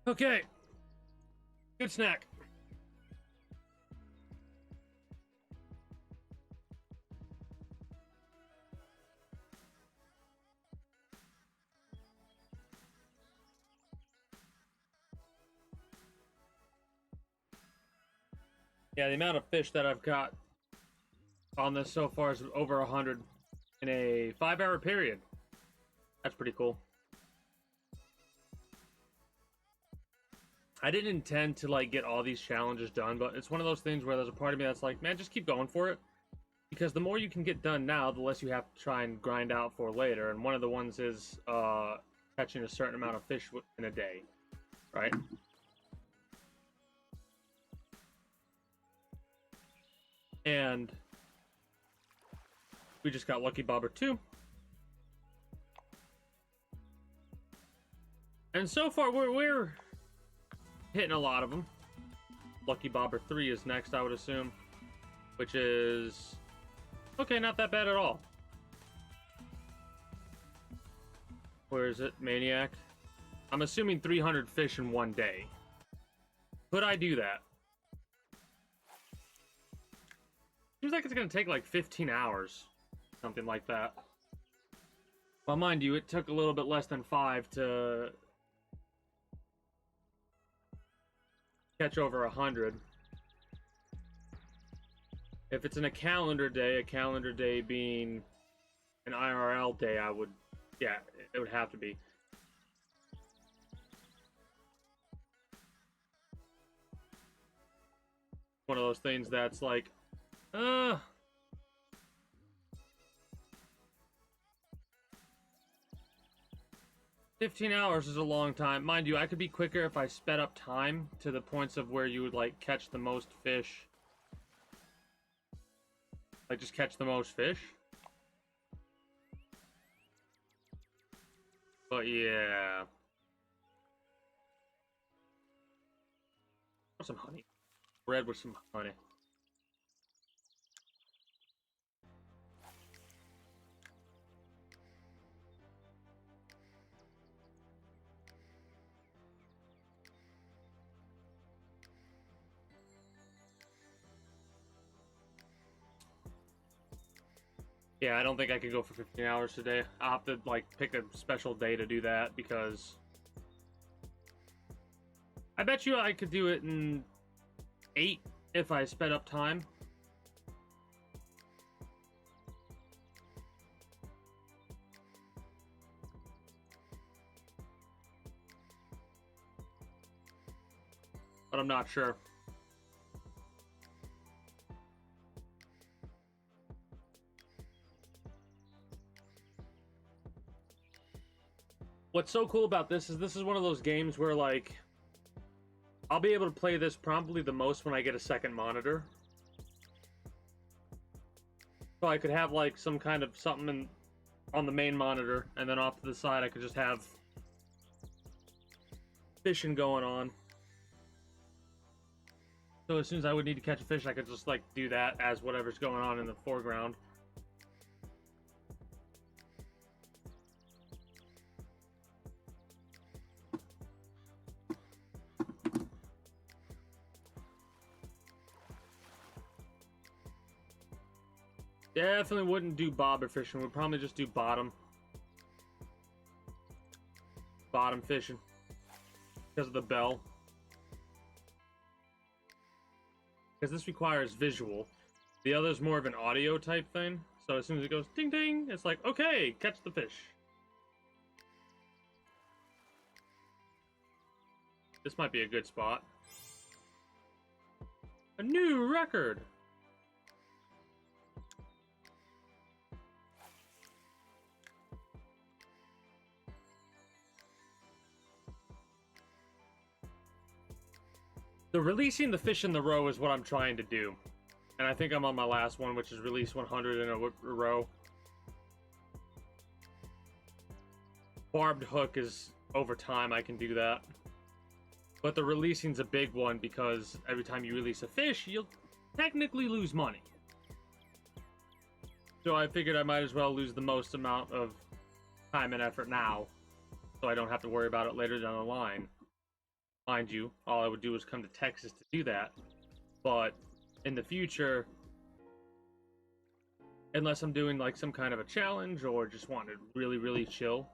Okay. Good snack. Yeah, the amount of fish that I've caught on this so far is over 100 in a 5-hour period. That's pretty cool. I didn't intend to like get all these challenges done, but it's one of those things where there's a part of me that's like, man, just keep going for it. Because the more you can get done now, the less you have to try and grind out for later. And one of the ones is catching a certain amount of fish in a day, right? And we just got Lucky Bobber 2. And so far, we're hitting a lot of them. Lucky Bobber 3 is next, I would assume. Which is... okay, not that bad at all. Where is it? Maniac? I'm assuming 300 fish in one day. Could I do that? Seems like it's going to take like 15 hours. Something like that. Well, mind you, it took a little bit less than 5 to catch over 100. If it's in a calendar day being an IRL day, I would, yeah, it would have to be. One of those things that's like, 15 hours is a long time. Mind you, I could be quicker if I sped up time to the points of where you would, like, catch the most fish. Like, just catch the most fish. But, yeah. Some honey. Bread with some honey. Yeah, I don't think I can go for 15 hours today. I'll have to, like, pick a special day to do that, because... I bet you I could do it in 8 if I sped up time. But I'm not sure. What's so cool about this is one of those games where, like, I'll be able to play this probably the most when I get a second monitor. So I could have, like, some kind of something on the main monitor, and then off to the side I could just have fishing going on. So as soon as I would need to catch a fish, I could just, like, do that as whatever's going on in the foreground. Definitely wouldn't do bobber fishing. We'd probably just do bottom fishing because of the bell. Because this requires visual. The other's more of an audio type thing. So as soon as it goes ding ding, it's like, okay, catch the fish. This might be a good spot. A new record! So releasing the fish in the row is what I'm trying to do. And I think I'm on my last one, which is release 100 in a row. Barbed hook is over time, I can do that. But the releasing's a big one because every time you release a fish, you'll technically lose money. So I figured I might as well lose the most amount of time and effort now, so I don't have to worry about it later down the line. Mind you, all I would do is come to Texas to do that. But in the future, unless I'm doing like some kind of a challenge or just want to really, really chill,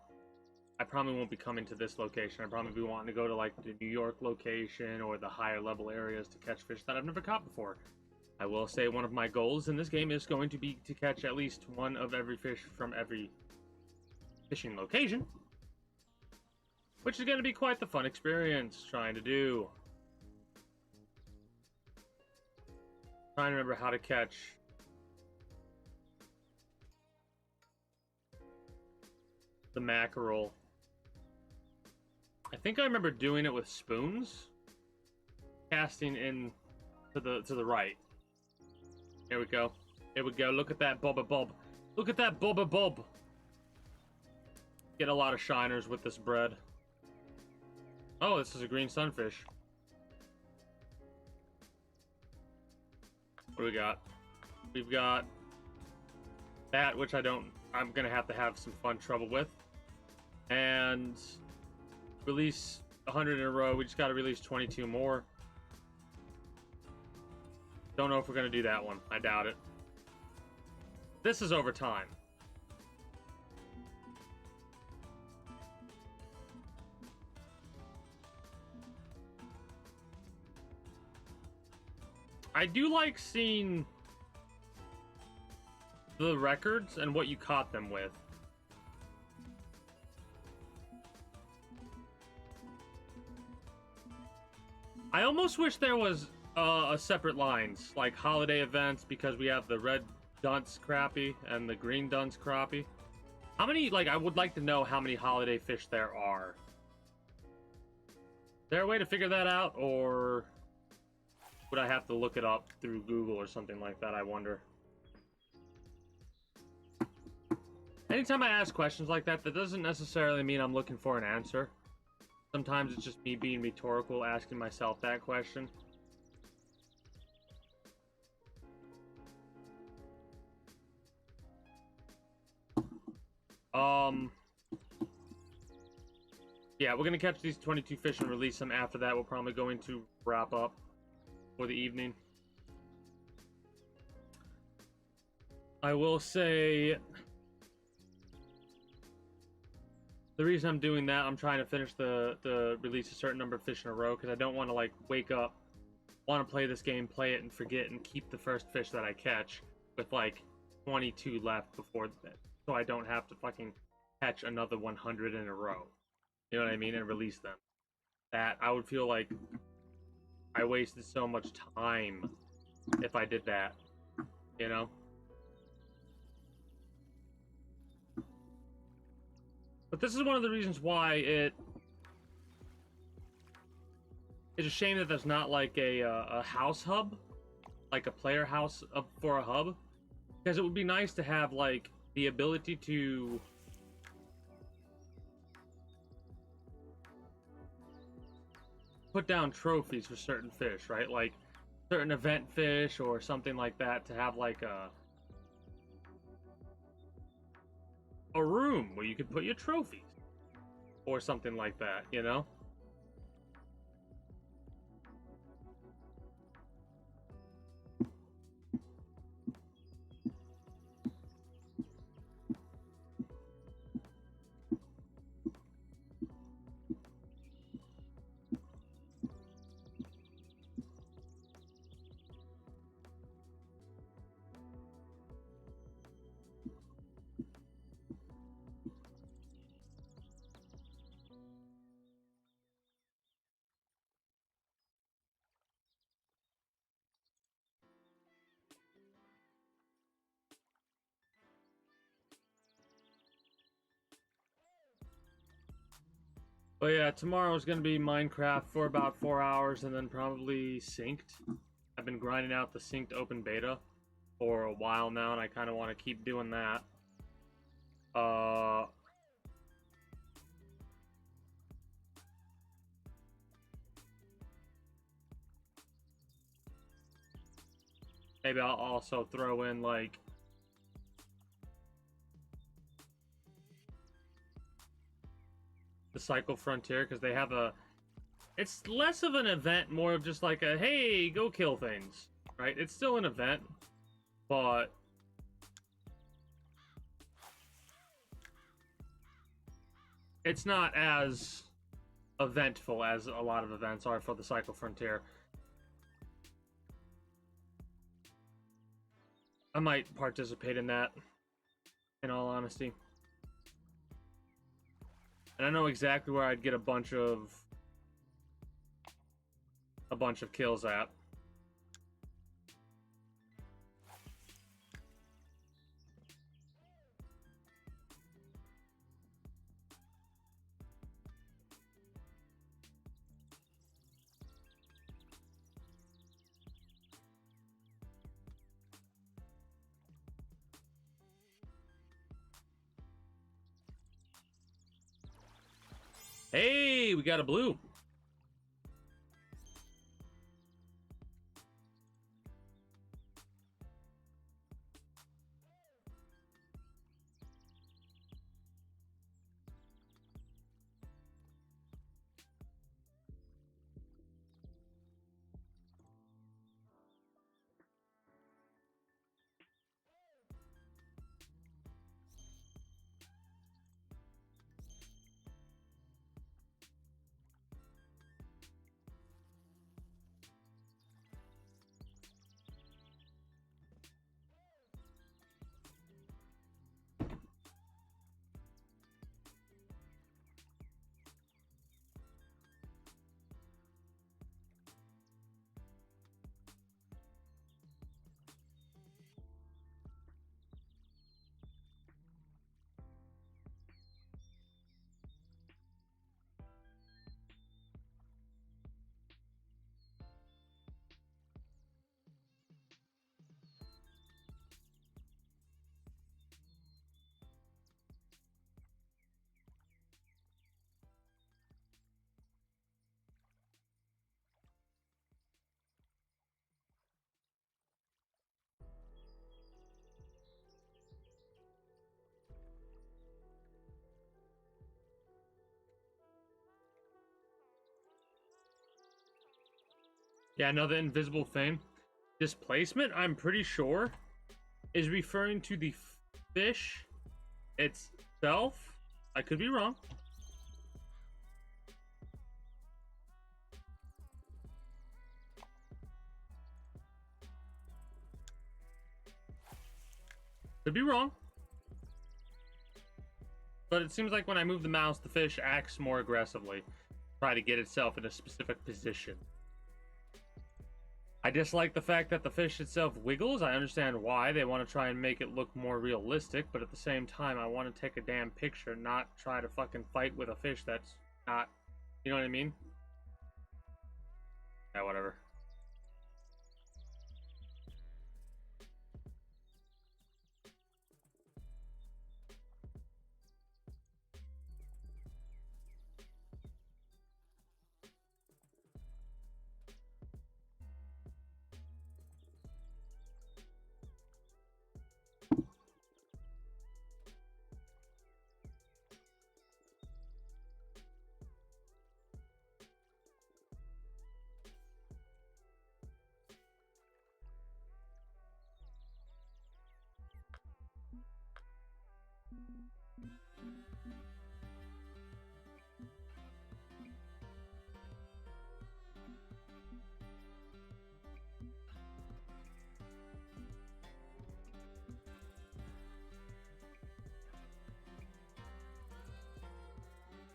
I probably won't be coming to this location. I'd probably be wanting to go to like the New York location or the higher level areas to catch fish that I've never caught before. I will say one of my goals in this game is going to be to catch at least one of every fish from every fishing location, which is going to be quite the fun experience trying to do. Trying to remember how to catch the mackerel. I think I remember doing it with spoons, casting in to the right. Here we go. Here we go. Look at that bobba bob. Look at that bobba bob. Get a lot of shiners with this bread. Oh, this is a green sunfish. What do we got? We've got that, which I'm gonna have some fun trouble with. And release 100 in a row. We just gotta release 22 more. Don't know if we're gonna do that one. I doubt it. This is over time. I do like seeing the records and what you caught them with. I almost wish there was a separate lines, like holiday events, because we have the red dunce crappie and the green dunce crappie. How many, like, I would like to know how many holiday fish there are. Is there a way to figure that out, or would I have to look it up through Google or something like that, I wonder? Anytime I ask questions like that, that doesn't necessarily mean I'm looking for an answer. Sometimes it's just me being rhetorical, asking myself that question. Yeah, we're gonna catch these 22 fish and release them. After that, we're probably going to wrap up for the evening. I will say the reason I'm doing that, I'm trying to finish the release a certain number of fish in a row, because I don't want to like wake up, want to play this game, play it, and forget, and keep the first fish that I catch with like 22 left before that, so I don't have to fucking catch another 100 in a row. You know what I mean? And release them. That, I would feel like I wasted so much time if I did that. You know? But this is one of the reasons why it's a shame that there's not like a house hub, like a player house for a hub, because it would be nice to have like the ability to put down trophies for certain fish, right? Like certain event fish or something like that, to have like a room where you could put your trophies or something like that, you know? But yeah, tomorrow is going to be Minecraft for about 4 hours and then probably Synced. I've been grinding out the Synced open beta for a while now, and I kind of want to keep doing that. Maybe I'll also throw in like the Cycle Frontier, because they have a It's less of an event, more of just like a, hey, go kill things, right? It's still an event, but it's not as eventful as a lot of events are for the Cycle Frontier. I might participate in that, in all honesty. And I know exactly where I'd get a bunch of kills at. Hey, we got a blue. Yeah, another invisible thing. Displacement, I'm pretty sure, is referring to the fish itself. I could be wrong. Could be wrong. But it seems like when I move the mouse, the fish acts more aggressively. Try to get itself in a specific position. I dislike the fact that the fish itself wiggles. I understand why. They want to try and make it look more realistic, but at the same time, I want to take a damn picture, not try to fucking fight with a fish that's not... You know what I mean? Yeah, whatever.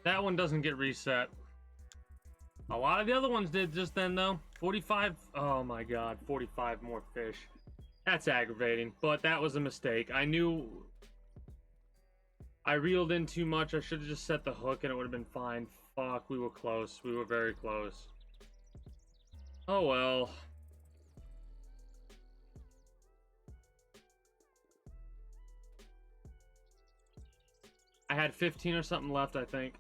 That one doesn't get reset. A lot of the other ones did just then, though. 45... Oh my god, 45 more fish. That's aggravating, but that was a mistake. I knew... I reeled in too much. I should have just set the hook and it would have been fine. Fuck, we were close. We were very close. Oh well. I had 15 or something left, I think.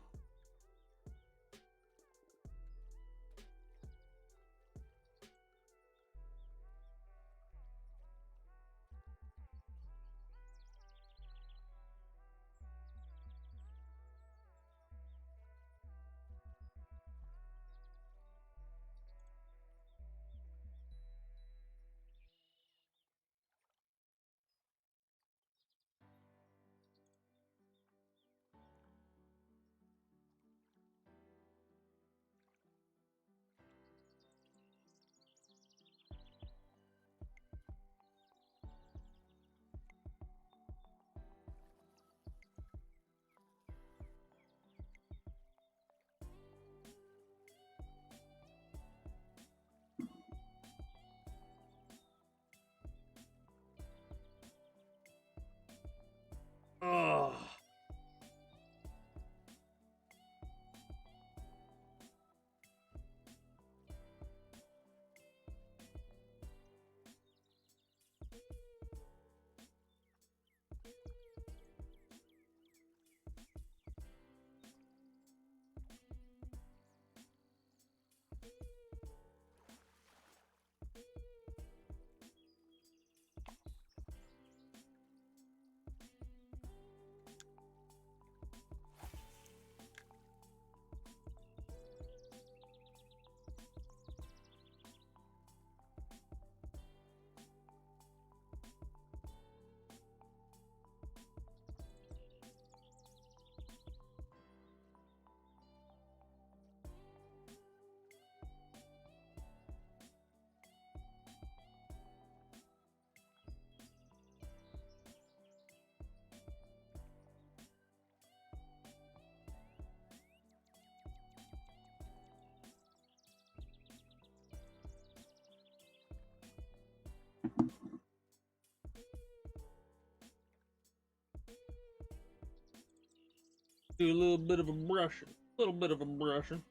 Do a little bit of a brushing. A little bit of a brushing.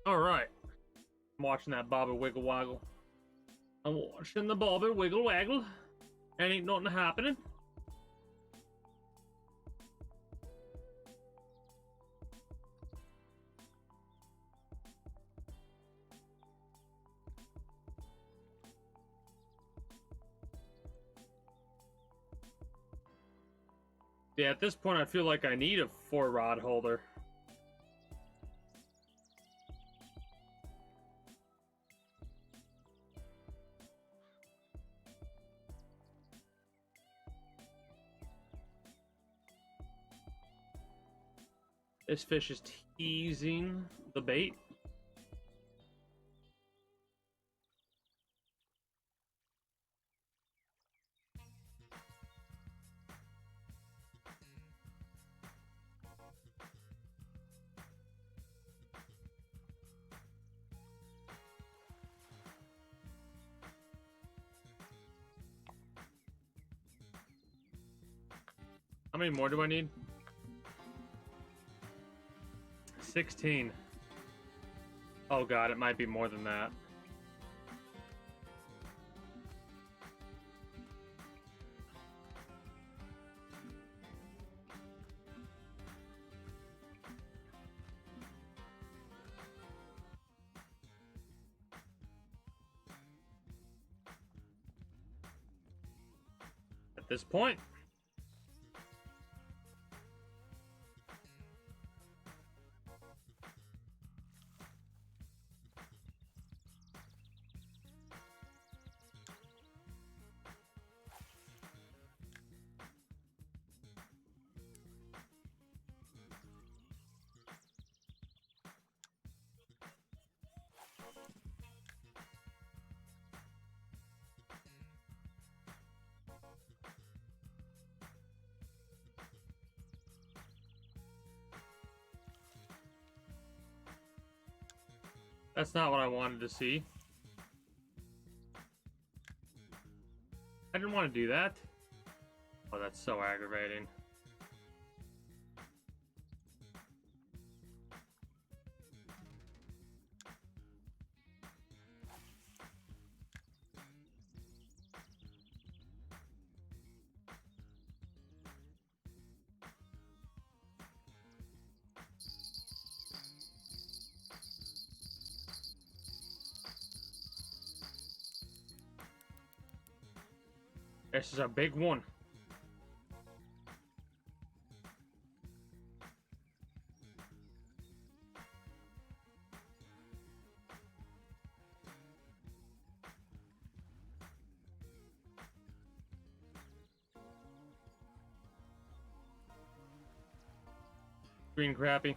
Alright. I'm watching that bobber wiggle waggle. I'm watching the bobber wiggle waggle. And ain't nothing happening. Yeah, at this point I feel like I need a 4-rod holder. This fish is teasing the bait. How many more do I need? 16. Oh god, it might be more than that. At this point. That's not what I wanted to see. I didn't want to do that. Oh, that's so aggravating. This is a big one. Green crappie.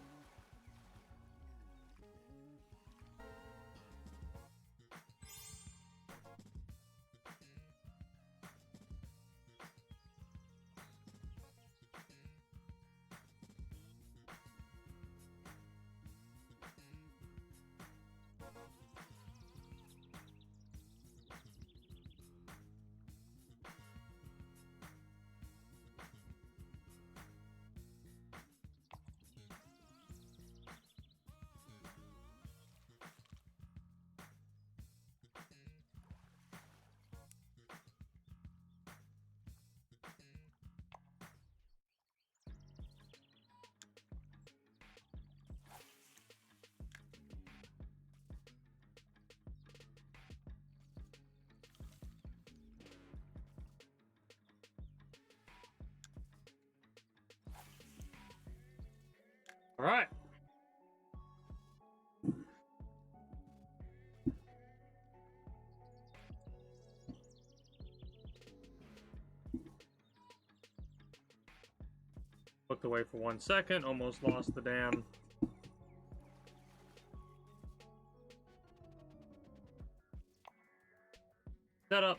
All right. Looked away for 1 second, almost lost the damn. Setup.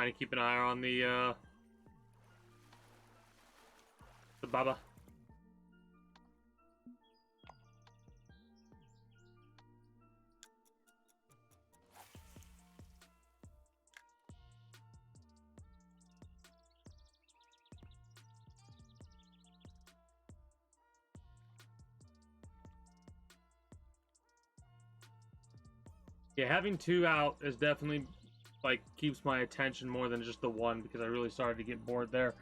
Trying to keep an eye on the baba. Yeah, having two out is definitely, like, keeps my attention more than just the one, because I really started to get bored there.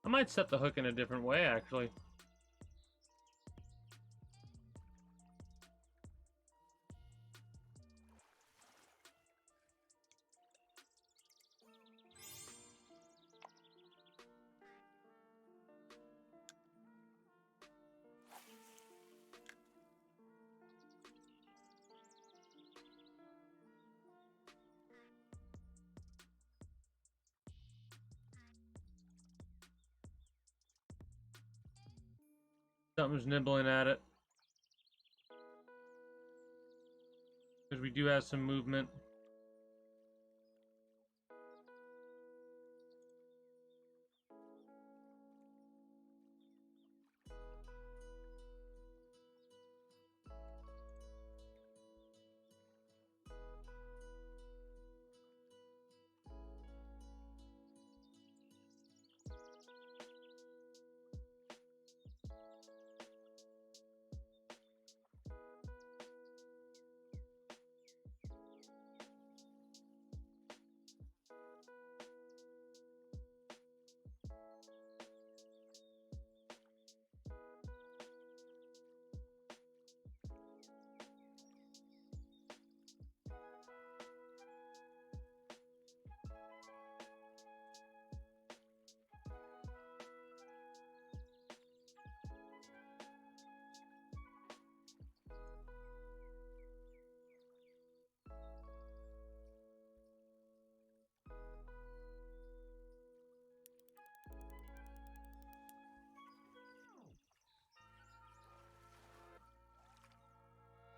I might set the hook in a different way, actually. Something's nibbling at it. Because we do have some movement.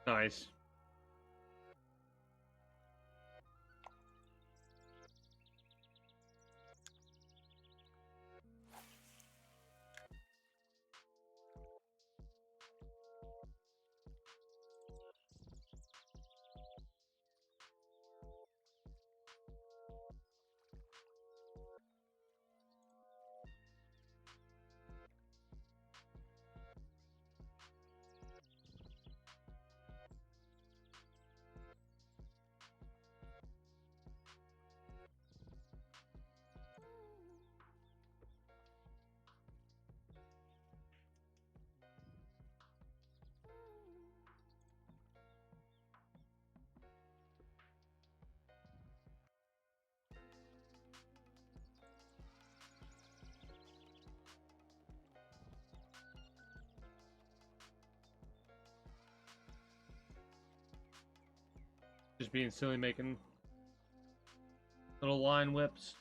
Nice. Just being silly, making little line whips.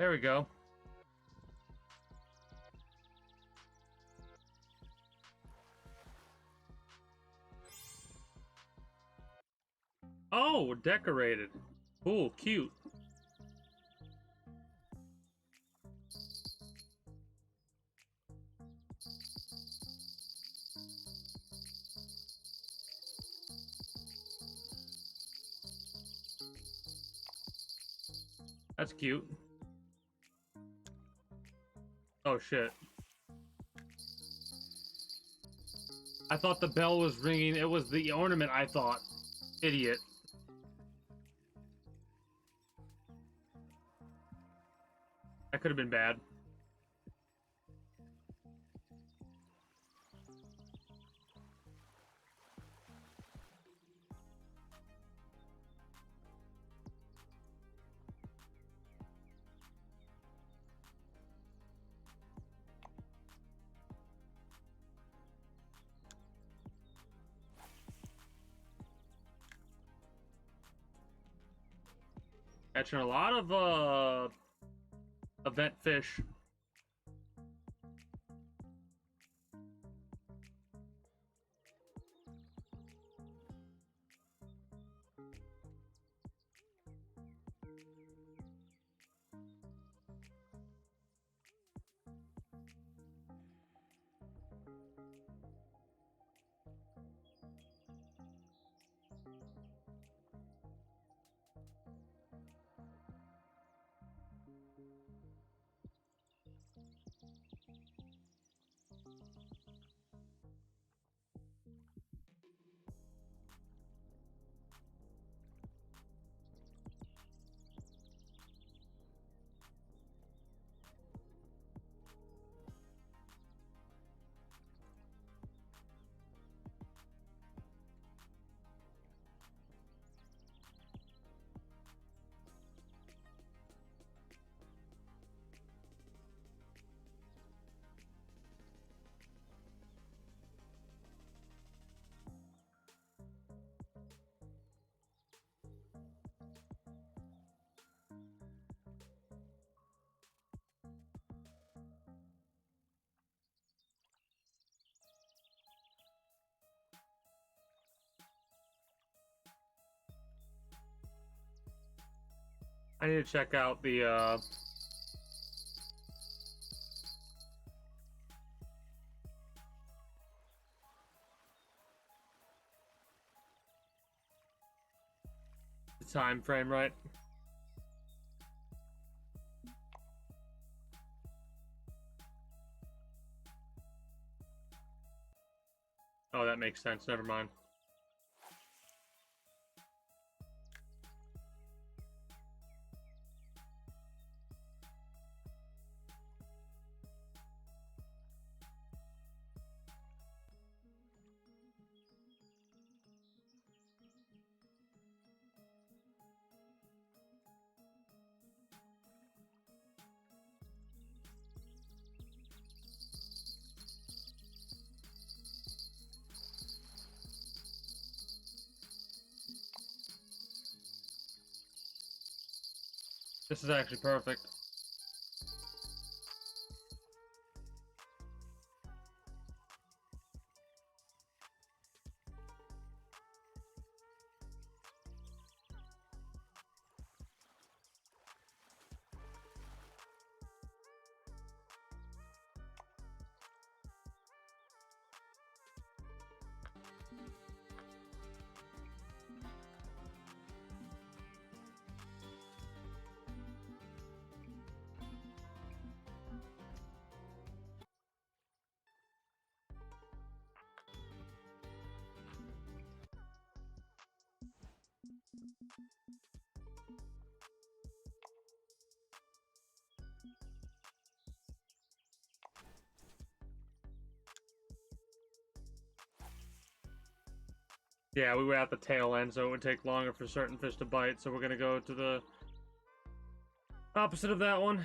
There we go. Oh, decorated. Cool, cute. That's cute. Oh shit. I thought the bell was ringing. It was the ornament, I thought. Idiot. That could have been bad. Catching a lot of event fish. I need to check out the time frame, right? Oh, that makes sense. Never mind. This is actually perfect. Yeah, we were at the tail end, so it would take longer for certain fish to bite, so we're gonna go to the opposite of that one.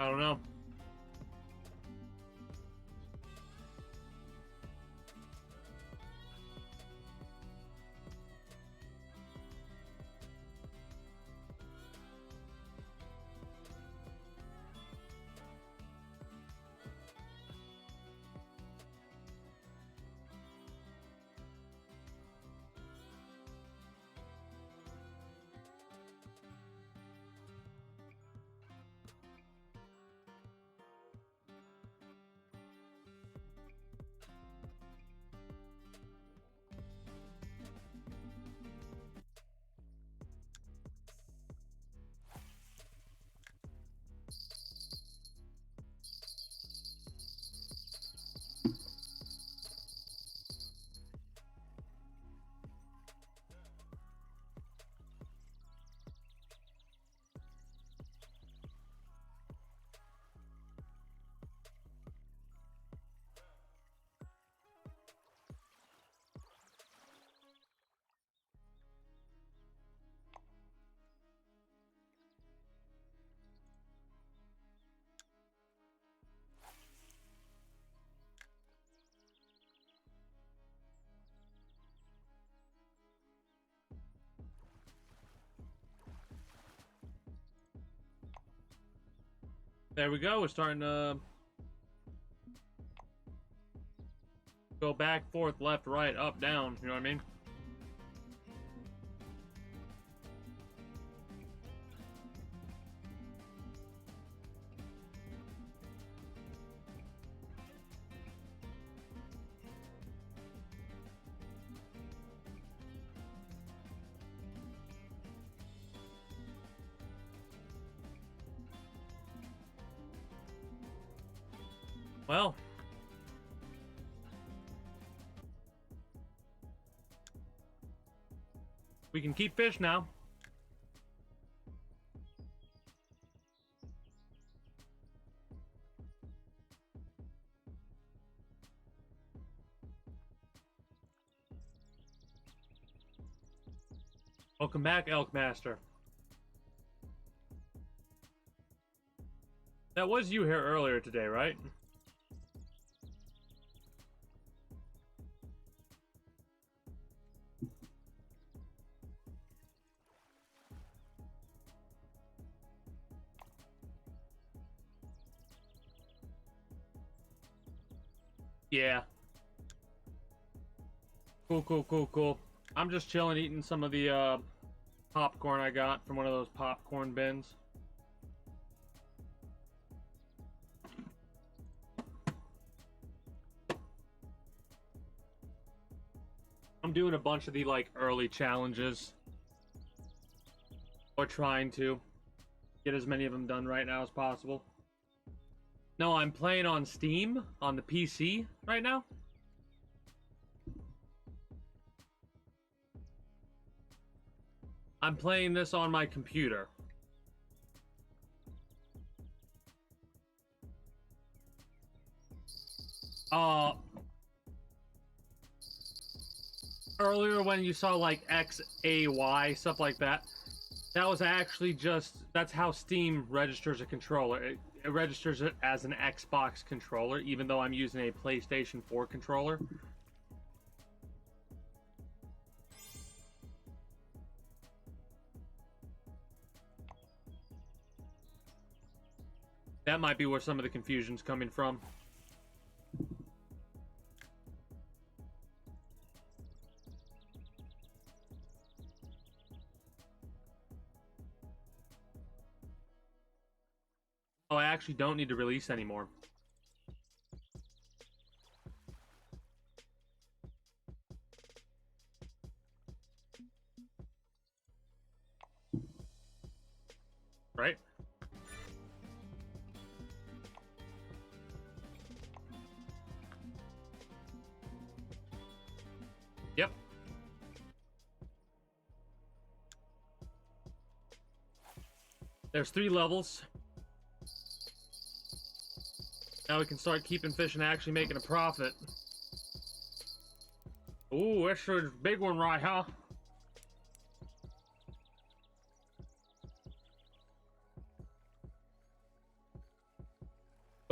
I don't know. There we go. We're starting to go back, forth, left, right, up, down. You know what I mean? Well, we can keep fish now. Welcome back, Elk Master. That was you here earlier today, right? Yeah. Cool. I'm just chilling, eating some of the popcorn I got from one of those popcorn bins. I'm doing a bunch of the like early challenges, or trying to get as many of them done right now as possible. No, I'm playing on Steam on the PC right now. I'm playing this on my computer. Earlier when you saw like X, A, Y, stuff like that, that was actually just, that's how Steam registers a controller. It registers it as an Xbox controller, even though I'm using a PlayStation 4 controller. That might be where some of the confusion's coming from. Oh, I actually don't need to release anymore. Right? Yep. There's 3 levels. Now we can start keeping fish and actually making a profit. Ooh, that's a big one right, huh?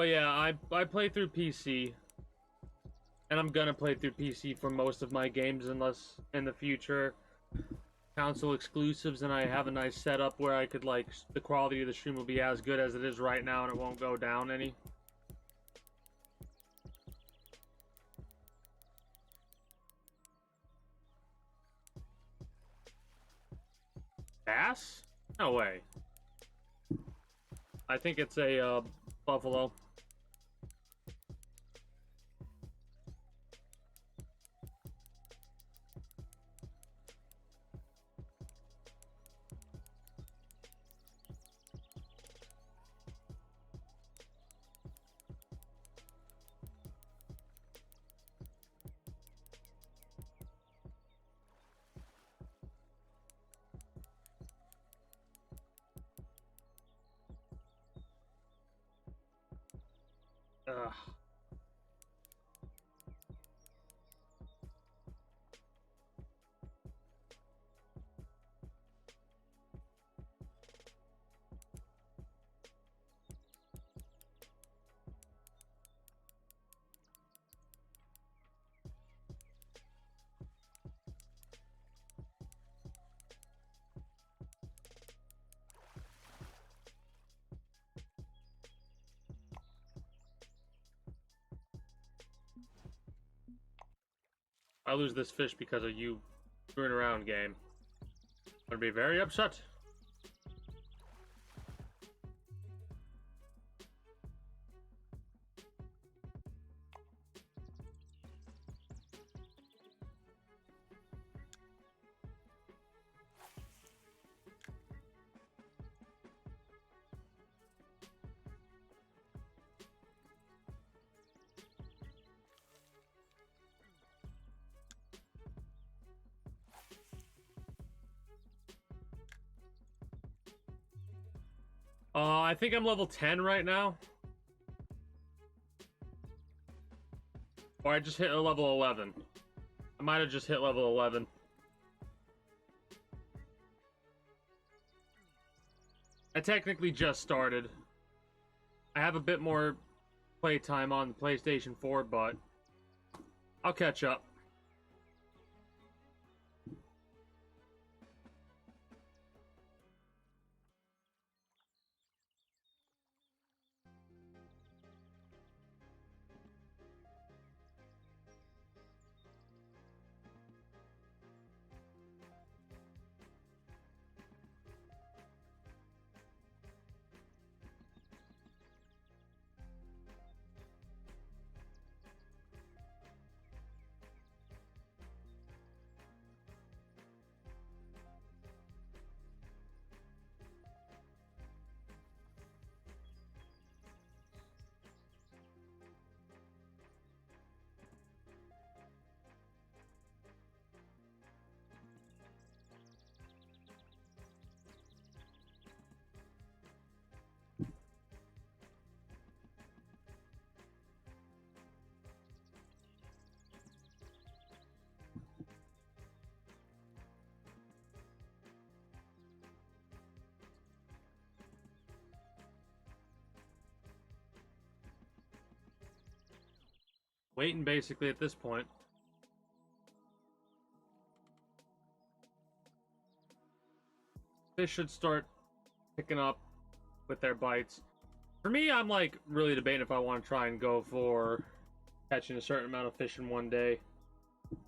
But yeah, I play through PC, and I'm gonna play through PC for most of my games unless in the future console exclusives and I have a nice setup where I could like the quality of the stream will be as good as it is right now and it won't go down any. Bass? No way. I think it's a buffalo. Ugh. I lose this fish because of you screwing around, game. I'm gonna be very upset. I think I'm level 10 right now. Or I just hit a level 11. I might have just hit level 11. I technically just started. I have a bit more playtime on the PlayStation 4, but I'll catch up. Waiting basically at this point. Fish should start picking up with their bites. For me, I'm like really debating if I want to try and go for catching a certain amount of fish in one day.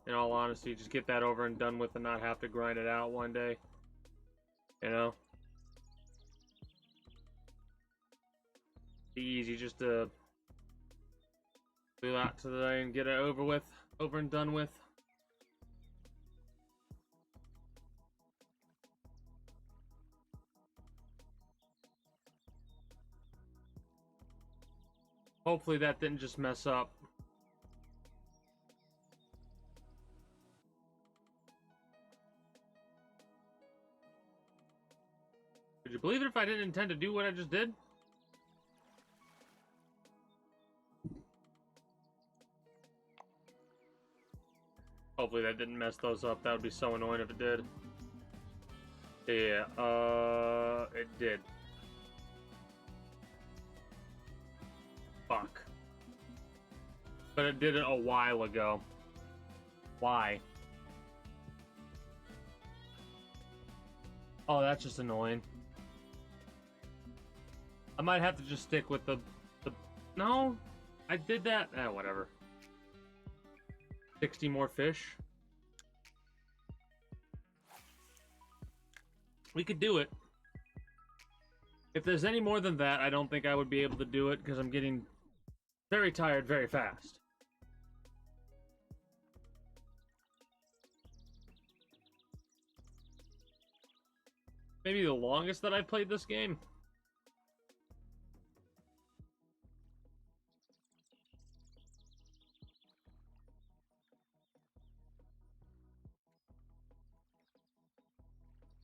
In all honesty, just get that over and done with and not have to grind it out one day. You know? Be easy just to do that today and get it over and done with. Hopefully that didn't just mess up. Could you believe it if I didn't intend to do what I just did? Hopefully that didn't mess those up. That would be so annoying if it did. Yeah, it did. But it did it a while ago. Why? Oh, that's just annoying. I might have to just stick with the... No, I did that. Whatever. 60 more fish. We could do it. If there's any more than that, I don't think I would be able to do it because I'm getting very tired very fast. Maybe the longest that I've played this game.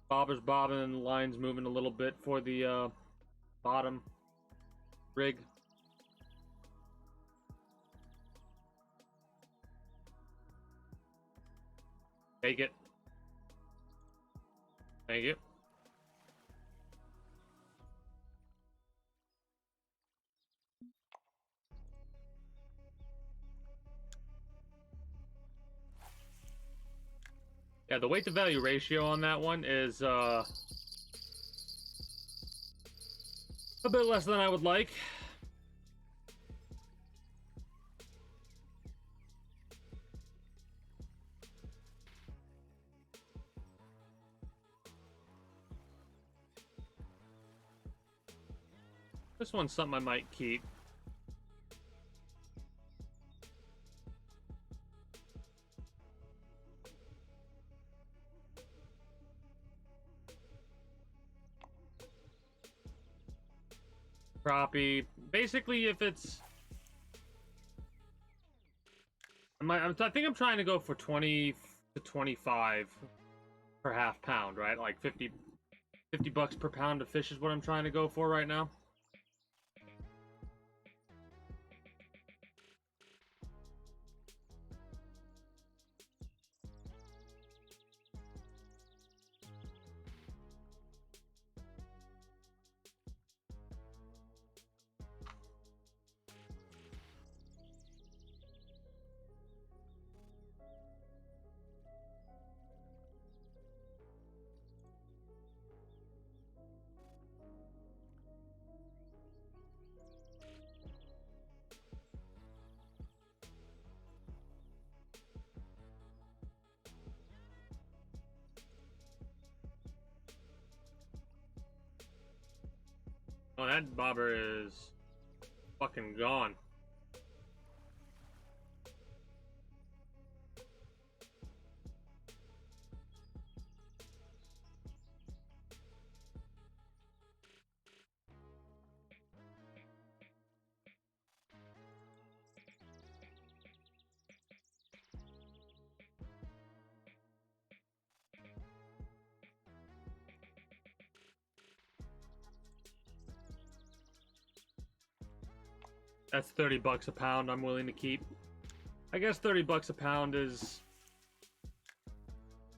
Bobber's bobbing and the line's moving a little bit for the bottom rig. Take it. Thank you. Yeah, the weight to value ratio on that one is a bit less than I would like. This one's something I might keep. Crappie. Basically, if it's... I think I'm trying to go for 20 to 25 per half pound, right? Like 50 bucks per pound of fish is what I'm trying to go for right now. Oh, that bobber is fucking gone. That's 30 bucks a pound I'm willing to keep. I guess 30 bucks a pound is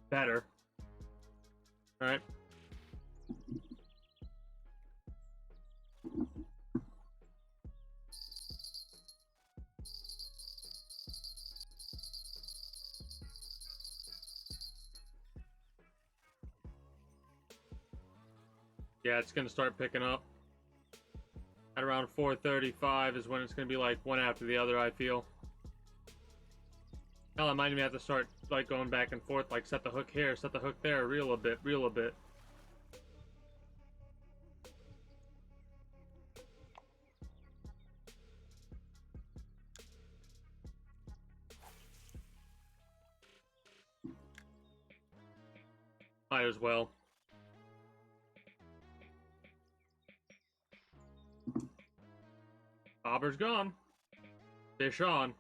better. Right? Yeah, it's gonna start picking up. At around 4:35 is when it's gonna be like one after the other, I feel. Hell, I might even have to start like going back and forth, like set the hook here, set the hook there, reel a bit, reel a bit. Might as well. Bobber's gone. Fish on.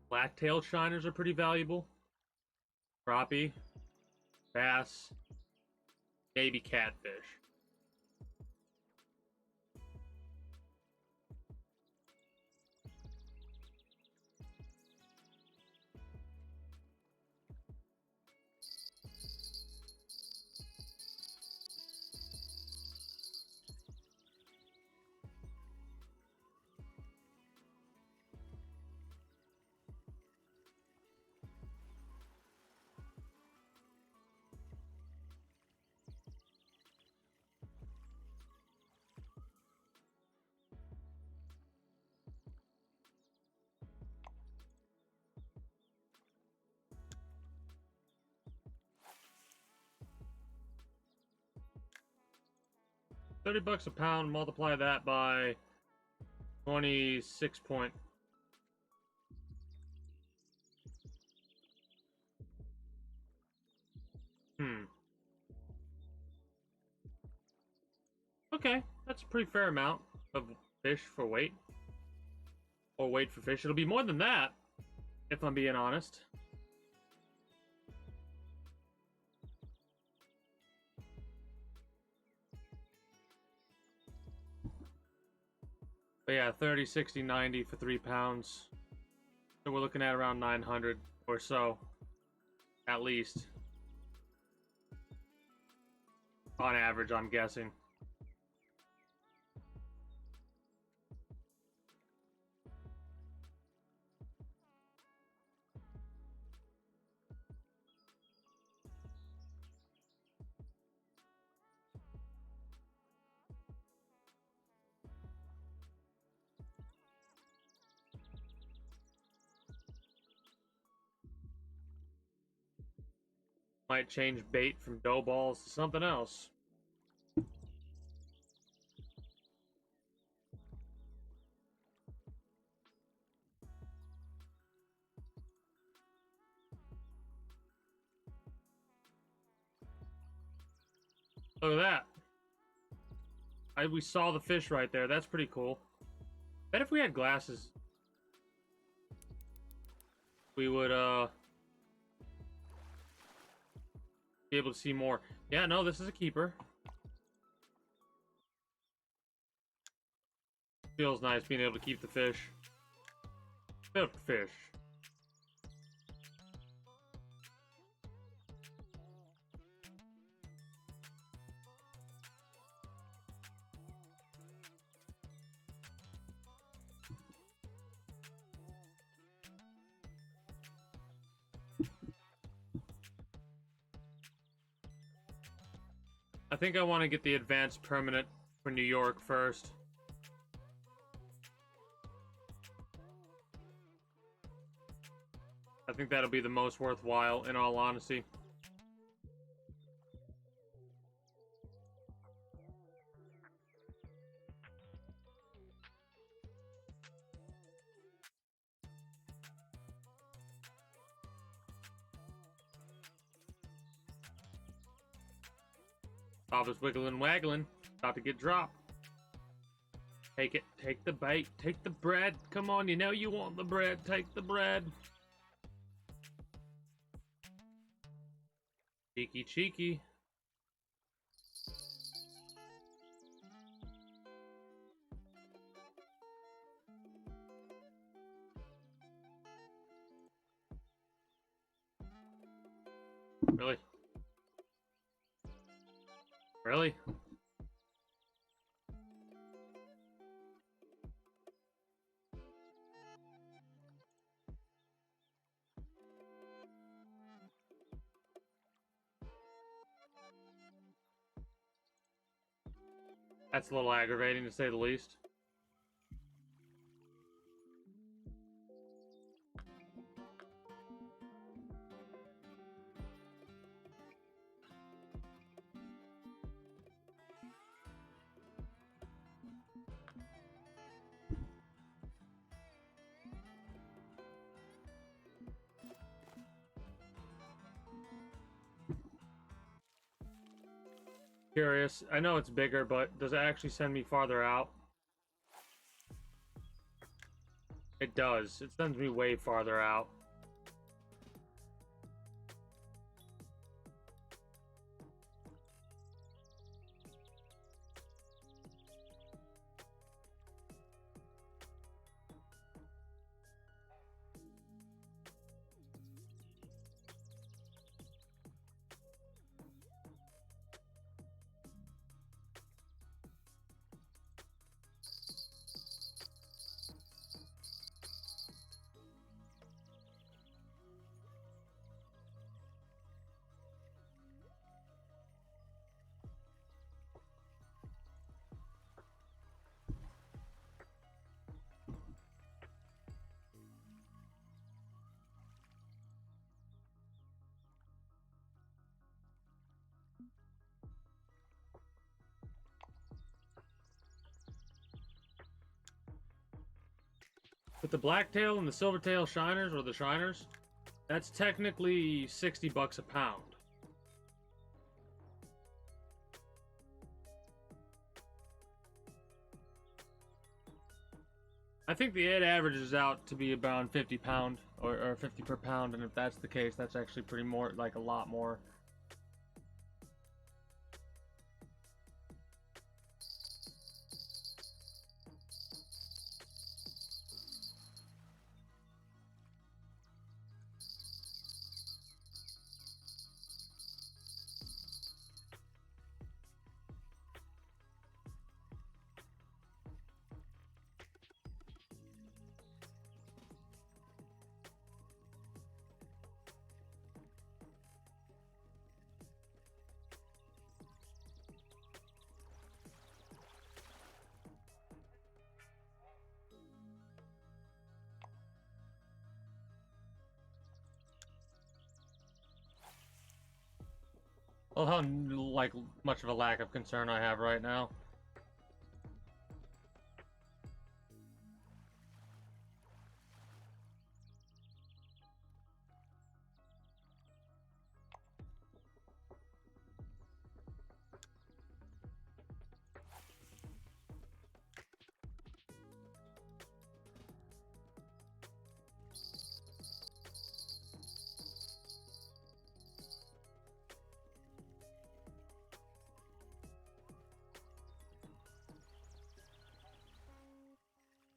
Black-tailed shiners are pretty valuable. Crappie, bass, maybe catfish. $30 a pound, multiply that by 26 point. Okay, that's a pretty fair amount of fish for weight. Or weight for fish. It'll be more than that, if I'm being honest. But yeah, 30, 60, 90 for 3 pounds. So we're looking at around 900 or so, at least. On average, I'm guessing. Might change bait from dough balls to something else. Look at that. We saw the fish right there. That's pretty cool. Bet if we had glasses, we would be able to see more. Yeah, no, this is a keeper. Feels nice being able to keep the fish. Good fish. I think I want to get the advanced permanent for New York first. I think that'll be the most worthwhile, in all honesty. Bob is wiggling, waggling. About to get dropped. Take it. Take the bait. Take the bread. Come on, you know you want the bread. Take the bread. Cheeky, cheeky. Really? Really? That's a little aggravating, to say the least. Curious. I know it's bigger, but does it actually send me farther out? It does. It sends me way farther out. With the blacktail and the silvertail shiners, or the shiners, that's technically 60 bucks a pound. I think the Ed averages out to be about 50 pound or 50 per pound, and if that's the case, that's actually pretty more, like a lot more. Well, how like much of a lack of concern I have right now.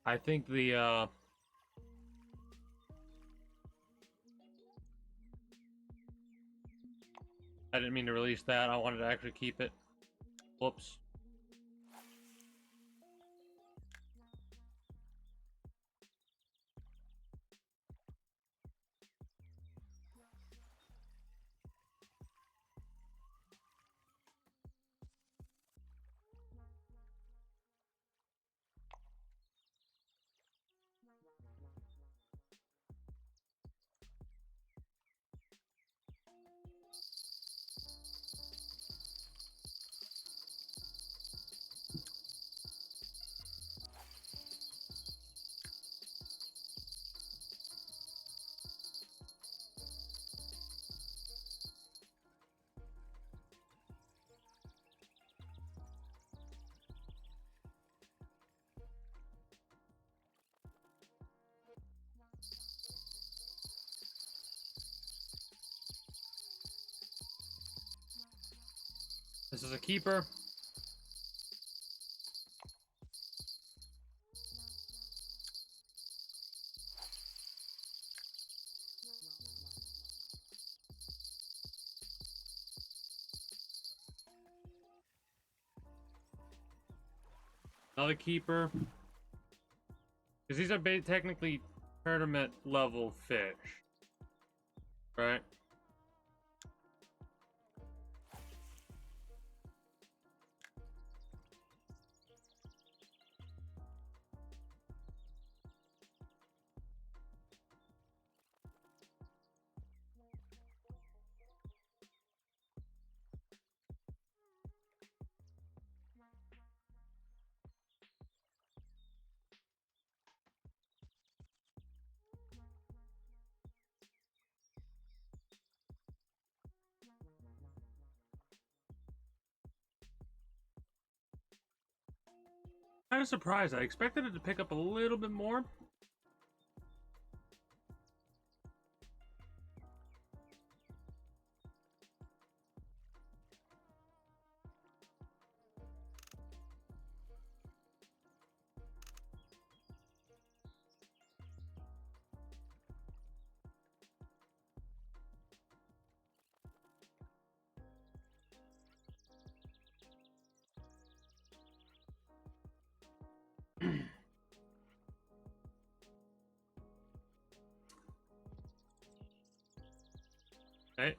I think the I didn't mean to release that. I wanted to actually keep it. Whoops. This is a keeper. Another keeper. Because these are technically tournament level fish. Right? Kind of surprised. I expected it to pick up a little bit more. Okay.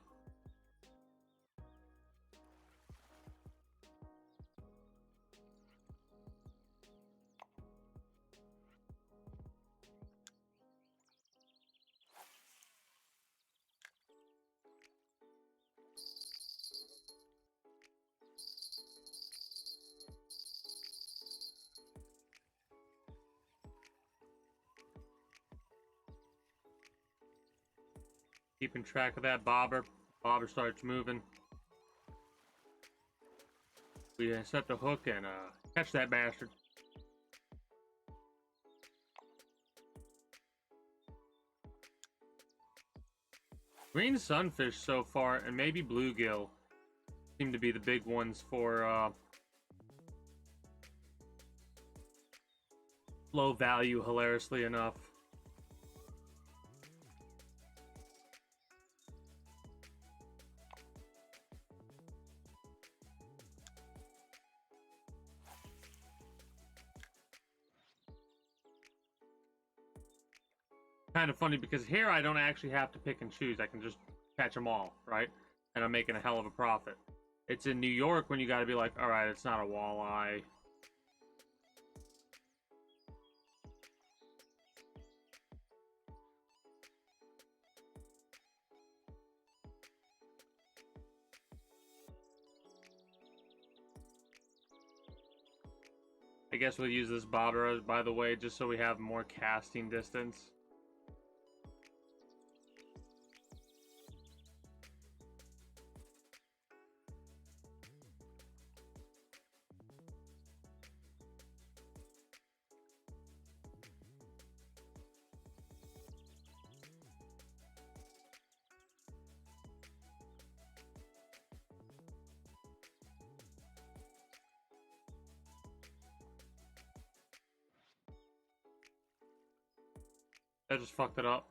Keeping track of that bobber. Bobber starts moving. We set the hook and catch that bastard. Green sunfish so far, and maybe bluegill, seem to be the big ones for low value, hilariously enough. Kind of funny because here I don't actually have to pick and choose. I can just catch them all, right? And I'm making a hell of a profit. It's in New York when you got to be like, all right, it's not a walleye. I guess we'll use this bobber, by the way, just so we have more casting distance. I just fucked it up.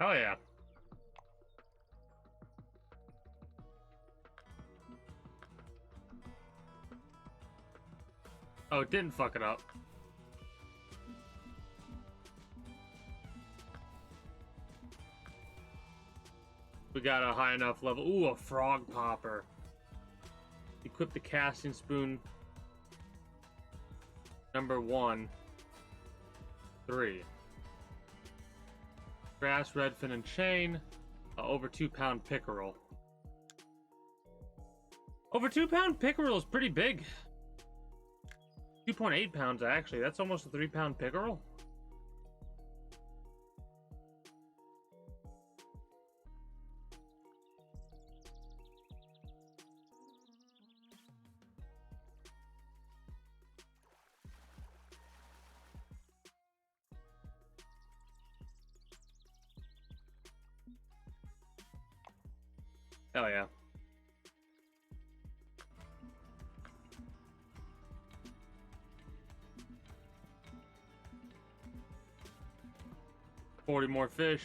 Oh yeah. Oh, it didn't fuck it up. We got a high enough level. Ooh, a frog popper. Equip the casting spoon. Number 1. 3. Grass, redfin, and chain. Over 2-pound pickerel. Over 2-pound pickerel is pretty big. 2.8 pounds, actually. That's almost a 3-pound pickerel. Hell yeah. $40 more fish.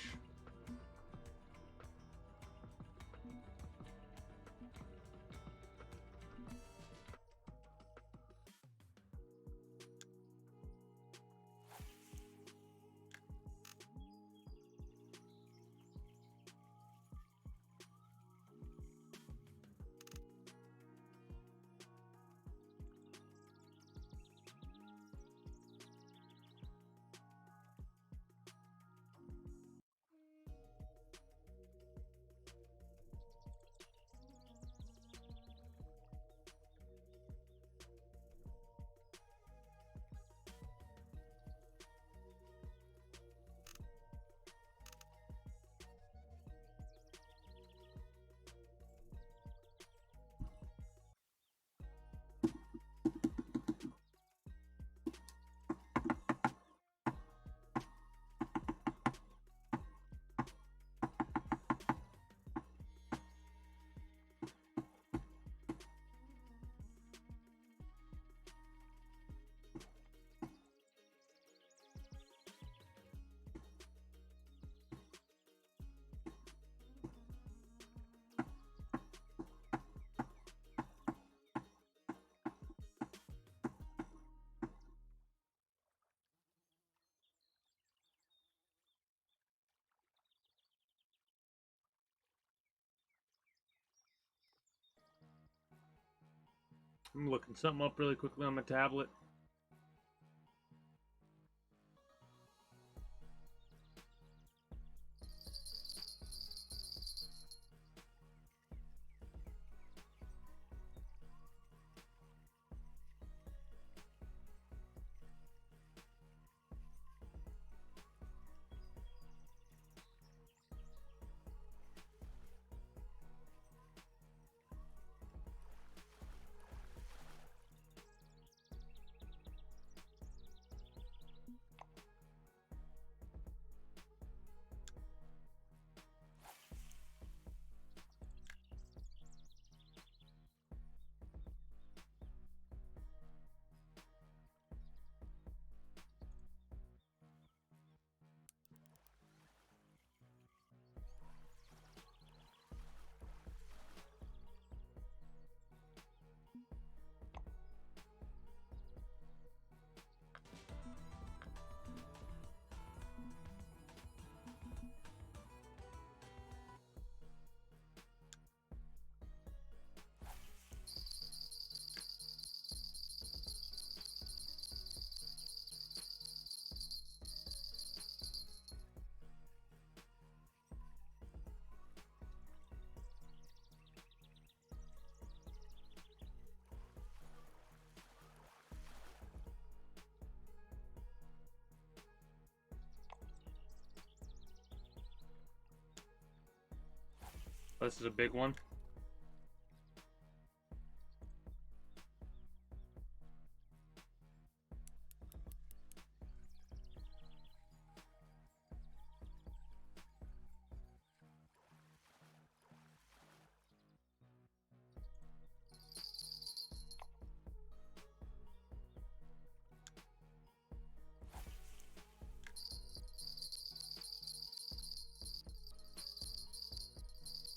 I'm looking something up really quickly on my tablet. This is a big one.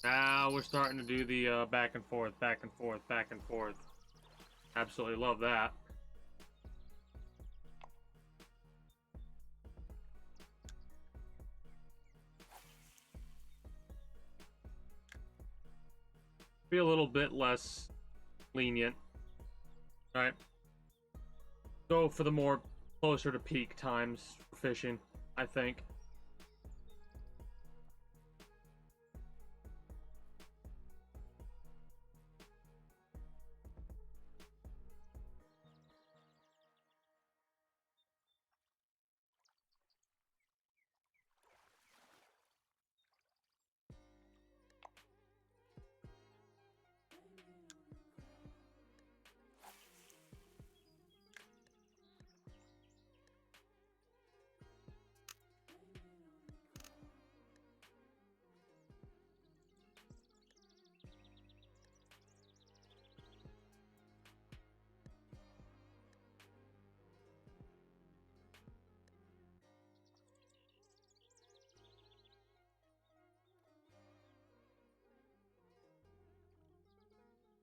Now we're starting to do the back and forth, back and forth, back and forth. Absolutely love that. Be a little bit less lenient. Alright. Go for the more closer to peak times for fishing, I think.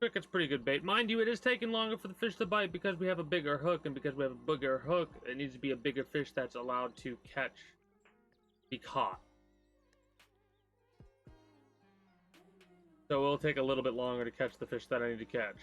Cricket's pretty good bait. Mind you, it is taking longer for the fish to bite because we have a bigger hook, and because we have a bigger hook, it needs to be a bigger fish that's allowed to be caught. So it'll take a little bit longer to catch the fish that I need to catch.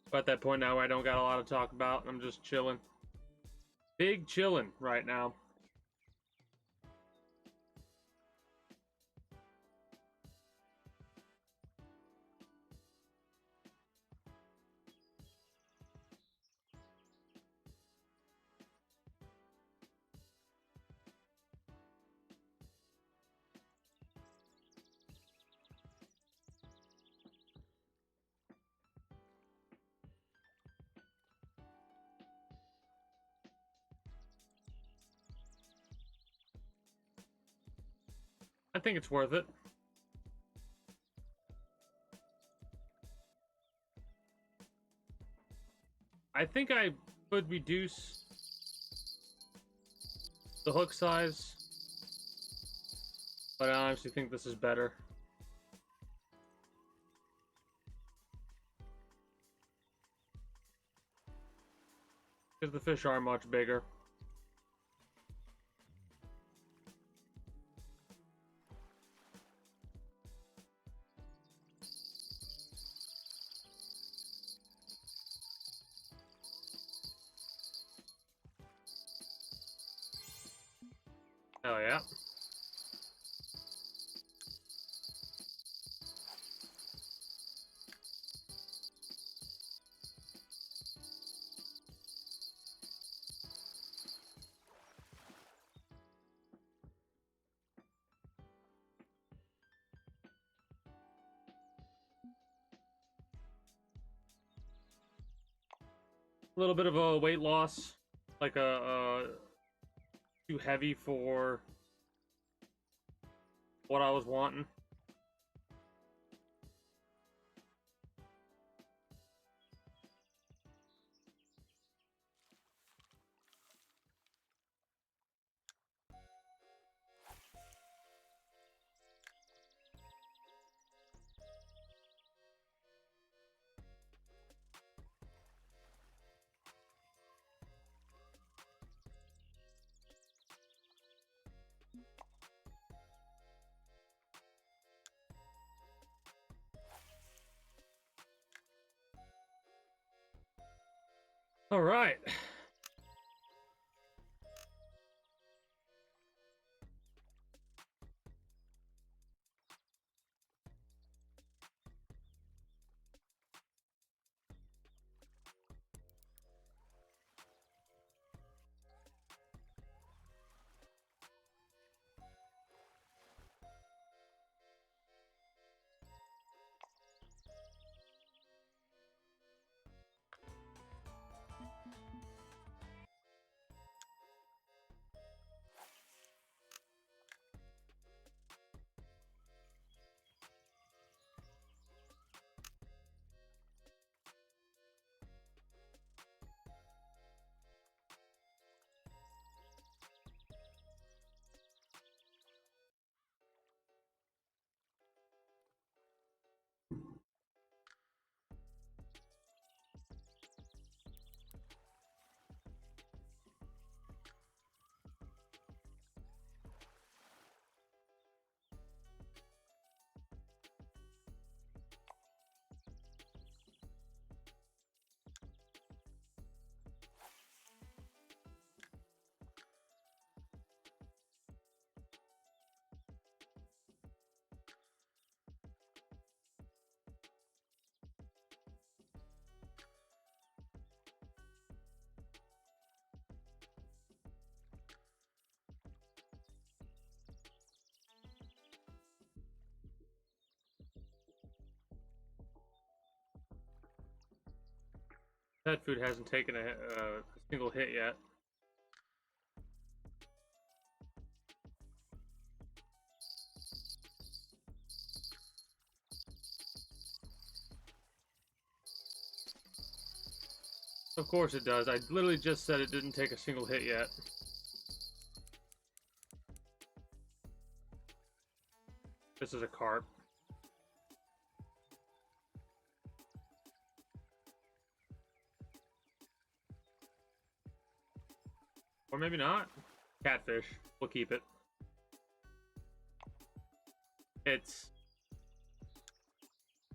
But at that point now where I don't got a lot to talk about, I'm just chilling. Big chilling right now. I think it's worth it. I think I could reduce the hook size, but I honestly think this is better. Because the fish are much bigger. Oh yeah. A little bit of a weight loss, like too heavy for what I was wanting. All right. Pet food hasn't taken a single hit yet. Of course it does. I literally just said it didn't take a single hit yet. This is a carp. Or maybe not. Catfish. We'll keep it. It's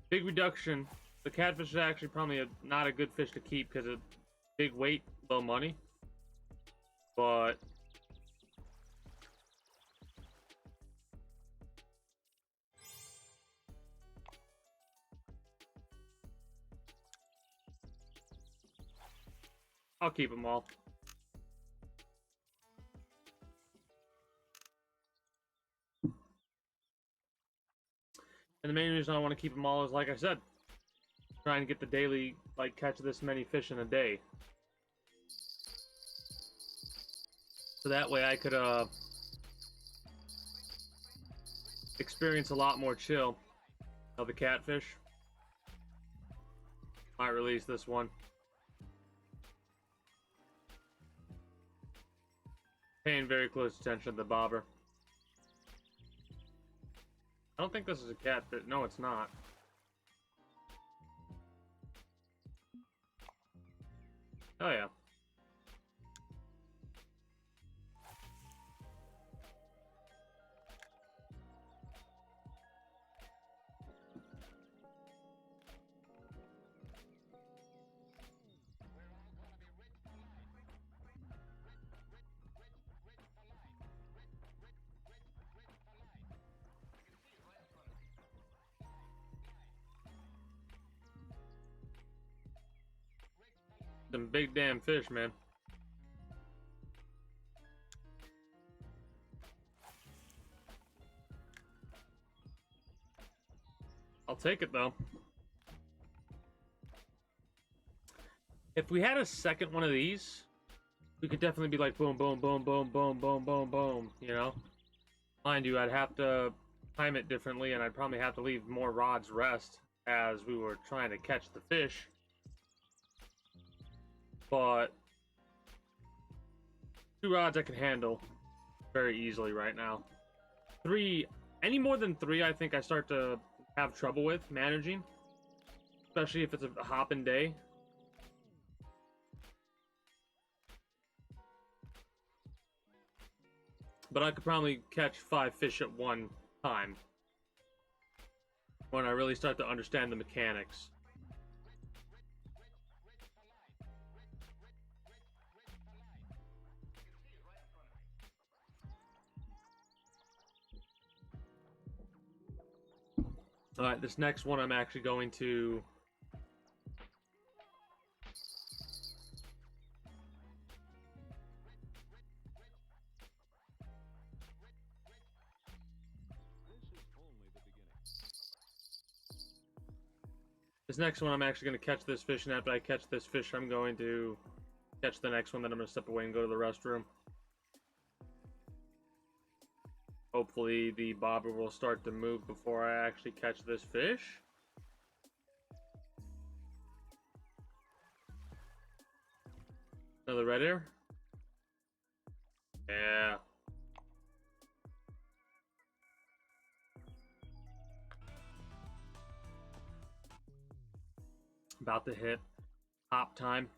big reduction. The catfish is actually probably not a good fish to keep because of big weight, low money. But I'll keep them all. And the main reason I want to keep them all is, like I said, try and get the daily, like, catch this many fish in a day. So that way I could, experience a lot more chill. Now the catfish. Might release this one. Paying very close attention to the bobber. I don't think this is a catfish. No, it's not. Oh yeah. Some big damn fish, man. I'll take it though. If we had a second one of these, we could definitely be like boom, boom, boom, boom, boom, boom, boom, boom, you know? Mind you, I'd have to time it differently, and I'd probably have to leave more rods rest as we were trying to catch the fish. But 2 rods I can handle very easily right now. 3, any more than 3, I think I start to have trouble with managing, especially if it's a hopping day. But I could probably catch 5 fish at one time when I really start to understand the mechanics. Alright, this next one I'm actually going to... This next one I'm actually going to catch this fish, and after I catch this fish, I'm going to catch the next one, then I'm going to step away and go to the restroom. Hopefully the bobber will start to move before I actually catch this fish. Another red ear? Yeah. About to hit hop time.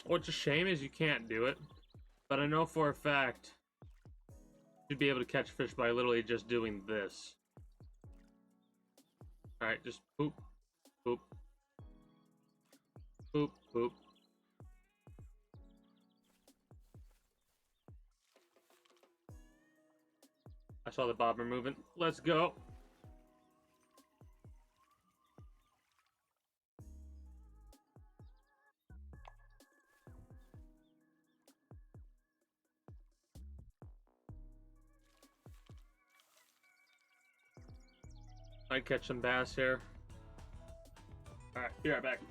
What's a shame is you can't do it, but I know for a fact you'd be able to catch fish by literally just doing this. Alright, just boop, boop, boop, boop. I saw the bobber moving. Let's go. Might catch some bass here. Alright, be right back.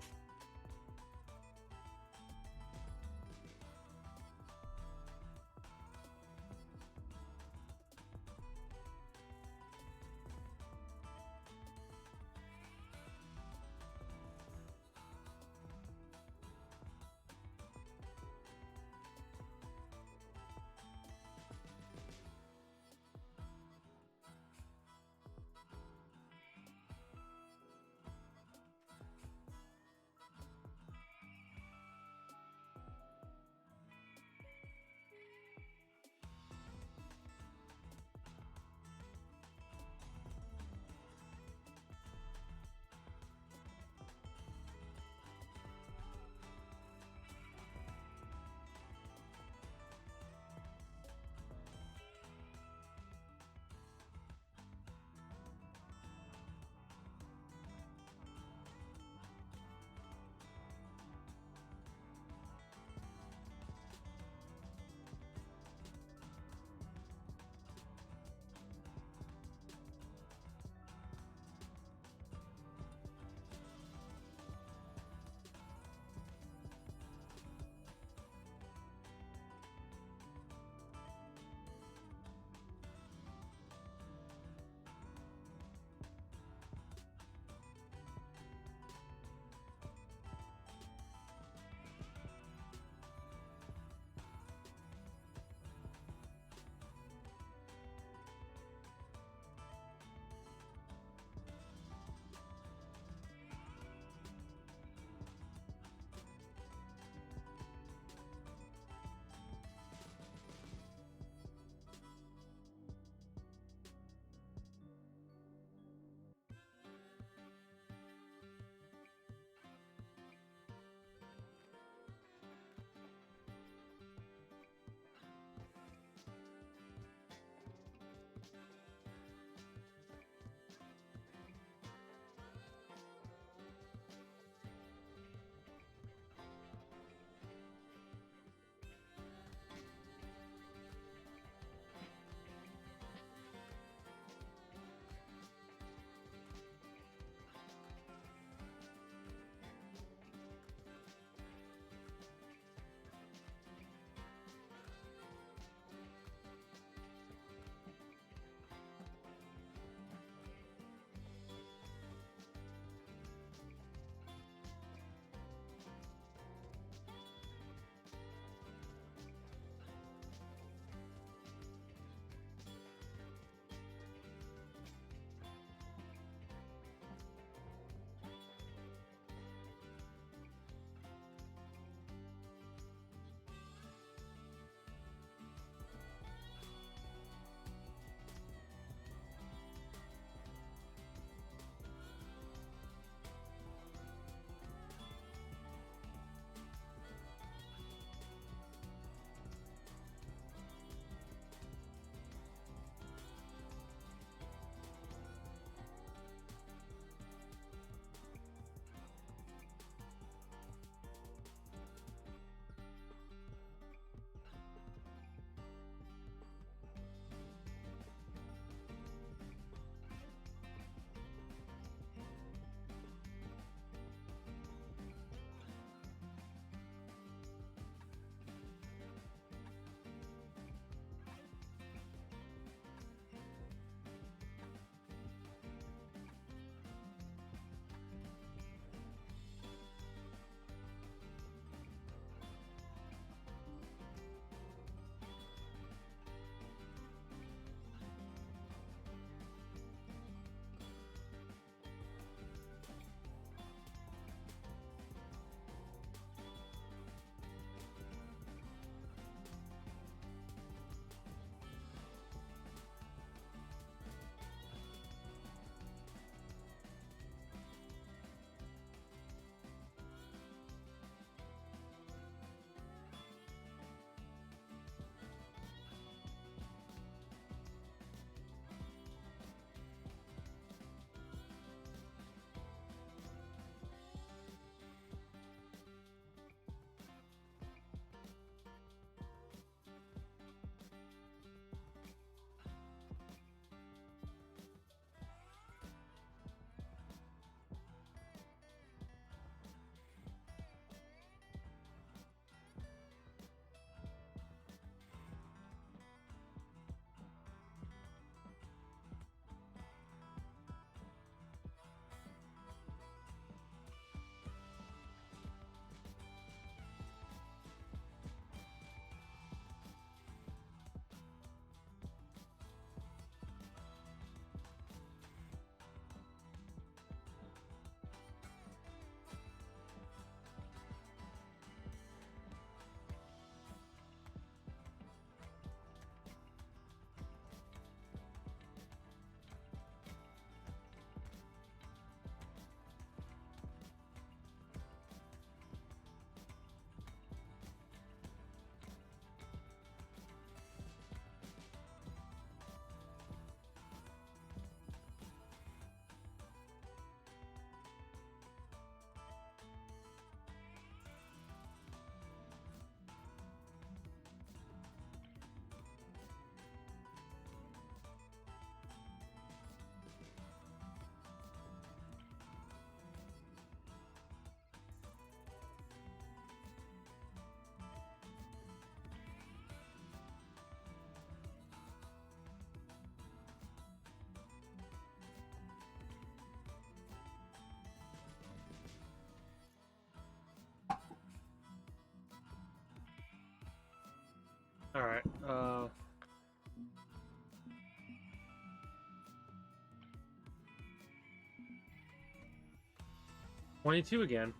22 again.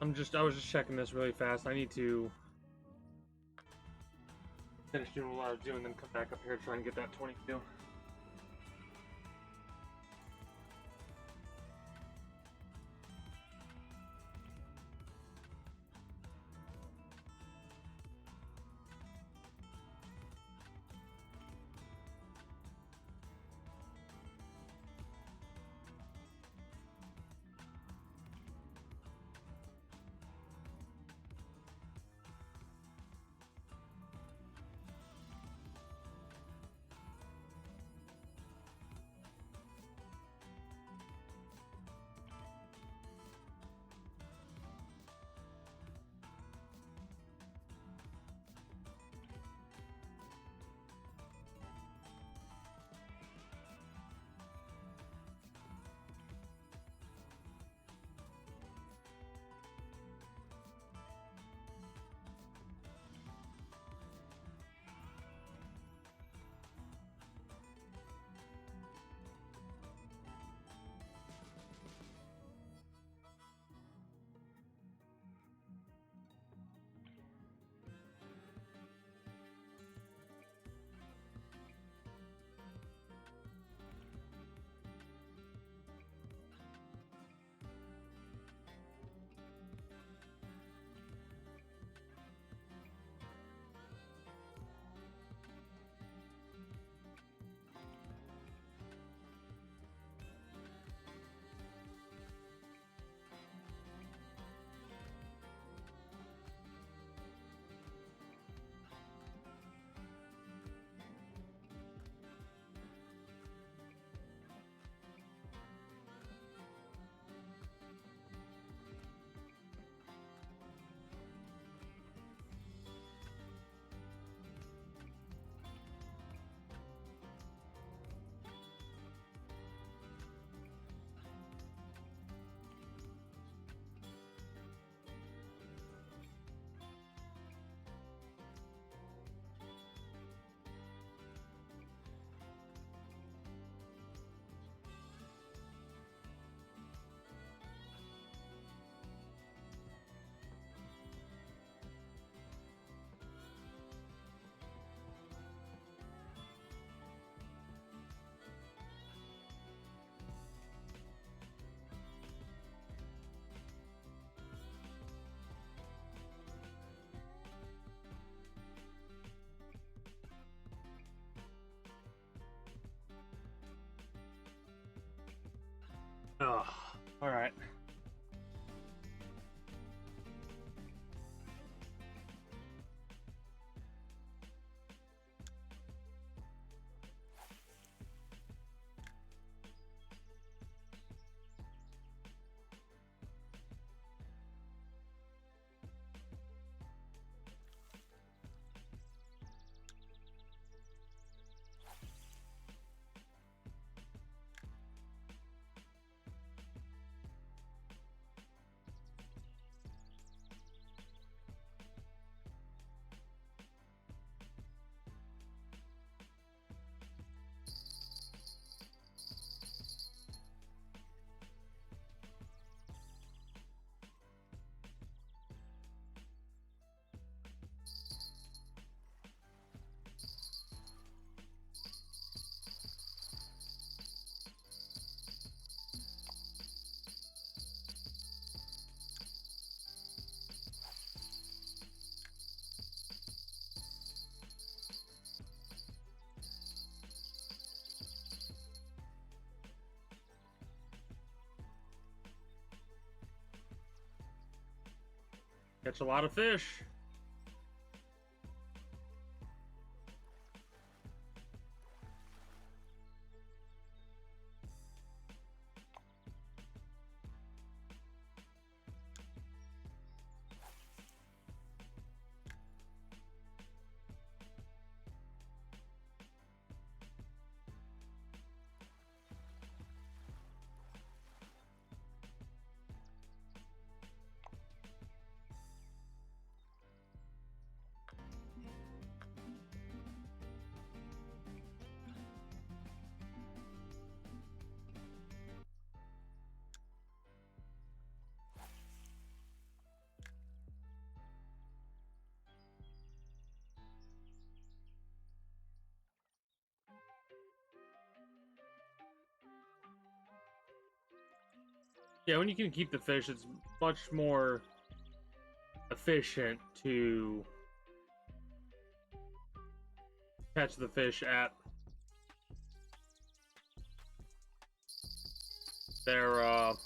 I was just checking this really fast. I need to finish doing what I was doing, then come back up here to try and get that 22. Oh, all right. Catch a lot of fish. Yeah, when you can keep the fish, it's much more efficient to catch the fish at their oh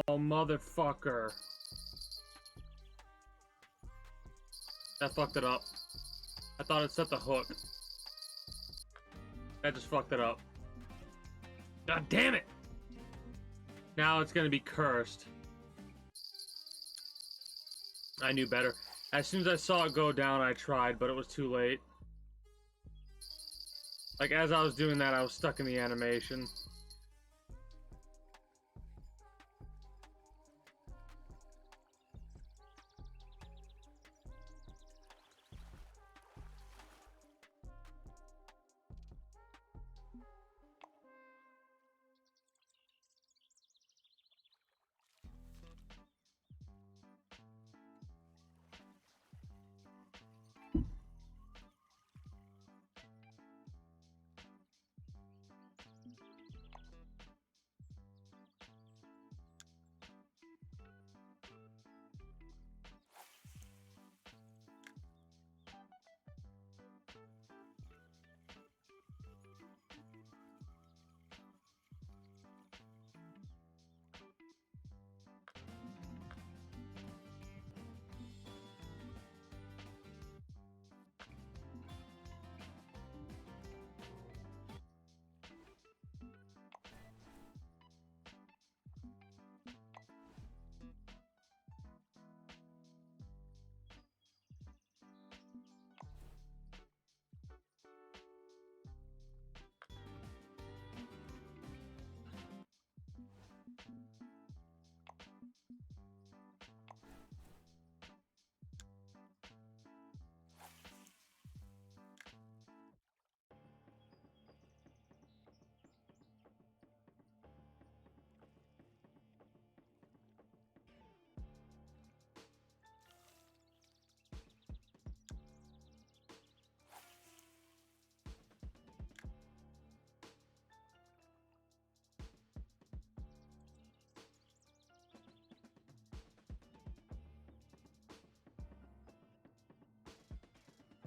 motherfucker. That fucked it up. I thought it set the hook. That just fucked it up. God damn it! Now it's gonna be cursed. I knew better. As soon as I saw it go down, I tried, but it was too late. Like, as I was doing that, I was stuck in the animation.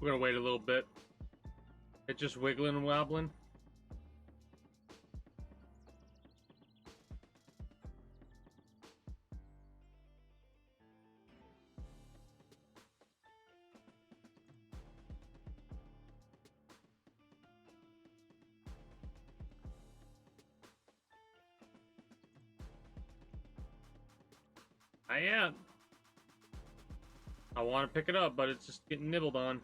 We're gonna wait a little bit. It's just wiggling and wobbling. I am. I want to pick it up, but it's just getting nibbled on.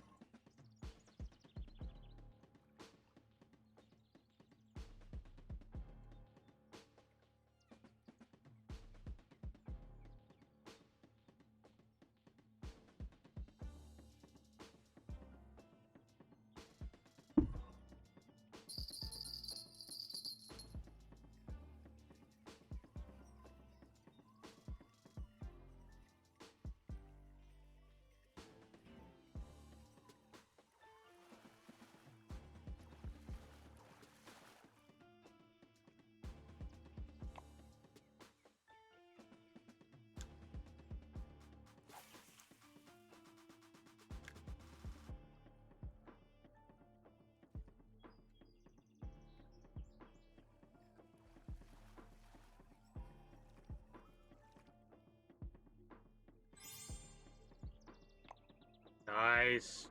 Nice.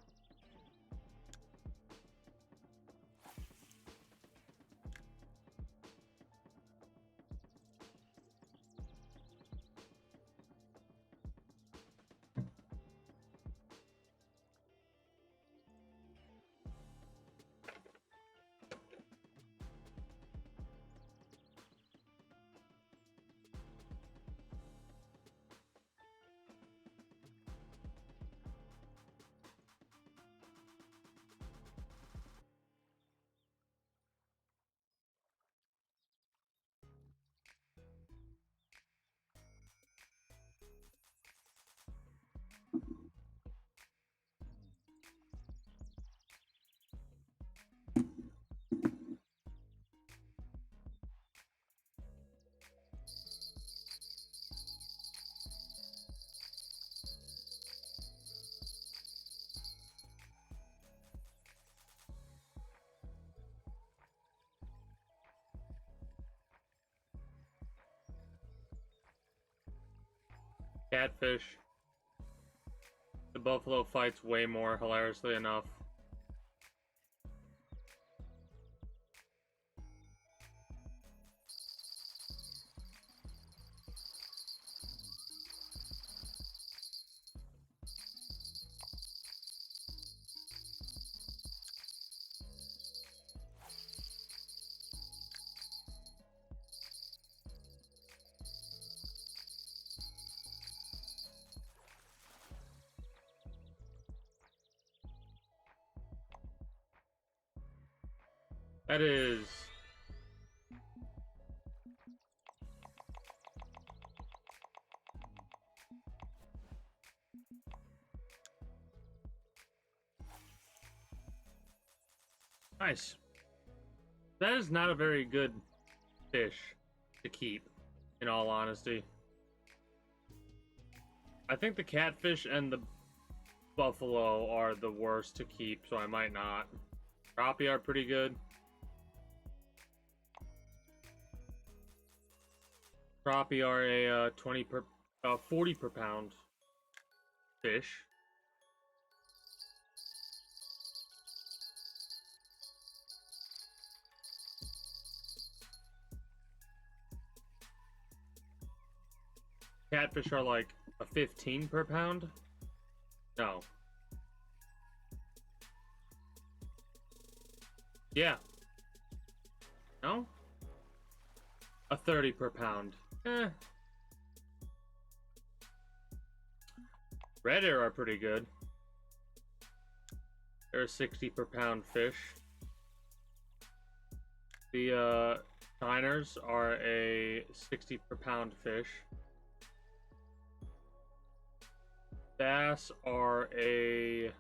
Catfish. The buffalo fights way more, hilariously enough. That is... nice. That is not a very good fish to keep, in all honesty. I think the catfish and the buffalo are the worst to keep, so I might not. Crappie are pretty good. Crappie are a 40 per pound fish. Catfish are like a 15 per pound? No. Yeah. No? A 30 per pound. Red air are pretty good. They're a 60 per pound fish. The shiners are a 60 per pound fish. Bass are a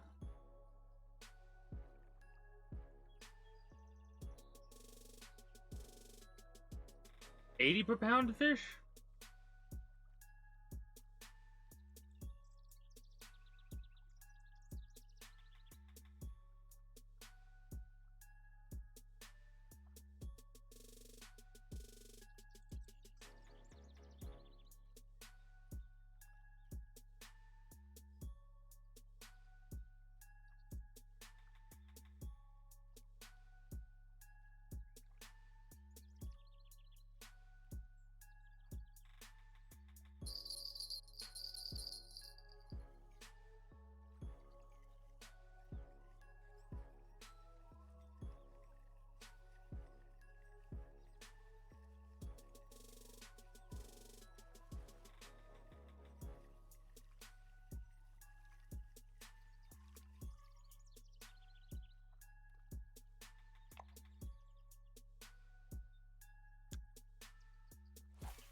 80 per pound fish?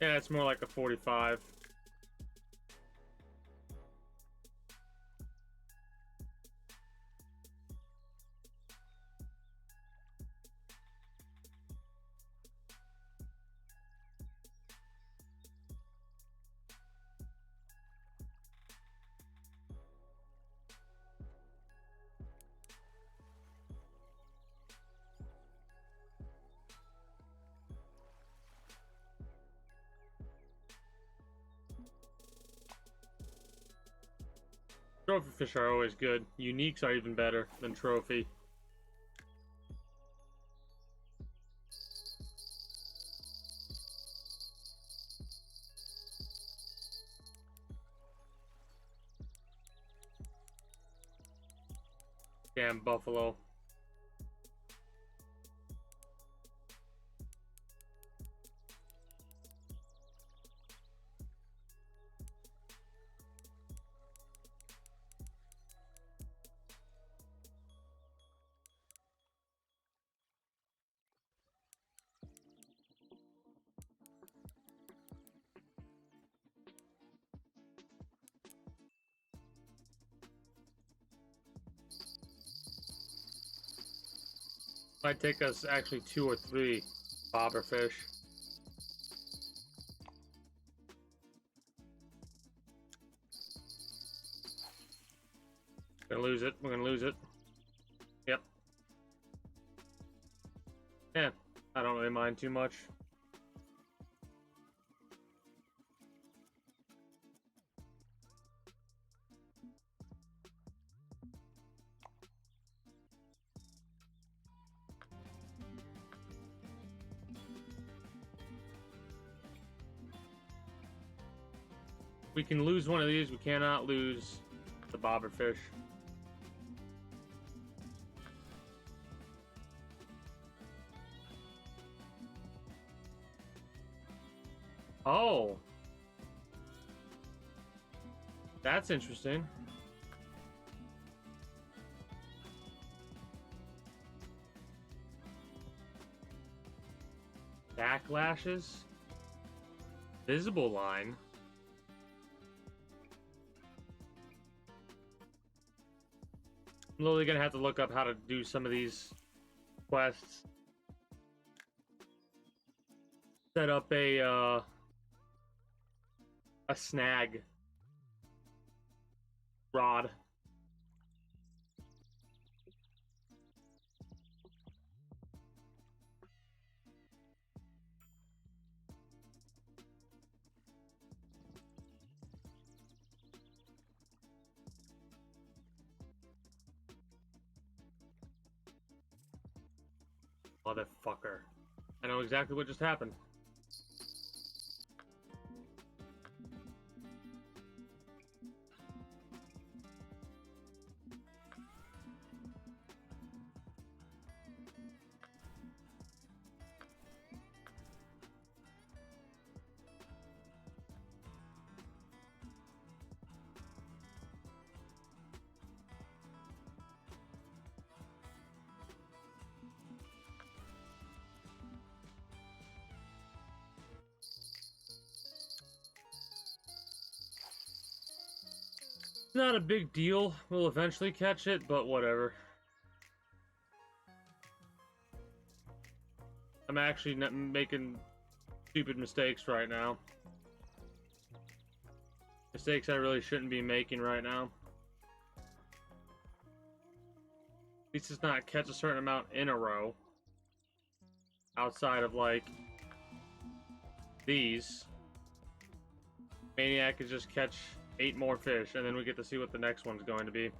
Yeah, it's more like a 45. Trophy fish are always good. Uniques are even better than trophy. Damn buffalo. Might take us actually 2 or 3 bobber fish. Gonna lose it. We're gonna lose it. Yep. Yeah, I don't really mind too much. We can lose one of these. We cannot lose the bobber fish. Oh. That's interesting. Backlashes. Visible line. I'm literally gonna have to look up how to do some of these quests. Set up a snag rod. Motherfucker. I know exactly what just happened. Not a big deal. We'll eventually catch it, but whatever. I'm actually not making stupid mistakes right now. Mistakes I really shouldn't be making right now. At least it's not catch a certain amount in a row. Outside of, like, these. Maniac could just catch 8 more fish, and then we get to see what the next one's going to be.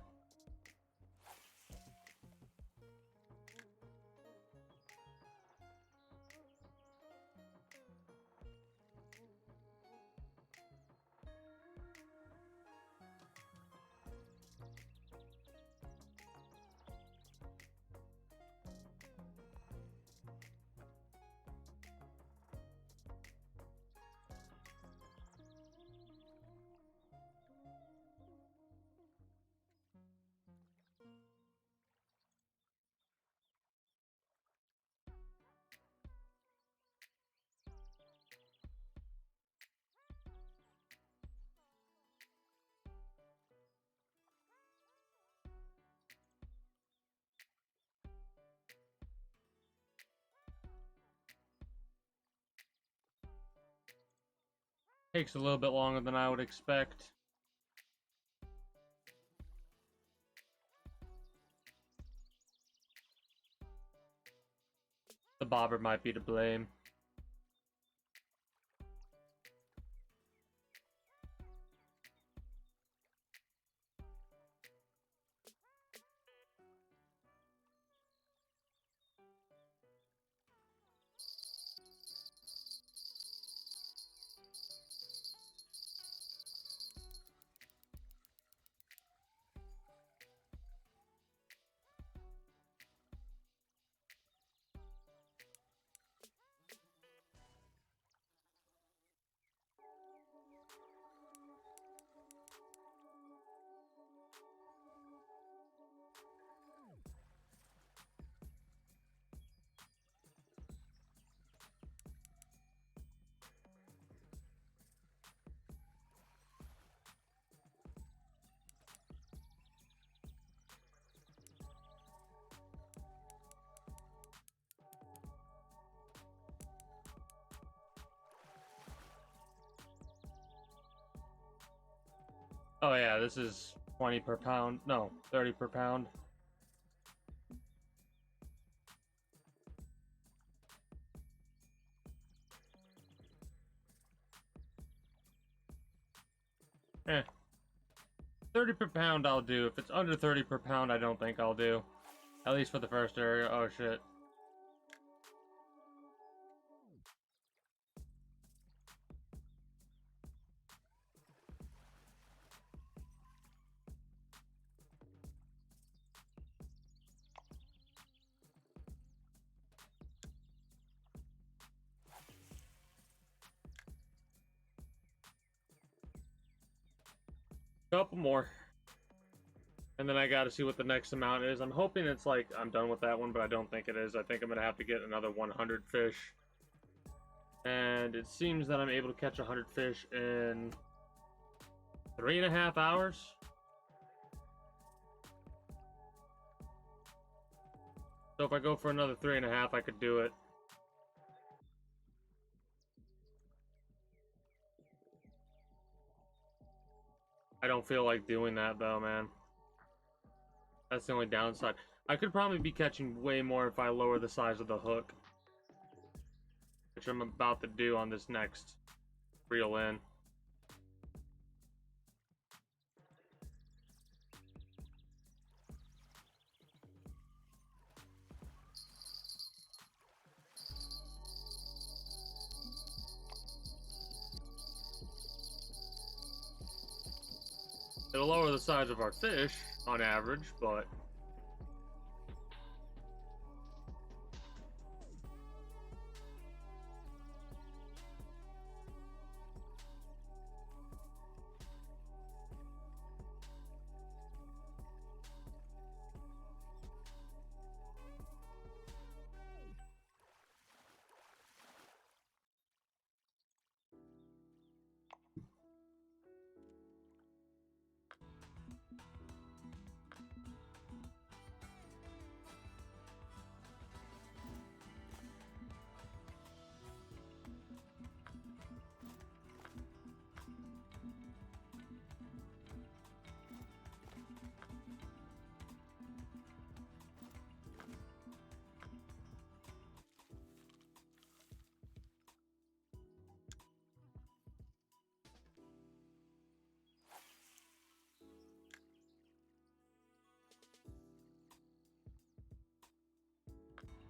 Takes a little bit longer than I would expect. The bobber might be to blame. Oh yeah, this is 20 per pound. No, 30 per pound. Eh. 30 per pound I'll do. If it's under 30 per pound, I don't think I'll do. At least for the first area. Oh shit. Couple more. And then I gotta see what the next amount is. I'm hoping it's like I'm done with that one, but I don't think it is. I think I'm gonna have to get another 100 fish. And it seems that I'm able to catch 100 fish in 3.5 hours. So if I go for another 3.5, I could do it. I don't feel like doing that though, man. That's the only downside. I could probably be catching way more if I lower the size of the hook, which I'm about to do on this next reel in. It'll lower the size of our fish on average, but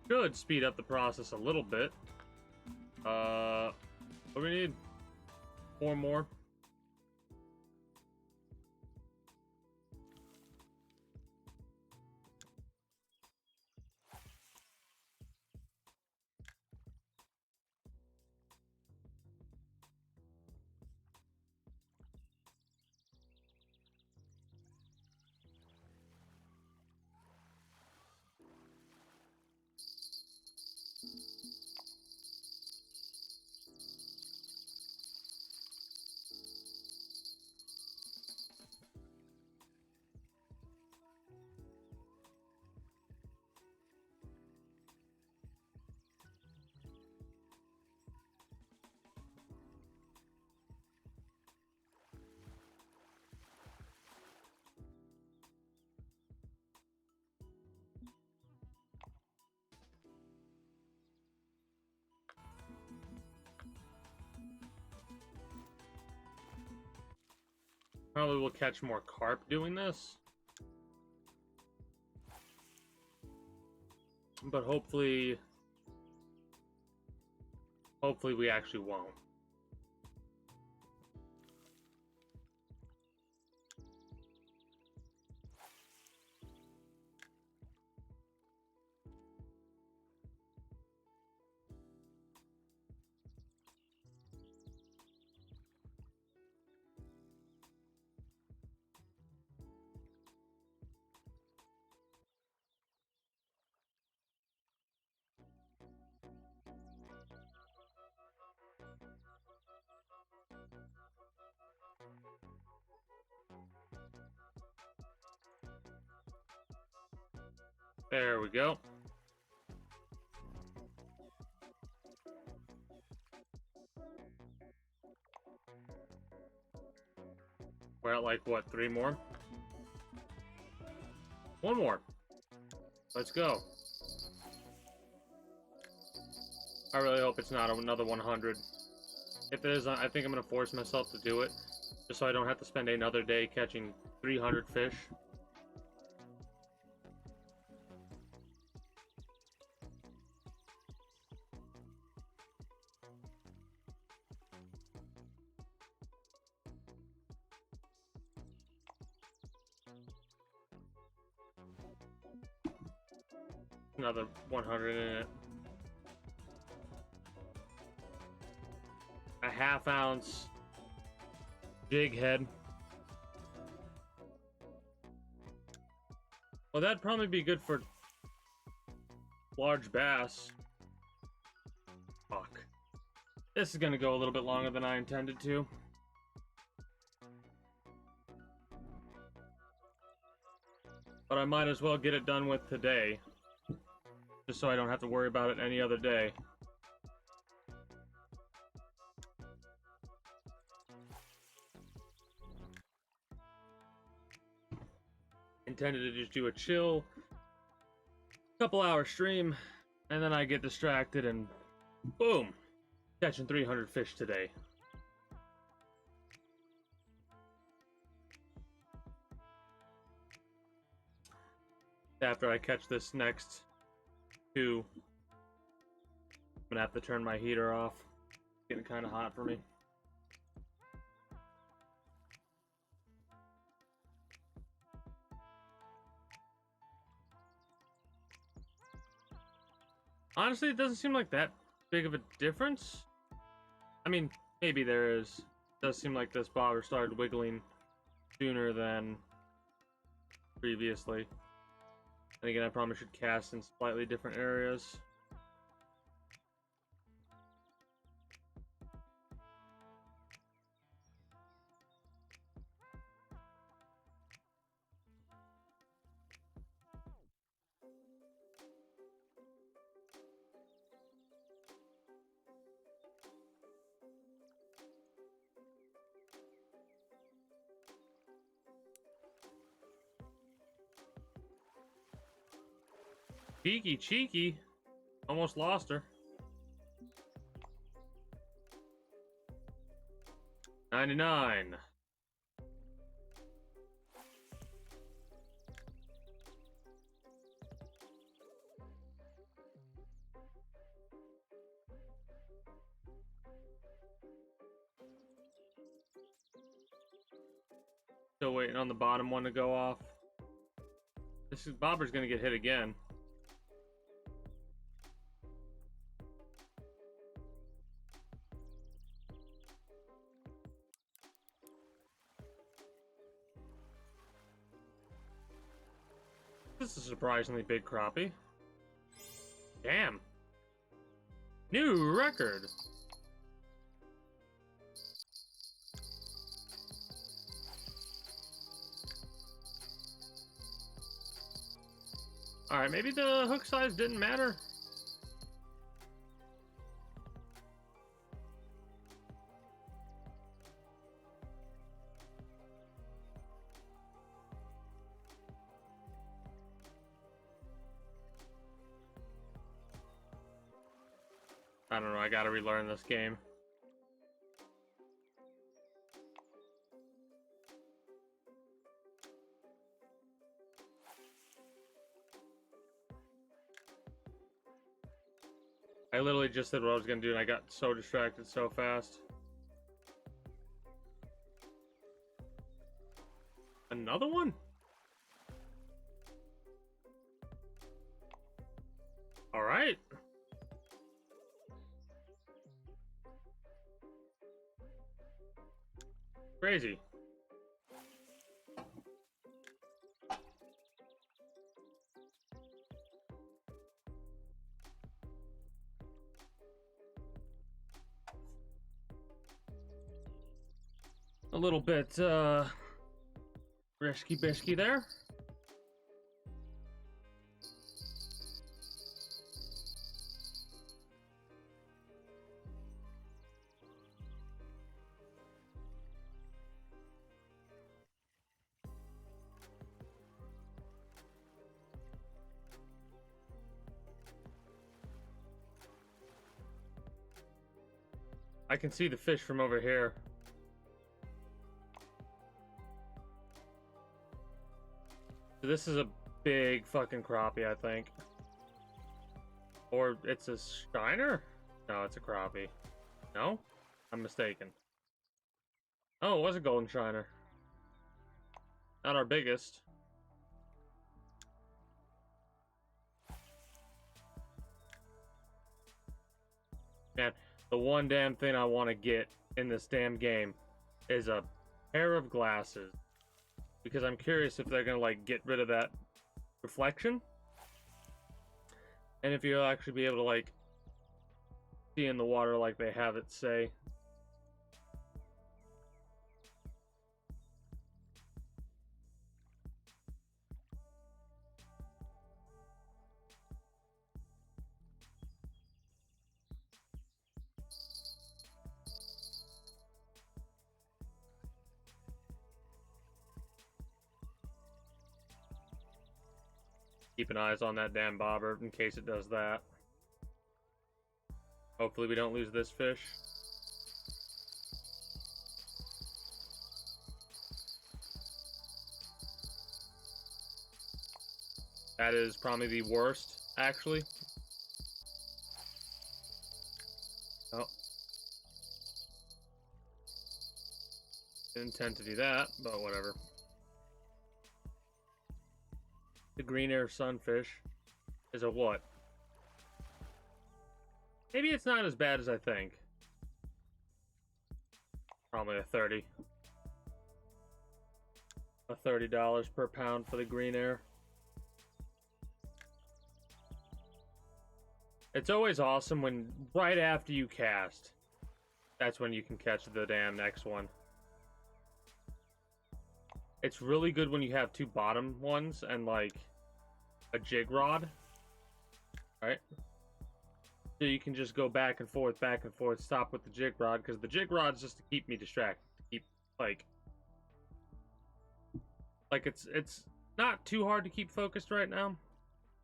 should speed up the process a little bit. What do we need? 4 more. Probably will catch more carp doing this. But hopefully we actually won't. There we go. We're at like, what, 3 more? 1 more. Let's go. I really hope it's not another 100. If it is, I think I'm going to force myself to do it, just so I don't have to spend another day catching 300 fish. Another 100 in it. A 1/2 ounce jig head. Well, that'd probably be good for large bass. Fuck. This is gonna go a little bit longer than I intended to. But I might as well get it done with today. Just so I don't have to worry about it any other day. Intended to just do a chill couple hour stream, and then I get distracted and boom, catching 300 fish today. After I catch this next two, I'm gonna have to turn my heater off. It's getting kind of hot for me. Honestly, it doesn't seem like that big of a difference. I mean, maybe there is. It does seem like this bobber started wiggling sooner than previously. And again, I probably should cast in slightly different areas. Cheeky, cheeky. Almost lost her. 99. Still waiting on the bottom one to go off. This is bobber's gonna get hit again. This is a surprisingly big crappie. Damn. New record. Alright, maybe the hook size didn't matter. I don't know, I gotta relearn this game. I literally just said what I was gonna do and I got so distracted so fast. Another one? Alright. Crazy. A little bit, risky bisky there. I can see the fish from over here. So this is a big fucking crappie, I think. Or it's a shiner? No, it's a crappie. No? I'm mistaken. Oh, it was a golden shiner. Not our biggest. Man, the one damn thing I want to get in this damn game is a pair of glasses. Because I'm curious if they're gonna, like, get rid of that reflection. And if you'll actually be able to, like, see in the water like they have it say. Keep an eyes on that damn bobber in case it does that. Hopefully we don't lose this fish. That is probably the worst, actually. Oh. Didn't intend to do that, but whatever. The green air sunfish is a what? Maybe it's not as bad as I think. Probably a 30. A $30 per pound for the green air. It's always awesome when, right after you cast, that's when you can catch the damn next one. It's really good when you have two bottom ones and, like, a jig rod. Right? So you can just go back and forth, stop with the jig rod, because the jig rod's just to keep me distracted. To keep, like it's not too hard to keep focused right now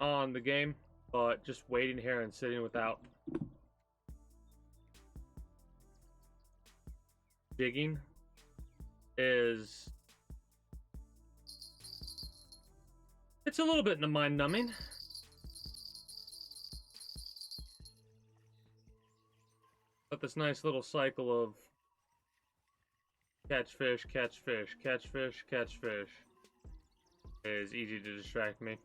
on the game, but just waiting here and sitting without jigging is... it's a little bit mind-numbing. But this nice little cycle of catch fish, catch fish, catch fish, catch fish is easy to distract me.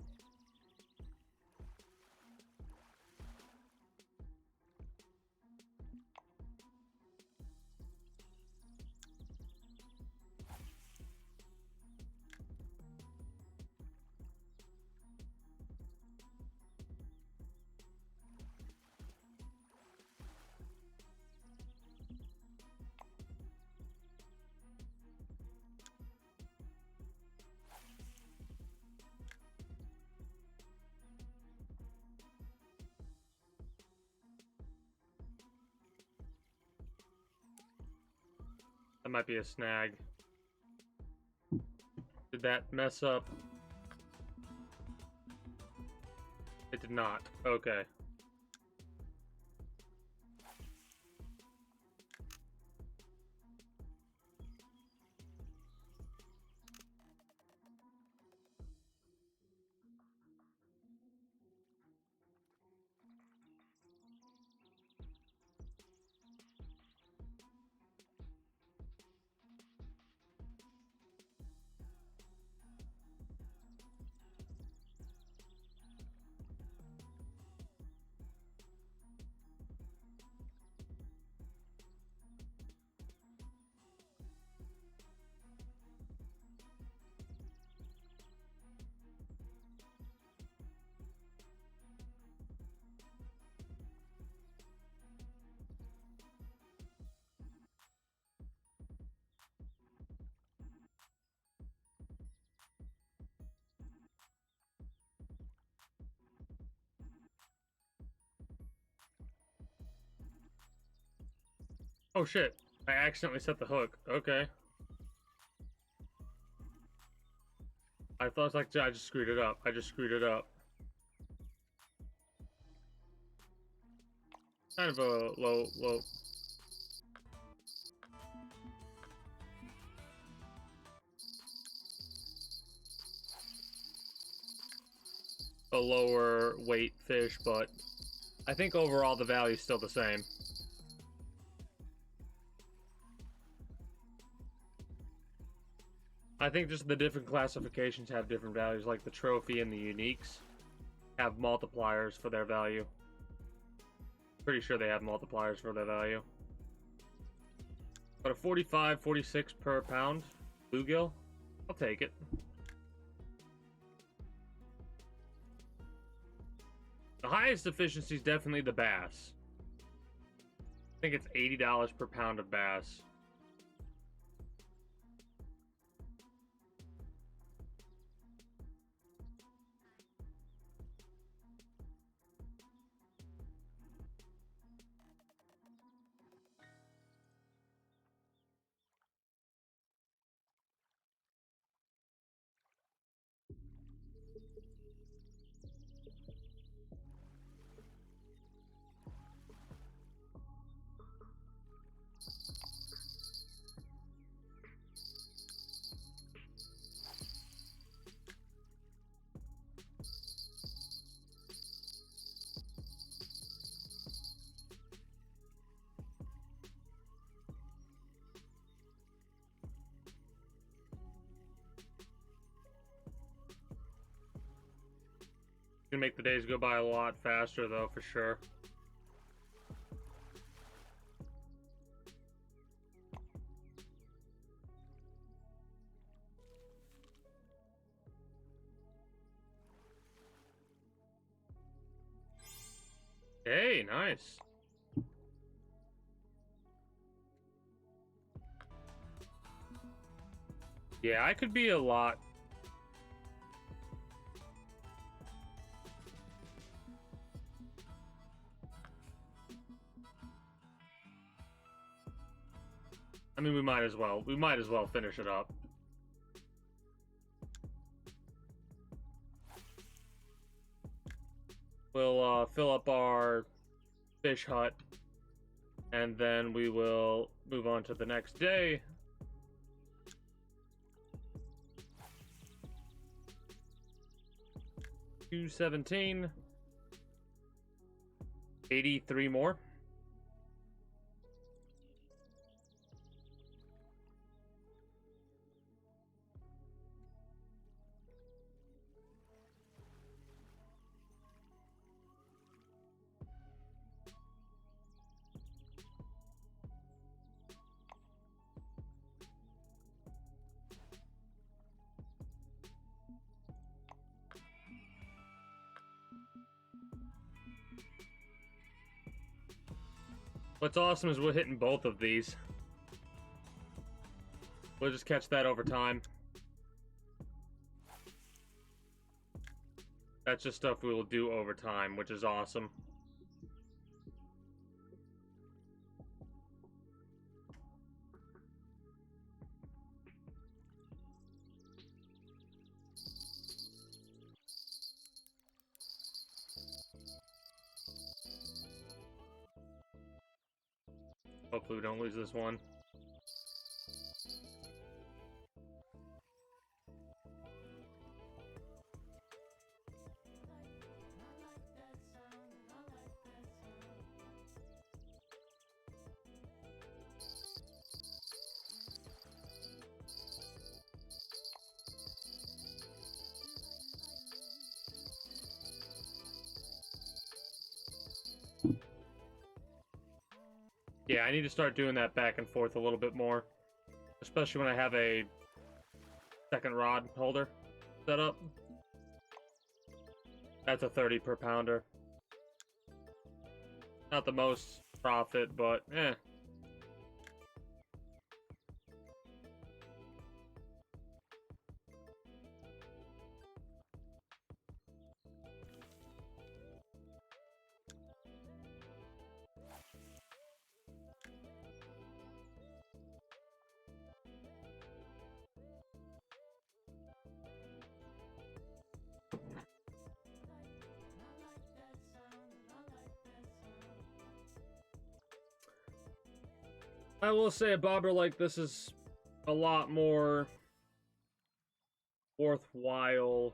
That might be a snag. Did that mess up? It did not. Okay. Oh shit, I accidentally set the hook. Okay. I thought it was like, I just screwed it up. I just screwed it up. Kind of a low. A lower weight fish, but I think overall the value is still the same. I think just the different classifications have different values, like the trophy and the uniques have multipliers for their value. Pretty sure they have multipliers for their value. But a 45, 46 per pound bluegill, I'll take it. The highest efficiency is definitely the bass. I think it's $80 per pound of bass. Gonna make the days go by a lot faster, though, for sure. Hey, nice. Yeah, I could be a lot. I mean, we might as well. We might as well finish it up. We'll fill up our fish hut, and then we will move on to the next day. $217. 83 more. What's awesome is we're hitting both of these. We'll just catch that over time. That's just stuff we will do over time, which is awesome. Hopefully we don't lose this one. Yeah, I need to start doing that back and forth a little bit more. Especially when I have a second rod holder set up. That's a 30 per pounder. Not the most profit, but eh. I will say a bobber like this is a lot more worthwhile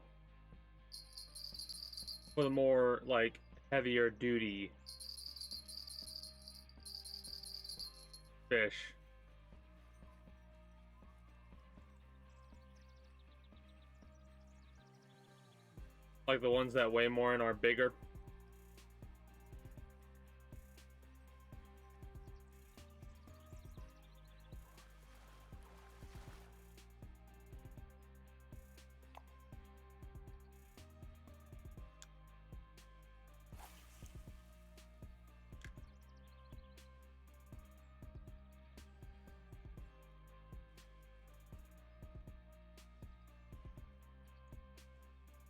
for the more, like, heavier duty fish. Like the ones that weigh more and are bigger.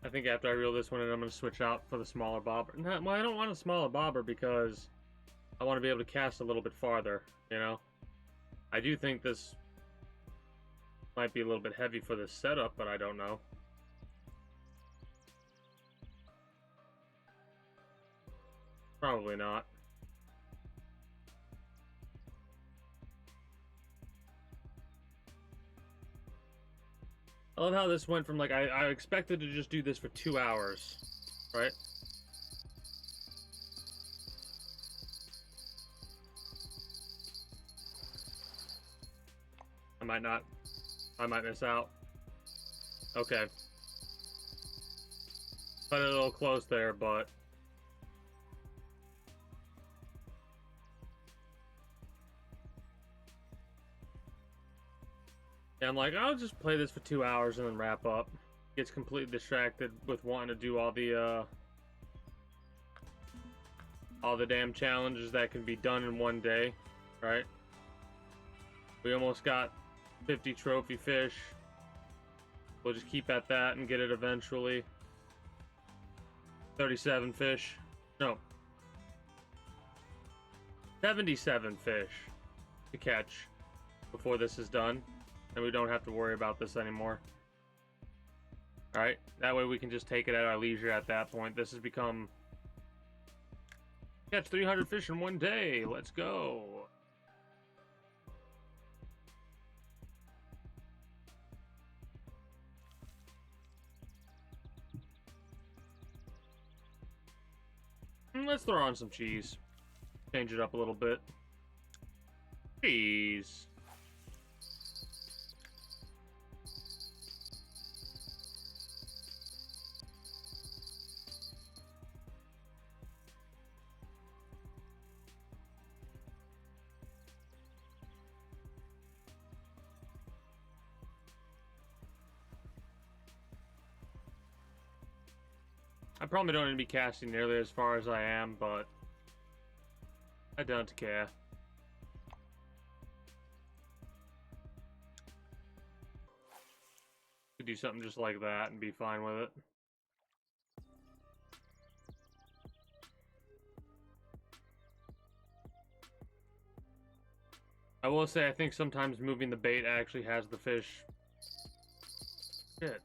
I think after I reel this one in, I'm going to switch out for the smaller bobber. Well, I don't want a smaller bobber because I want to be able to cast a little bit farther, you know? I do think this might be a little bit heavy for this setup, but I don't know. Probably not. I love how this went from, like, I expected to just do this for 2 hours, right? I might miss out. Okay. Cut it a little close there, but... yeah, I'm like, I'll just play this for 2 hours and then wrap up. Gets completely distracted with wanting to do all the damn challenges that can be done in one day, right? We almost got 50 trophy fish. We'll just keep at that and get it eventually. 37 fish. No. 77 fish to catch before this is done. And we don't have to worry about this anymore. Alright, that way we can just take it at our leisure at that point. This has become... catch 300 fish in one day. Let's go. Let's throw on some cheese. Change it up a little bit. Cheese. I probably don't need to be casting nearly as far as I am, but I don't care. Could do something just like that and be fine with it. I will say, I think sometimes moving the bait actually has the fish. Shit.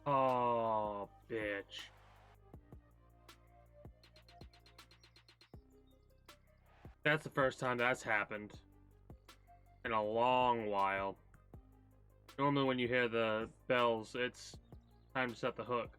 Oh, bitch. That's the first time that's happened in a long while. Normally when you hear the bells, it's time to set the hook.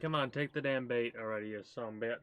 Come on, take the damn bait already, you son bitch.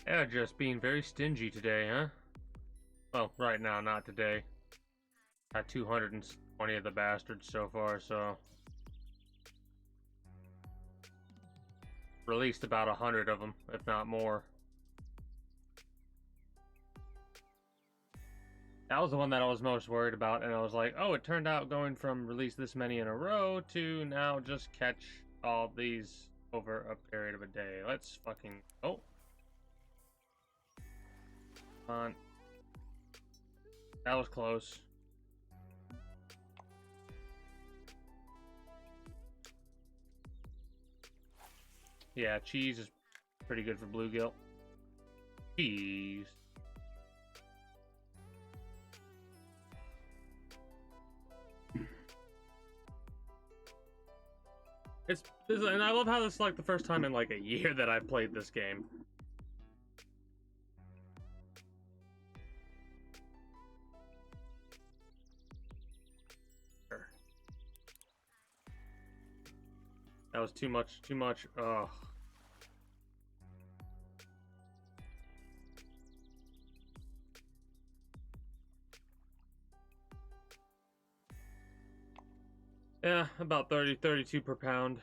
Yeah, just being very stingy today, huh? Well, right now, not today. Got 220 of the bastards so far, so... released about 100 of them, if not more. That was the one that I was most worried about, and I was like, oh, it turned out going from release this many in a row to now just catch all these over a period of a day. Let's fucking... oh. Come on. That was close. Yeah, cheese is pretty good for bluegill. Cheese. And I love how this is like the first time in like a year that I've played this game. That was too much, too much. Ugh. Yeah, about 30, 32 per pound.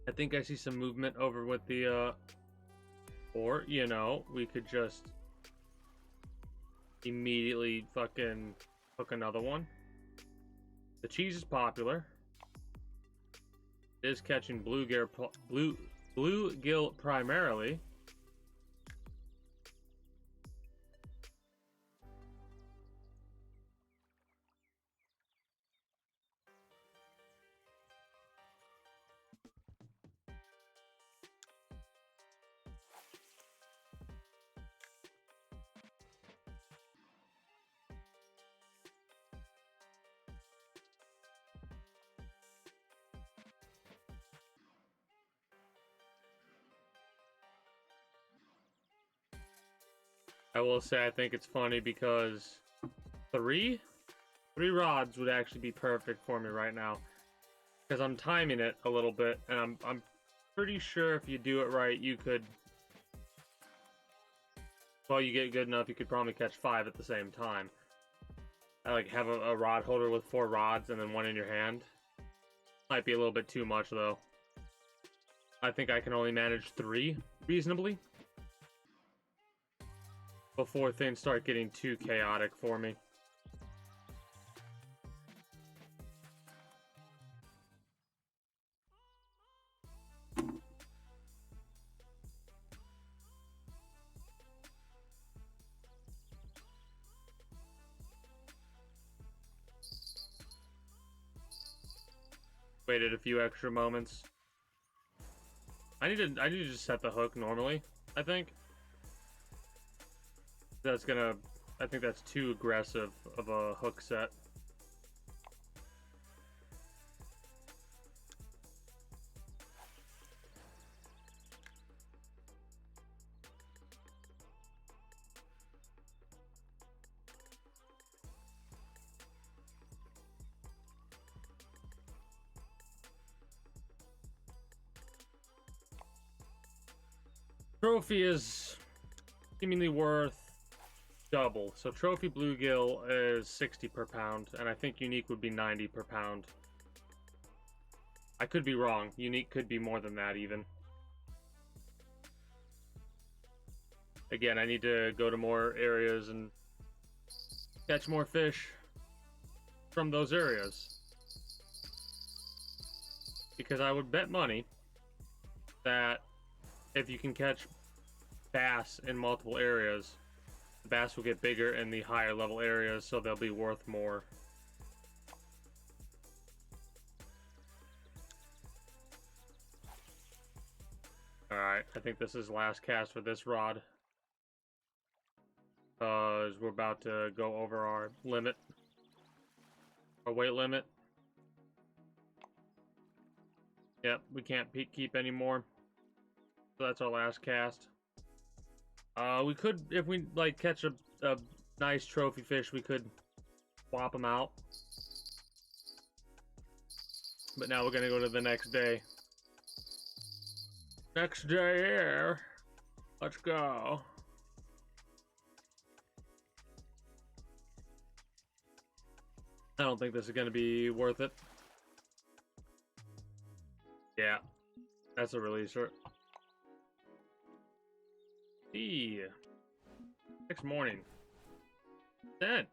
I think I see some movement over with the, or, you know, we could just immediately fucking hook another one. The cheese is popular. It is catching bluegill primarily. I will say I think it's funny because three rods would actually be perfect for me right now, because I'm timing it a little bit, and I'm pretty sure if you do it right, you could, well, you get good enough, you could probably catch 5 at the same time. I like have a rod holder with 4 rods and then one in your hand. Might be a little bit too much though. I think I can only manage 3 reasonably before things start getting too chaotic for me. Waited a few extra moments. I need to just set the hook normally, I think. I think that's too aggressive of a hook set. Trophy is seemingly worth double. So trophy bluegill is 60 per pound, and I think unique would be 90 per pound. I could be wrong. Unique could be more than that even. Again, I need to go to more areas and catch more fish from those areas. Because I would bet money that if you can catch bass in multiple areas, the bass will get bigger in the higher level areas, so they'll be worth more. Alright, I think this is last cast for this rod. As we're about to go over our limit. Our weight limit. Yep, we can't keep any more. So that's our last cast. We could, if we like catch a nice trophy fish, we could swap them out. But now we're gonna go to the next day. Next day here. Let's go. I don't think this is gonna be worth it. Yeah, that's a releaser. Next morning. 10.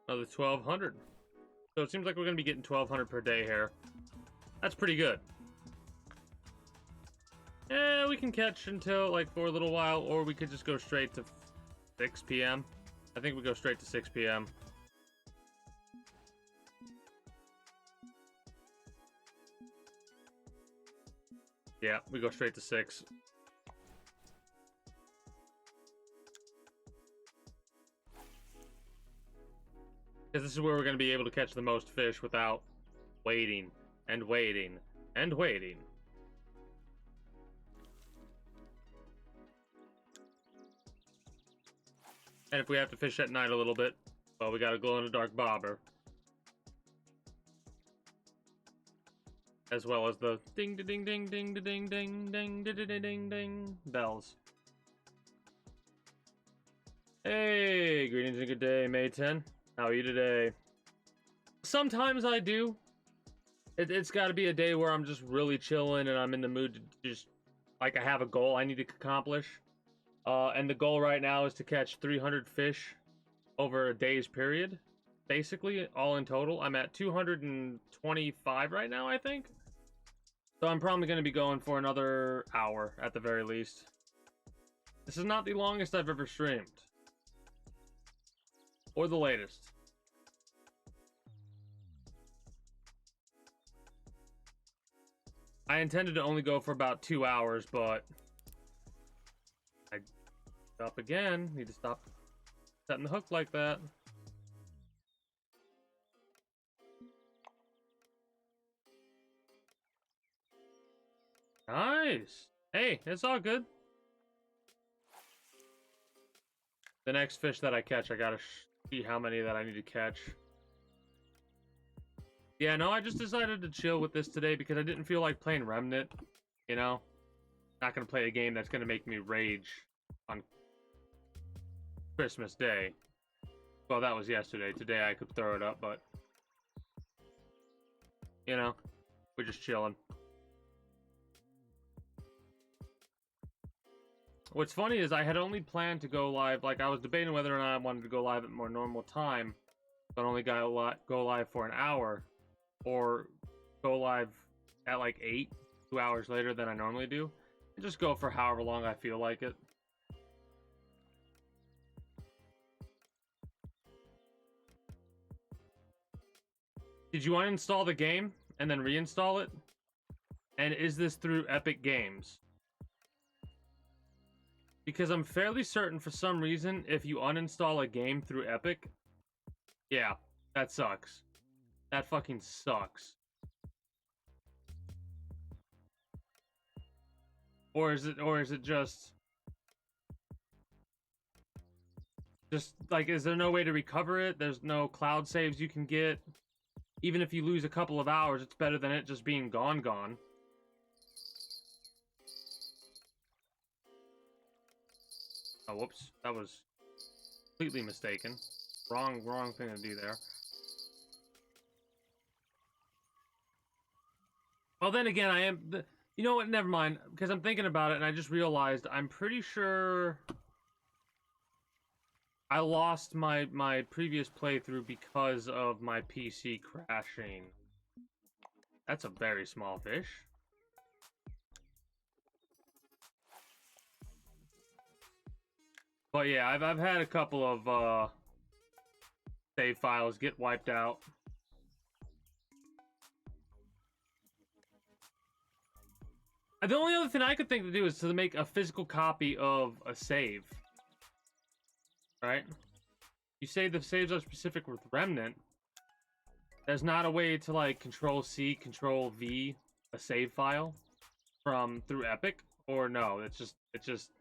Another 1,200. So it seems like we're going to be getting 1,200 per day here. That's pretty good. Yeah, we can catch until, like, for a little while, or we could just go straight to 6 p.m. I think we go straight to 6 p.m. Yeah, we go straight to 6. Because this is where we're going to be able to catch the most fish without waiting and waiting and waiting. And if we have to fish at night a little bit, well, we got a glow-in-the-dark bobber. As well as the ding ding ding ding ding ding ding ding ding ding ding bells. Hey, greetings and good day, May 10. How are you today? Sometimes I do. It's got to be a day where I'm just really chilling and I'm in the mood to just, like, I have a goal I need to accomplish. And the goal right now is to catch 300 fish over a day's period. Basically, all in total. I'm at 225 right now, I think. So I'm probably going to be going for another hour at the very least. This is not the longest I've ever streamed. Or the latest. I intended to only go for about 2 hours, but I up again. Need to stop setting the hook like that. Nice. Hey, it's all good. The next fish that I catch, I gotta see how many that I need to catch. Yeah, no, I just decided to chill with this today because I didn't feel like playing Remnant, you know? Not gonna play a game that's gonna make me rage on Christmas Day. Well, that was yesterday. Today I could throw it up, but... You know, we're just chilling. What's funny is I had only planned to go live, like I was debating whether or not I wanted to go live at more normal time, but only go live for an hour, or go live at like 8, 2 hours later than I normally do, and just go for however long I feel like it. Did you uninstall the game and then reinstall it? And is this through Epic Games? Because I'm fairly certain for some reason, if you uninstall a game through Epic, yeah, that sucks. That fucking sucks. Or is it just like, is there no way to recover it? There's no cloud saves you can get. Even if you lose a couple of hours, it's better than it just being gone. Oh, whoops. That was completely mistaken. Wrong thing to do there. Well, then again, I am... You know what? Never mind. Because I'm thinking about it, and I just realized I'm pretty sure I lost my previous playthrough because of my PC crashing. That's a very small fish. But yeah, I've had a couple of save files get wiped out. The only other thing I could think to do is to make a physical copy of a save. Right? You say the saves are specific with Remnant. There's not a way to like Control-C, Control-V a save file through Epic, or no? It's just.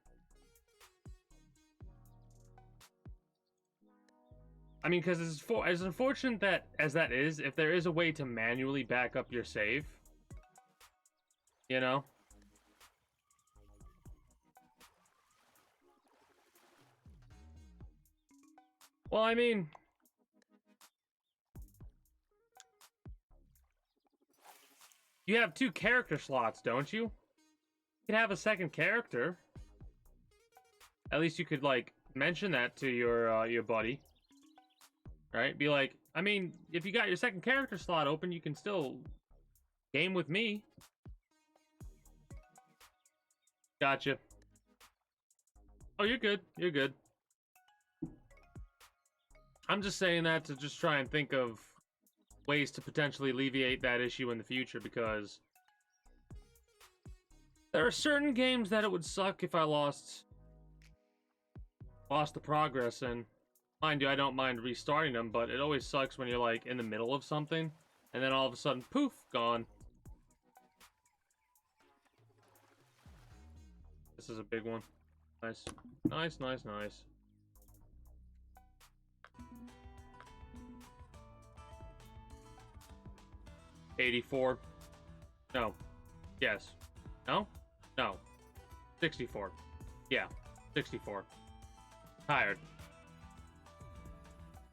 I mean, because as unfortunate that as that is, if there is a way to manually back up your save, you know. Well, I mean, you have 2 character slots, don't you? You could have a second character. At least you could like mention that to your buddy, right? Be like, I mean, if you got your second character slot open, you can still game with me. Gotcha. Oh, you're good. You're good. I'm just saying that to just try and think of ways to potentially alleviate that issue in the future, because there are certain games that it would suck if I lost the progress in. Mind you, I don't mind restarting them, but it always sucks when you're like in the middle of something, and then all of a sudden, poof, gone. This is a big one. Nice. Nice, nice, nice. $84. No. Yes. No? No. 64. Yeah. 64. Tired.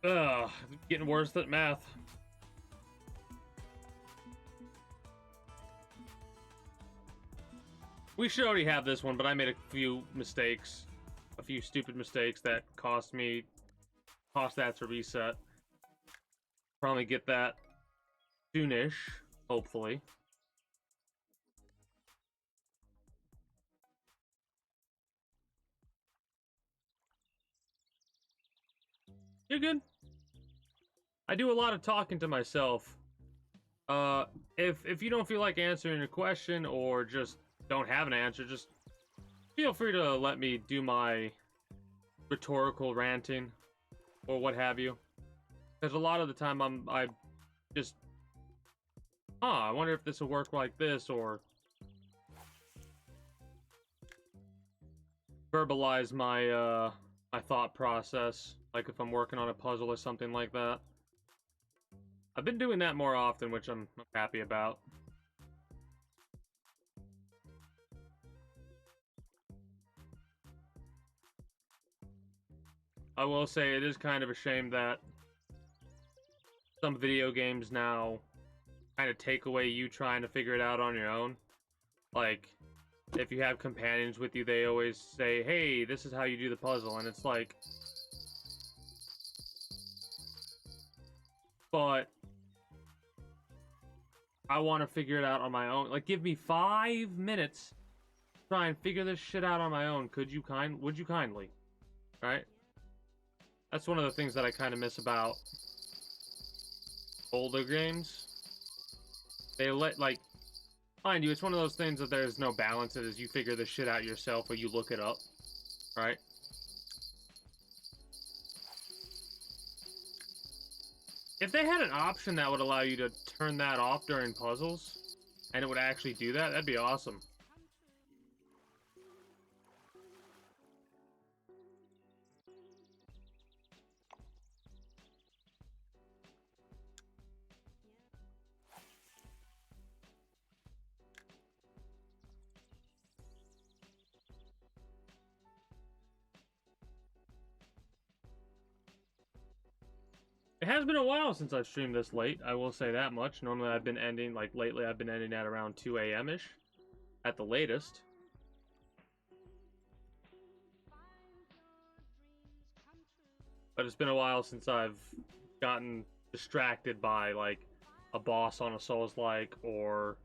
Ugh. Getting worse at math. We should already have this one, but I made a few mistakes. A few stupid mistakes that cost that to reset. Probably get that soonish, hopefully. You're good. I do a lot of talking to myself. If you don't feel like answering a question or just don't have an answer, just feel free to let me do my rhetorical ranting or what have you. Because a lot of the time I just, I wonder if this will work like this, or verbalize my my thought process, like if I'm working on a puzzle or something like that. I've been doing that more often, which I'm happy about. I will say it is kind of a shame that some video games now kind of take away you trying to figure it out on your own. Like, if you have companions with you, they always say, hey, this is how you do the puzzle, and it's like... But... I want to figure it out on my own. Like, give me 5 minutes to try and figure this shit out on my own. Would you kindly? Right? That's one of the things that I kind of miss about older games. They let, like, mind you, it's one of those things that there's no balance. It is you figure this shit out yourself or you look it up, right? If they had an option that would allow you to turn that off during puzzles, and it would actually do that, that'd be awesome. It has been a while since I've streamed this late, I will say that much. Normally I've been ending, like lately I've been ending at around 2 a.m.-ish, at the latest. But it's been a while since I've gotten distracted by, like, a boss on a Souls-like, or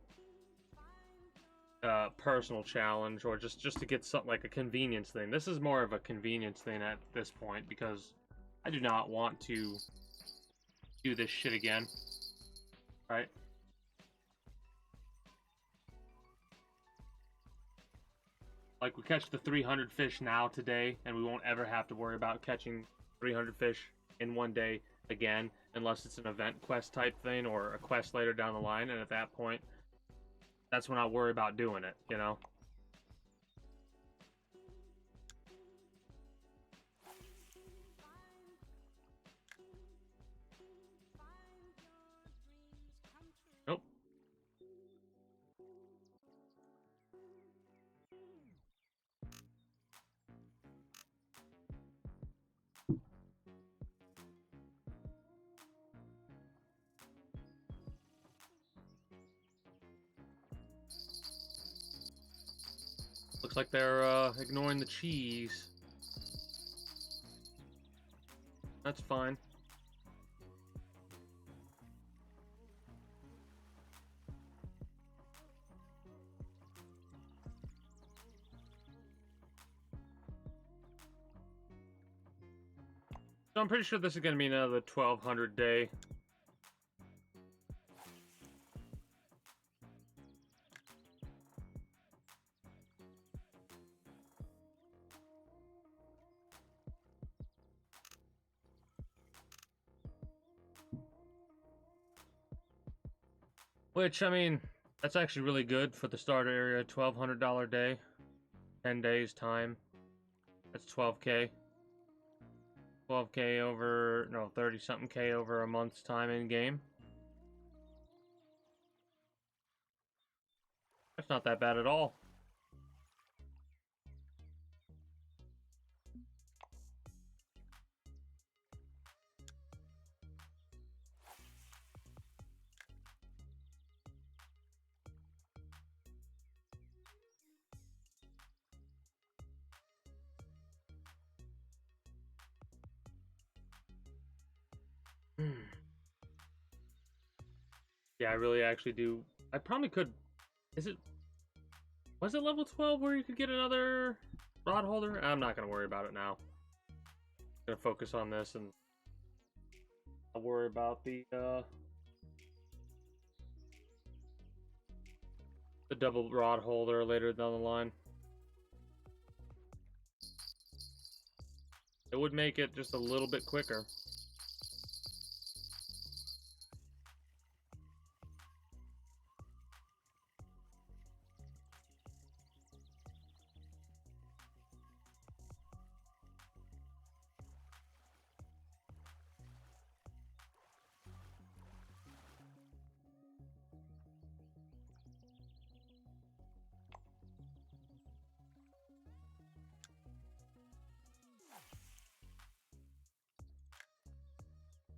a personal challenge, or just to get something like a convenience thing. This is more of a convenience thing at this point, because I do not want to do this shit again, right? Like, we catch the 300 fish now today, and we won't ever have to worry about catching 300 fish in one day again, unless it's an event quest type thing, or a quest later down the line, and at that point, that's when I'll worry about doing it, you know? Nope. Looks like they're ignoring the cheese. That's fine. So I'm pretty sure this is going to be another 1200 day. Which, I mean, that's actually really good for the starter area. $1,200 day, 10 days time. That's 12K. 12K over, no, 30 something K over a month's time in game. That's not that bad at all. Yeah, I really actually do. I probably could. Is it? Was it level 12 where you could get another rod holder? I'm not gonna worry about it now. I'm gonna focus on this, and I'll worry about the double rod holder later down the line. It would make it just a little bit quicker.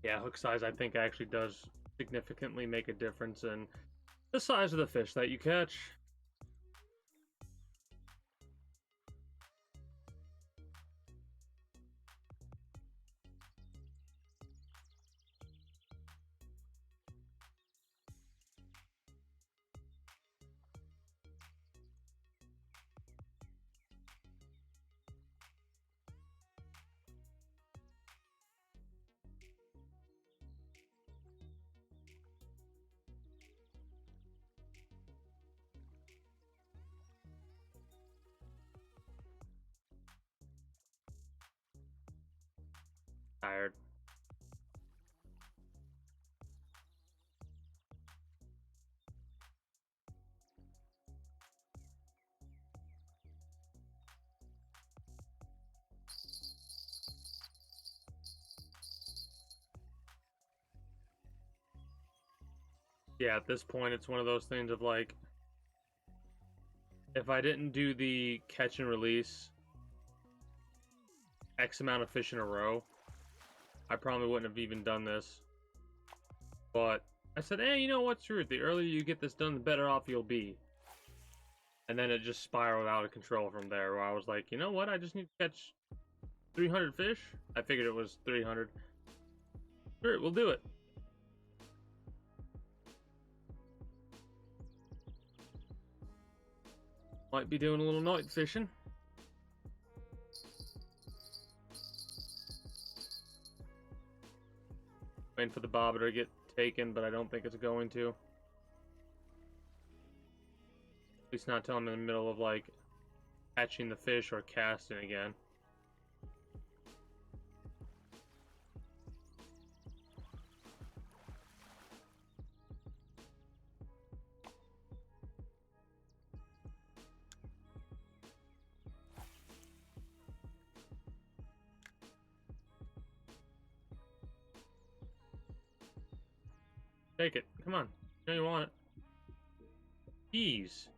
Yeah, hook size I think actually does significantly make a difference in the size of the fish that you catch. Tired. Yeah, at this point it's one of those things of like, if I didn't do the catch and release X amount of fish in a row, I probably wouldn't have even done this. But I said, hey, you know what's true? The earlier you get this done, the better off you'll be. And then it just spiraled out of control from there, where I was like, you know what? I just need to catch 300 fish. I figured it was 300. Sure, we'll do it. Might be doing a little night fishing. Waiting for the bobber to get taken, but I don't think it's going to. At least not till I'm in the middle of, like, catching the fish or casting again. Take it. Come on. You know you want it. Cheese.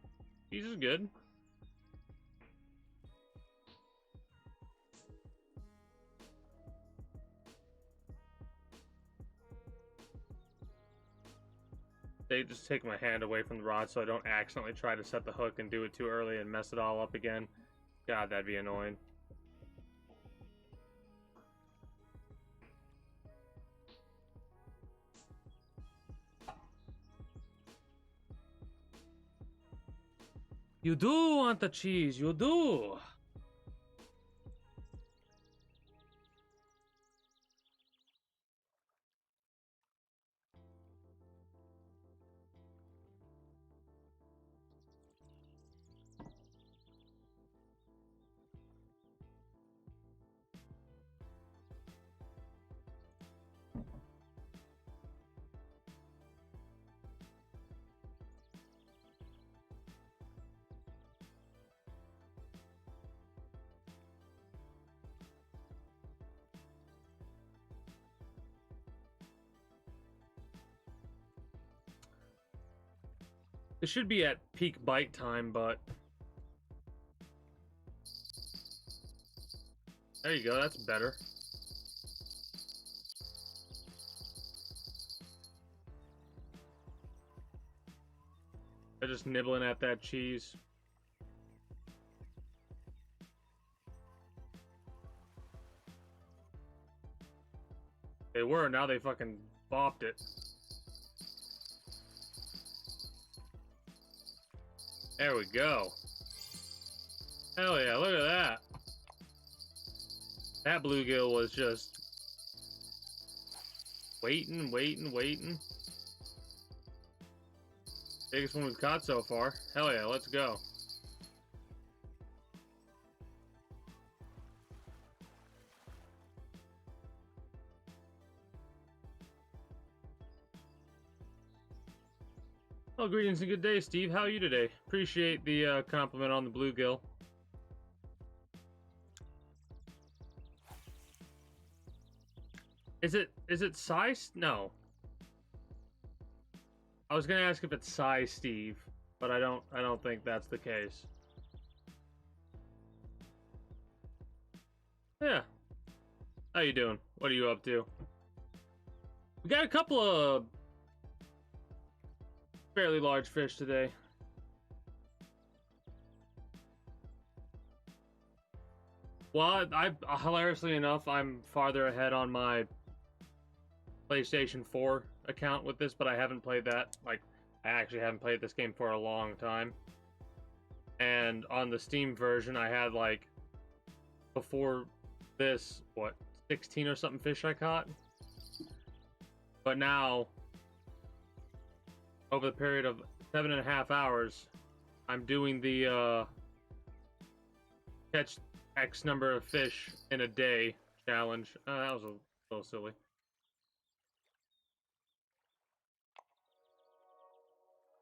Cheese is good. They just take my hand away from the rod so I don't accidentally try to set the hook and do it too early and mess it all up again. God, that'd be annoying. You do want the cheese, you do. It should be at peak bite time, but there you go, that's better. They're just nibbling at that cheese. They were, now they fucking bopped it. There we go. Hell yeah, look at that. That bluegill was just waiting. Biggest one we've caught so far. Hell yeah, let's go. Well, greetings and good day, Steve. How are you today? Appreciate the compliment on the bluegill. Is it size? No. I was gonna ask if it's size, Steve, but I don't think that's the case. Yeah. How you doing? What are you up to? We got a couple of fairly large fish today. Well, I hilariously enough, I'm farther ahead on my PlayStation 4 account with this, but I haven't played that. Like, I actually haven't played this game for a long time. And on the Steam version, I had, like, before this, what, 16 or something fish I caught? But now, over the period of 7.5 hours, I'm doing the catch X number of fish in a day challenge. That was a little silly.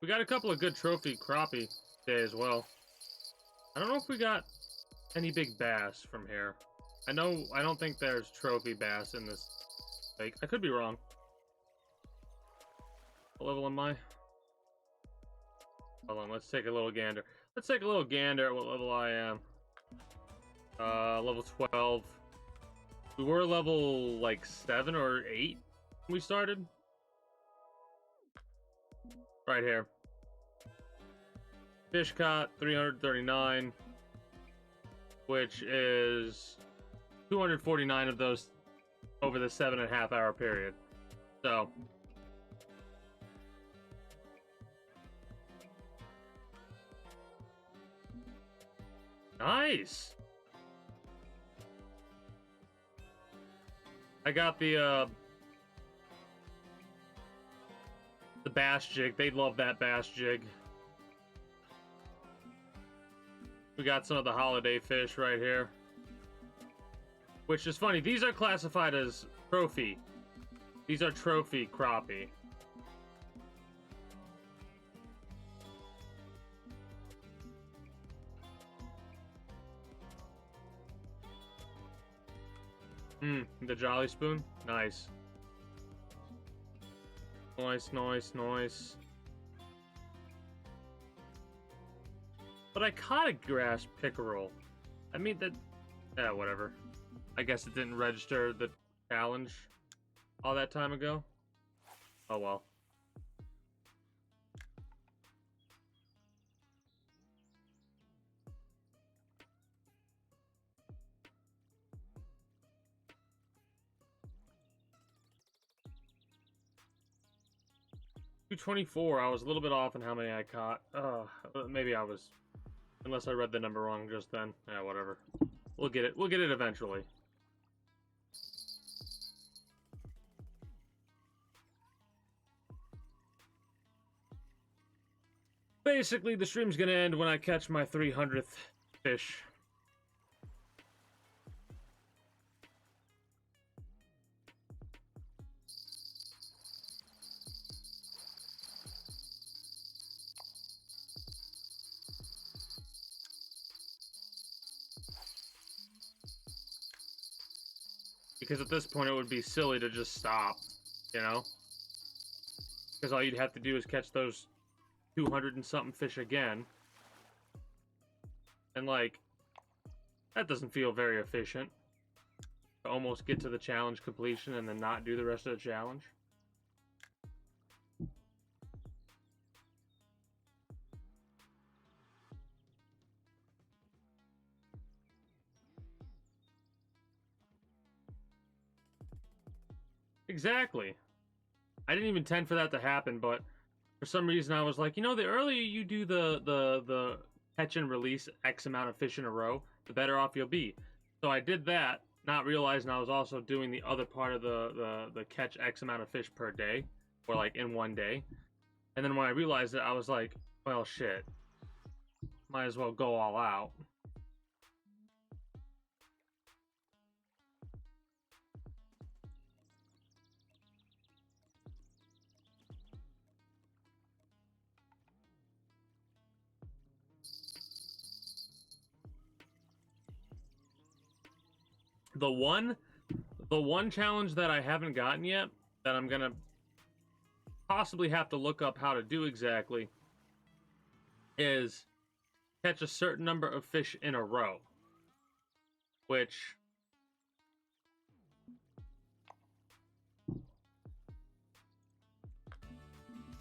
We got a couple of good trophy crappie today as well. I don't know if we got any big bass from here. I don't think there's trophy bass in this lake. I could be wrong. What level am I? Hold on, let's take a little gander. Let's take a little gander at what level I am. Level 12. We were level, like, 7 or 8 when we started. Right here. Fish caught, 339. Which is 249 of those over the 7.5 hour period. So... nice! I got the bass jig. They love that bass jig. We got some of the holiday fish right here. Which is funny. These are classified as trophy. These are trophy crappie. The Jolly Spoon? Nice. Nice. But I caught a grass pickerel. I mean, that... yeah, whatever. I guess it didn't register the challenge all that time ago. Oh well. $224. I was a little bit off on how many I caught. Maybe I was, unless I read the number wrong just then. Yeah, whatever. We'll get it. We'll get it eventually. Basically, the stream's gonna end when I catch my 300th fish. Because at this point it would be silly to just stop, you know? Because all you'd have to do is catch those 200 and something fish again. And like, that doesn't feel very efficient. To almost get to the challenge completion and then not do the rest of the challenge. Exactly. I didn't even intend for that to happen, but for some reason I was like, you know, the earlier you do the catch and release X amount of fish in a row, the better off you'll be. So I did that, not realizing I was also doing the other part of the catch X amount of fish per day, or like in one day. And then when I realized it, I was like, well, shit, might as well go all out. The one challenge that I haven't gotten yet, that I'm gonna possibly have to look up how to do exactly, is catch a certain number of fish in a row, which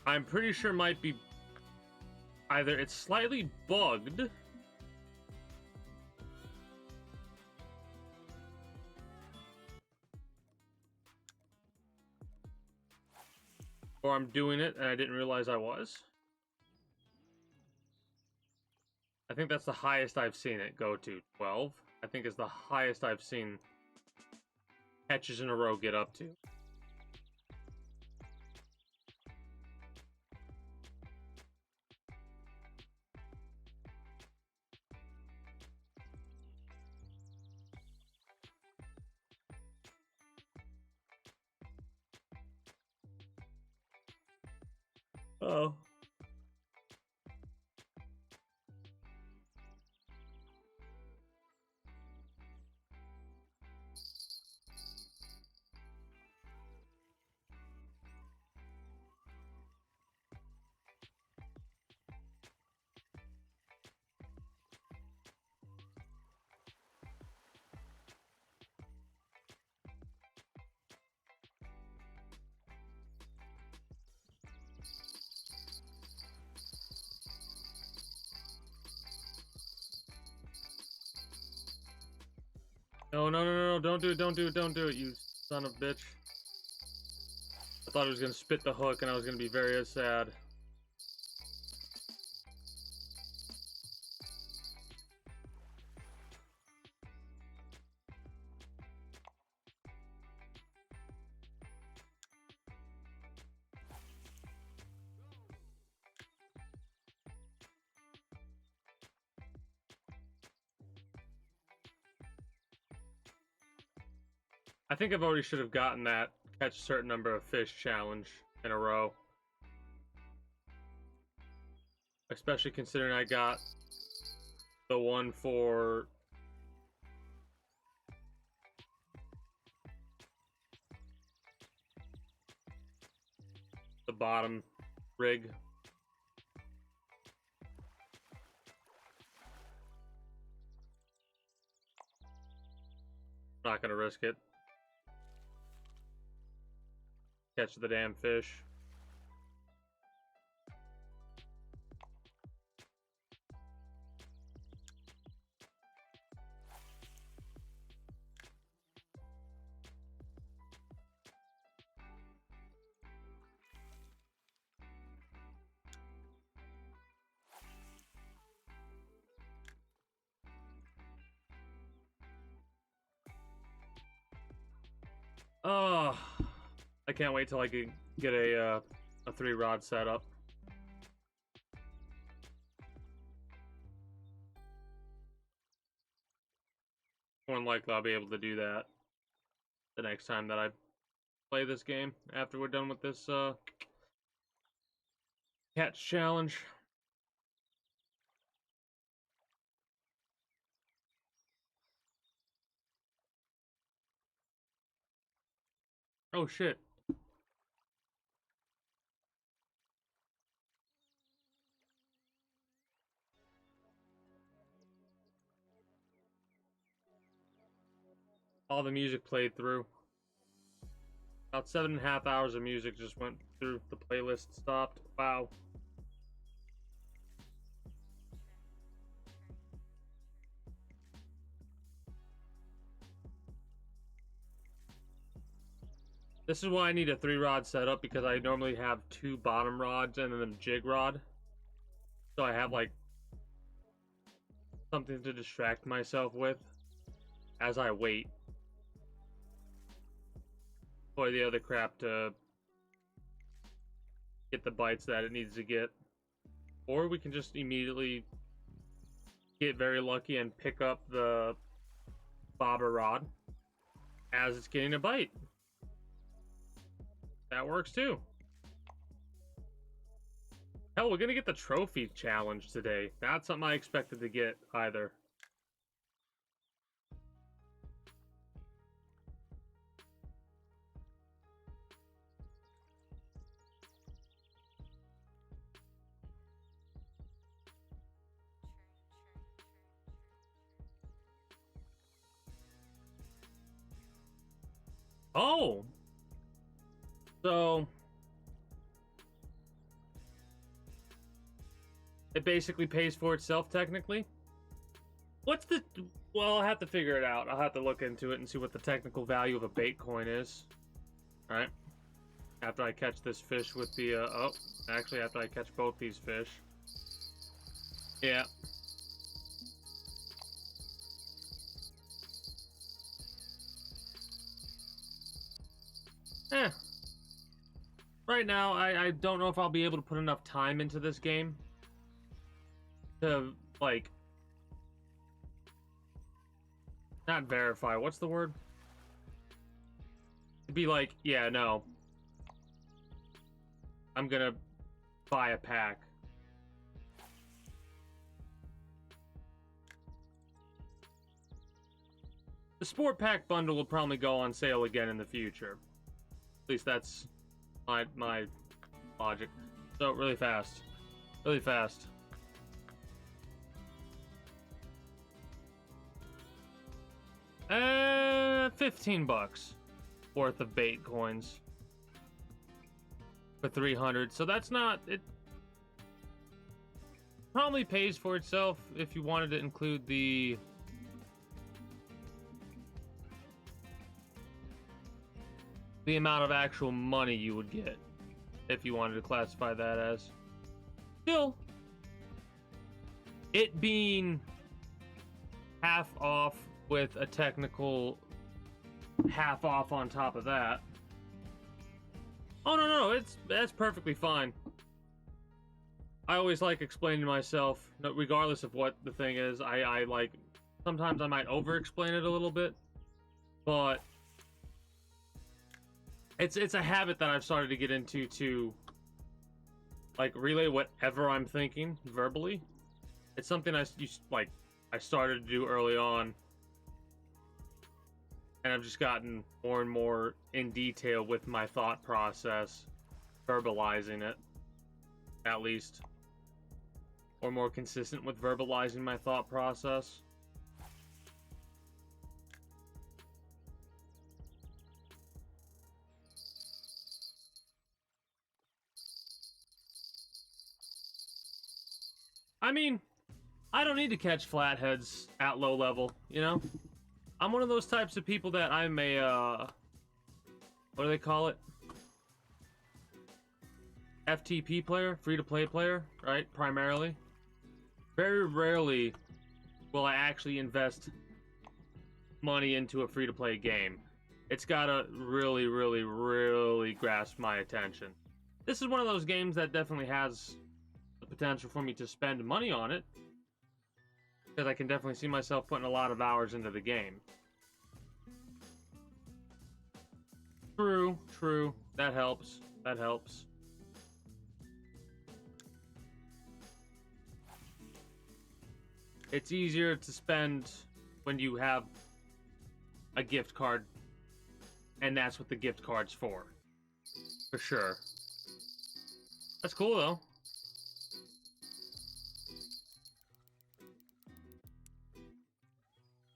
I'm pretty sure might be either it's slightly bugged, or I'm doing it and I didn't realize I was. I think that's the highest I've seen it go to. 12, I think, is the highest I've seen catches in a row get up to. Oh. No, no, no, no, don't do it, don't do it, don't do it, you son of a bitch. I thought it was gonna spit the hook and I was gonna be very sad. I think I've already should have gotten that catch a certain number of fish challenge in a row. Especially considering I got the one for the bottom rig. Not gonna risk it. Catch the damn fish. Oh, I can't wait till I can get a 3-rod setup. More than likely, I'll be able to do that the next time that I play this game after we're done with this catch challenge. Oh shit. all the music played through. About 7.5 hours of music just went through. The playlist stopped. Wow. This is why I need a 3-rod setup, because I normally have 2 bottom rods and then a jig rod. So I have like something to distract myself with as I wait for the other crap to get the bites that it needs to get. Or we can just immediately get very lucky and pick up the bobber rod as it's getting a bite. That works too. Hell, we're gonna get the trophy challenge today. Not something I expected to get either. Oh! So it basically pays for itself, technically. What's the... Well, I'll have to figure it out. I'll have to look into it and see what the technical value of a bait coin is. Alright. After I catch this fish with the... oh, actually, after I catch both these fish. Yeah. Eh. Right now, I don't know if I'll be able to put enough time into this game to, like, not verify. What's the word? To be like, yeah, no. I'm gonna buy a pack. The Sport Pack bundle will probably go on sale again in the future. At least that's my logic. So, really fast. Really fast. $15 worth of bait coins for 300. So that's not... It probably pays for itself if you wanted to include the... the amount of actual money you would get, if you wanted to classify that as. Still, it being half off with a technical half off on top of that. Oh, no, that's perfectly fine. I always like explaining to myself, regardless of what the thing is. I like, sometimes I might over-explain it a little bit, but it's a habit that I've started to get into, to like relay whatever I'm thinking verbally. It's something I started to do early on, and I've just gotten more and more in detail with my thought process, verbalizing it, at least, or more consistent with verbalizing my thought process. I mean, I don't need to catch flatheads at low level, you know? I'm one of those types of people that I'm a, what do they call it? FTP player, free-to-play player, right? Primarily. Very rarely will I actually invest money into a free-to-play game. It's gotta really, really, really grasp my attention. This is one of those games that definitely has the potential for me to spend money on it, because I can definitely see myself putting a lot of hours into the game. True. That helps. That helps. It's easier to spend when you have a gift card, and that's what the gift card's for. For sure. That's cool, though.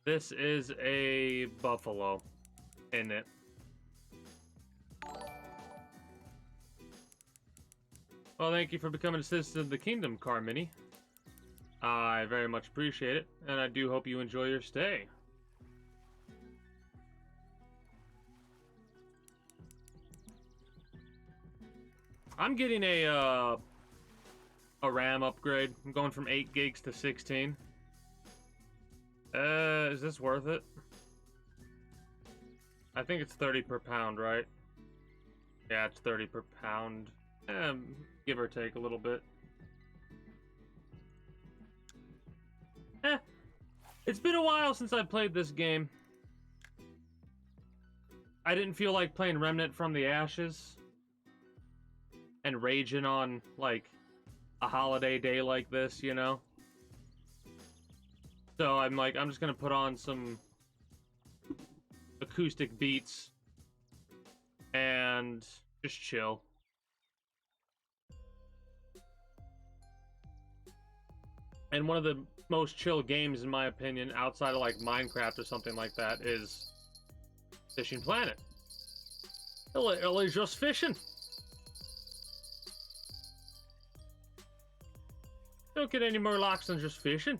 This is a buffalo, isn't it? Well, thank you for becoming a citizen of the kingdom, Carmini. I very much appreciate it, and I do hope you enjoy your stay. I'm getting a RAM upgrade. I'm going from 8 gigs to 16. Is this worth it? I think it's 30 per pound, right? Yeah, it's 30 per pound. Give or take a little bit. It's been a while since I played this game. I didn't feel like playing Remnant from the Ashes and raging on, like, a holiday day like this, you know? So I'm like, I'm just gonna put on some acoustic beats and just chill. And one of the most chill games, in my opinion, outside of like Minecraft or something like that, is Fishing Planet. Literally just fishing. Don't get any more locks than just fishing.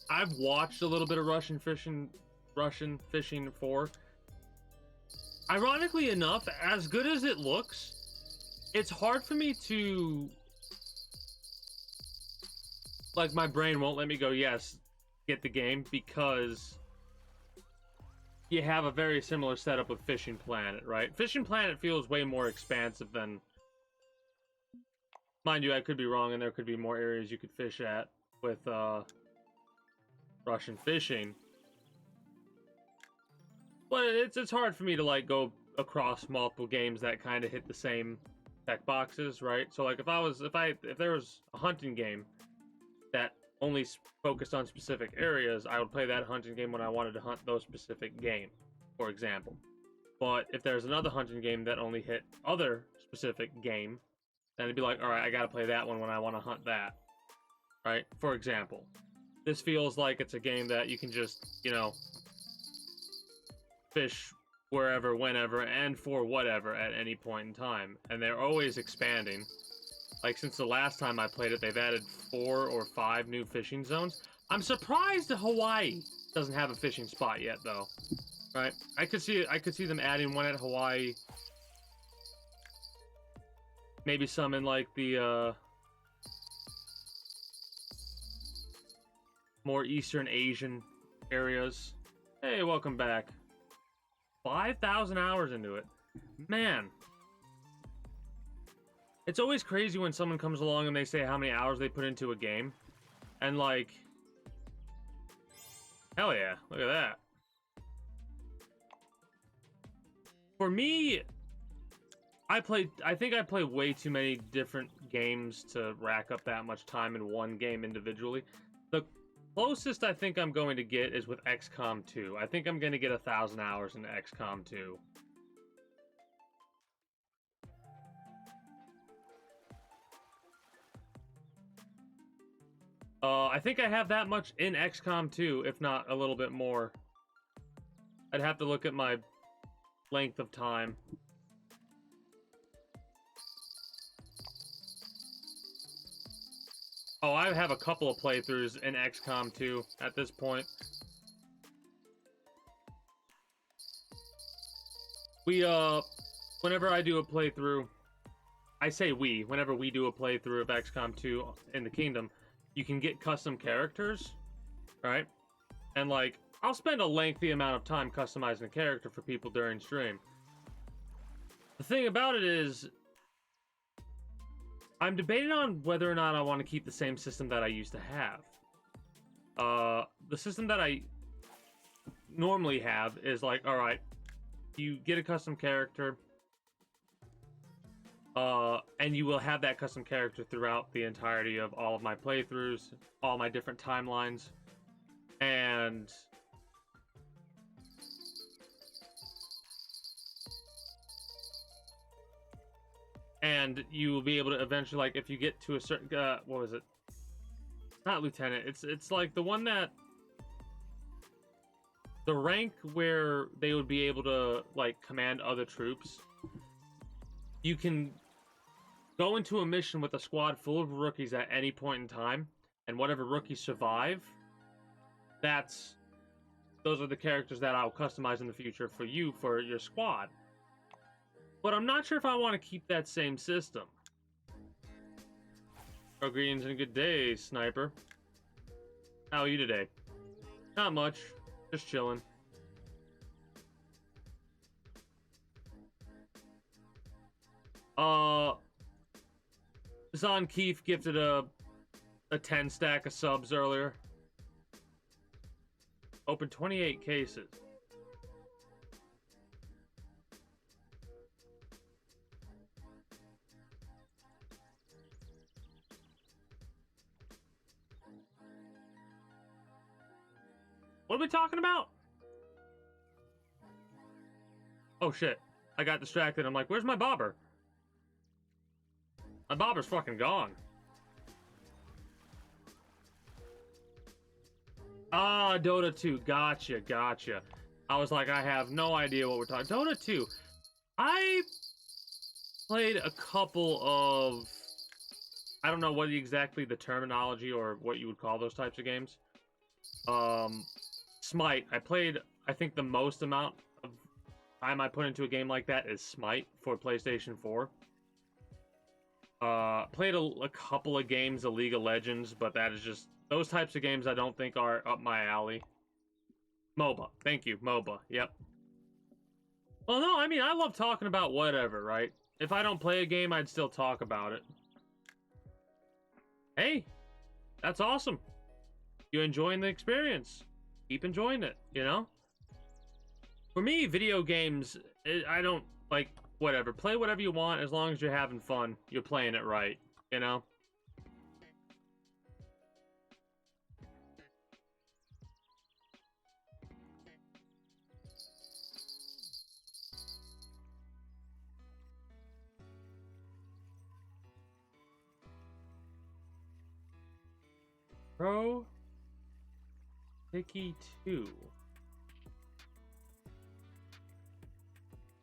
I've watched a little bit of Russian Fishing 4. Ironically enough, as good as it looks, it's hard for me to, like, my brain won't let me go, yes, get the game, because you have a very similar setup with Fishing Planet, right? Fishing Planet feels way more expansive than, mind you, I could be wrong, and there could be more areas you could fish at with Russian fishing. But it's hard for me to, like, go across multiple games that kind of hit the same check boxes, right? So, like, if there was a hunting game that only focused on specific areas, I would play that hunting game when I wanted to hunt those specific game, for example. But if there's another hunting game that only hit other specific game, then it'd be like, all right, I gotta play that one when I want to hunt that, right? For example, this feels like it's a game that you can just, you know, fish wherever, whenever, and for whatever at any point in time. And they're always expanding. Like, since the last time I played it, they've added 4 or 5 new fishing zones. I'm surprised Hawaii doesn't have a fishing spot yet, though. Right? I could see them adding one at Hawaii. Maybe some in, like, the, more Eastern Asian areas. Hey, welcome back. 5,000 hours into it. Man. It's always crazy when someone comes along and they say how many hours they put into a game. And, like, hell yeah, look at that. For me, I think I play way too many different games to rack up that much time in one game individually. The closest I think I'm going to get is with XCOM 2. I think I'm going to get 1,000 hours into XCOM 2. I think I have that much in XCOM 2, if not a little bit more. I'd have to look at my length of time. Oh, I have a couple of playthroughs in XCOM 2 at this point. Whenever I do a playthrough, I say whenever we do a playthrough of XCOM 2 in the Kingdom, you can get custom characters, right? And, like, I'll spend a lengthy amount of time customizing a character for people during stream. The thing about it is, I'm debating on whether or not I want to keep the same system that I used to have. The system that I normally have is like, alright, you get a custom character, And you will have that custom character throughout the entirety of all of my playthroughs, all my different timelines, and you will be able to eventually, like, if you get to a certain what was it? Not lieutenant. It's like the one that the rank where they would be able to like command other troops. You can go into a mission with a squad full of rookies at any point in time, and whatever rookies survive, those are the characters that I'll customize in the future for you for your squad. But I'm not sure if I want to keep that same system. Oh, greetings and a good day, Sniper. How are you today? Not much. Just chilling. Zon Keith gifted a 10 stack of subs earlier. Opened 28 cases. What are we talking about? Oh shit. I got distracted. I'm like, where's my bobber? My bobber's fucking gone. Ah, Dota 2. Gotcha. I was like, I have no idea what we're talking. Dota 2. I played a couple of... I don't know what exactly the terminology or what you would call those types of games. Smite. I played, I think the most amount of time I put into a game like that is Smite for PlayStation 4. Played a couple of games of League of Legends, but that is just... Those types of games I don't think are up my alley. MOBA. Thank you. MOBA. Yep. Well, no, I mean, I love talking about whatever, right? If I don't play a game, I'd still talk about it. Hey, that's awesome. You enjoying the experience. Keep enjoying it, you know? For me, video games, I don't, like, whatever. Play whatever you want as long as you're having fun. You're playing it right, you know? Pro Picky 2.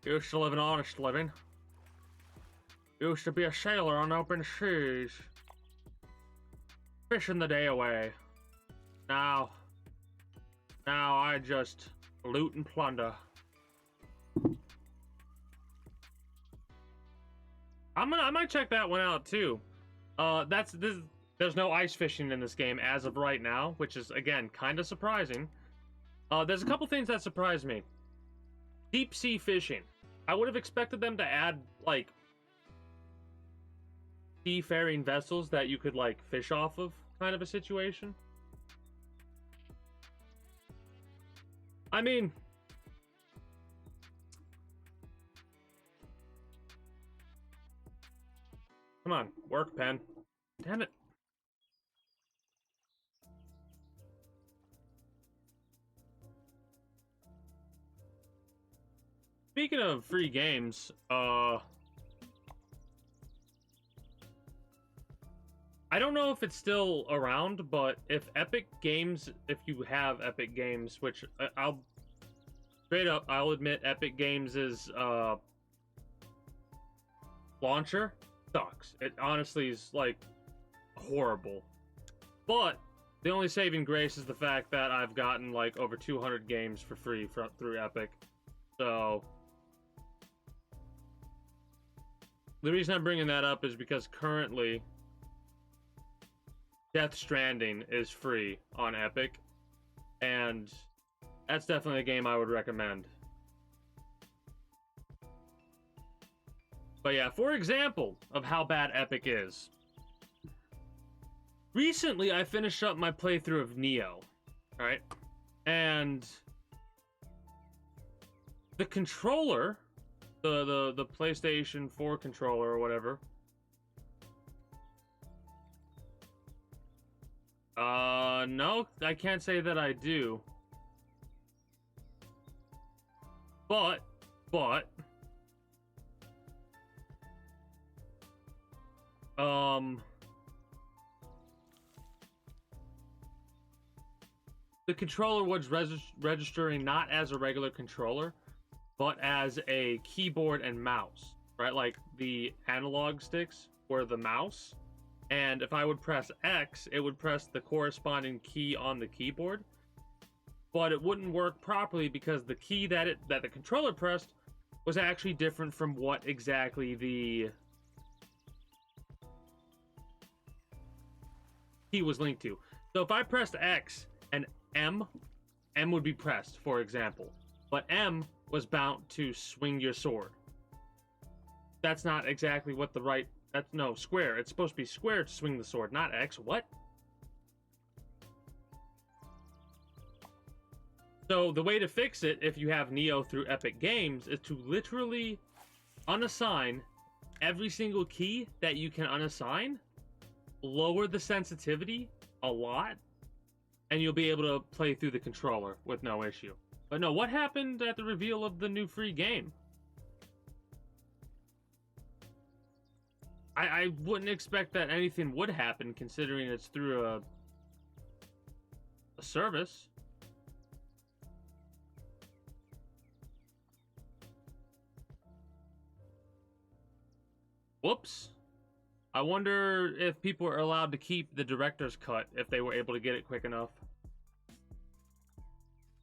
Used to live an honest living. Used to be a sailor on open seas. Fishing the day away. Now I just loot and plunder. I might check that one out too. There's no ice fishing in this game as of right now, which is, again, kind of surprising. There's a couple things that surprised me. Deep sea fishing. I would have expected them to add, like, seafaring vessels that you could, like, fish off of, kind of a situation. I mean... Come on, work, pen. Damn it. Speaking of free games, I don't know if it's still around, but if Epic Games, if you have Epic Games, which I'll admit Epic Games' launcher sucks. It honestly is, like, horrible. But the only saving grace is the fact that I've gotten, like, over 200 games for free through Epic. So... The reason I'm bringing that up is because currently Death Stranding is free on Epic, and that's definitely a game I would recommend. But yeah, for example of how bad Epic is, recently I finished up my playthrough of Neo, alright? And the controller The PlayStation 4 controller or whatever. No, I can't say that I do. But, the controller was registering not as a regular controller, but as a keyboard and mouse, right? Like the analog sticks were the mouse, and if I would press X, it would press the corresponding key on the keyboard, but it wouldn't work properly because the key that the controller pressed was actually different from what exactly the key was linked to. So if I pressed X and M would be pressed, for example, but M was bound to swing your sword. That's not exactly what the right... That's no, square. It's supposed to be square to swing the sword, not X. What? So the way to fix it, if you have Neo through Epic Games, is to literally unassign every single key that you can unassign, lower the sensitivity a lot, and you'll be able to play through the controller with no issue. But no, what happened at the reveal of the new free game? I wouldn't expect that anything would happen, considering it's through a service. Whoops. I wonder if people are allowed to keep the director's cut if they were able to get it quick enough.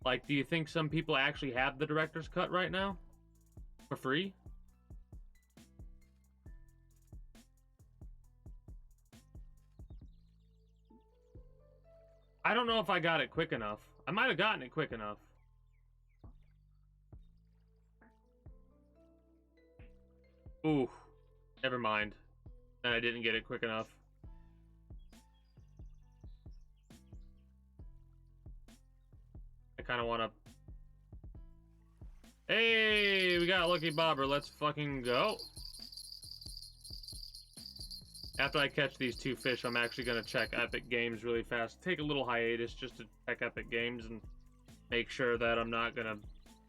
Like, do you think some people actually have the director's cut right now? For free? I don't know if I got it quick enough. I might have gotten it quick enough. Ooh. Never mind. And I didn't get it quick enough. I kind of want to... Hey, we got a Lucky Bobber. Let's fucking go. After I catch these two fish, I'm actually going to check Epic Games really fast. Take a little hiatus just to check Epic Games and make sure that I'm not going to...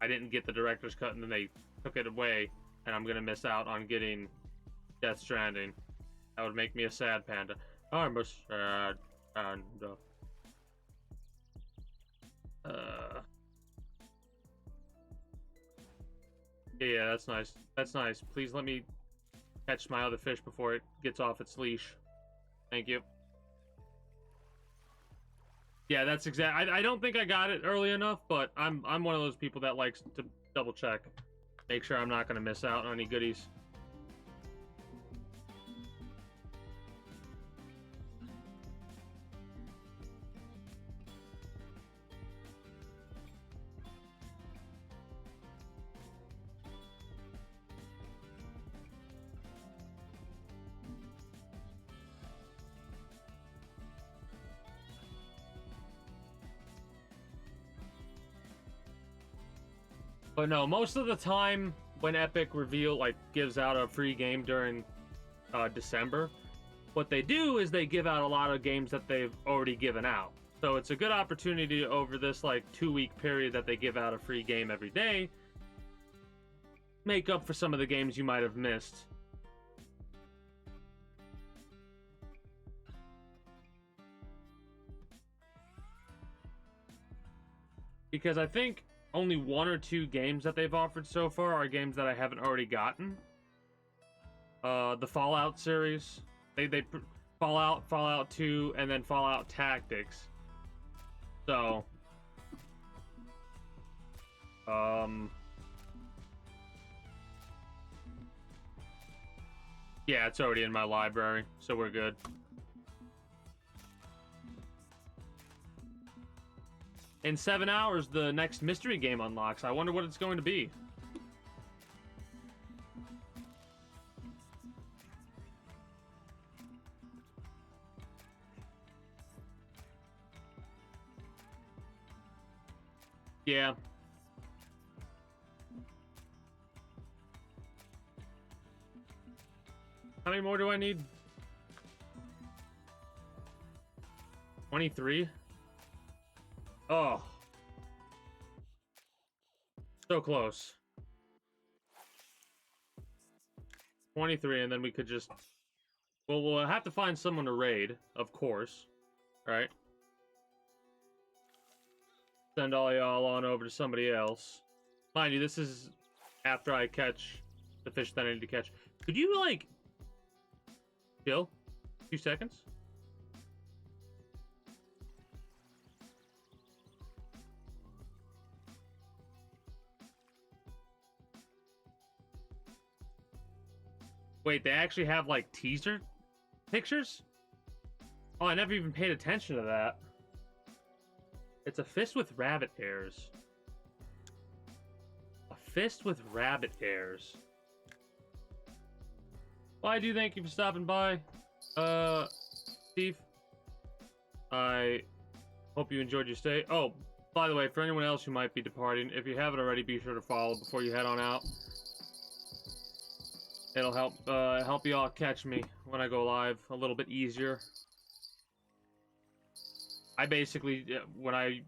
I didn't get the director's cut and then they took it away, and I'm going to miss out on getting Death Stranding. That would make me a sad panda. I'm a sad panda. Yeah, that's nice. That's nice. Please let me catch my other fish before it gets off its leash. Thank you. Yeah, that's exact. I don't think I got it early enough, but I'm one of those people that likes to double check, make sure I'm not going to miss out on any goodies. But no, most of the time when Epic gives out a free game during December, what they do is they give out a lot of games that they've already given out. So it's a good opportunity over this 2-week period that they give out a free game every day, make up for some of the games you might have missed. Because I think only 1 or 2 games that they've offered so far are games that I haven't already gotten. The Fallout series, they Fallout 2, and then Fallout Tactics. So, yeah, it's already in my library, so we're good. In 7 hours, the next mystery game unlocks. I wonder what it's going to be. Yeah. How many more do I need? 23? Oh. So close. 23, and then we could just... Well, we'll have to find someone to raid, of course. Right? Send all y'all on over to somebody else. Mind you, this is after I catch the fish that I need to catch. Could you, like... chill? 2 seconds? Wait, they actually have, like, teaser pictures? Oh, I never even paid attention to that. It's a fist with rabbit ears. A fist with rabbit ears. Well, I do thank you for stopping by, Steve. I hope you enjoyed your stay. Oh, by the way, for anyone else who might be departing, if you haven't already, be sure to follow before you head on out. It'll help you all catch me when I go live a little bit easier. I basically, when I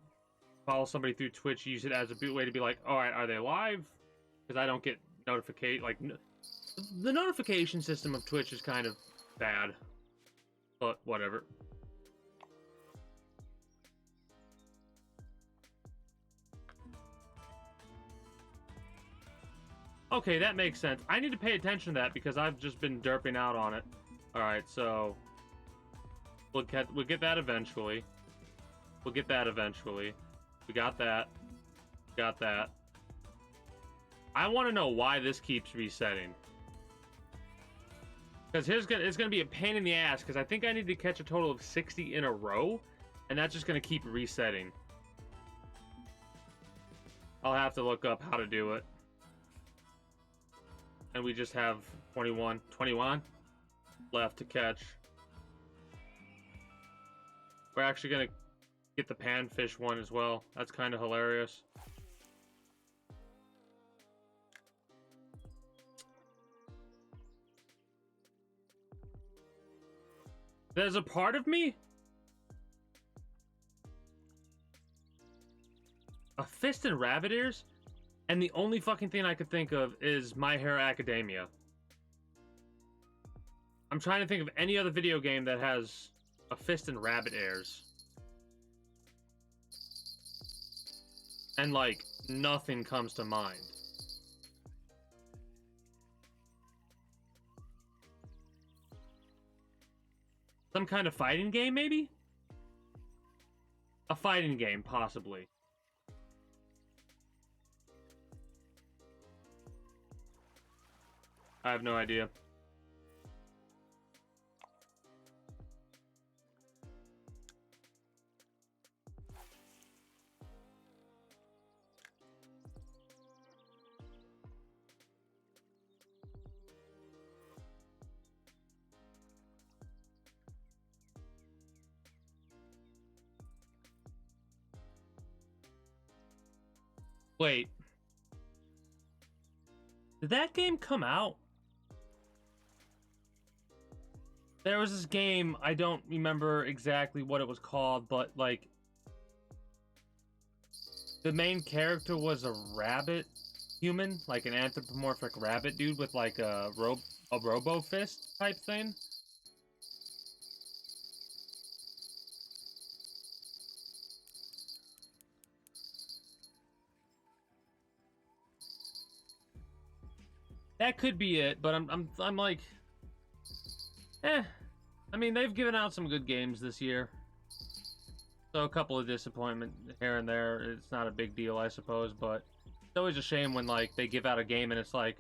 follow somebody through Twitch, use it as a way to be like, all right, are they live? Because I don't get the notification system of Twitch is kind of bad, but whatever. Okay, that makes sense. I need to pay attention to that because I've just been derping out on it. Alright, so... We'll get that eventually. We'll get that eventually. We got that. Got that. I want to know why this keeps resetting. Because it's going to be a pain in the ass, because I think I need to catch a total of 60 in a row, and that's just going to keep resetting. I'll have to look up how to do it. And we just have 21 left to catch. We're actually going to get the panfish one as well. That's kind of hilarious. There's a part of me? A fist and rabbit ears? And the only fucking thing I could think of is My Hero Academia. I'm trying to think of any other video game that has a fist and rabbit ears. And, like, nothing comes to mind. Some kind of fighting game, maybe? A fighting game, possibly. I have no idea. Wait. Did that game come out? There was this game, I don't remember exactly what it was called, but, like, the main character was a rabbit human, like an anthropomorphic rabbit dude with, like, a robo fist type thing. That could be it, but I'm like, I mean, they've given out some good games this year. So a couple of disappointment here and there. It's not a big deal, I suppose, but it's always a shame when, like, they give out a game and it's like,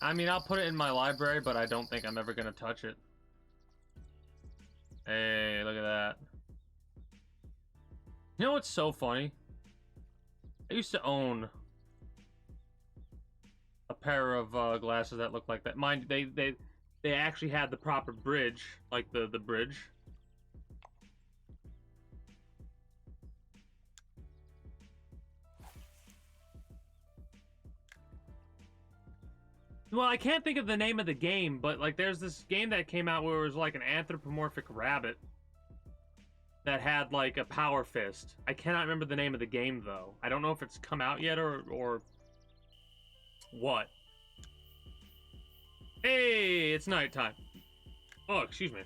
I mean, I'll put it in my library, but I don't think I'm ever going to touch it. Hey, look at that. You know what's so funny? I used to own a pair of glasses that look like that. Mind, they actually had the proper bridge, like the bridge. Well, I can't think of the name of the game, but like there's this game that came out where it was like an anthropomorphic rabbit that had like a power fist. I cannot remember the name of the game though. I don't know if it's come out yet or what. Hey, it's nighttime. Oh, excuse me.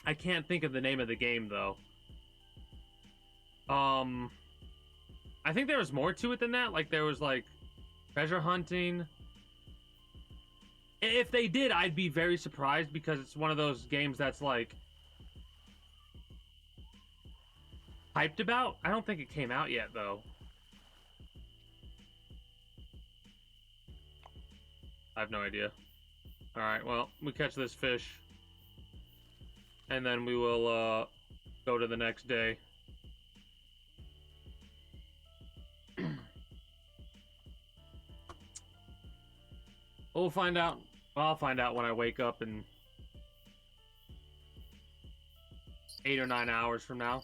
I can't think of the name of the game though. I think there was more to it than that. Like there was like treasure hunting. If they did, I'd be very surprised because it's one of those games that's like hyped about. I don't think it came out yet though. I have no idea. Alright, well, we catch this fish. And then we will go to the next day. We'll find out. I'll find out when I wake up in 8 or 9 hours from now.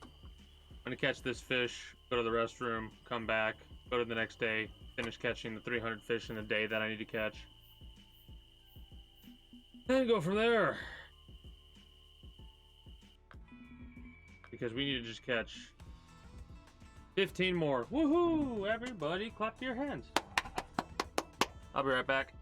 I'm gonna catch this fish, go to the restroom, come back, go to the next day, finish catching the 300 fish in a day that I need to catch. Then go from there. Because we need to just catch 15 more. Woohoo! Everybody clap your hands. I'll be right back.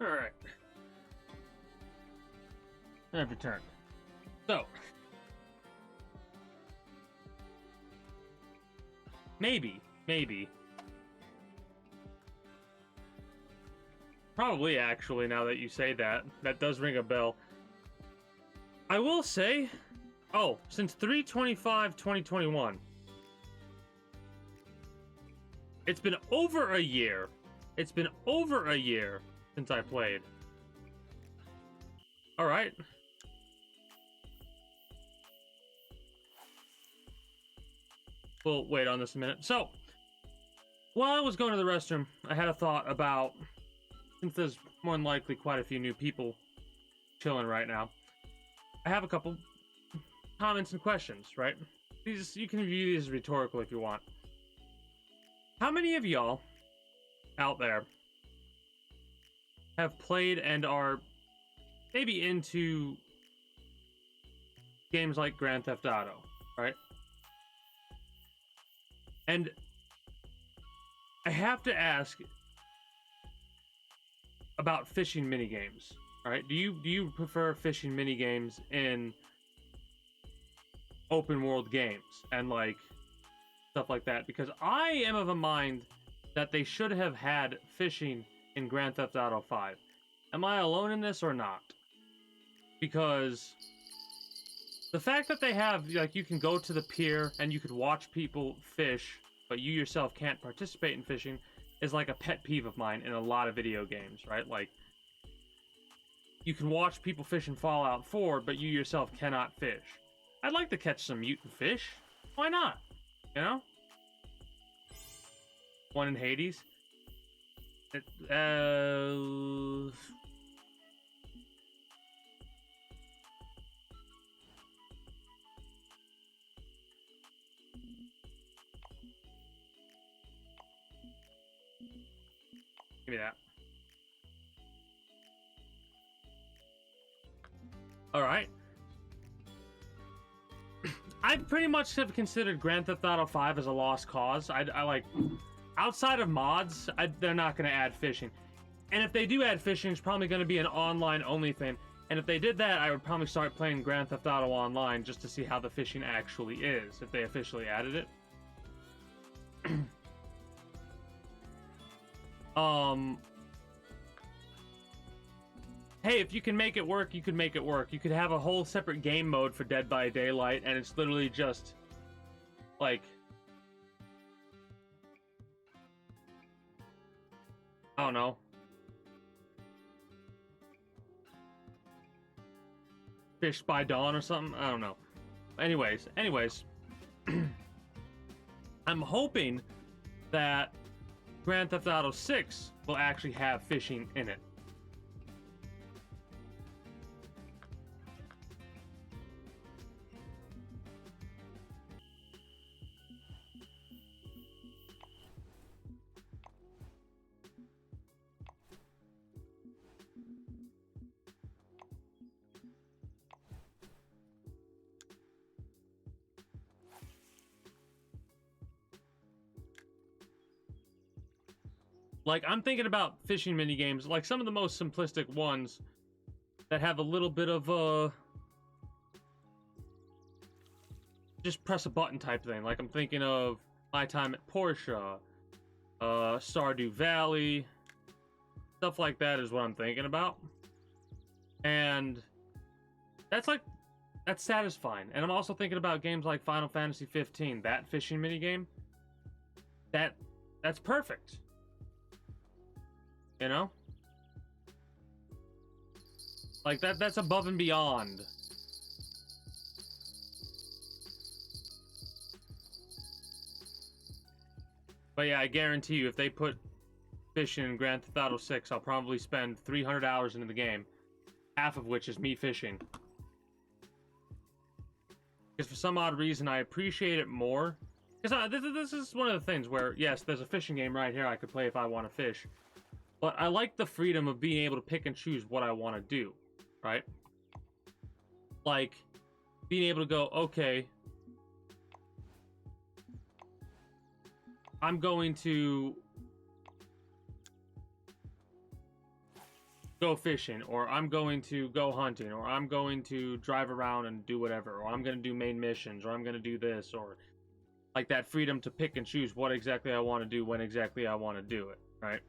Alright. I've returned. So. Maybe. Probably, actually, now that you say that. That does ring a bell. I will say... Oh, since 3/25/2021. It's been over a year. It's been over a year since I played. Alright. We'll wait on this a minute. So, while I was going to the restroom, I had a thought about, since there's more than likely quite a few new people chilling right now, I have a couple comments and questions, right? These, you can view these as rhetorical if you want. How many of y'all out there have played and are maybe into games like Grand Theft Auto, right? And I have to ask about fishing minigames. All right, do you prefer fishing minigames in open world games and like stuff like that? Because I am of a mind that they should have had fishing in Grand Theft Auto 5. Am I alone in this or not? Because the fact that they have, like, you can go to the pier and you could watch people fish, but you yourself can't participate in fishing, is like a pet peeve of mine in a lot of video games, right? Like, you can watch people fish in Fallout 4, but you yourself cannot fish. I'd like to catch some mutant fish. Why not? You know? One in Hades. Give me that. All right. I pretty much have considered Grand Theft Auto 5 as a lost cause. I like, outside of mods, they're not going to add fishing. And if they do add fishing, it's probably going to be an online-only thing. And if they did that, I would probably start playing Grand Theft Auto Online just to see how the fishing actually is, if they officially added it. Hey, if you can make it work, you could make it work. You could have a whole separate game mode for Dead by Daylight, and it's literally just, like, I don't know. Fish by Dawn or something? I don't know. Anyways. I'm hoping that Grand Theft Auto 6 will actually have fishing in it. Like, I'm thinking about fishing minigames, like some of the most simplistic ones that have a little bit of just press a button type thing. Like, I'm thinking of My Time at Porsche, Stardew Valley, stuff like that is what I'm thinking about. And that's satisfying. And I'm also thinking about games like Final Fantasy 15, that fishing minigame. That's perfect. You know? Like, that's above and beyond. But yeah, I guarantee you, if they put fishing in Grand Theft Auto 6, I'll probably spend 300 hours into the game, half of which is me fishing. Because for some odd reason, I appreciate it more. Because this is one of the things where, yes, there's a fishing game right here I could play if I want to fish. But I like the freedom of being able to pick and choose what I want to do, right? Like, being able to go, okay, I'm going to go fishing, or I'm going to go hunting, or I'm going to drive around and do whatever, or I'm going to do main missions, or I'm going to do this, or like that freedom to pick and choose what exactly I want to do, when exactly I want to do it, right?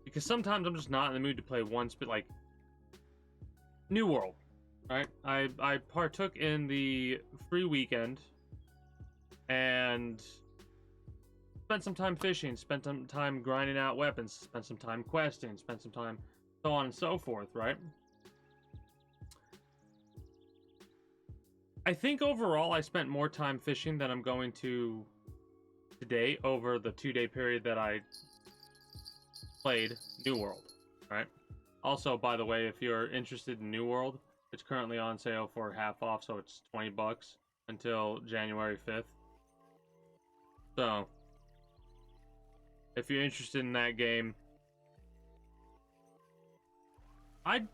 Because sometimes I'm just not in the mood to play one like New World, right? I partook in the free weekend and spent some time fishing, spent some time grinding out weapons, spent some time questing, spent some time so on and so forth, right? I think overall I spent more time fishing than I'm going to today over the 2-day period that I played New World, right? Also, by the way, if you're interested in New World, it's currently on sale for half off, so it's $20 until January 5th. So, if you're interested in that game, I'd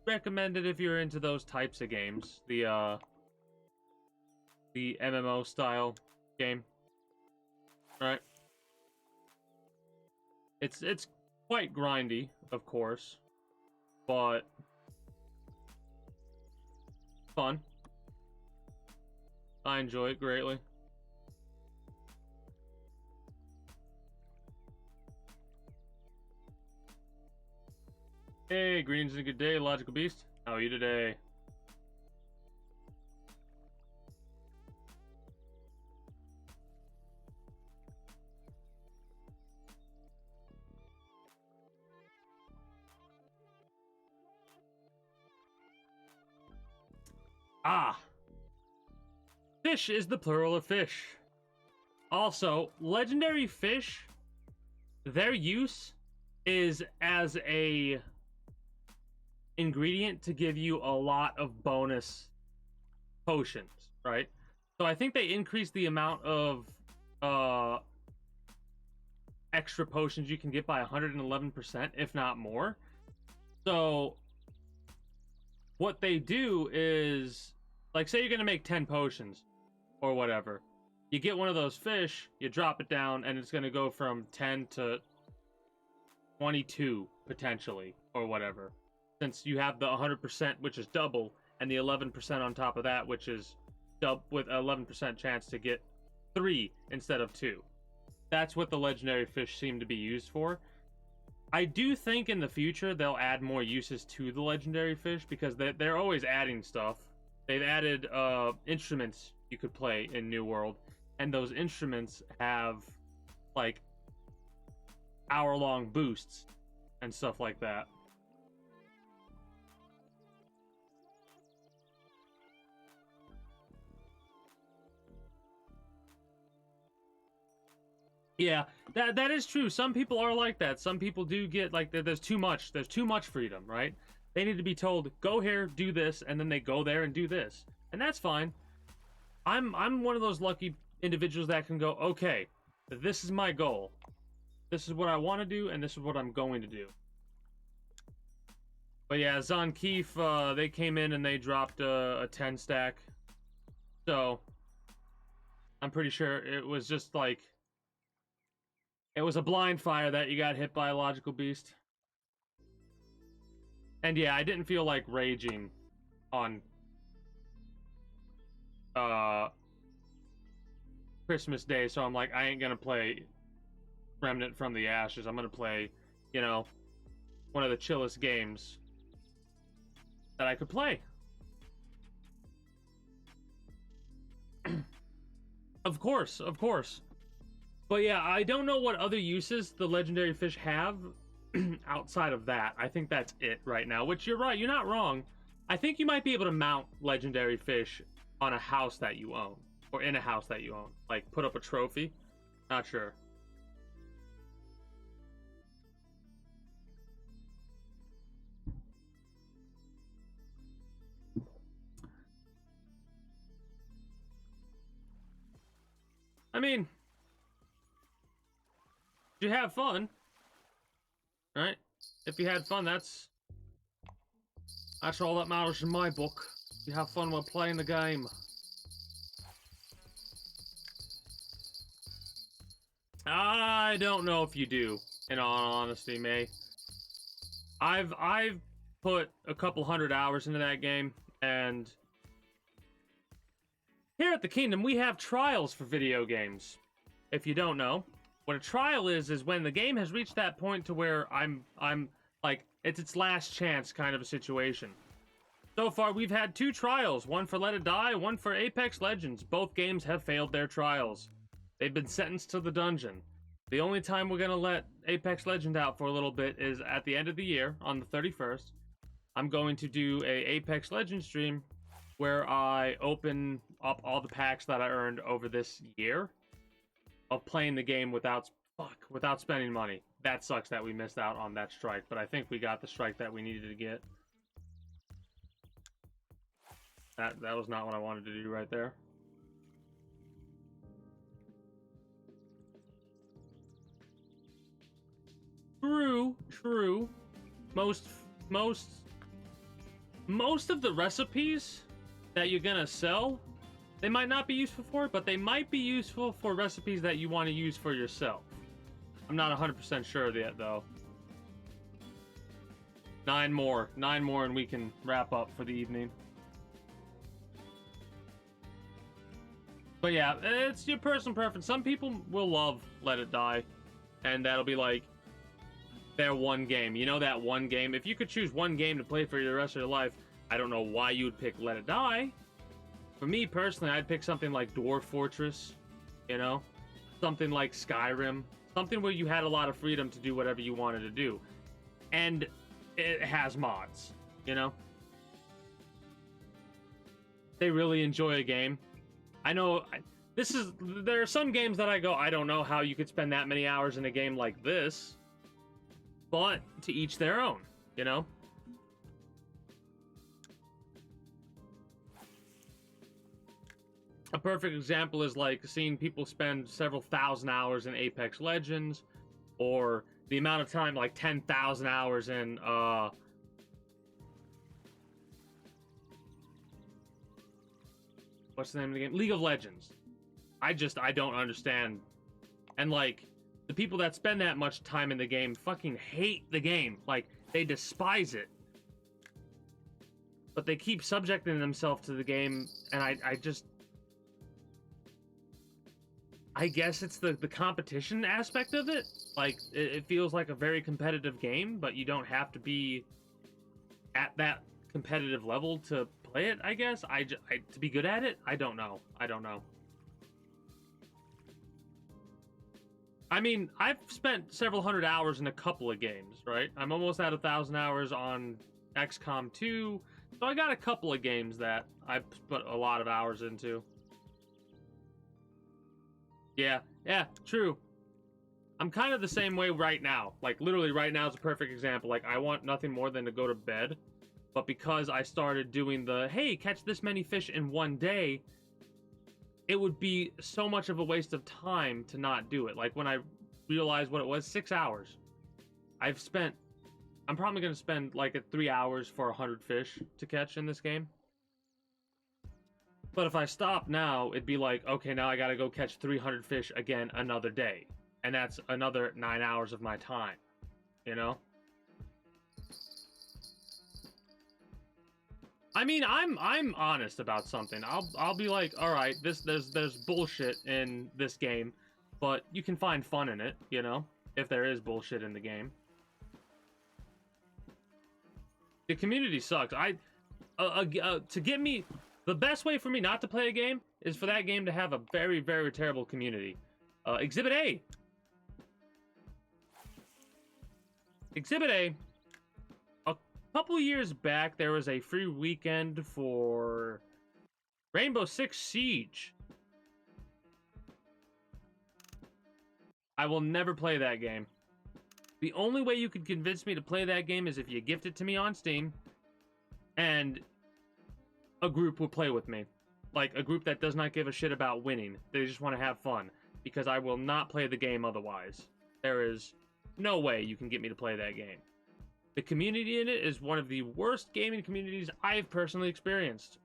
recommend it if you're into those types of games, the MMO style game, right? It's quite grindy, of course, but fun. I enjoy it greatly. Hey, greetings and a good day, Logical Beast. How are you today? Ah, fish is the plural of fish. Also, legendary fish, their use is as a ingredient to give you a lot of bonus potions, right? So I think they increased the amount of extra potions you can get by 111%, if not more. So what they do is, like, say you're gonna make 10 potions or whatever. You get one of those fish, you drop it down, and it's gonna go from 10 to 22 potentially, or whatever. Since you have the 100%, which is double, and the 11% on top of that, which is with 11% chance to get 3 instead of 2. That's what the legendary fish seem to be used for. I do think in the future they'll add more uses to the legendary fish, because they're always adding stuff. They've added instruments you could play in New World, and those instruments have like hour-long boosts and stuff like that. Yeah, that is true. Some people are like that. Some people do get like there's too much. There's too much freedom, right? They need to be told, go here, do this, and then they go there and do this, and that's fine. I'm one of those lucky individuals that can go, okay, this is my goal. This is what I want to do, and this is what I'm going to do. But yeah, Zonkeef, they came in and they dropped a 10 stack. So I'm pretty sure it was just like, it was a blind fire that you got hit by a logical beast. And yeah, I didn't feel like raging on Christmas Day, so I'm like, I ain't gonna play Remnant from the Ashes. I'm gonna play, you know, one of the chillest games that I could play. Of course, of course. But yeah, I don't know what other uses the legendary fish have outside of that. I think that's it right now, which you're right, you're not wrong. I think you might be able to mount legendary fish on a house that you own, or in a house that you own. Like, put up a trophy. Not sure. I mean, you have fun, right? If you had fun, that's all that matters in my book. You have fun while playing the game. I don't know if you do, in all honesty, May. I've put a couple 100 hours into that game, and here at the Kingdom, we have trials for video games. If you don't know, what a trial is when the game has reached that point to where I'm like, it's its last chance kind of a situation. So far, we've had 2 trials, one for Let It Die, one for Apex Legends. Both games have failed their trials. They've been sentenced to the dungeon. The only time we're gonna let Apex Legends out for a little bit is at the end of the year, on the 31st. I'm going to do a Apex Legends stream where I open up all the packs that I earned over this year of playing the game without spending money. That sucks that we missed out on that strike, but I think we got the strike that we needed to get. That was not what I wanted to do right there. True. Most of the recipes that you're gonna sell, they might not be useful for it, but they might be useful for recipes that you want to use for yourself. I'm not 100% sure yet, though. 9 more, and we can wrap up for the evening. But yeah, it's your personal preference. Some people will love Let It Die, and that'll be like their one game. You know, that one game? If you could choose one game to play for the rest of your life, I don't know why you would pick Let It Die. For me, personally, I'd pick something like Dwarf Fortress, you know? Something like Skyrim. Something where you had a lot of freedom to do whatever you wanted to do. And it has mods, you know? they really enjoy a game. I know there are some games that I go, I don't know how you could spend that many hours in a game like this, but to each their own, you know? A perfect example is like seeing people spend several thousand hours in Apex Legends, or the amount of time, like 10,000 hours in what's the name of the game? League of Legends. I don't understand. And like the people that spend that much time in the game fucking hate the game. Like they despise it. But they keep subjecting themselves to the game, and I guess it's the competition aspect of it. Like, it feels like a very competitive game, but you don't have to be at that competitive level to play it, I guess. To be good at it? I don't know. I mean, I've spent several hundred hours in a couple of games, right? I'm almost at 1,000 hours on XCOM 2, so I got a couple of games that I've put a lot of hours into. Yeah, true. I'm kind of the same way right now. Like, literally right now is a perfect example. Like, I want nothing more than to go to bed. But because I started doing the, hey, catch this many fish in one day, it would be so much of a waste of time to not do it. Like, when I realized what it was, 6 hours. I'm probably going to spend, like, 3 hours for 100 fish to catch in this game. But if I stop now, it'd be like, okay, now I gotta go catch 300 fish again another day. And that's another 9 hours of my time, you know? I mean, I'm honest about something. I'll be like, all right, there's bullshit in this game, but you can find fun in it, you know? If there is bullshit in the game. The community sucks. To get me... The best way for me not to play a game is for that game to have a very, very terrible community. Exhibit A. Exhibit A. A couple years back, there was a free weekend for Rainbow Six Siege. I will never play that game. The only way you could convince me to play that game is if you gift it to me on Steam, and a group will play with me. Like, a group that does not give a shit about winning. They just want to have fun. Because I will not play the game otherwise. There is no way you can get me to play that game. The community in it is one of the worst gaming communities I've personally experienced.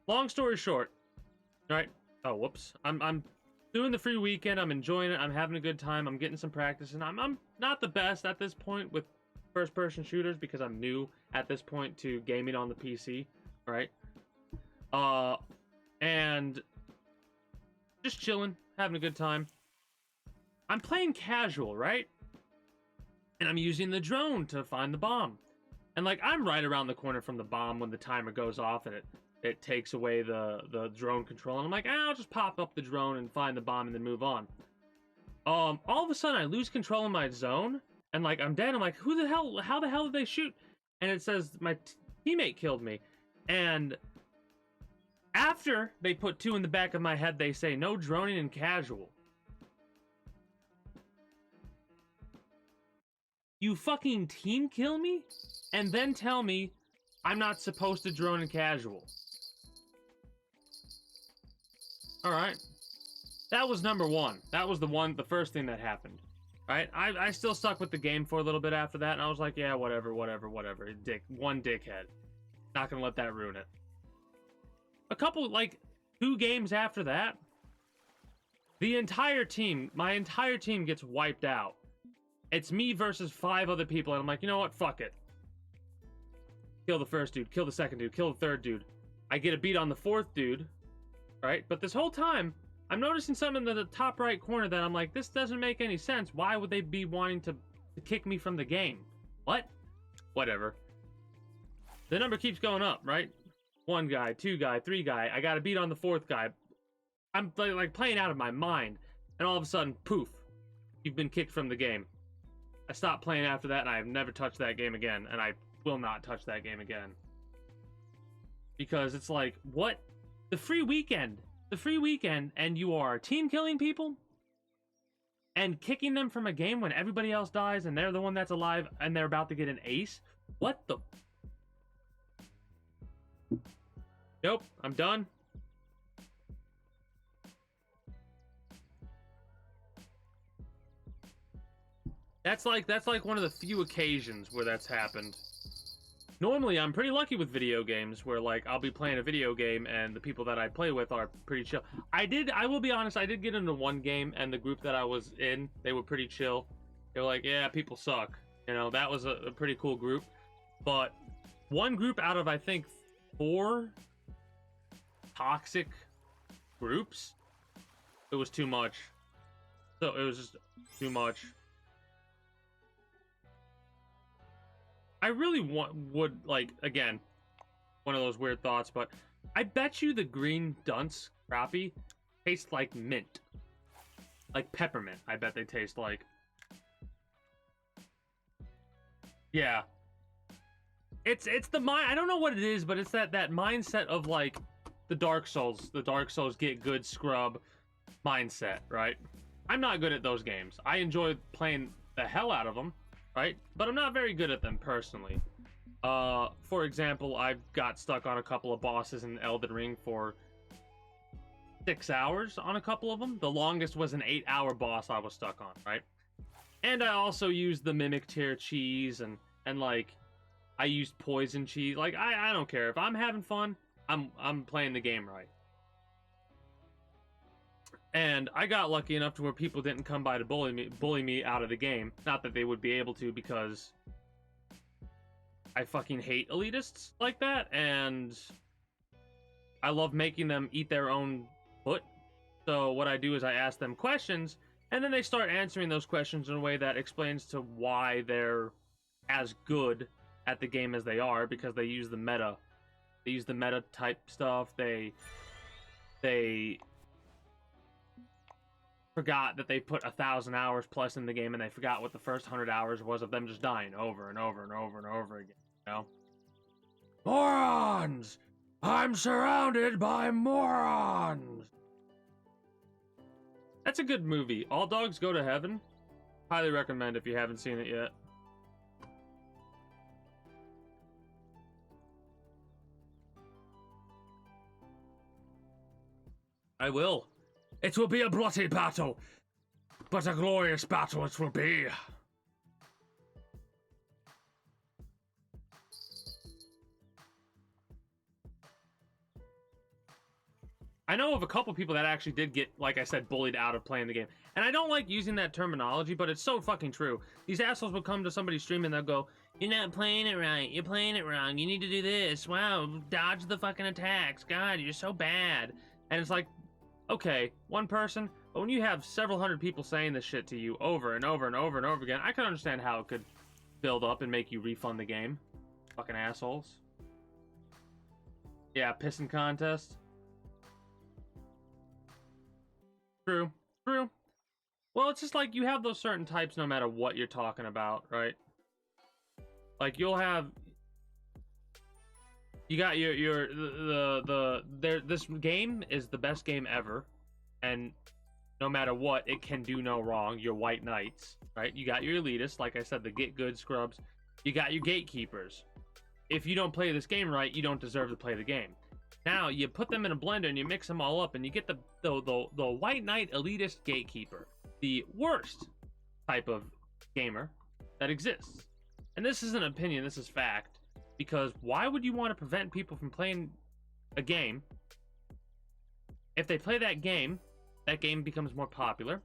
Long story short, right? Oh, whoops. I'm doing the free weekend. I'm enjoying it. I'm having a good time. I'm getting some practice, and I'm not the best at this point with first-person shooters because I'm new at this point to gaming on the PC, right? And just chilling, having a good time. I'm playing casual, right? And I'm using the drone to find the bomb. And like, I'm right around the corner from the bomb when the timer goes off and it takes away the drone control. And I'm like, I'll just pop up the drone and find the bomb and then move on. All of a sudden I lose control of my zone and like I'm dead. I'm like, how the hell did they shoot? And it says my teammate killed me. And after they put 2 in the back of my head, they say no droning and casual. You fucking team kill me and then tell me I'm not supposed to drone and casual. Alright. That was number 1. That was the first thing that happened. Right? I still stuck with the game for a little bit after that, and I was like, yeah, whatever. One dickhead. Not gonna let that ruin it. A couple, like, 2 games after that, my entire team gets wiped out. It's me versus 5 other people, and I'm like, you know what? Fuck it. Kill the first dude, kill the second dude, kill the third dude. I get a beat on the 4th dude, right? But this whole time, I'm noticing something in the top right corner that I'm like, this doesn't make any sense. Why would they be wanting to kick me from the game? What? Whatever. The number keeps going up, right? 1 guy, 2 guy, 3 guy. I got a beat on the 4th guy. I'm like playing out of my mind. And all of a sudden, poof, you've been kicked from the game. I stopped playing after that, and I have never touched that game again. And I will not touch that game again. Because it's like, what? The free weekend, and you are team killing people and kicking them from a game when everybody else dies and they're the one that's alive and they're about to get an ace? What the? Nope, I'm done. That's like one of the few occasions where that's happened. Normally, I'm pretty lucky with video games where, like, I'll be playing a video game and the people that I play with are pretty chill. I will be honest, I did get into one game and the group that I was in, they were pretty chill. They were like, yeah, people suck. You know, that was a pretty cool group. But one group out of, I think, 4 toxic groups, it was too much. So it was just too much. I really would, like, again, one of those weird thoughts, but I bet you the green dunce crappie taste like mint. Like peppermint, I bet they taste like. Yeah. It's the mind, I don't know what it is, but it's that mindset of, like, the Dark Souls get good scrub mindset, right? I'm not good at those games. I enjoy playing the hell out of them, right? But I'm not very good at them personally. For example, I've got stuck on a couple of bosses in Elden Ring for 6 hours on a couple of them. The longest was an 8-hour boss I was stuck on, right? And I also used the Mimic Tear cheese and like I used poison cheese. Like I don't care. If I'm having fun, I'm playing the game right. And I got lucky enough to where people didn't come by to bully me out of the game. Not that they would be able to, because I fucking hate elitists like that, and I love making them eat their own foot. So what I do is I ask them questions, and then they start answering those questions in a way that explains to why they're as good at the game as they are, because they use the meta. They use the meta type stuff. They forgot that they put 1,000 hours plus in the game, and they forgot what the first 100 hours was of them just dying over and over and over and over again. You know? Morons! I'm surrounded by morons! That's a good movie. All Dogs Go to Heaven. Highly recommend if you haven't seen it yet. I will. It will be a bloody battle, but a glorious battle it will be. I know of a couple people that actually did get, like I said, bullied out of playing the game. And I don't like using that terminology, but it's so fucking true. These assholes will come to somebody streaming and they'll go, "You're not playing it right. You're playing it wrong. You need to do this. Wow, dodge the fucking attacks. God, you're so bad." And it's like, okay, one person, but when you have several hundred people saying this shit to you over and over and over and over again, I can understand how it could build up and make you refund the game. Fucking assholes. Yeah, pissing contest. True. True. Well, it's just like you have those certain types no matter what you're talking about, right? Like you'll have, you got this game is the best game ever, and no matter what, it can do no wrong. Your white knights, right? You got your elitists, like I said, the get good scrubs. You got your gatekeepers. If you don't play this game right, you don't deserve to play the game. Now you put them in a blender and you mix them all up, and you get the white knight elitist gatekeeper, the worst type of gamer that exists. And this isn't opinion, this is fact. Because why would you want to prevent people from playing a game? If they play that game becomes more popular.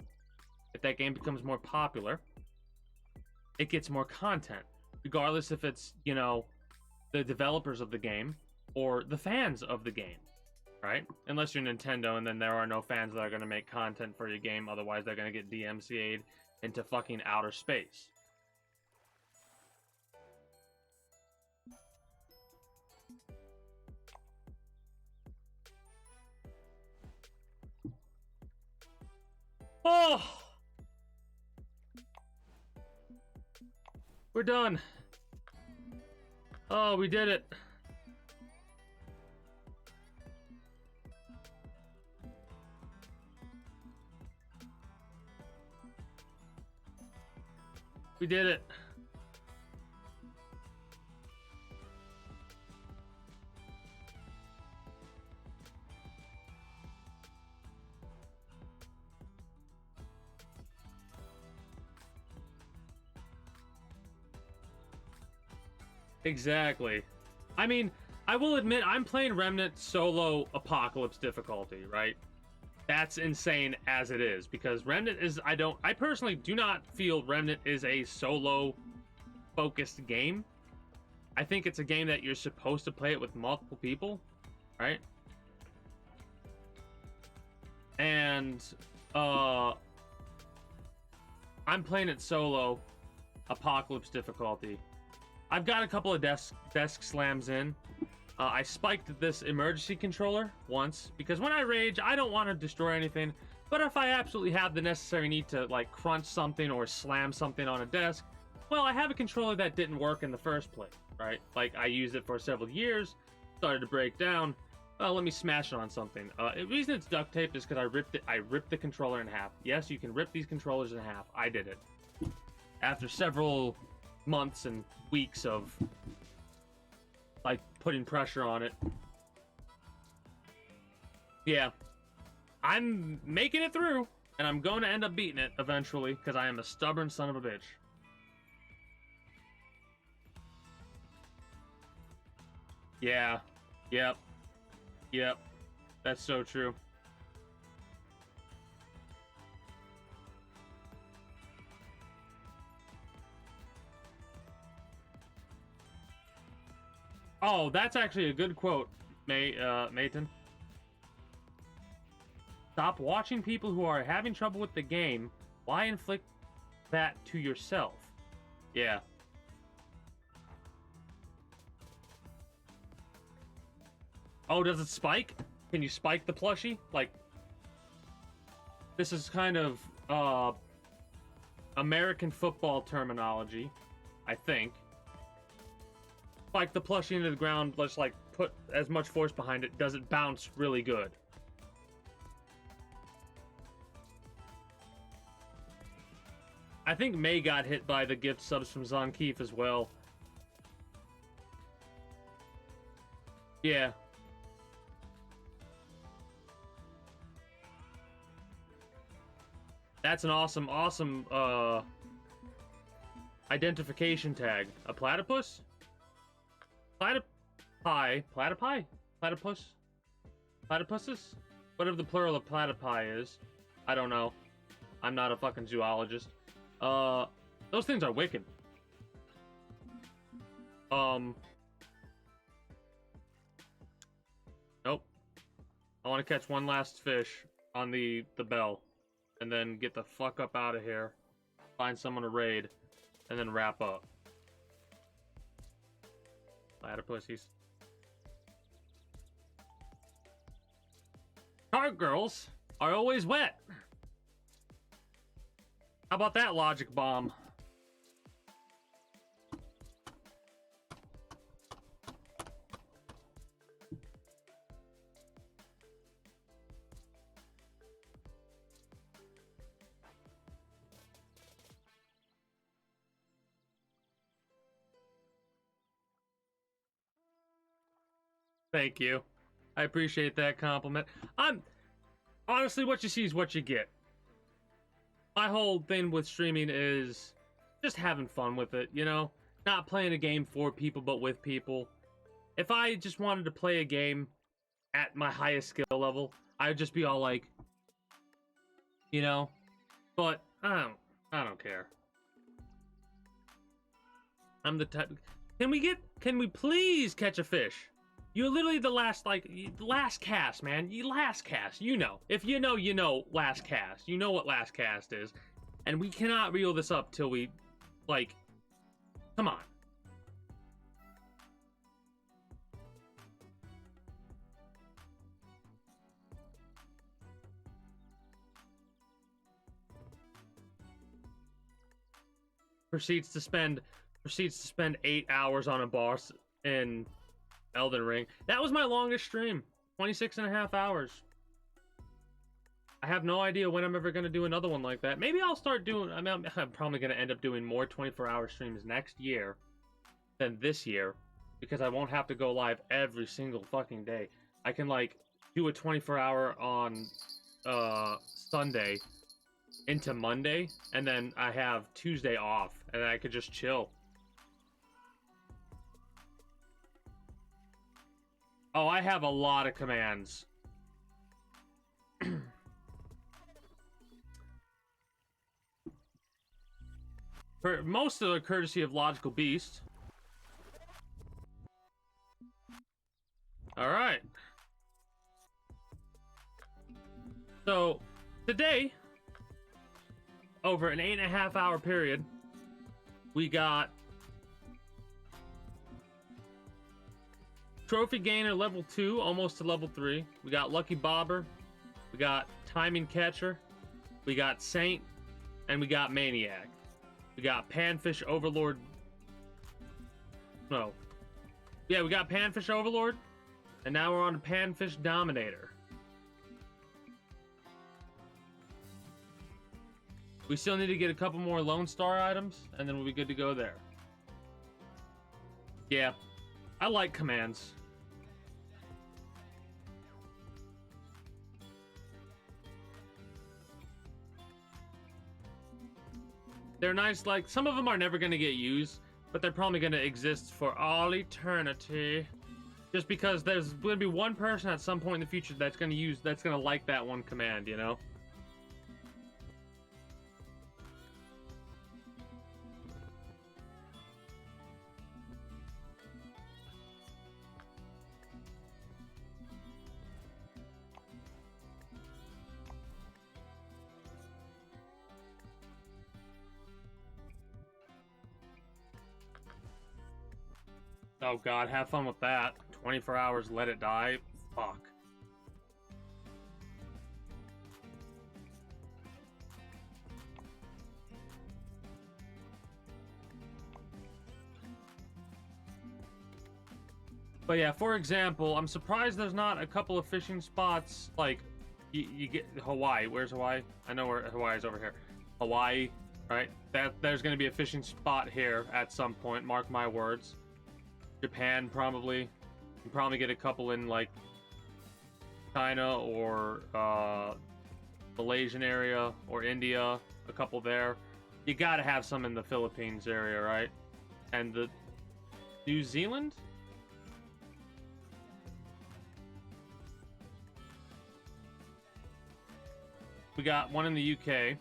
If that game becomes more popular, it gets more content. Regardless if it's, you know, the developers of the game or the fans of the game, right? Unless you're Nintendo, and then there are no fans that are going to make content for your game. Otherwise, they're going to get DMCA'd into fucking outer space. Oh! We're done. Oh, we did it. We did it. Exactly. I mean, I will admit I'm playing Remnant solo apocalypse difficulty, right? That's insane as it is because Remnant is I personally do not feel Remnant is a solo focused game. I think it's a game that you're supposed to play it with multiple people, right? And I'm playing it solo apocalypse difficulty. I've got a couple of desk slams in. I spiked this emergency controller once because when I rage, I don't want to destroy anything. But if I absolutely have the necessary need to like crunch something or slam something on a desk, well, I have a controller that didn't work in the first place, right? Like I used it for several years, started to break down. Let me smash it on something. The reason it's duct taped is because I ripped the controller in half. Yes, you can rip these controllers in half. I did it after several months and weeks of like putting pressure on it. Yeah, I'm making it through, and I'm going to end up beating it eventually because I am a stubborn son of a bitch. Yeah, yep, yep, that's so true. Oh, that's actually a good quote, Mayton. Stop watching people who are having trouble with the game. Why inflict that to yourself? Yeah. Oh, does it spike? Can you spike the plushie? Like, this is kind of American football terminology, I think. Spike the plushie into the ground. Let's like put as much force behind it. Does it bounce really good? I think May got hit by the gift subs from Zonkeef as well. Yeah. That's an awesome, awesome identification tag. A platypus? Platypi? Platypus? Platypuses? Whatever the plural of platypi is. I don't know. I'm not a fucking zoologist. Those things are wicked. Nope. I want to catch one last fish on the bell, and then get the fuck up out of here, find someone to raid, and then wrap up. Platypussies. Cart girls are always wet. How about that logic bomb? Thank you. I appreciate that compliment. Honestly, what you see is what you get. My whole thing with streaming is just having fun with it, you know? Not playing a game for people, but with people. If I just wanted to play a game at my highest skill level, I would just be all like, you know? But I don't care. I'm the type. Can we please catch a fish? You're literally the last cast, man. You last cast. You know. If you know, you know last cast. You know what last cast is. And we cannot reel this up till we, like, come on. Proceeds to spend 8 hours on a boss in Elden Ring. That was my longest stream, 26 and a half hours. I have no idea when I'm ever going to do another one like that. Maybe I'll start doing, I mean, I'm probably going to end up doing more 24-hour streams next year than this year, because I won't have to go live every single fucking day. I can, like, do a 24-hour on Sunday into Monday, and then I have Tuesday off, and then I could just chill. Oh, I have a lot of commands. For most of the courtesy of Logical Beast. Alright. So, today, over an 8.5 hour period, we got Trophy Gainer level 2, almost to level 3. We got Lucky Bobber. We got Timing Catcher. We got Saint. And we got Maniac. We got Panfish Overlord. No. Yeah, we got Panfish Overlord. And now we're on to Panfish Dominator. We still need to get a couple more Lone Star items, and then we'll be good to go there. Yeah, I like commands. They're nice, like, some of them are never going to get used, but they're probably going to exist for all eternity. Just because there's going to be one person at some point in the future that's going to like that one command, you know? Oh god, have fun with that. 24 hours, let it die. Fuck. But yeah, for example, I'm surprised there's not a couple of fishing spots, like, you get Hawaii. Where's Hawaii? I know where Hawaii is, over here. Hawaii, right? There's going to be a fishing spot here at some point, mark my words. Japan, probably. You probably get a couple in, like, China or Malaysian area or India, a couple there. You gotta have some in the Philippines area, right? And the New Zealand? We got one in the UK.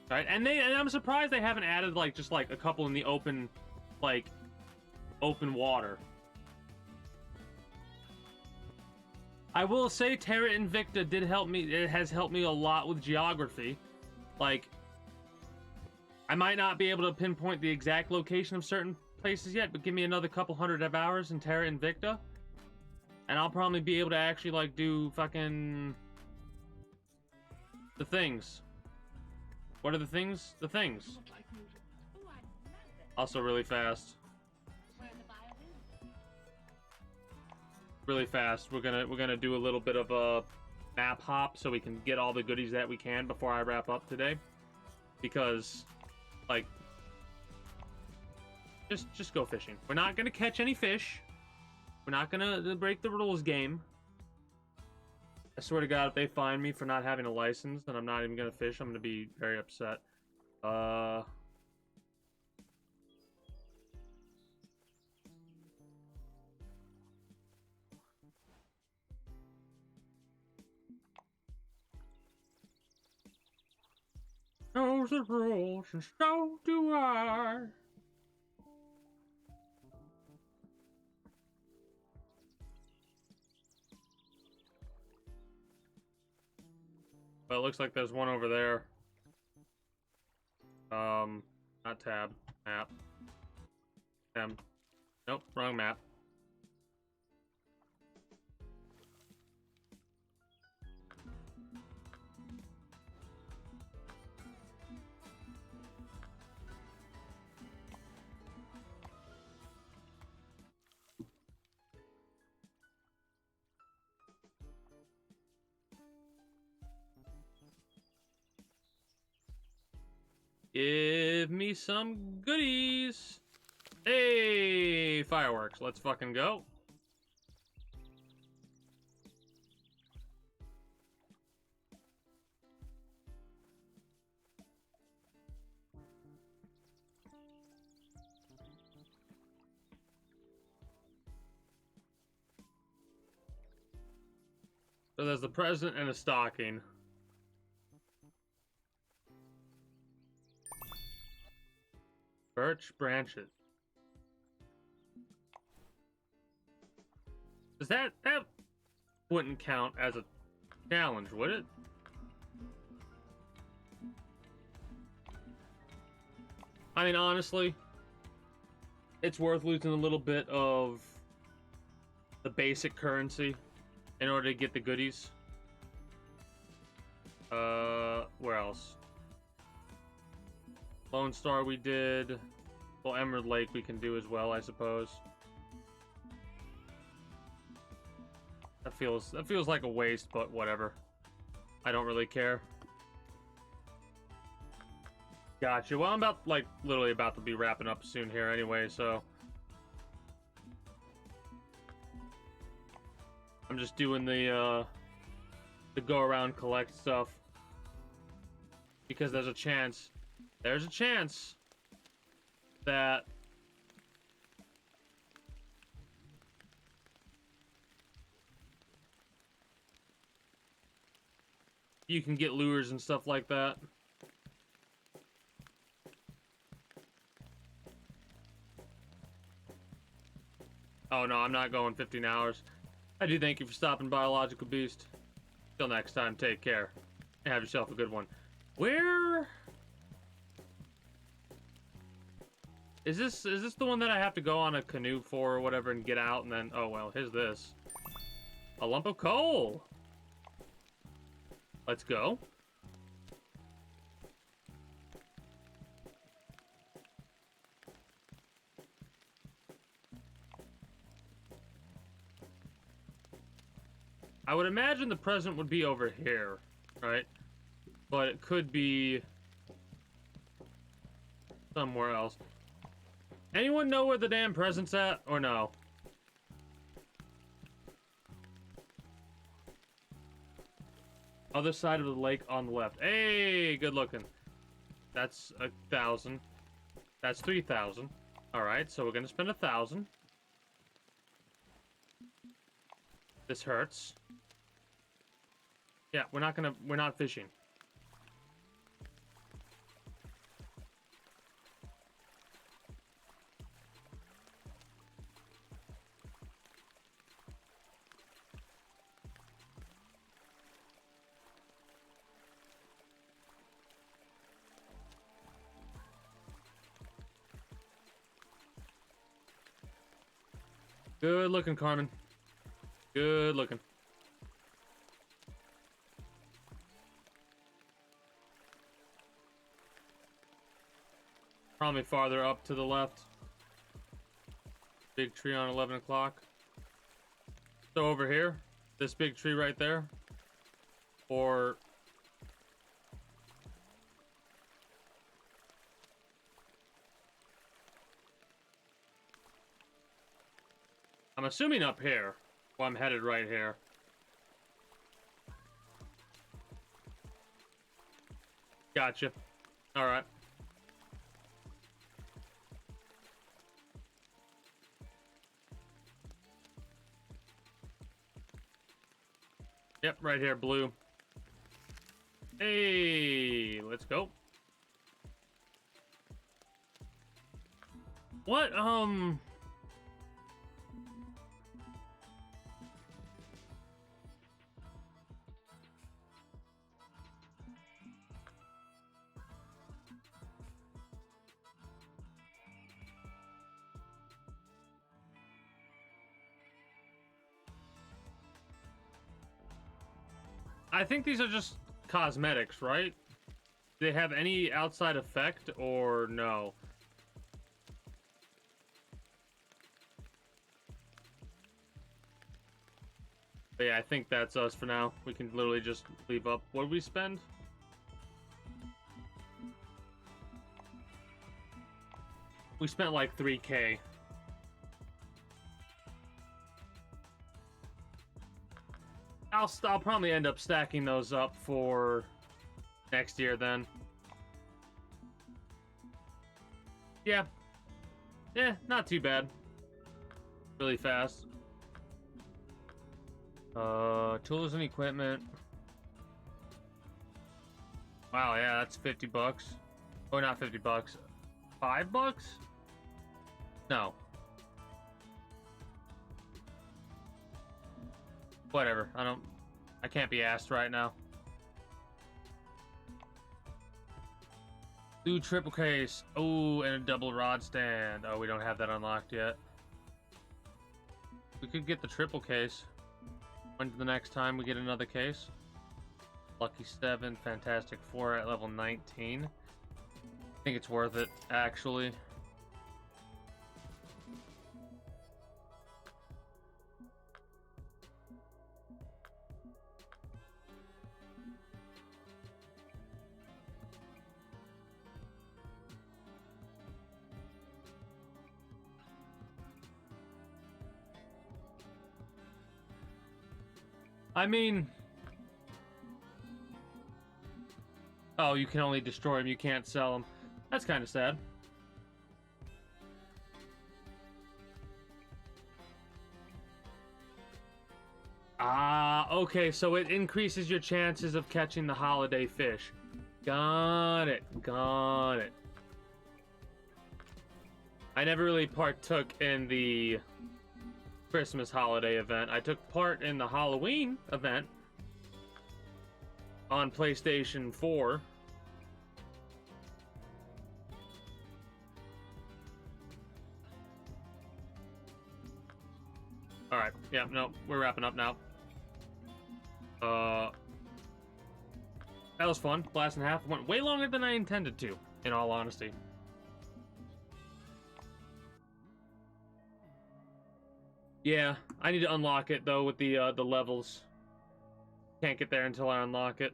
Right? And I'm surprised they haven't added, like, just, like, a couple in the open, like, open water. I will say Terra Invicta did help me. It has helped me a lot with geography. Like, I might not be able to pinpoint the exact location of certain places yet, but give me another couple hundred of hours in Terra Invicta, and I'll probably be able to actually, like, do fucking the things. What are the things? The things. Also really fast. Really fast. We're gonna do a little bit of a map hop so we can get all the goodies that we can before I wrap up today. Because, like, just go fishing. We're not gonna catch any fish. We're not gonna break the rules game. I swear to God, if they find me for not having a license, then I'm not even gonna fish. I'm gonna be very upset. Knows the rules, and so do I. Well, it looks like there's one over there. Not tab. Map. Nope, wrong map. Give me some goodies. Hey, fireworks. Let's fucking go. So there's the present and a stocking. Birch branches. Does that wouldn't count as a challenge, would it? I mean, honestly, it's worth losing a little bit of the basic currency in order to get the goodies. Where else? Lone Star we did. Well, Emerald Lake we can do as well, I suppose. That feels like a waste, but whatever. I don't really care. Gotcha. Well, I'm literally about to be wrapping up soon here anyway, so I'm just doing the go around collect stuff because there's a chance that you can get lures and stuff like that. Oh no, I'm not going 15 hours. I do thank you for stopping, Biological Beast. Till next time, take care. And have yourself a good one. Where... Is this the one that I have to go on a canoe for or whatever and get out and then... Oh, well, here's this. A lump of coal! Let's go. I would imagine the present would be over here, right? But it could be somewhere else. Anyone know where the damn present's at, or no? Other side of the lake on the left. Hey, good looking. That's 1,000. That's 3,000. All right, so we're gonna spend 1,000. This hurts. Yeah, we're not fishing. Good looking, Carmen. Good looking. Probably farther up to the left. Big tree on 11 o'clock. So over here, this big tree right there. Or... I'm assuming up here. Well, I'm headed right here. Gotcha. Alright. Yep, right here, blue. Hey, let's go. What, I think these are just cosmetics, right? Do they have any outside effect or no? But yeah, I think that's us for now. We can literally just leave up. What did we spend? We spent like 3K. I'll probably end up stacking those up for next year then. Yeah. Yeah, not too bad. Really fast. Tools and equipment. Wow, yeah, that's 50 bucks. Oh, not 50 bucks. $5? No. Whatever. I can't be asked right now. Blue triple case. Oh, and a double rod stand. Oh, we don't have that unlocked yet. We could get the triple case. When's the next time we get another case? Lucky 7, Fantastic 4 at level 19. I think it's worth it, actually. I mean... Oh, you can only destroy them, you can't sell them. That's kind of sad. Ah, okay, so it increases your chances of catching the holiday fish. Got it, got it. I never really partook in the Christmas holiday event. I took part in the Halloween event on PlayStation 4. Alright, yeah, no, we're wrapping up now. That was fun. Blast and a half. Went way longer than I intended to, in all honesty. Yeah, I need to unlock it though with the levels. Can't get there until I unlock it.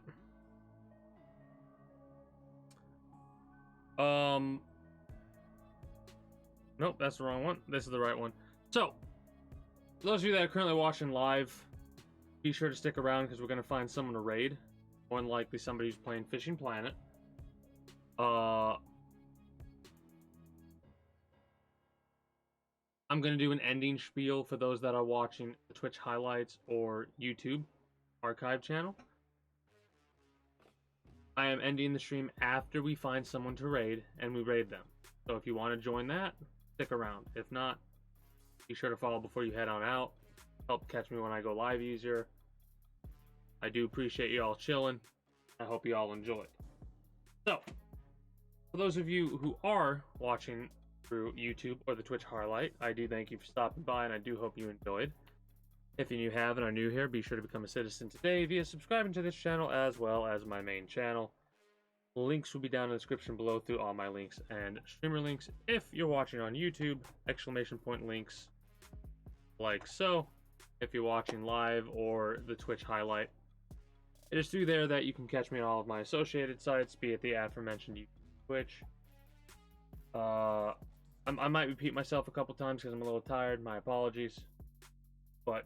Nope, that's the wrong one. This is the right one. So, for those of you that are currently watching live, be sure to stick around because we're going to find someone to raid. More than likely somebody who's playing Fishing Planet. I'm going to do an ending spiel for those that are watching the Twitch highlights or YouTube archive channel. I am ending the stream after we find someone to raid, and we raid them. So if you want to join that, stick around. If not, be sure to follow before you head on out. Help catch me when I go live easier. I do appreciate you all chilling. I hope you all enjoyed. So, for those of you who are watching through YouTube or the Twitch highlight, I do thank you for stopping by, and I do hope you enjoyed. If you haven't or are new here, be sure to become a citizen today via subscribing to this channel as well as my main channel. Links will be down in the description below through all my links and streamer links. If you're watching on YouTube, exclamation point links like so. If you're watching live or the Twitch highlight, it is through there that you can catch me on all of my associated sites, be it the aforementioned YouTube, Twitch. I might repeat myself a couple times because I'm a little tired. My apologies. But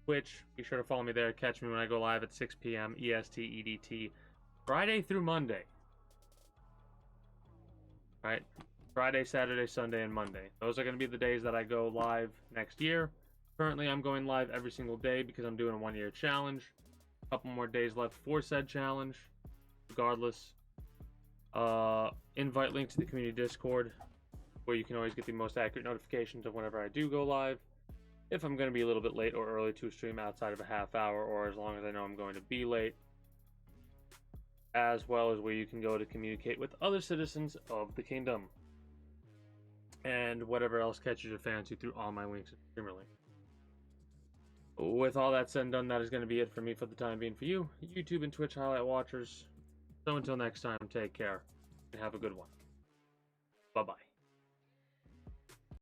Twitch, be sure to follow me there. Catch me when I go live at 6 p.m. EST, EDT, Friday through Monday. Right? Friday, Saturday, Sunday, and Monday. Those are going to be the days that I go live next year. Currently, I'm going live every single day because I'm doing a one-year challenge. A couple more days left for said challenge. Regardless, invite link to the community Discord, where you can always get the most accurate notifications of whenever I do go live. If I'm going to be a little bit late or early to stream outside of a half hour, or as long as I know I'm going to be late. As well as where you can go to communicate with other citizens of the kingdom. And whatever else catches your fancy through all my links and streamer links. With all that said and done, that is going to be it for me for the time being for you, YouTube and Twitch highlight watchers. So until next time, take care and have a good one.